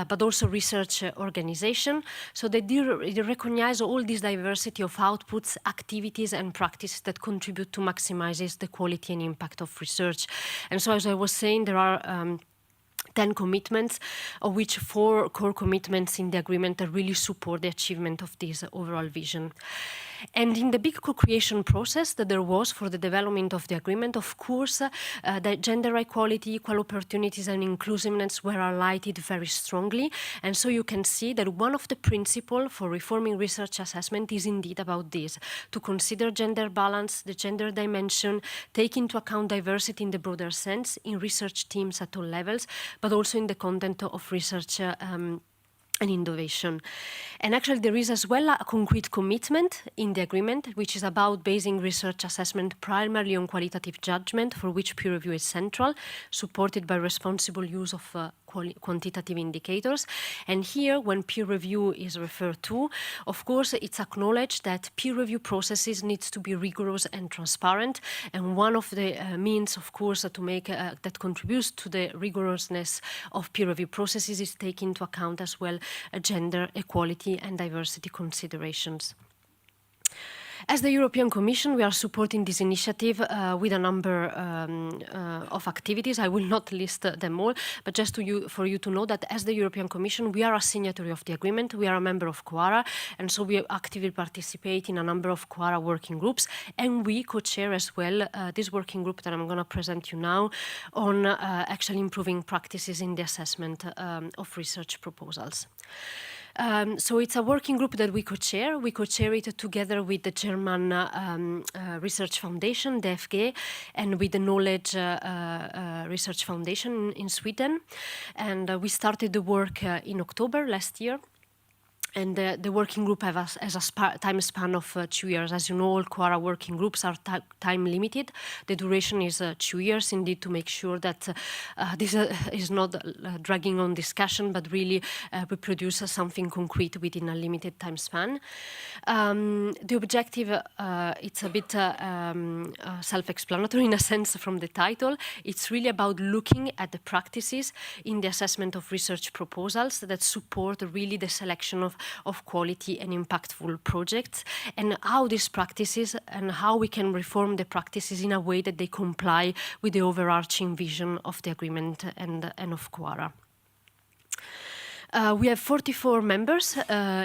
but also research organization. So they recognize all this diversity of outputs, activities, and practices that contribute to maximizes the quality and impact of research. And so, as I was saying, there are 10 commitments, of which 4 core commitments in the agreement that really support the achievement of this overall vision. And in the big co-creation process that there was for the development of the agreement, of course, the gender equality, equal opportunities and inclusiveness were highlighted very strongly. And so you can see that one of the principles for reforming research assessment is indeed about this, to consider gender balance, the gender dimension, take into account diversity in the broader sense in research teams at all levels, but also in the content of research and innovation. And actually there is as well a concrete commitment in the agreement, which is about basing research assessment primarily on qualitative judgment, for which peer review is central, supported by responsible use of quantitative indicators. And here, when peer review is referred to, of course, it's acknowledged that peer review processes needs to be rigorous and transparent. And one of the means, of course, to make that contributes to the rigorousness of peer review processes is take into account as well gender equality and diversity considerations. As the European Commission, we are supporting this initiative with a number of activities. I will not list them all, but just for you to know that as the European Commission, we are a signatory of the agreement. We are a member of QARA, and so we actively participate in a number of QARA working groups, and we co-chair as well this working group that I'm going to present you now on actually improving practices in the assessment of research proposals. So it's a working group that we co-chair. We co-chair it together with the German Research Foundation, DFG, and with the Knowledge Research Foundation in Sweden. And we started the work in October last year. And the working group has a time span of 2 years. As you know, all QARA working groups are time limited. The duration is 2 years, indeed, to make sure that this is not dragging on discussion, but really we produce something concrete within a limited time span. The objective, it's a bit self-explanatory in a sense from the title. It's really about looking at the practices in the assessment of research proposals that support really the selection of of quality and impactful projects, and how these practices and how we can reform the practices in a way that they comply with the overarching vision of the agreement and of QARA. We have 44 members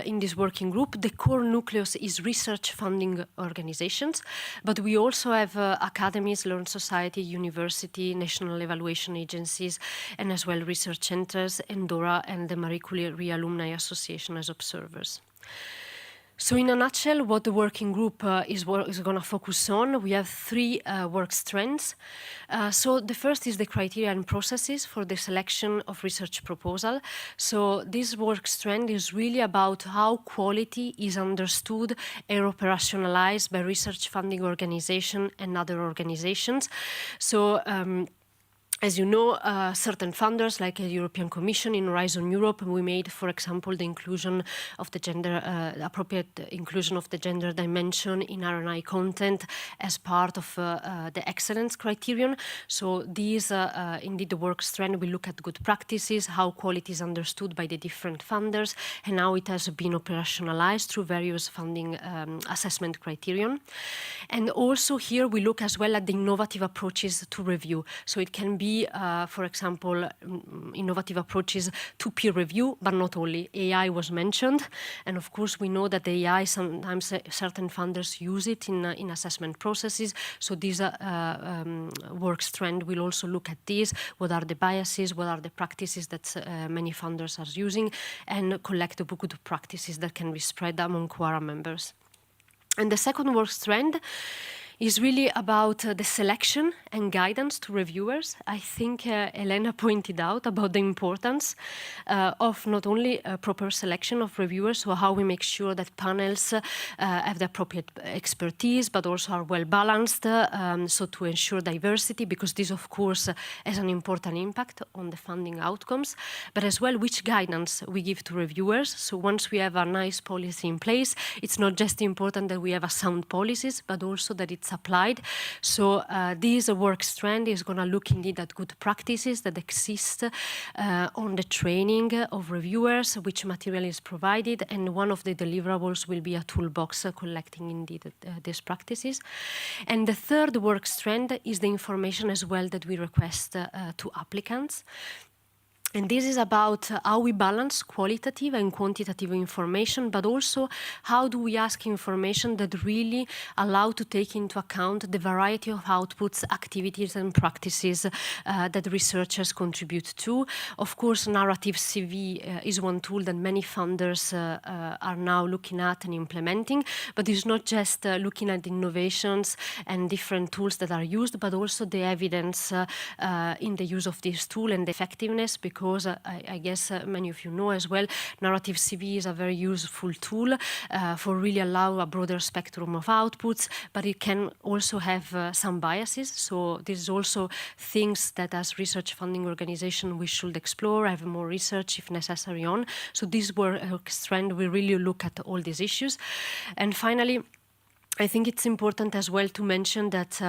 in this working group. The core nucleus is research funding organizations, but we also have academies, learned society, university, national evaluation agencies, and as well research centers, and DORA and the Marie Curie Alumni Association as observers. So in a nutshell, what the working group is going to focus on, we have three work strands. So the first is the criteria and processes for the selection of research proposal. So this work strand is really about how quality is understood and operationalized by research funding organization and other organizations. So as you know, certain funders, like the European Commission in Horizon Europe, we made, for example, the inclusion of the gender, appropriate inclusion of the gender dimension in R&I content as part of the excellence criterion. So these, indeed, the work strand, we look at good practices, how quality is understood by the different funders, and how it has been operationalized through various funding assessment criterion. And also here we look as well at the innovative approaches to review. So it can be, for example, innovative approaches to peer review, but not only. AI was mentioned, and of course we know that the AI, sometimes certain funders use it in assessment processes. So this work strand will also look at these, what are the biases, what are the practices that many funders are using, and collect the good practices that can be spread among QARA members. And the second work strand is really about the selection and guidance to reviewers. I think Elena pointed out about the importance of not only a proper selection of reviewers, so how we make sure that panels have the appropriate expertise, but also are well balanced, so to ensure diversity, because this, of course, has an important impact on the funding outcomes, but as well which guidance we give to reviewers. So once we have a nice policy in place, it's not just important that we have a sound policies, but also that it's applied. So this work strand is going to look indeed at good practices that exist on the training of reviewers, which material is provided, and one of the deliverables will be a toolbox collecting indeed these practices. And the third work strand is the information as well that we request to applicants. And this is about how we balance qualitative and quantitative information, but also how do we ask information that really allow to take into account the variety of outputs, activities, and practices that researchers contribute to. Of course, narrative CV is one tool that many funders are now looking at and implementing, but it's not just looking at innovations and different tools that are used, but also the evidence in the use of this tool and the effectiveness, because I guess many of you know as well, narrative CV is a very useful tool for really allow a broader spectrum of outputs, but it can also have some biases. So this is also things that as research funding organization we should explore, have more research if necessary on. So this work strand, we really look at all these issues. And finally, I think it's important as well to mention that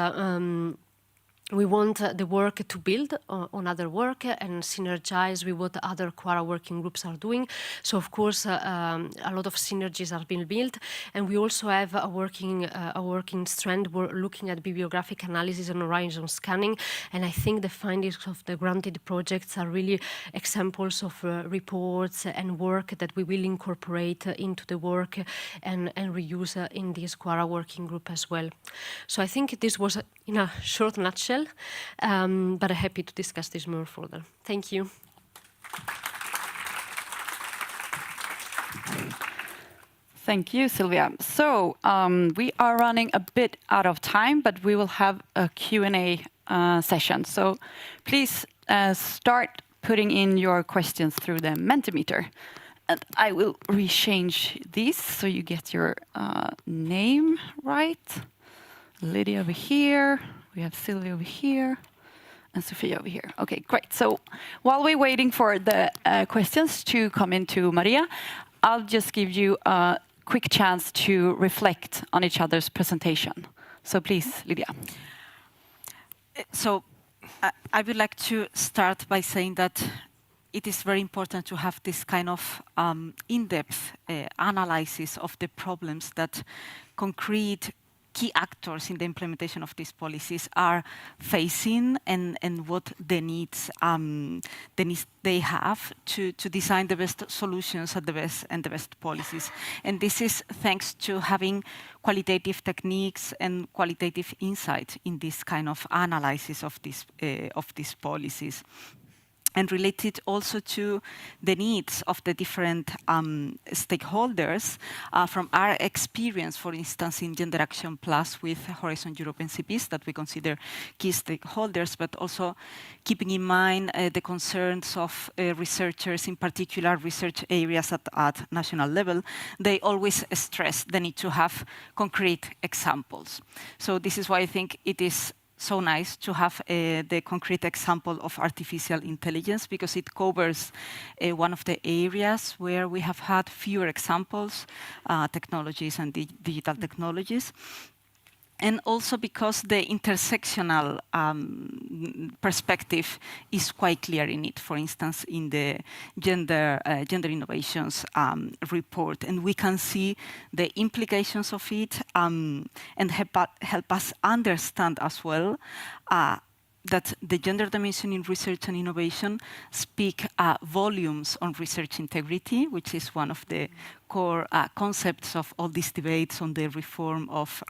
we want the work to build on other work and synergize with what other QARA working groups are doing. So, of course, a lot of synergies are being built. And we also have a working strand. We're looking at bibliographic analysis and horizon scanning. And I think the findings of the granted projects are really examples of reports and work that we will incorporate into the work and reuse in this QARA working group as well. So I think this was, in a short nutshell, but I'm happy to discuss this more further. Thank you. Thank you, Sylvia. So we are running a bit out of time, but we will have a Q&A session. So please start putting in your questions through the Mentimeter. And I will rechange these so you get your name right. Lydia over here. We have Sylvia over here and Sophia over here. Okay, great. So while we're waiting for the questions to come into Maria, I'll just give you a quick chance to reflect on each other's presentation. So please, Lydia. So I would like to start by saying that it is very important to have this kind of in-depth analysis of the problems that concrete key actors in the implementation of these policies are facing, and what the needs they have to design the best solutions and the best policies. And this is thanks to having qualitative techniques and qualitative insight in this kind of analysis of these policies. And related also to the needs of the different stakeholders, from our experience, for instance, in GenderActionplus with Horizon Europe NCPs that we consider key stakeholders, but also keeping in mind the concerns of researchers, in particular research areas at national level, they always stress the need to have concrete examples. So this is why I think it is so nice to have the concrete example of artificial intelligence, because it covers one of the areas where we have had fewer examples, technologies and digital technologies. And also because the intersectional perspective is quite clear in it, for instance, in the gender innovations report. And we can see the implications of it and help us understand as well that the gender dimension in research and innovation speak volumes on research integrity, which is one of the core concepts of all these debates on the reform of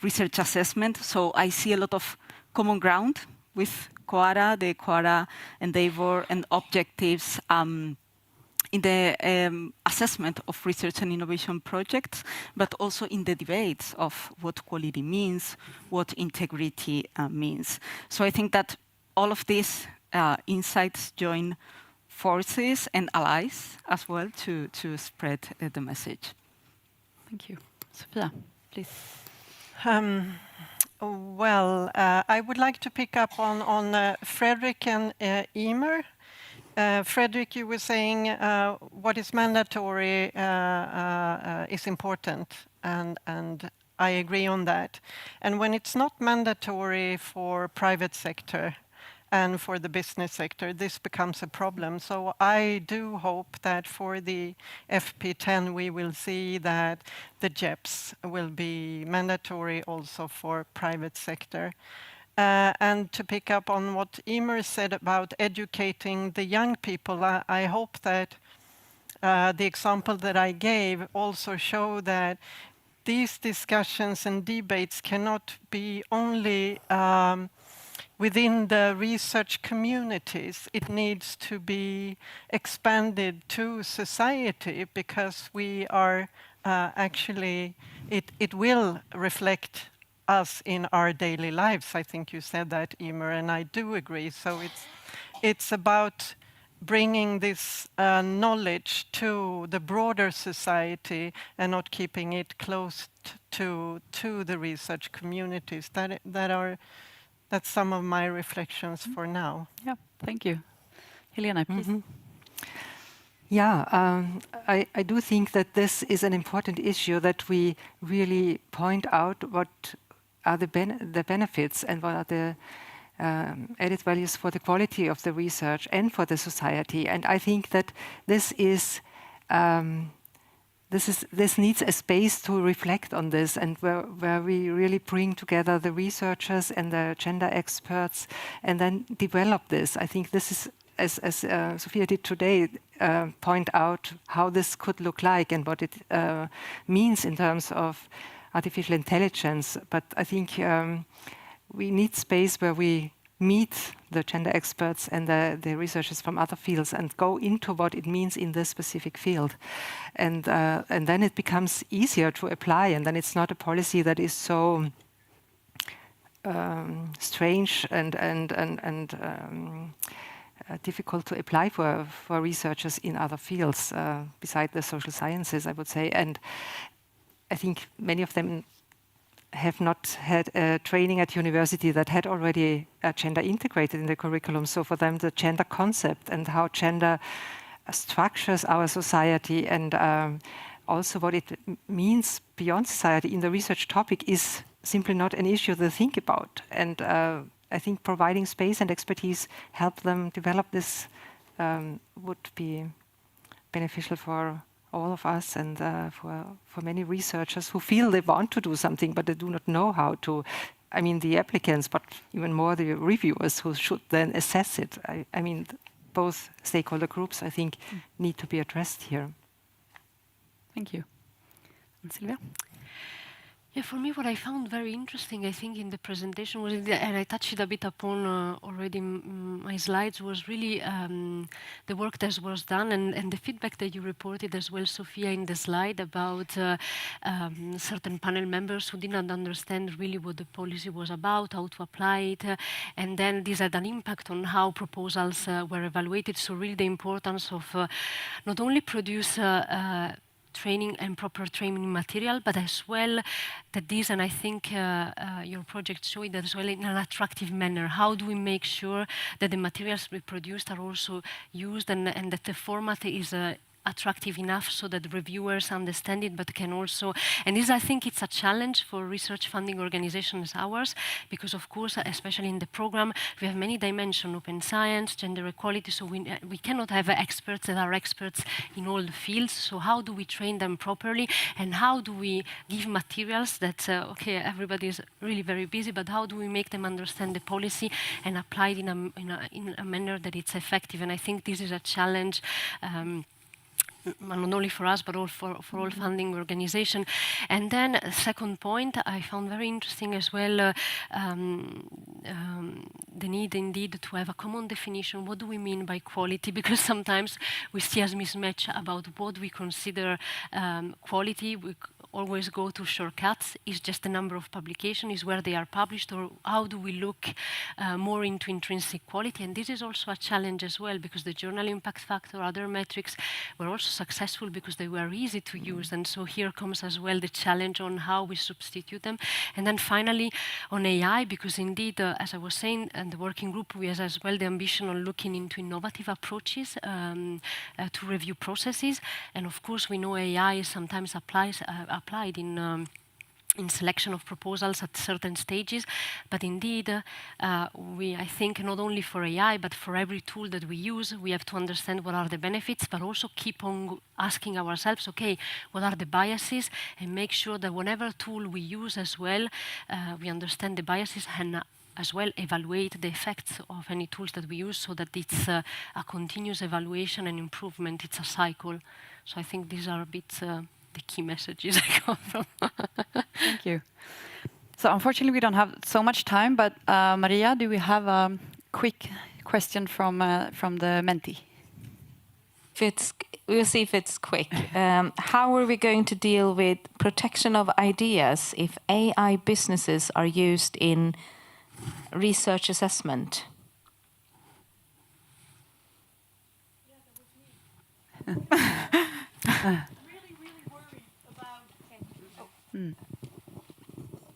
research assessment. So I see a lot of common ground with QARA, the QARA endeavor and objectives in the assessment of research and innovation projects, but also in the debates of what quality means, what integrity means. So I think that all of these insights join forces and allies as well to spread the message. Thank you. Sophia, please. Well, I would like to pick up on Fredrik and Emer. Fredrik, you were saying what is mandatory is important, and I agree on that. And when it's not mandatory for private sector and for the business sector, this becomes a problem. So I do hope that for the FP10 we will see that the JEPs will be mandatory also for private sector. And to pick up on what Emer said about educating the young people, I hope that the example that I gave also show that these discussions and debates cannot be only within the research communities. It needs to be expanded to society, because we are actually, it will reflect us in our daily lives. I think you said that, Emer, and I do agree. So it's about bringing this knowledge to the broader society and not keeping it close to the research communities. That's some of my reflections for now. Yeah, thank you. Helena, please. Mm-hmm. Yeah, I do think that this is an important issue, that we really point out what are the benefits and what are the added values for the quality of the research and for the society. And I think that this needs a space to reflect on this, and where we really bring together the researchers and the gender experts and then develop this. I think this is, as Sophia did today, point out how this could look like and what it means in terms of artificial intelligence. But I think we need space where we meet the gender experts and the researchers from other fields and go into what it means in this specific field. And then it becomes easier to apply, and then it's not a policy that is so strange and difficult to apply for researchers in other fields, beside the social sciences, I would say. And I think many of them have not had training at university that had already gender integrated in the curriculum. So for them, the gender concept and how gender structures our society, and also what it means beyond society in the research topic, is simply not an issue to think about. And I think providing space and expertise help them develop this would be beneficial for all of us and for many researchers who feel they want to do something, but they do not know how to. I mean, the applicants, but even more the reviewers who should then assess it. I mean, both stakeholder groups, I think, need to be addressed here. Thank you. And Silvia? Yeah, for me, what I found very interesting, I think, in the presentation was, and I touched it a bit upon already in my slides, was really the work that was done and the feedback that you reported as well, Sophia, in the slide about certain panel members who did not understand really what the policy was about, how to apply it, and then this had an impact on how proposals were evaluated. So really the importance of not only produce training and proper training material, but as well that this, and I think your project showed that as well, in an attractive manner. How do we make sure that the materials we produced are also used and that the format is attractive enough so that reviewers understand it, but can also, and this, I think, it's a challenge for research funding organizations ours, because of course, especially in the program, we have many dimensions: open science, gender equality, so we cannot have experts that are experts in all the fields. So how do we train them properly, and how do we give materials that, okay, everybody is really very busy, but how do we make them understand the policy and apply it in a manner that it's effective? And I think this is a challenge, not only for us, but for all funding organizations. And then second point, I found very interesting as well, the need indeed to have a common definition. What do we mean by quality? Because sometimes we see a mismatch about what we consider quality. We always go to shortcuts. Is just the number of publications, is where they are published, or how do we look more into intrinsic quality? And this is also a challenge as well, because the journal impact factor, other metrics were also successful because they were easy to use. And so here comes as well the challenge on how we substitute them. And then finally on AI, because indeed, as I was saying, and the working group, we have as well the ambition on looking into innovative approaches to review processes. And of course, we know AI is sometimes applied in selection of proposals at certain stages, but indeed, I think not only for AI, but for every tool that we use, we have to understand what are the benefits, but also keep on asking ourselves, okay, what are the biases, and make sure that whatever tool we use as well, we understand the biases and as well evaluate the effects of any tools that we use, so that it's a continuous evaluation and improvement. It's a cycle. So I think these are a bit the key messages I got from. Thank you. So unfortunately, we don't have so much time, but Maria, do we have a quick question from the mentee? We'll see if it's quick. How are we going to deal with protection of ideas if AI businesses are used in research assessment?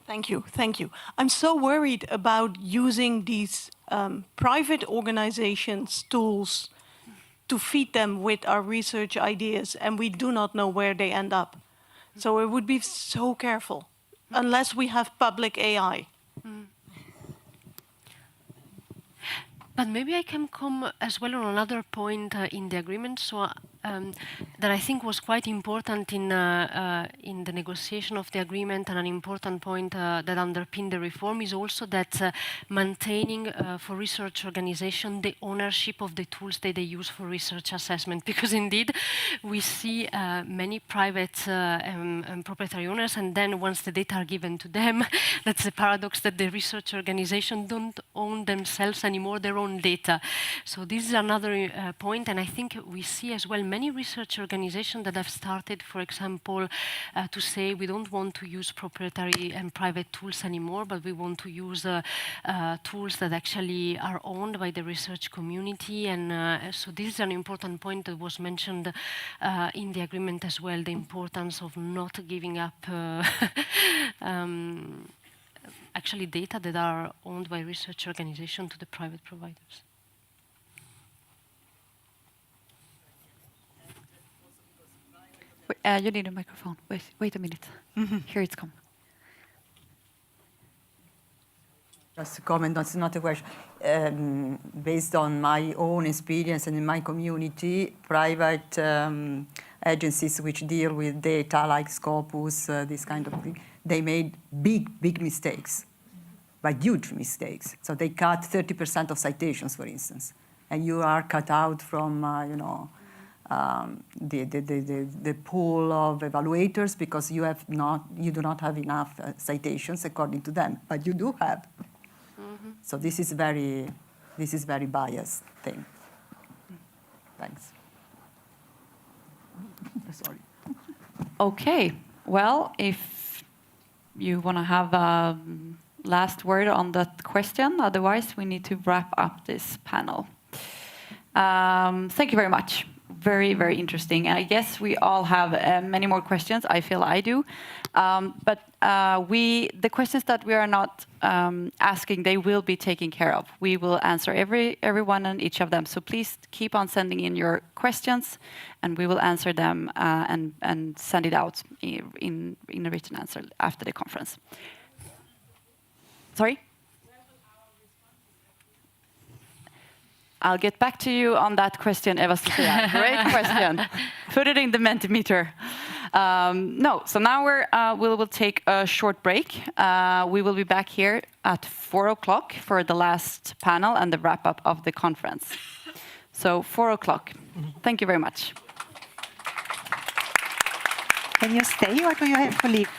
Thank you. I'm so worried about using these private organizations' tools to feed them with our research ideas, and we do not know where they end up. So we would be so careful, unless we have public AI. But maybe I can come as well on another point in the agreement, so that I think was quite important in the negotiation of the agreement, and an important point that underpinned the reform is also that maintaining for research organization the ownership of the tools that they use for research assessment, because indeed we see many private and proprietary owners, and then once the data are given to them, that's the paradox that the research organization don't own themselves anymore their own data. So this is another point, and I think we see as well many research organizations that have started, for example, to say we don't want to use proprietary and private tools anymore, but we want to use tools that actually are owned by the research community. And so this is an important point that was mentioned in the agreement as well, the importance of not giving up actually data that are owned by research organizations to the private providers. You need a microphone. Wait a minute. Here it's come. Just a comment, that's not a question. Based on my own experience and in my community, private agencies which deal with data like Scopus, this kind of thing, they made big mistakes, but huge mistakes. So they cut 30% of citations, for instance, and you are cut out from, the pool of evaluators because you do not have enough citations according to them, but you do have. So this is very biased thing. Thanks. Sorry. Okay. Well, if you want to have a last word on that question, otherwise we need to wrap up this panel. Thank you very much. Very, very interesting. And I guess we all have many more questions. I feel I do. But the questions that we are not asking, they will be taken care of. We will answer everyone and each of them. So please keep on sending in your questions, and we will answer them and send it out in a written answer after the conference. Sorry? I'll get back to you on that question, Eva Sofia. Great question. Put it in the Mentimeter. So now we will take a short break. We will be back here at 4 o'clock for the last panel and the wrap-up of the conference. So 4 o'clock. Thank you very much. Can you stay or do you have to leave?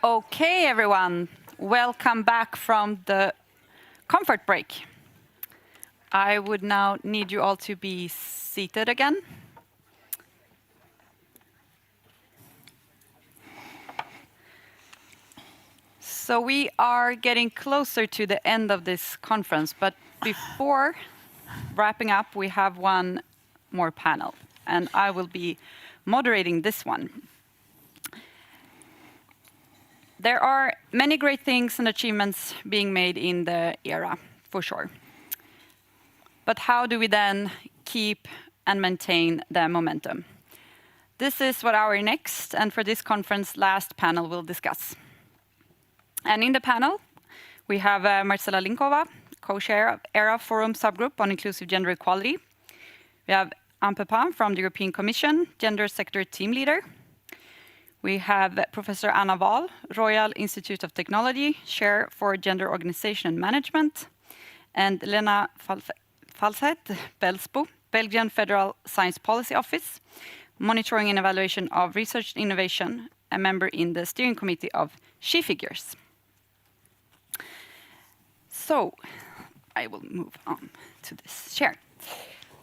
Okay, everyone, welcome back from the comfort break. I would now need you all to be seated again. So we are getting closer to the end of this conference, but before wrapping up, we have one more panel, and I will be moderating this one. There are many great things and achievements being made in the era, for sure. But how do we then keep and maintain the momentum? This is what our next, and for this conference, last panel will discuss. And in the panel, we have Marcela Linkova, co-chair of ERA Forum Subgroup on Inclusive Gender Equality. We have Anne Pepin from the European Commission, Gender Sector Team Leader. We have Professor Anna Wahl, Royal Institute of Technology, Chair for Gender Organization and Management, and Lena Falset Belsbo, Belgian Federal Science Policy Office, Monitoring and Evaluation of Research and Innovation, a member in the steering committee of She Figures. So, I will move on to this chair.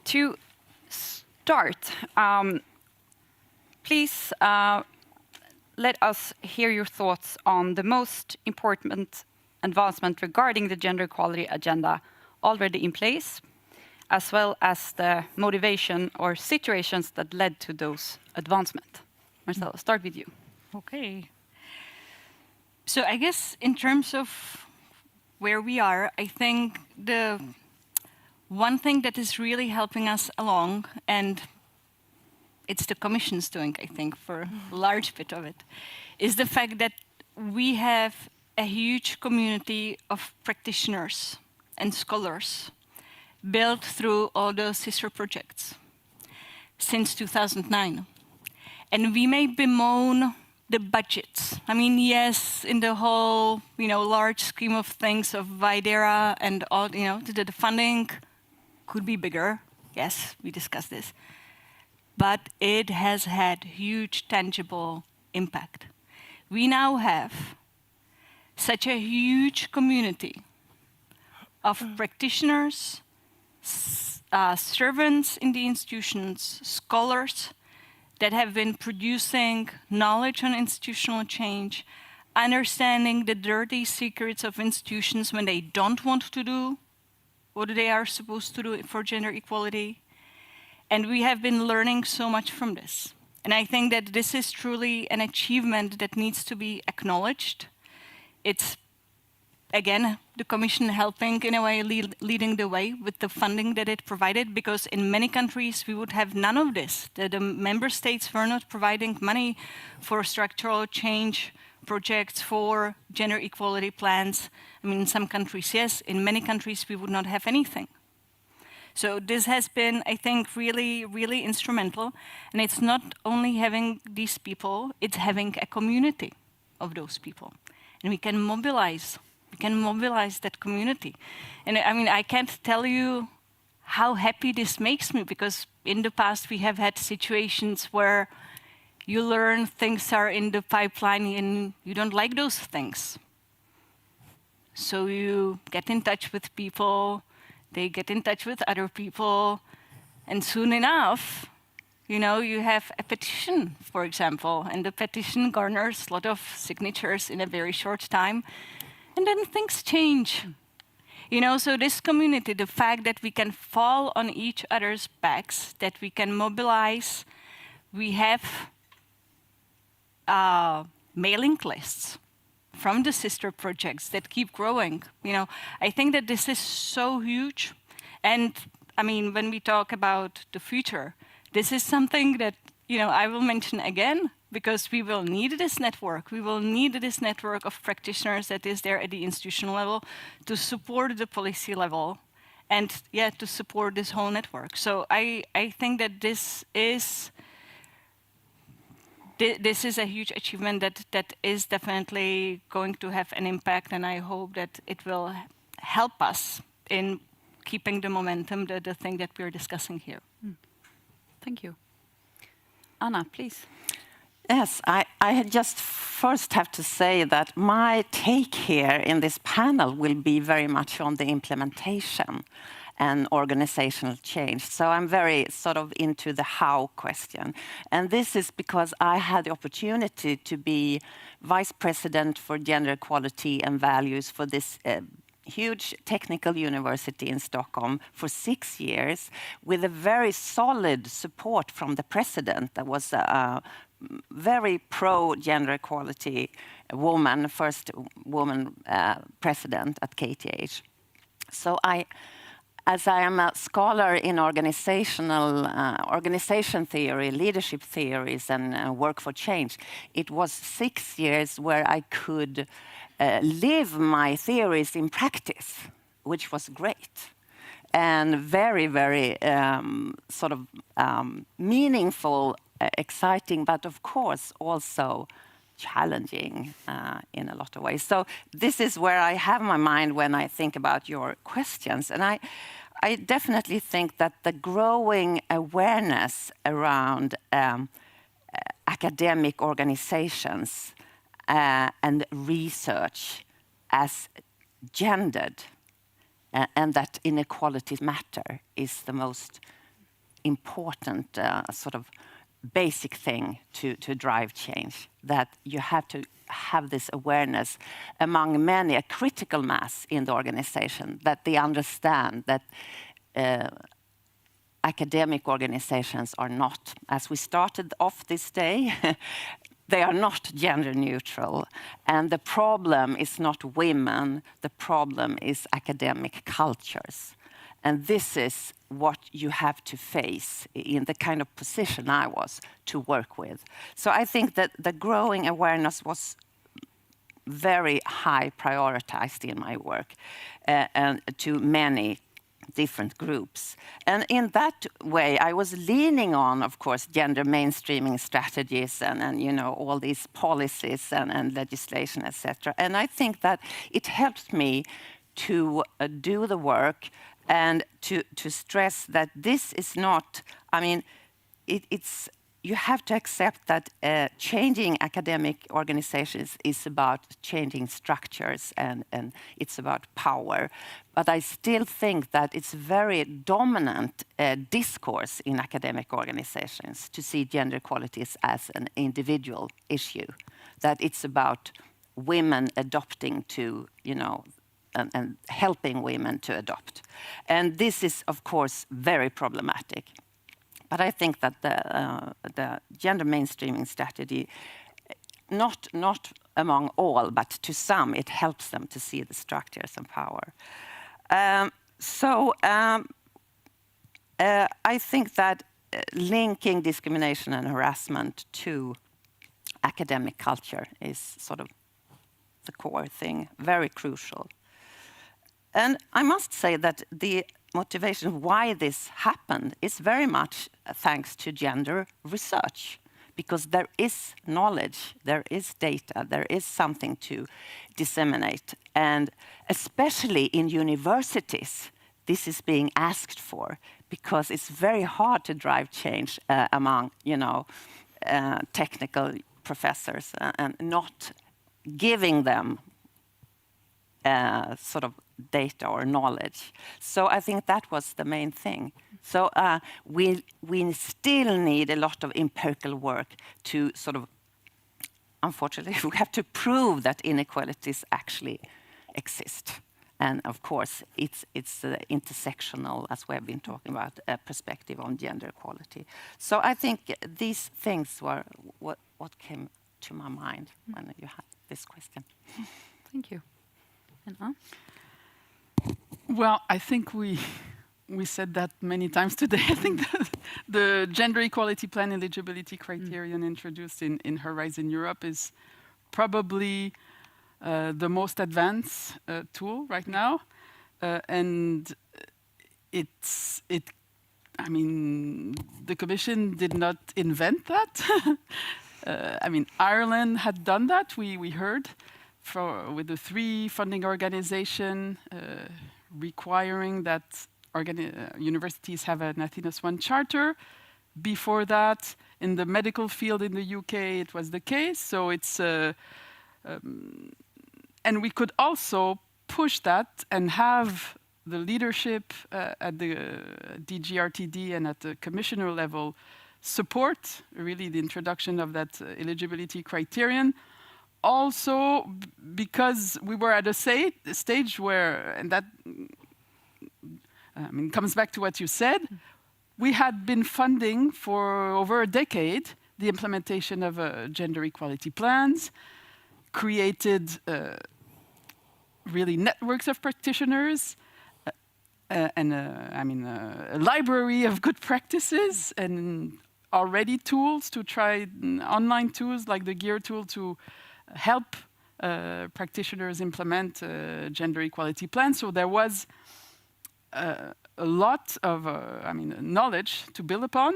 To start, please let us hear your thoughts on the most important advancement regarding the gender equality agenda already in place, as well as the motivation or situations that led to those advancements. Marcela, start with you. Okay. So I guess in terms of where we are, I think the one thing that is really helping us along, and it's the Commission's doing, I think, for a large bit of it, is the fact that we have a huge community of practitioners and scholars built through all those sister projects since 2009. And we may bemoan the budgets. I mean, yes, in the whole, large scheme of things of Videra and all, the funding could be bigger. Yes, we discussed this. But it has had huge tangible impact. We now have such a huge community of practitioners, servants in the institutions, scholars, that have been producing knowledge on institutional change, understanding the dirty secrets of institutions when they don't want to do what they are supposed to do for gender equality. And we have been learning so much from this. And I think that this is truly an achievement that needs to be acknowledged. It's, again, the Commission helping, in a way, leading the way with the funding that it provided, because in many countries we would have none of this. The member states were not providing money for structural change projects, for gender equality plans. I mean, in some countries, yes. In many countries, we would not have anything. So this has been, I think, really, really instrumental. And it's not only having these people, it's having a community of those people. And we can mobilize that community. And I mean, I can't tell you how happy this makes me, because in the past we have had situations where you learn things are in the pipeline and you don't like those things. So you get in touch with people, they get in touch with other people, and soon enough, you have a petition, for example, and the petition garners a lot of signatures in a very short time. And then things change. So this community, the fact that we can fall on each other's backs, that we can mobilize, we have mailing lists from the sister projects that keep growing. I think that this is so huge. And I mean, when we talk about the future, this is something that, I will mention again, because we will need this network. We will need this network of practitioners that is there at the institutional level to support the policy level and, to support this whole network. So I think that this is a huge achievement that is definitely going to have an impact, and I hope that it will help us in keeping the momentum, the thing that we're discussing here. Thank you. Anna, please. Yes, I had just first have to say that my take here in this panel will be very much on the implementation and organizational change. So I'm very sort of into the how question. And this is because I had the opportunity to be Vice President for Gender Equality and Values for this huge technical university in Stockholm for 6 years with a very solid support from the president. That was very pro-gender equality woman, first woman president at KTH. So as I am a scholar in organization theory, leadership theories, and work for change, it was 6 years where I could live my theories in practice, which was great. And very, very sort of meaningful, exciting, but of course also challenging in a lot of ways. So this is where I have my mind when I think about your questions. And I definitely think that the growing awareness around academic organizations and research as gendered and that inequalities matter is the most important sort of basic thing to drive change, that you have to have this awareness among many, a critical mass in the organization, that they understand that academic organizations are not, as we started off this day, they are not gender neutral. And the problem is not women, the problem is academic cultures. And this is what you have to face in the kind of position I was to work with. So I think that the growing awareness was very high prioritized in my work and to many different groups. And in that way, I was leaning on, of course, gender mainstreaming strategies and you know, all these policies and legislation, etc. And I think that it helped me to do the work and to stress that this is not, I mean, it's you have to accept that changing academic organizations is about changing structures and it's about power. But I still think that it's very dominant discourse in academic organizations to see gender equalities as an individual issue, that it's about women adopting to, you know, and helping women to adopt. And this is, of course, very problematic. But I think that the gender mainstreaming strategy, not among all, but to some, it helps them to see the structures and power. I think that linking discrimination and harassment to academic culture is sort of the core thing, very crucial. And I must say that the motivation why this happened is very much thanks to gender research, because there is knowledge, there is data, there is something to disseminate. And especially in universities, this is being asked for, because it's very hard to drive change among, you know, technical professors and not giving them sort of data or knowledge. So I think that was the main thing. So we still need a lot of empirical work to sort of, unfortunately, we have to prove that inequalities actually exist. And of course, it's intersectional, as we have been talking about, a perspective on gender equality. So I think these things were what came to my mind when you had this question. Thank you. And well, I think we said that many times today. I think that the gender equality plan eligibility criterion introduced in Horizon Europe is probably the most advanced tool right now, and I mean, the Commission did not invent that. I mean, Ireland had done that. We heard with the 3 funding organization requiring that universities have an Athena's 1 charter. Before that, In the medical field in the UK, it was the case. So it's, and we could also push that and have the leadership at the DGRTD and at the commissioner level support really the introduction of that eligibility criterion. Also, because we were at a stage where, and that comes back to what you said, we had been funding for over a decade the implementation of gender equality plans, created really networks of practitioners, and a library of good practices, and already tools to try, online tools like the GEAR tool to help practitioners implement gender equality plans. So there was a lot of knowledge to build upon,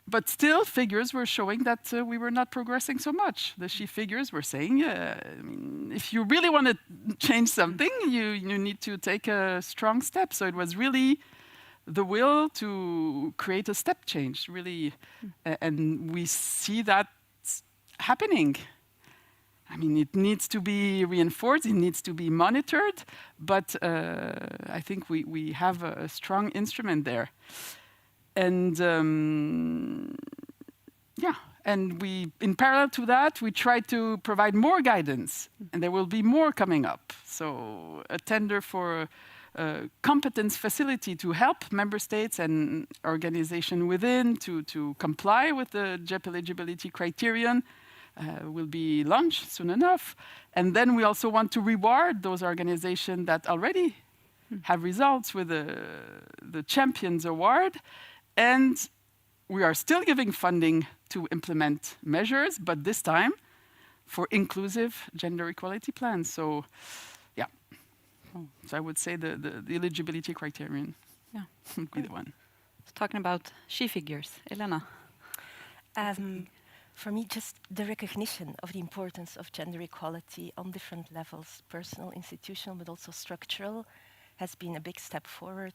but still figures were showing that we were not progressing so much. The SHE figures were saying, if you really want to change something, you need to take a strong step. So it was really the will to create a step change, really. And we see that happening. I mean, it needs to be reinforced, it needs to be monitored, but I think we have a strong instrument there. And and we, in parallel to that, we try to provide more guidance, and there will be more coming up. So a tender for a competence facility to help member states and organizations within to comply with the JEP eligibility criterion will be launched soon enough. And then we also want to reward those organizations that already have results with the Champions Award. And we are still giving funding to implement measures, but this time for inclusive gender equality plans. So, yeah. So I would say the eligibility criterion would be the one. Talking about SHE figures, Elena. For me, just the recognition of the importance of gender equality on different levels, personal, institutional, but also structural, has been a big step forward.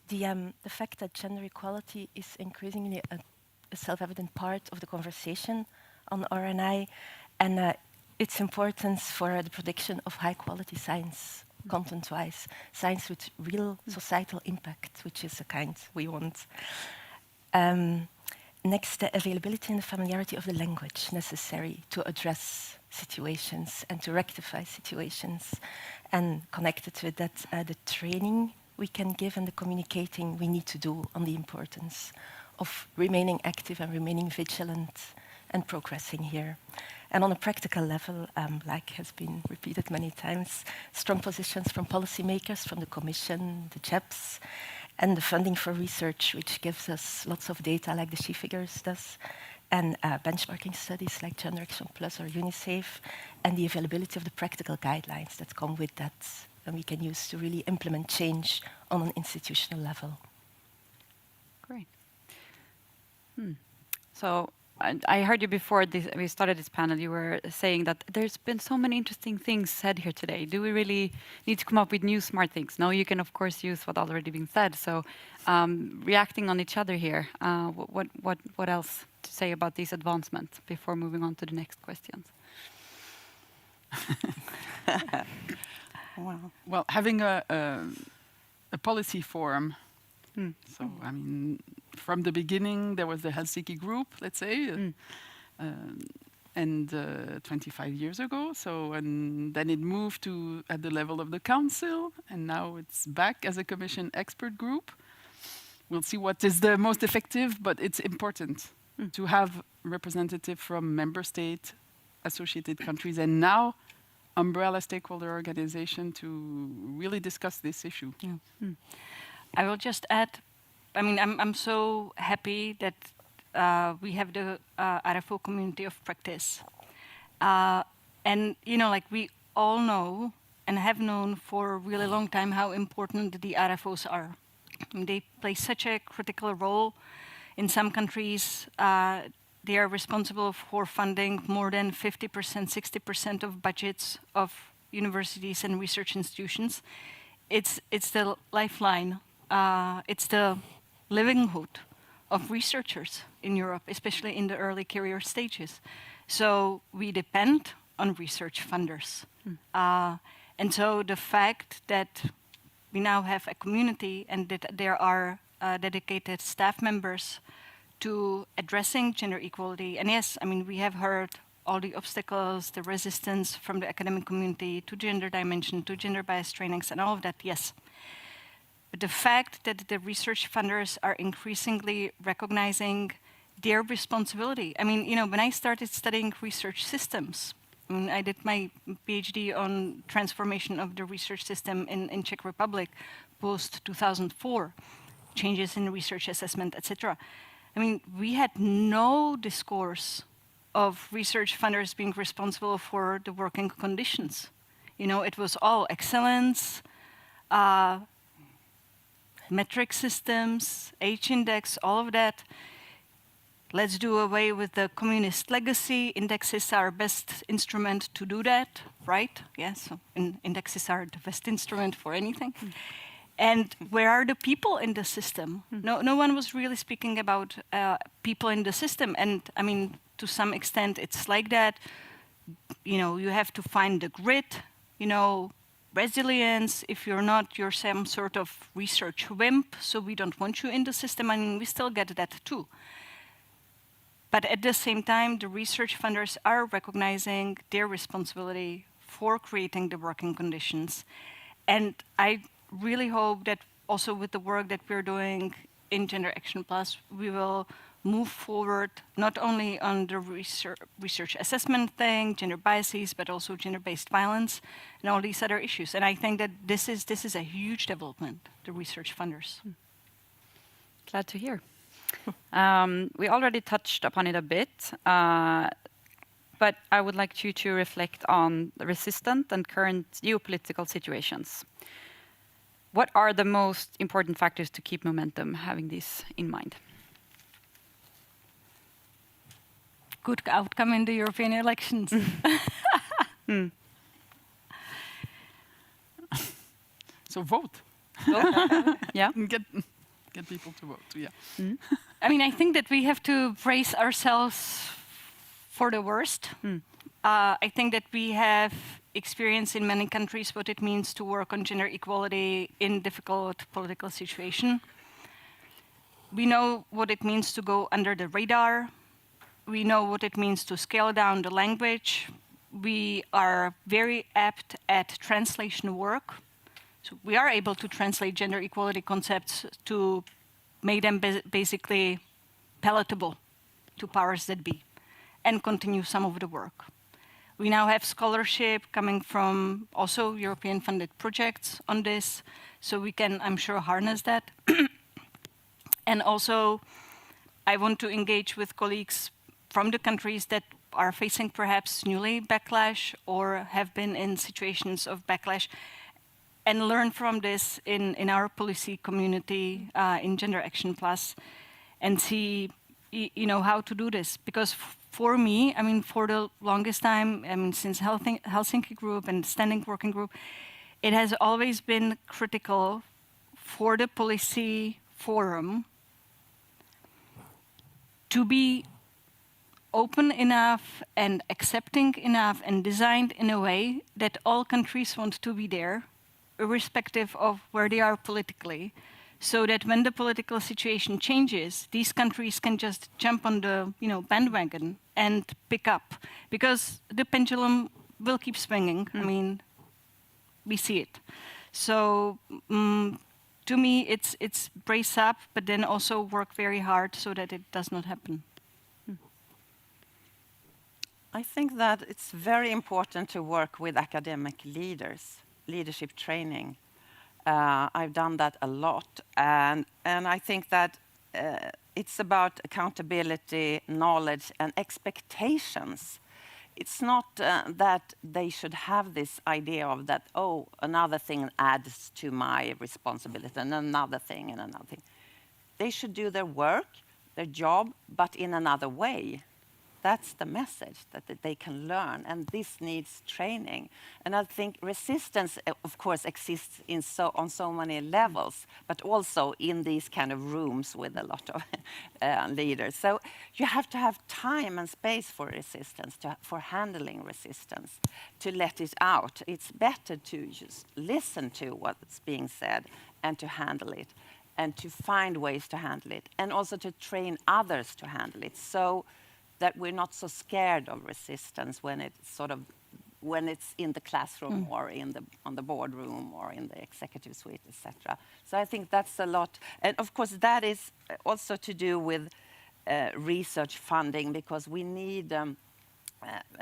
The fact that gender equality is increasingly a self-evident part of the conversation on R&I, and its importance for the prediction of high-quality science, content-wise, science with real societal impact, which is the kind we want. Next, the availability and the familiarity of the language necessary to address situations and to rectify situations. And connected with that, the training we can give and the communicating we need to do on the importance of remaining active and remaining vigilant and progressing here. And on a practical level, like has been repeated many times, strong positions from policymakers, from the Commission, the JEPs, and the funding for research, which gives us lots of data like the SHE figures does, and benchmarking studies like GENDERACTIONplus or UNICEF, and the availability of the practical guidelines that come with that, and we can use to really implement change on an institutional level. Great. So I heard you before we started this panel, you were saying that there's been so many interesting things said here today. Do we really need to come up with new smart things? No, you can of course use what already been said. So reacting on each other here, what else to say about these advancements before moving on to the next questions? Wow. Well, having a policy forum. So, I mean, from the beginning, there was the Helsinki group, let's say, and 25 years ago. So, and then it moved to at the level of the council, and now it's back as a commission expert group. We'll see what is the most effective, but it's important to have representative from member state, associated countries, and now umbrella stakeholder organization to really discuss this issue. I will just add, I mean, I'm so happy that we have the RFO community of practice. And, you know, like we all know and have known for a really long time how important the RFOs are. They play such a critical role. In some countries, they are responsible for funding more than 50%, 60% of budgets of universities and research institutions. It's the lifeline. It's the livelihood of researchers in Europe, especially in the early career stages. So we depend on research funders. And so the fact that we now have a community and that there are dedicated staff members to addressing gender equality. And yes, I mean, we have heard all the obstacles, the resistance from the academic community to gender dimension, to gender-biased trainings and all of that, yes. But the fact that the research funders are increasingly recognizing their responsibility. I mean, you know, when I started studying research systems, I did my PhD on transformation of the research system in Czech Republic post-2004, changes in research assessment, etc. I mean, we had no discourse of research funders being responsible for the working conditions. You know, it was all excellence, metric systems, H-index, all of that. Let's do away with the communist legacy. Indexes are best instrument to do that, right? Yes, so indexes are the best instrument for anything. And where are the people in the system? No one was really speaking about people in the system. And I mean, to some extent, it's like that. You know, you have to find the grit, you know, resilience. If you're not, you're some sort of research wimp, so we don't want you in the system. I mean, we still get that too. But at the same time, the research funders are recognizing their responsibility for creating the working conditions. And I really hope that also with the work that we're doing in GenderActionplus, we will move forward not only on the research assessment thing, gender biases, but also gender-based violence and all these other issues. And I think that this is a huge development, the research funders. Glad to hear. We already touched upon it a bit, but I would like you to reflect on the resistant and current geopolitical situations. What are the most important factors to keep momentum, having this in mind? Good outcome in the European elections. So vote. Yeah. Get people to vote. Yeah. I mean, I think that we have to brace ourselves for the worst. I think that we have experience in many countries what it means to work on gender equality in difficult political situation. We know what it means to go under the radar. We know what it means to scale down the language. We are very apt at translation work. So we are able to translate gender equality concepts to make them basically palatable to powers that be and continue some of the work. We now have scholarship coming from also European funded projects on this, so we can, I'm sure, harness that. And also, I want to engage with colleagues from the countries that are facing perhaps newly backlash or have been in situations of backlash and learn from this in our policy community in GenderActionplus and see you know, how to do this. Because for me, I mean, for the longest time, I mean, since Helsinki Group and Standing Working Group, it has always been critical for the policy forum to be open enough and accepting enough and designed in a way that all countries want to be there, irrespective of where they are politically, so that when the political situation changes, these countries can just jump on the bandwagon and pick up, because the pendulum will keep swinging. I mean, we see it. So to me, it's brace up, but then also work very hard so that it does not happen. I think that it's very important to work with academic leaders, leadership training. I've done that a lot, and I think that it's about accountability, knowledge, and expectations. It's not that they should have this idea of that, oh, another thing adds to my responsibility, and another thing, and another thing. They should do their work, their job, but in another way. that's the message, that they can learn, and this needs training. And I think resistance, of course, exists on so many levels, but also in these kind of rooms with a lot of leaders. So you have to have time and space for resistance, for handling resistance, to let it out. It's better to just listen to what's being said and to handle it, and to find ways to handle it, and also to train others to handle it, so that we're not so scared of resistance when it's in the classroom or on the boardroom or in the executive suite, etc. So I think that's a lot, and of course that is also to do with research funding, because we need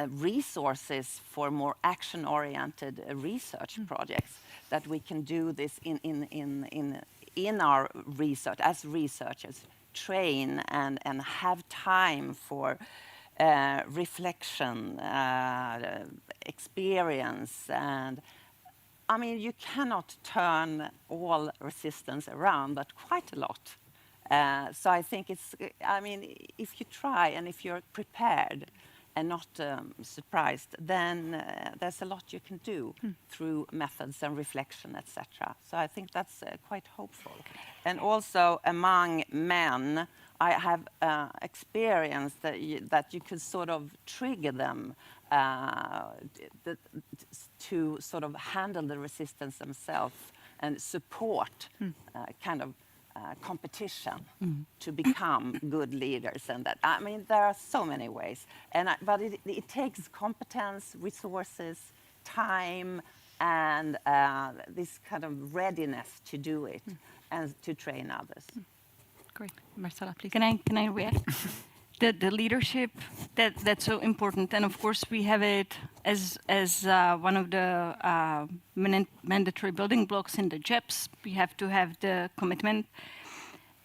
resources for more action-oriented research projects, that we can do this in our research, as researchers, train and have time for reflection, experience. And I mean, you cannot turn all resistance around, but quite a lot. So I think if you try and if you're prepared and not surprised, then there's a lot you can do through methods and reflection, etc. So I think that's quite hopeful. And also among men, I have experienced that you could sort of trigger them to sort of handle the resistance themselves and support kind of competition to become good leaders. And that, I mean, there are so many ways, but it takes competence, resources, time, and this kind of readiness to do it and to train others. Great. Marcela, please. Can I react? The leadership, that's so important, and of course we have it as one of the mandatory building blocks in the JEPs. We have to have the commitment,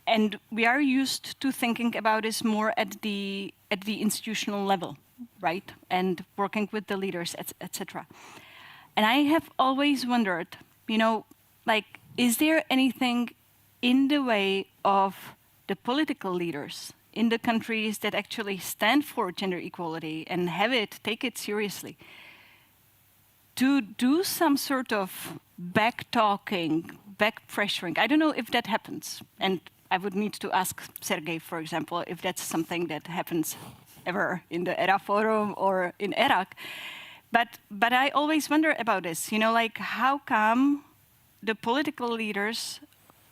and we are used to thinking about this more at the institutional level, right? And working with the leaders, etc. And I have always wondered, like, is there anything in the way of the political leaders in the countries that actually stand for gender equality and take it seriously, to do some sort of back-talking, back-pressuring? I don't know if that happens. And I would need to ask Sergey, for example, if that's something that happens ever in the ERA Forum or in ERAC. But I always wonder about this, like, how come the political leaders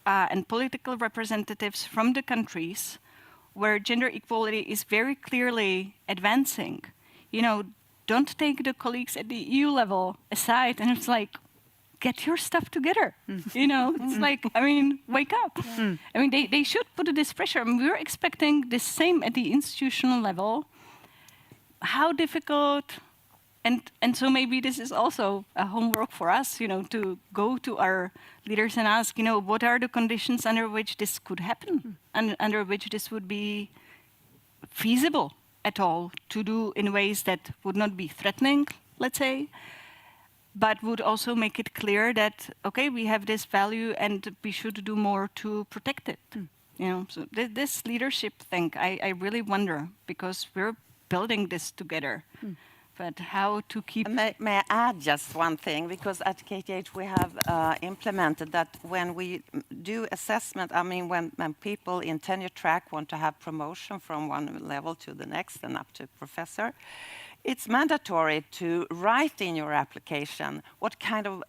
and political representatives from the countries where gender equality is very clearly advancing, don't take the colleagues at the EU level aside and it's like, get your stuff together. It's like, I mean, wake up. I mean, they should put this pressure. I mean, we're expecting the same at the institutional level. How difficult, and so maybe this is also a homework for us, to go to our leaders and ask, what are the conditions under which this could happen, and under which this would be feasible at all to do in ways that would not be threatening, let's say, but would also make it clear that, okay, we have this value and we should do more to protect it. So this leadership thing, I really wonder, because we're building this together. But how to keep... May I add just one thing? Because at KTH we have implemented that when we do assessment, I mean, when people in tenure track want to have promotion from one level to the next and up to professor, it's mandatory to write in your application what kind of,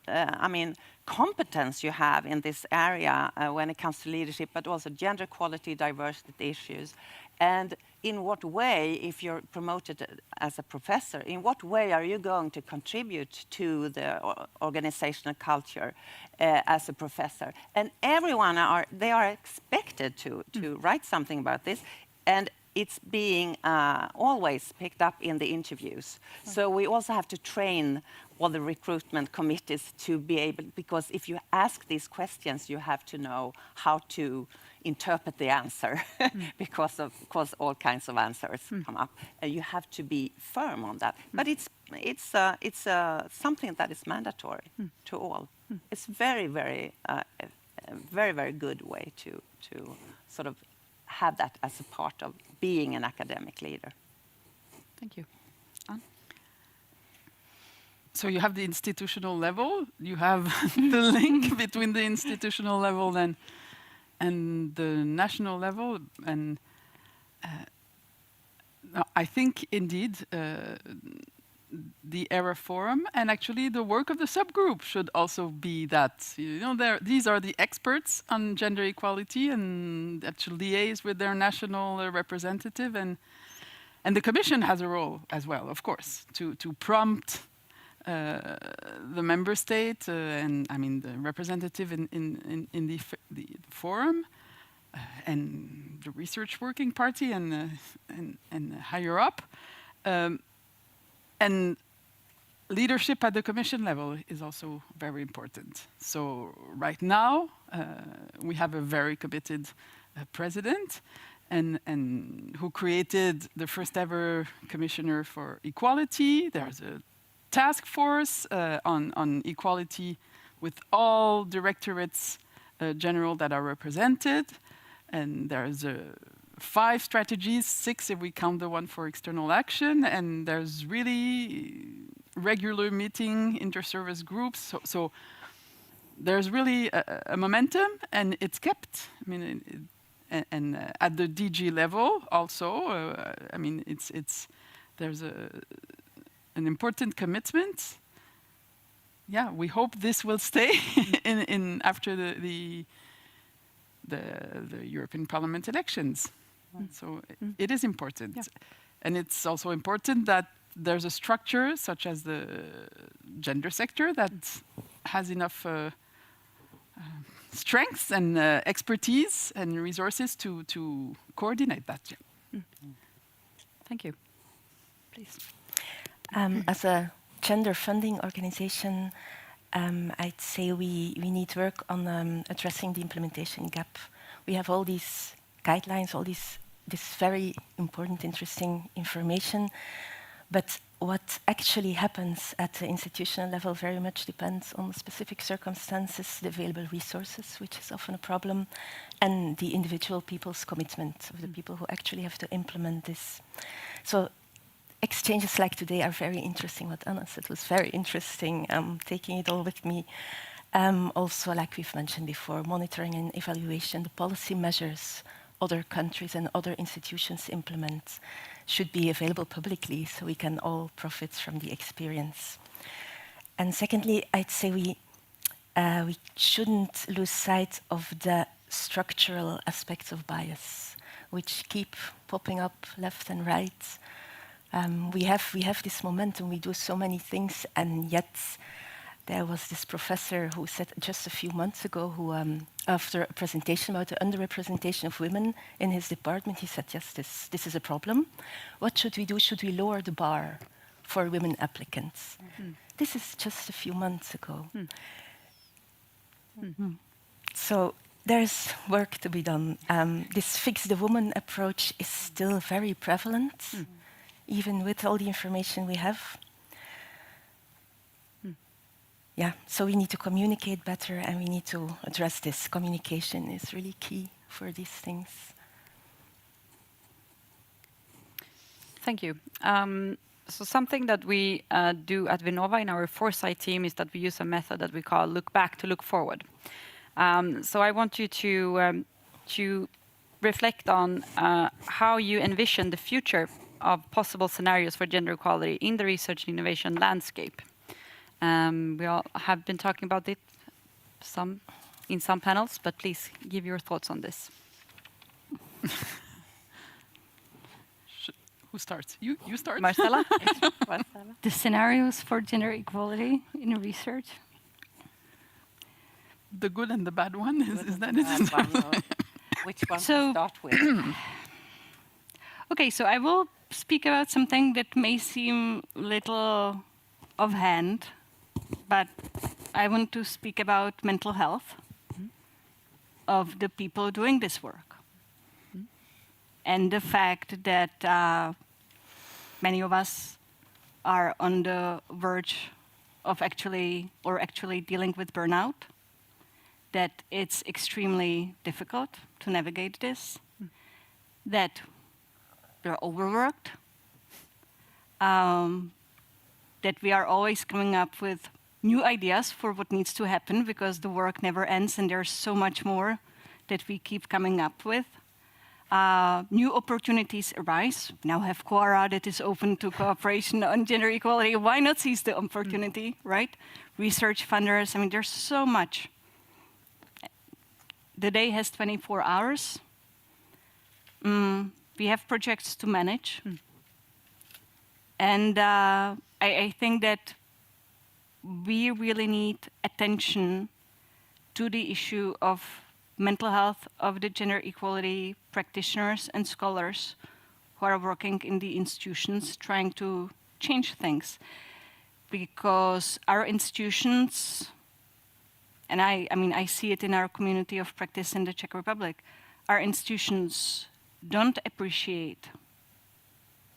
competence you have in this area when it comes to leadership, but also gender equality, diversity issues. And in what way, if you're promoted as a professor, in what way are you going to contribute to the organizational culture as a professor? And everyone they are expected to write something about this, and it's being always picked up in the interviews. So we also have to train all the recruitment committees to be able, because if you ask these questions, you have to know how to interpret the answer, because of course all kinds of answers come up, and you have to be firm on that. But it's something that is mandatory to all. It's very, very, very, very good way to sort of have that as a part of being an academic leader. Thank you. Anne? So you have the institutional level, you have the link between the institutional level and the national level, and I think indeed the ERA Forum and actually the work of the subgroup should also be that. You know, these are the experts on gender equality and that should liaise with their national representative, and the Commission has a role as well, of course, to prompt the member state and I mean the representative in the forum and the research working party and higher up. And leadership at the Commission level is also very important. So right now, we have a very committed president and who created the first ever Commissioner for Equality. There's a task force on equality with all directorates general that are represented. And there's 5 strategies, 6 if we count the one for external action, and there's really regular meeting, inter-service groups. So there's really a momentum, and it's kept. I mean, and at the DG level also, I mean, there's an important commitment. Yeah, we hope this will stay in after the European Parliament elections. So it is important. Yeah. And it's also important that there's a structure such as the gender sector that has enough strengths and expertise and resources to coordinate that. Yeah. Thank you. Please. As a gender funding organization, I'd say we need work on addressing the implementation gap. We have all these guidelines, all this very important, interesting information, but what actually happens at the institutional level very much depends on specific circumstances, the available resources, which is often a problem, and the individual people's commitment of the people who actually have to implement this. So exchanges like today are very interesting. What Anna said was very interesting, taking it all with me. Also, like we've mentioned before, monitoring and evaluation, the policy measures other countries and other institutions implement should be available publicly so we can all profit from the experience. And secondly, I'd say we shouldn't lose sight of the structural aspects of bias, which keep popping up left and right. We have this momentum, we do so many things, and yet there was this professor who said just a few months ago, who after a presentation about the underrepresentation of women in his department, he said, yes, this is a problem. What should we do? Should we lower the bar for women applicants? Mm-hmm. This is just a few months ago. Mm-hmm. So there's work to be done. This fix the woman approach is still very prevalent, even with all the information we have. Yeah, so we need to communicate better and we need to address this. Communication is really key for these things. Thank you. So something that we do at Vinnova in our foresight team is that we use a method that we call look back to look forward. So I want you to reflect on how you envision the future of possible scenarios for gender equality in the research and innovation landscape. We all have been talking about it in some panels, but please give your thoughts on this. Who starts? You start? Marcela? The scenarios for gender equality in research. The good and the bad one, is that it? Which one to start with? Okay, so I will speak about something that may seem little offhand, but I want to speak about mental health of the people doing this work. And the fact that many of us are on the verge of actually dealing with burnout, that it's extremely difficult to navigate this, that we're overworked, that we are always coming up with new ideas for what needs to happen because the work never ends and there's so much more that we keep coming up with. New opportunities arise. We now have Quora that is open to cooperation on gender equality. Why not seize the opportunity, right? Research funders, I mean, there's so much. The day has 24 hours. We have projects to manage. And I think that we really need attention to the issue of mental health of the gender equality practitioners and scholars who are working in the institutions trying to change things. Because our institutions, and I mean, I see it in our community of practice in the Czech Republic, our institutions don't appreciate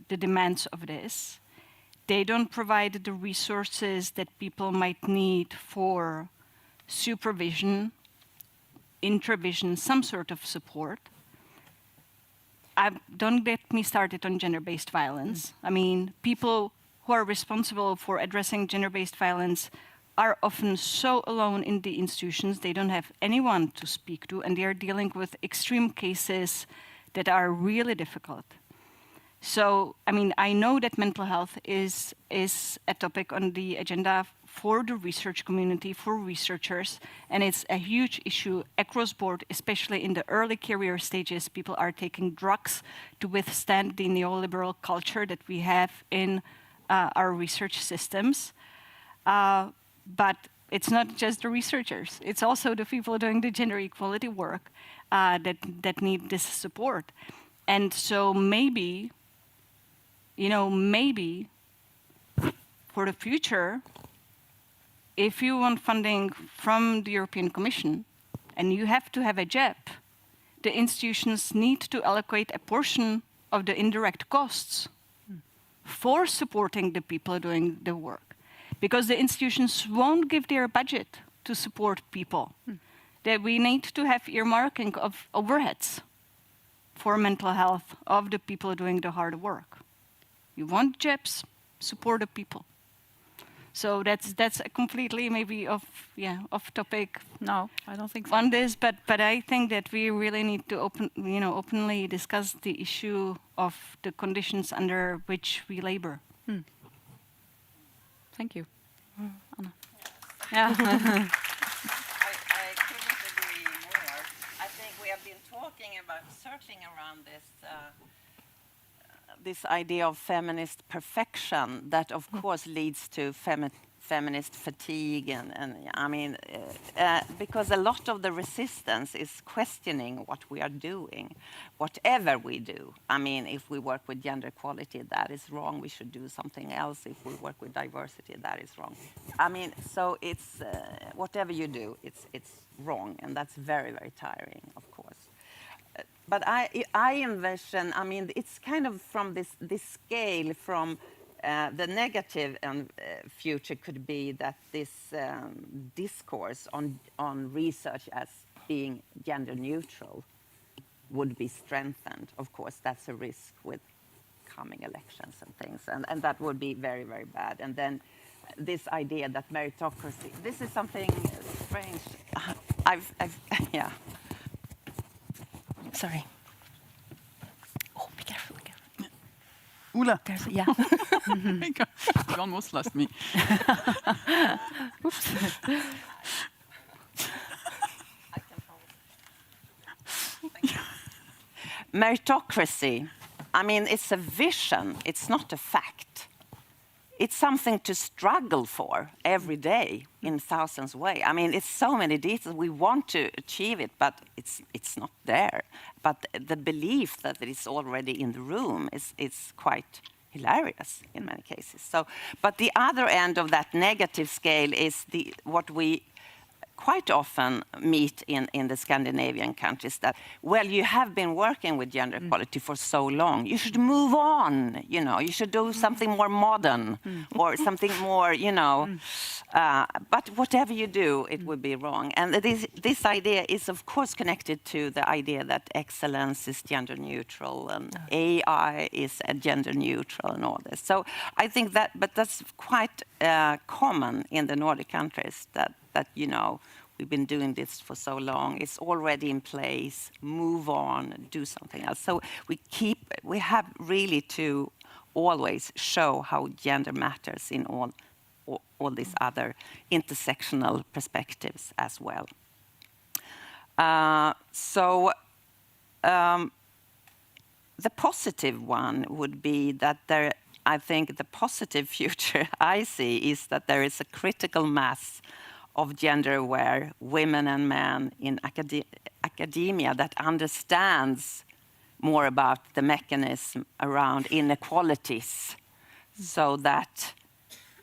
the demands of this. They don't provide the resources that people might need for supervision, intravision, some sort of support. Don't get me started on gender-based violence. I mean, people who are responsible for addressing gender-based violence are often so alone in the institutions, they don't have anyone to speak to, and they are dealing with extreme cases that are really difficult. So, I mean, I know that mental health is a topic on the agenda for the research community, for researchers, and it's a huge issue across board, especially in the early career stages. People are taking drugs to withstand the neoliberal culture that we have in our research systems. But it's not just the researchers, it's also the people doing the gender equality work that need this support. And so maybe, maybe for the future, if you want funding from the European Commission and you have to have a JEP, the institutions need to allocate a portion of the indirect costs for supporting the people doing the work. Because the institutions won't give their budget to support people. That we need to have earmarking of overheads for mental health of the people doing the hard work. You want JEPs, support the people. So that's a completely maybe off topic. No, I don't think so. On this, but I think that we really need to openly discuss the issue of the conditions under which we labor. Thank you. Anna. Yeah. I couldn't agree more. I think we have been talking about searching around this idea of feminist perfection that of course leads to feminist fatigue and I mean because a lot of the resistance is questioning what we are doing, whatever we do. I mean, if we work with gender equality, that is wrong, we should do something else. If we work with diversity, that is wrong. I mean, so it's whatever you do, it's wrong, and that's very, very tiring, of course. But I envision, I mean, it's kind of from this scale from the negative future could be that this discourse on research as being gender neutral would be strengthened. Of course, that's a risk with coming elections and things, and that would be very, very bad. And then this idea that meritocracy, this is something strange. Yeah. Sorry. Oh, be careful. Oula. Yeah. You almost lost me. Oops. Meritocracy, I mean, it's a vision, it's not a fact. It's something to struggle for every day in thousands of ways. I mean, it's so many details. We want to achieve it, but it's not there. But the belief that it is already in the room is quite hilarious in many cases. So, but the other end of that negative scale is what we quite often meet in the Scandinavian countries that, well, you have been working with gender equality for so long, you should move on, you know, you should do something more modern or something more, you know, but whatever you do, it would be wrong. And this idea is, of course, connected to the idea that excellence is gender neutral and AI is gender neutral and all this. So I think that, but that's quite common in the Nordic countries, that you know, we've been doing this for so long, it's already in place, move on, do something else. So we have really to always show how gender matters in all these other intersectional perspectives as well. The positive one would be that I think the positive future I see is that there is a critical mass of gender-aware women and men in academia that understands more about the mechanism around inequalities, so that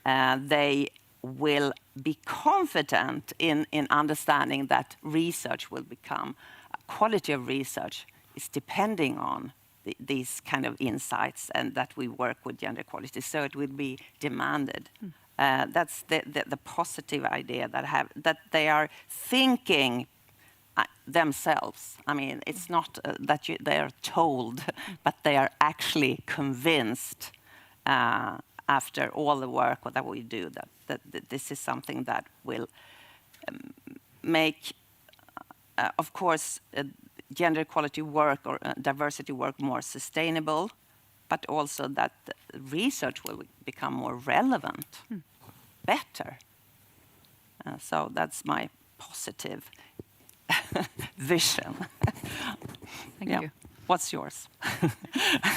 they will be confident in understanding that research will become, quality of research is depending on these kind of insights, and that we work with gender equality, so it will be demanded. That's the positive idea that they are thinking themselves. I mean, it's not that they are told, but they are actually convinced after all the work that we do that this is something that will make, of course, gender equality work or diversity work more sustainable, but also that research will become more relevant, better. So that's my positive vision. Thank you. What's yours?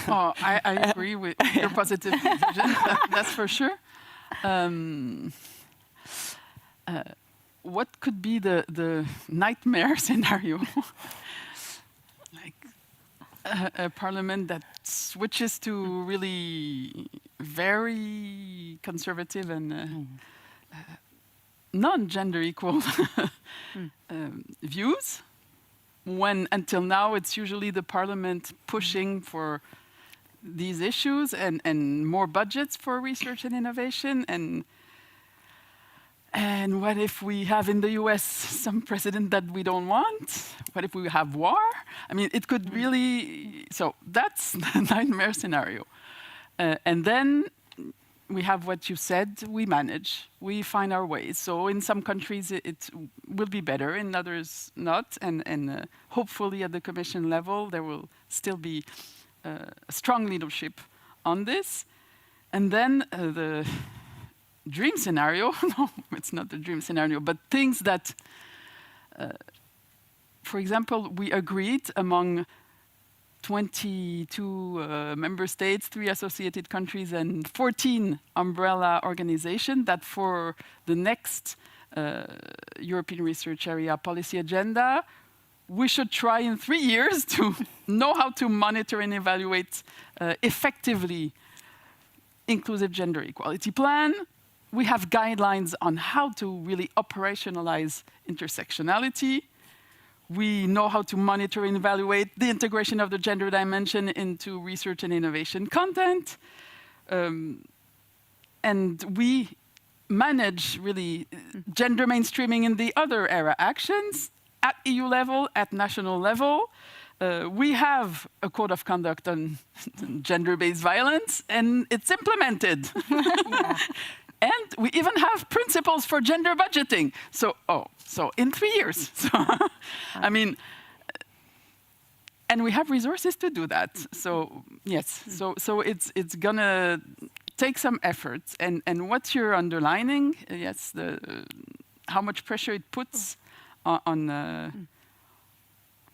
Oh, I agree with your positive vision, that's for sure. What could be the nightmare scenario? A parliament that switches to really very conservative and non-gender equal views, when until now it's usually the parliament pushing for these issues and more budgets for research and innovation. And what if we have in the US some president that we don't want? What if we have war? I mean, it could really, so that's the nightmare scenario. And then we have what you said, we manage, we find our ways. So in some countries it will be better, in others not. And hopefully at the Commission level, there will still be a strong leadership on this. And then the dream scenario, no, it's not the dream scenario, but things that, for example, we agreed among 22 member states, 3 associated countries, and 14 umbrella organizations that for the next European Research Area policy agenda, we should try in 3 years to know how to monitor and evaluate effectively inclusive gender equality plan. We have guidelines on how to really operationalize intersectionality. We know how to monitor and evaluate the integration of the gender dimension into research and innovation content. And we manage really gender mainstreaming in the other ERA actions at EU level, at national level. We have a code of conduct on gender-based violence, and it's implemented. And we even have principles for gender budgeting. So in 3 years. So, I mean, and we have resources to do that. So yes, so it's gonna take some effort. And what you're underlining, yes, how much pressure it puts on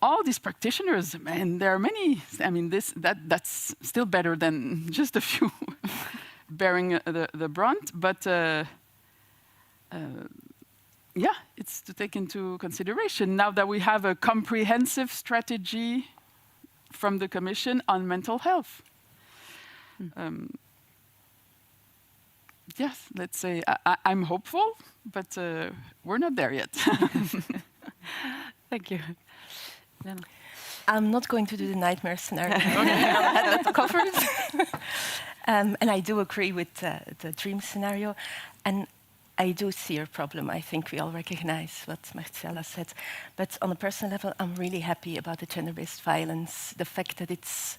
all these practitioners, and there are many. I mean, that's still better than just a few bearing the brunt, but yeah, it's to take into consideration now that we have a comprehensive strategy from the Commission on mental health. yes, let's say I'm hopeful, but we're not there yet. Thank you. I'm not going to do the nightmare scenario. That covers. And I do agree with the dream scenario. And I do see a problem. I think we all recognize what Marcella said. But on a personal level, I'm really happy about the gender-based violence, the fact that it's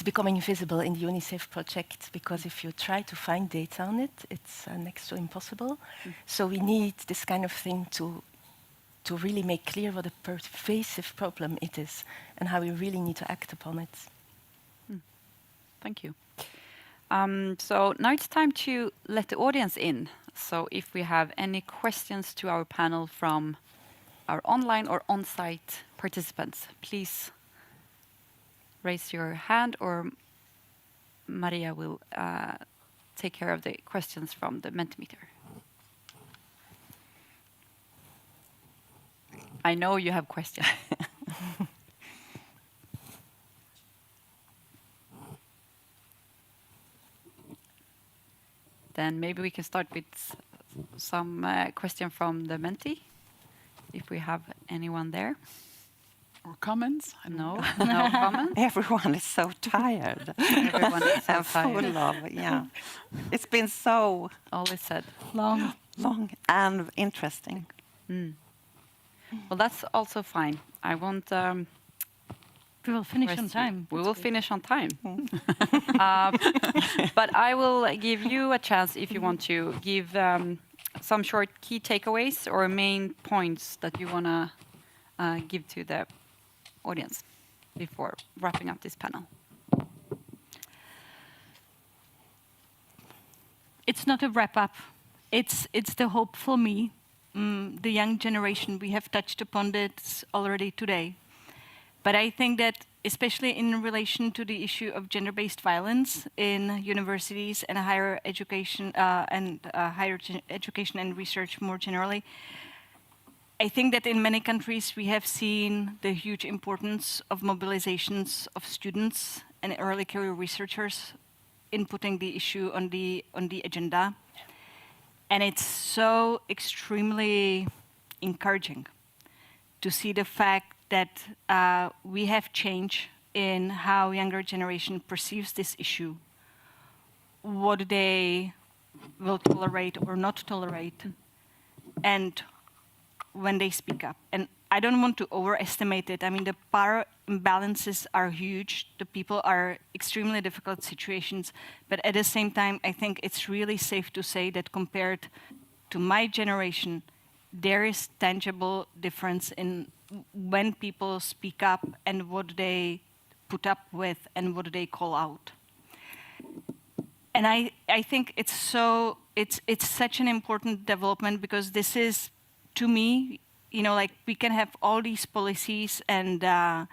becoming visible in the UNICEF project, because if you try to find data on it, it's next to impossible. So we need this kind of thing to really make clear what a pervasive problem it is and how we really need to act upon it. Thank you. So now it's time to let the audience in. So if we have any questions to our panel from our online or on-site participants, please raise your hand, or Maria will take care of the questions from the Mentimeter. I know you have questions. Then maybe we can start with some question from the Menti, if we have anyone there. Or comments? No, no comments. Everyone is so tired. Everyone is so full of, yeah. It's been so always said Long. and interesting. Well, that's also fine. I won't. We will finish on time. We will finish on time. But I will give you a chance if you want to give some short key takeaways or main points that you want to give to the audience before wrapping up this panel. It's not a wrap-up. It's the hope for me. The young generation, we have touched upon this already today. But I think that, especially in relation to the issue of gender-based violence in universities and higher education and research more generally, I think that in many countries we have seen the huge importance of mobilizations of students and early career researchers in putting the issue on the agenda. And it's so extremely encouraging to see the fact that we have change in how younger generation perceives this issue, what they will tolerate or not tolerate, and when they speak up. And I don't want to overestimate it. I mean, the power imbalances are huge. The people are extremely difficult situations. But at the same time, I think it's really safe to say that compared to my generation, there is tangible difference in when people speak up and what they put up with and what they call out. And I think it's such an important development, because this is, to me, you know, like we can have all these policies and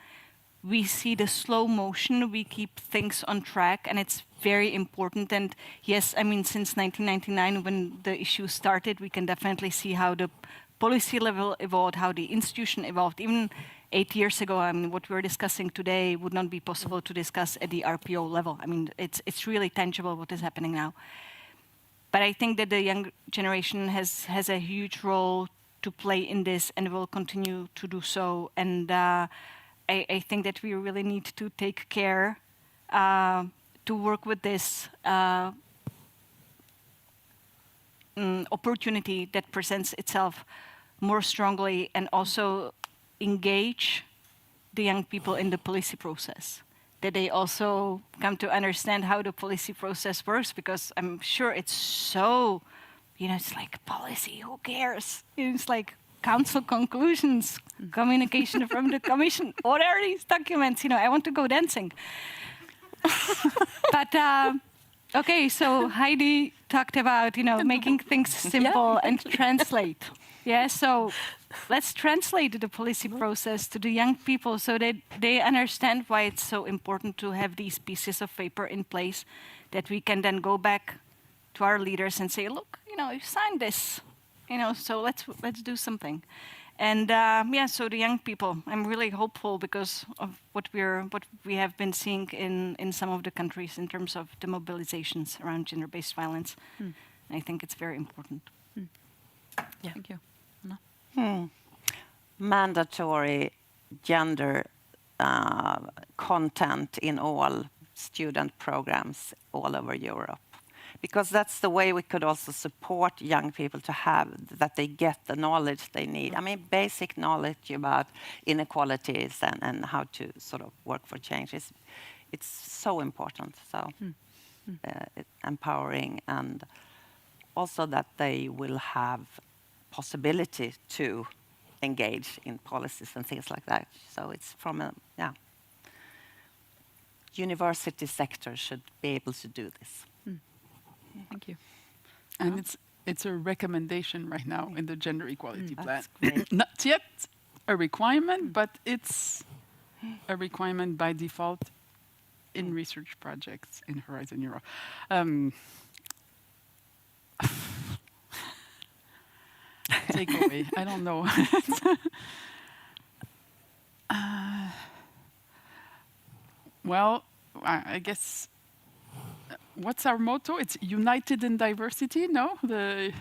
we see the slow motion, we keep things on track, and it's very important. And yes, I mean, since 1999, when the issue started, we can definitely see how the policy level evolved, how the institution evolved. Even 8 years ago, I mean, what we're discussing today would not be possible to discuss at the RPO level. I mean, it's really tangible what is happening now. But I think that the young generation has a huge role to play in this and will continue to do so. And I think that we really need to take care to work with this opportunity that presents itself more strongly, and also engage the young people in the policy process, that they also come to understand how the policy process works, because I'm sure it's so, you know, it's like policy, who cares? It's like council conclusions, communication from the commission. What are these documents? You know, I want to go dancing. But okay, so Heidi talked about, you know, making things simple and translate. Yeah, so let's translate the policy process to the young people so that they understand why it's so important to have these pieces of paper in place, that we can then go back to our leaders and say, look, you know, you signed this, you know, so let's do something. And yeah, so the young people, I'm really hopeful because of what we have been seeing in some of the countries in terms of the mobilizations around gender-based violence. I think it's very important. Yeah. Thank you. Mandatory gender content in all student programs all over Europe. Because that's the way we could also support young people to have, that they get the knowledge they need. I mean, basic knowledge about inequalities and how to sort of work for change. It's so important. So empowering, and also that they will have possibility to engage in policies and things like that. So it's from a, university sector should be able to do this. Thank you. And it's a recommendation right now in the gender equality plan. Great. Not yet a requirement, but it's a requirement by default in research projects in Horizon Europe. Takeaway, I don't know. Well, I guess, what's our motto? It's united in diversity, no? The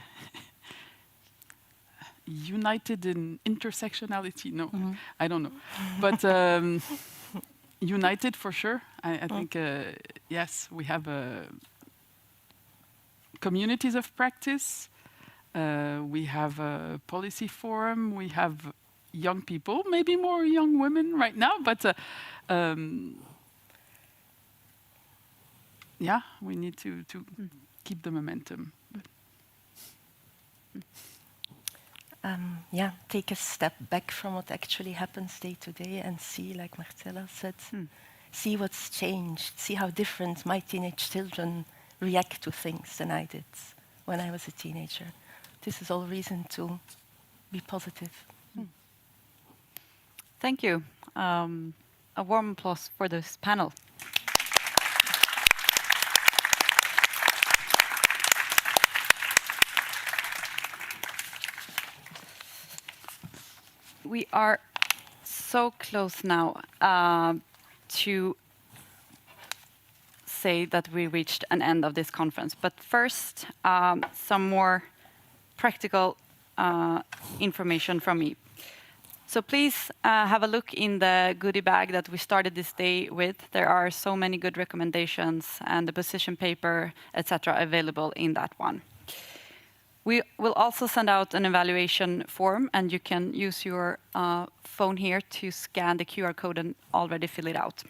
united in intersectionality, no? I don't know. But united for sure. I think, yes, we have communities of practice. We have a policy forum. We have young people, maybe more young women right now, but yeah, we need to keep the momentum. Take a step back from what actually happens day to day and see, like Marcella said, see what's changed, see how different my teenage children react to things than I did when I was a teenager. This is all reason to be positive. Thank you. A warm applause for this panel. We are so close now to say that we reached an end of this conference. But first, some more practical information from me. So please have a look in the goodie bag that we started this day with. There are so many good recommendations and the position paper, etc., available in that one. We will also send out an evaluation form, and you can use your phone here to scan the QR code and already fill it out.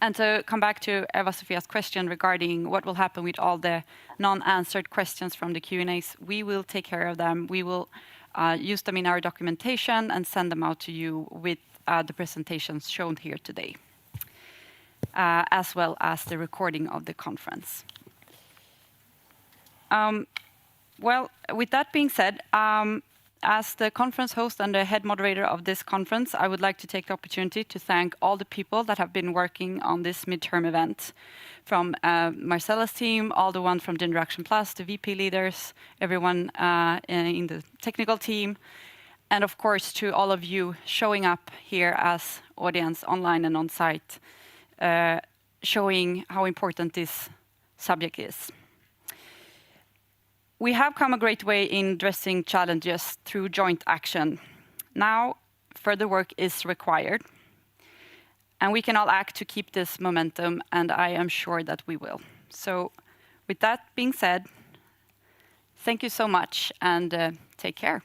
And to come back to Eva-Sofia's question regarding what will happen with all the non-answered questions from the Q&As, we will take care of them. We will use them in our documentation and send them out to you with the presentations shown here today, as well as the recording of the conference. Well, with that being said, as the conference host and the head moderator of this conference, I would like to take the opportunity to thank all the people that have been working on this midterm event, from Marcella's team, all the ones from GenderActionplus, the VP leaders, everyone in the technical team, and of course to all of you showing up here as audience online and on site, showing how important this subject is. We have come a great way in addressing challenges through joint action. Now, further work is required. And we can all act to keep this momentum, and I am sure that we will. So, with that being said, thank you so much, and take care.